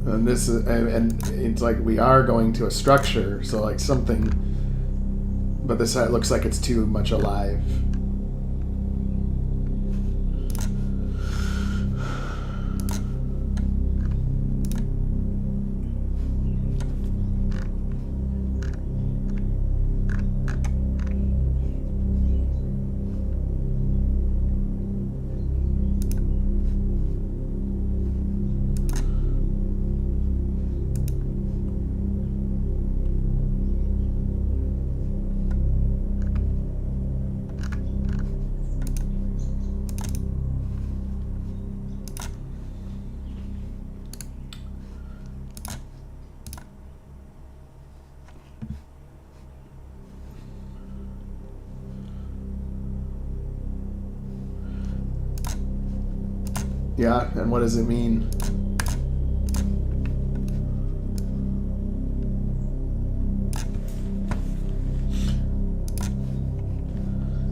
And this is, and it's like we are going to a structure, so like something, but this side looks like it's too much alive. Yeah, and what does it mean?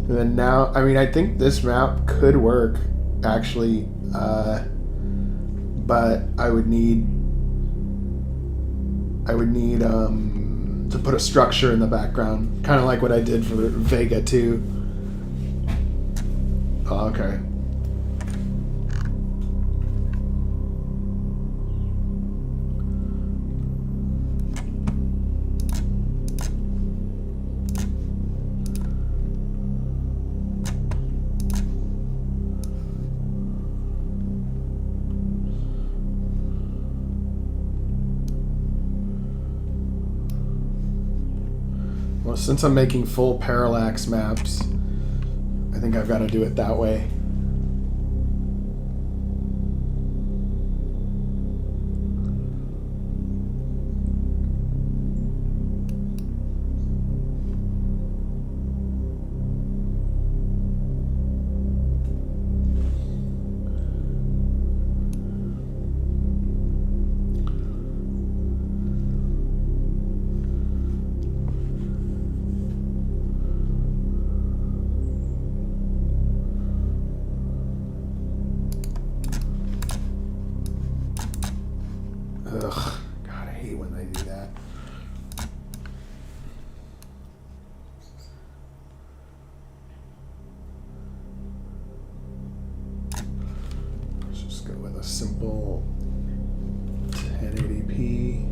And then now, I mean, I think this map could work, actually, but I would need to put a structure in the background, kind of like what I did for Vega 2. Oh, okay. Well, since I'm making full parallax maps, I think I've got to do it that way. Ugh, God, I hate when they do that. Let's just go with a simple 1080p.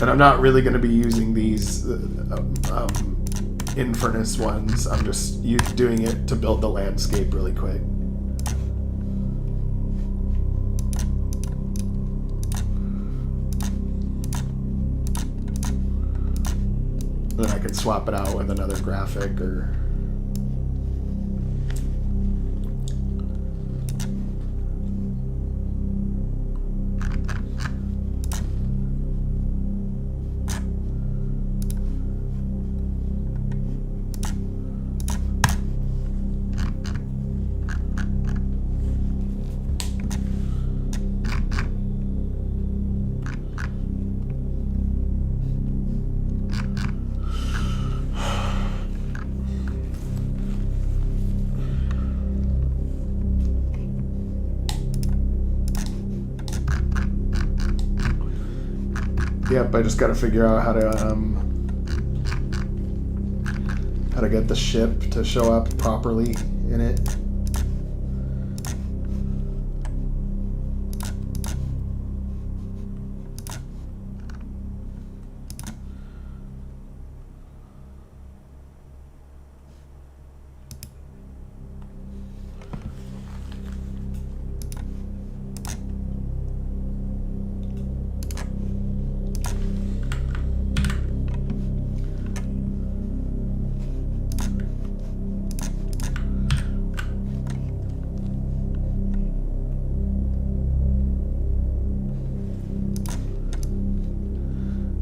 And I'm not really going to be using these Infernis ones. I'm just doing it to build the landscape really quick. Then I could swap it out with another graphic or... Yep, I just got to figure out how to get the ship to show up properly in it.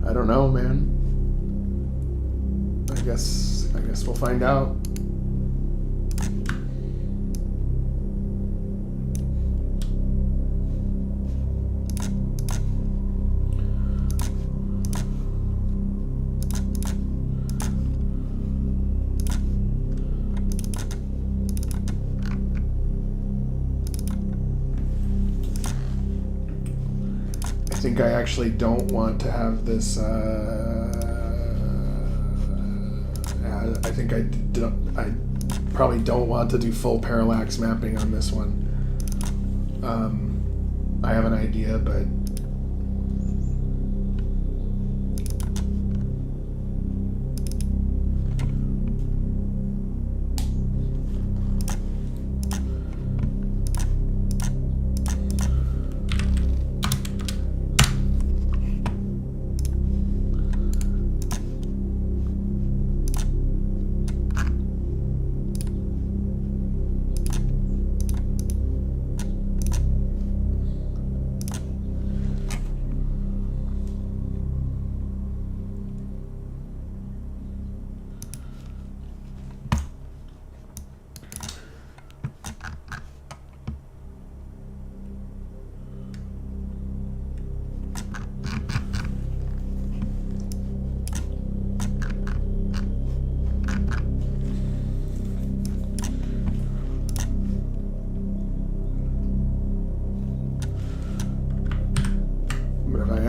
I don't know, man. I guess we'll find out. I think I actually don't want to have this. I think I probably don't want to do full parallax mapping on this one. I have an idea, but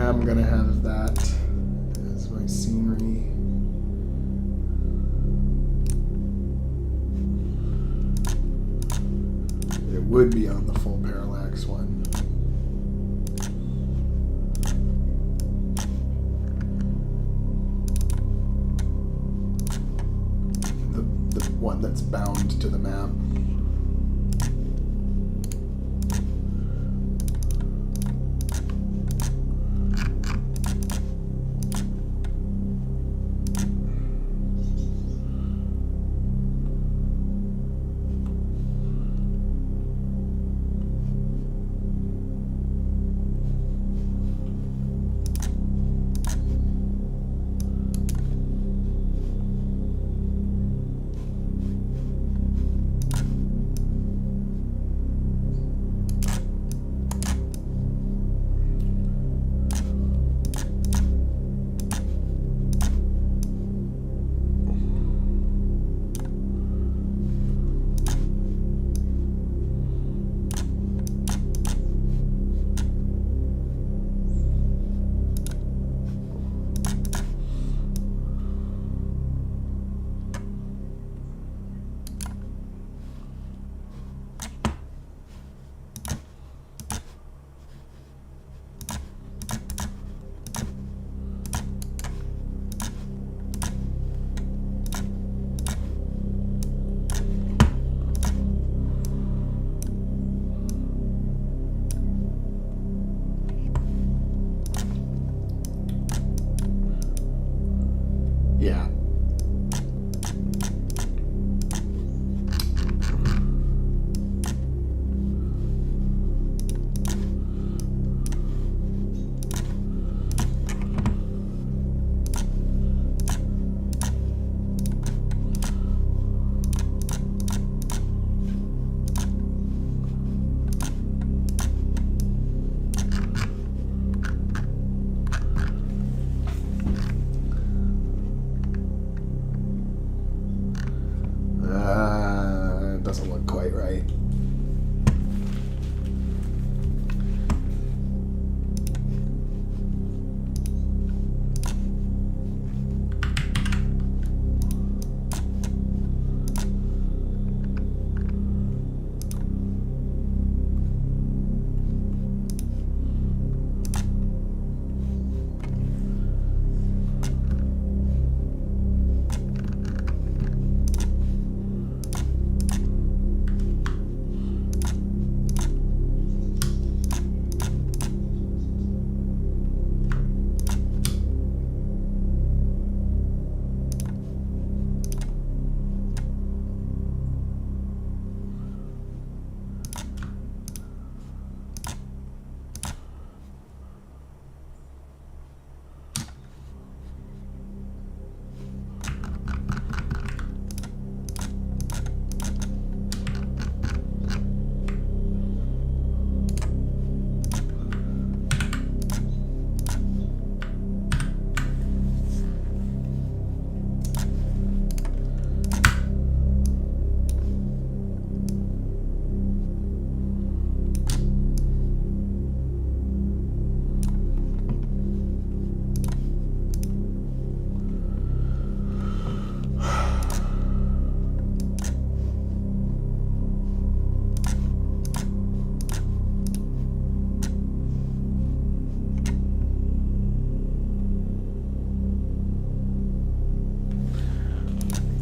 I'm gonna have that as my scenery. It would be on the full parallax one. The one that's bound to the map.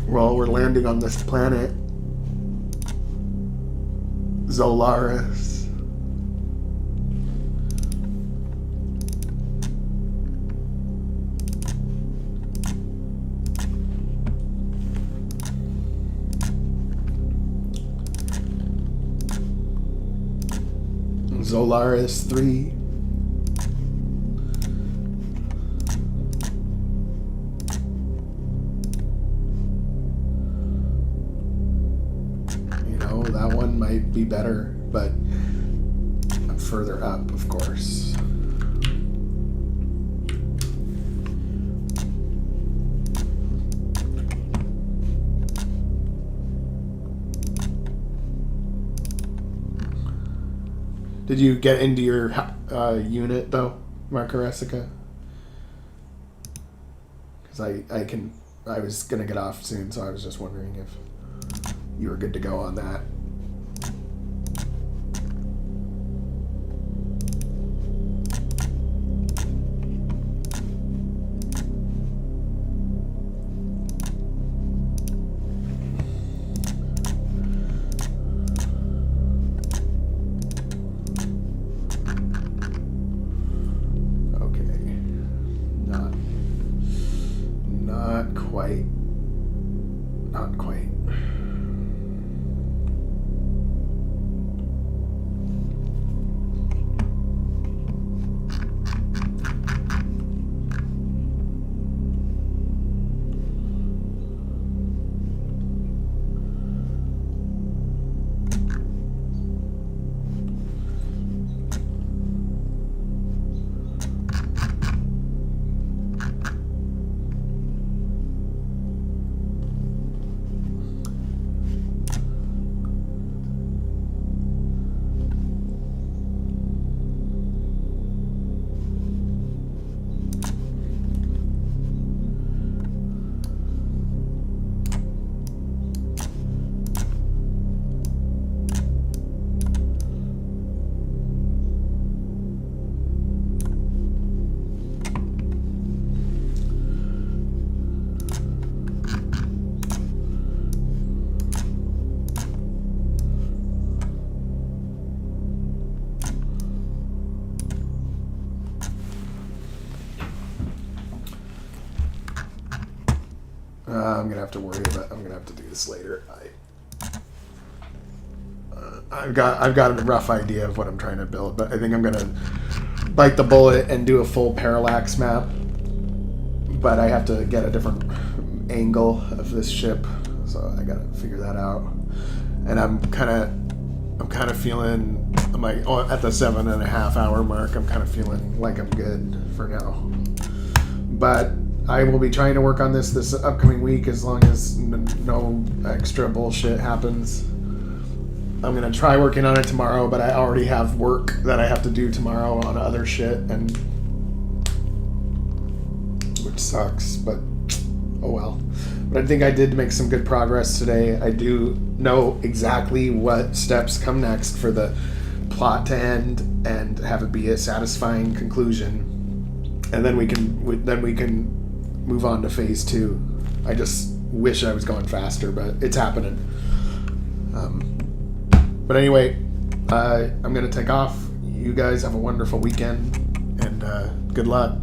Well, we're landing on this planet, Zolaris. Zolaris 3. That one might be better, but further up, of course. Did you get into your unit though, Markaresica? Because I was gonna get off soon, so I was just wondering if you were good to go on that. Not quite. I'm gonna have to worry about. I'm gonna have to do this later. I've got a rough idea of what I'm trying to build, but I think I'm gonna bite the bullet and do a full parallax map. But I have to get a different angle of this ship, so I gotta figure that out. And I'm kind of feeling at the 7.5 hour mark. I'm kind of feeling like I'm good for now, but I will be trying to work on this upcoming week as long as no extra bullshit happens. I'm going to try working on it tomorrow, but I already have work that I have to do tomorrow on other shit, and which sucks, but oh well. But I think I did make some good progress today. I do know exactly what steps come next for the plot to end and have it be a satisfying conclusion. And then we can move on to phase 2. I just wish I was going faster, but it's happening. But anyway, I'm going to take off. You guys have a wonderful weekend, and good luck.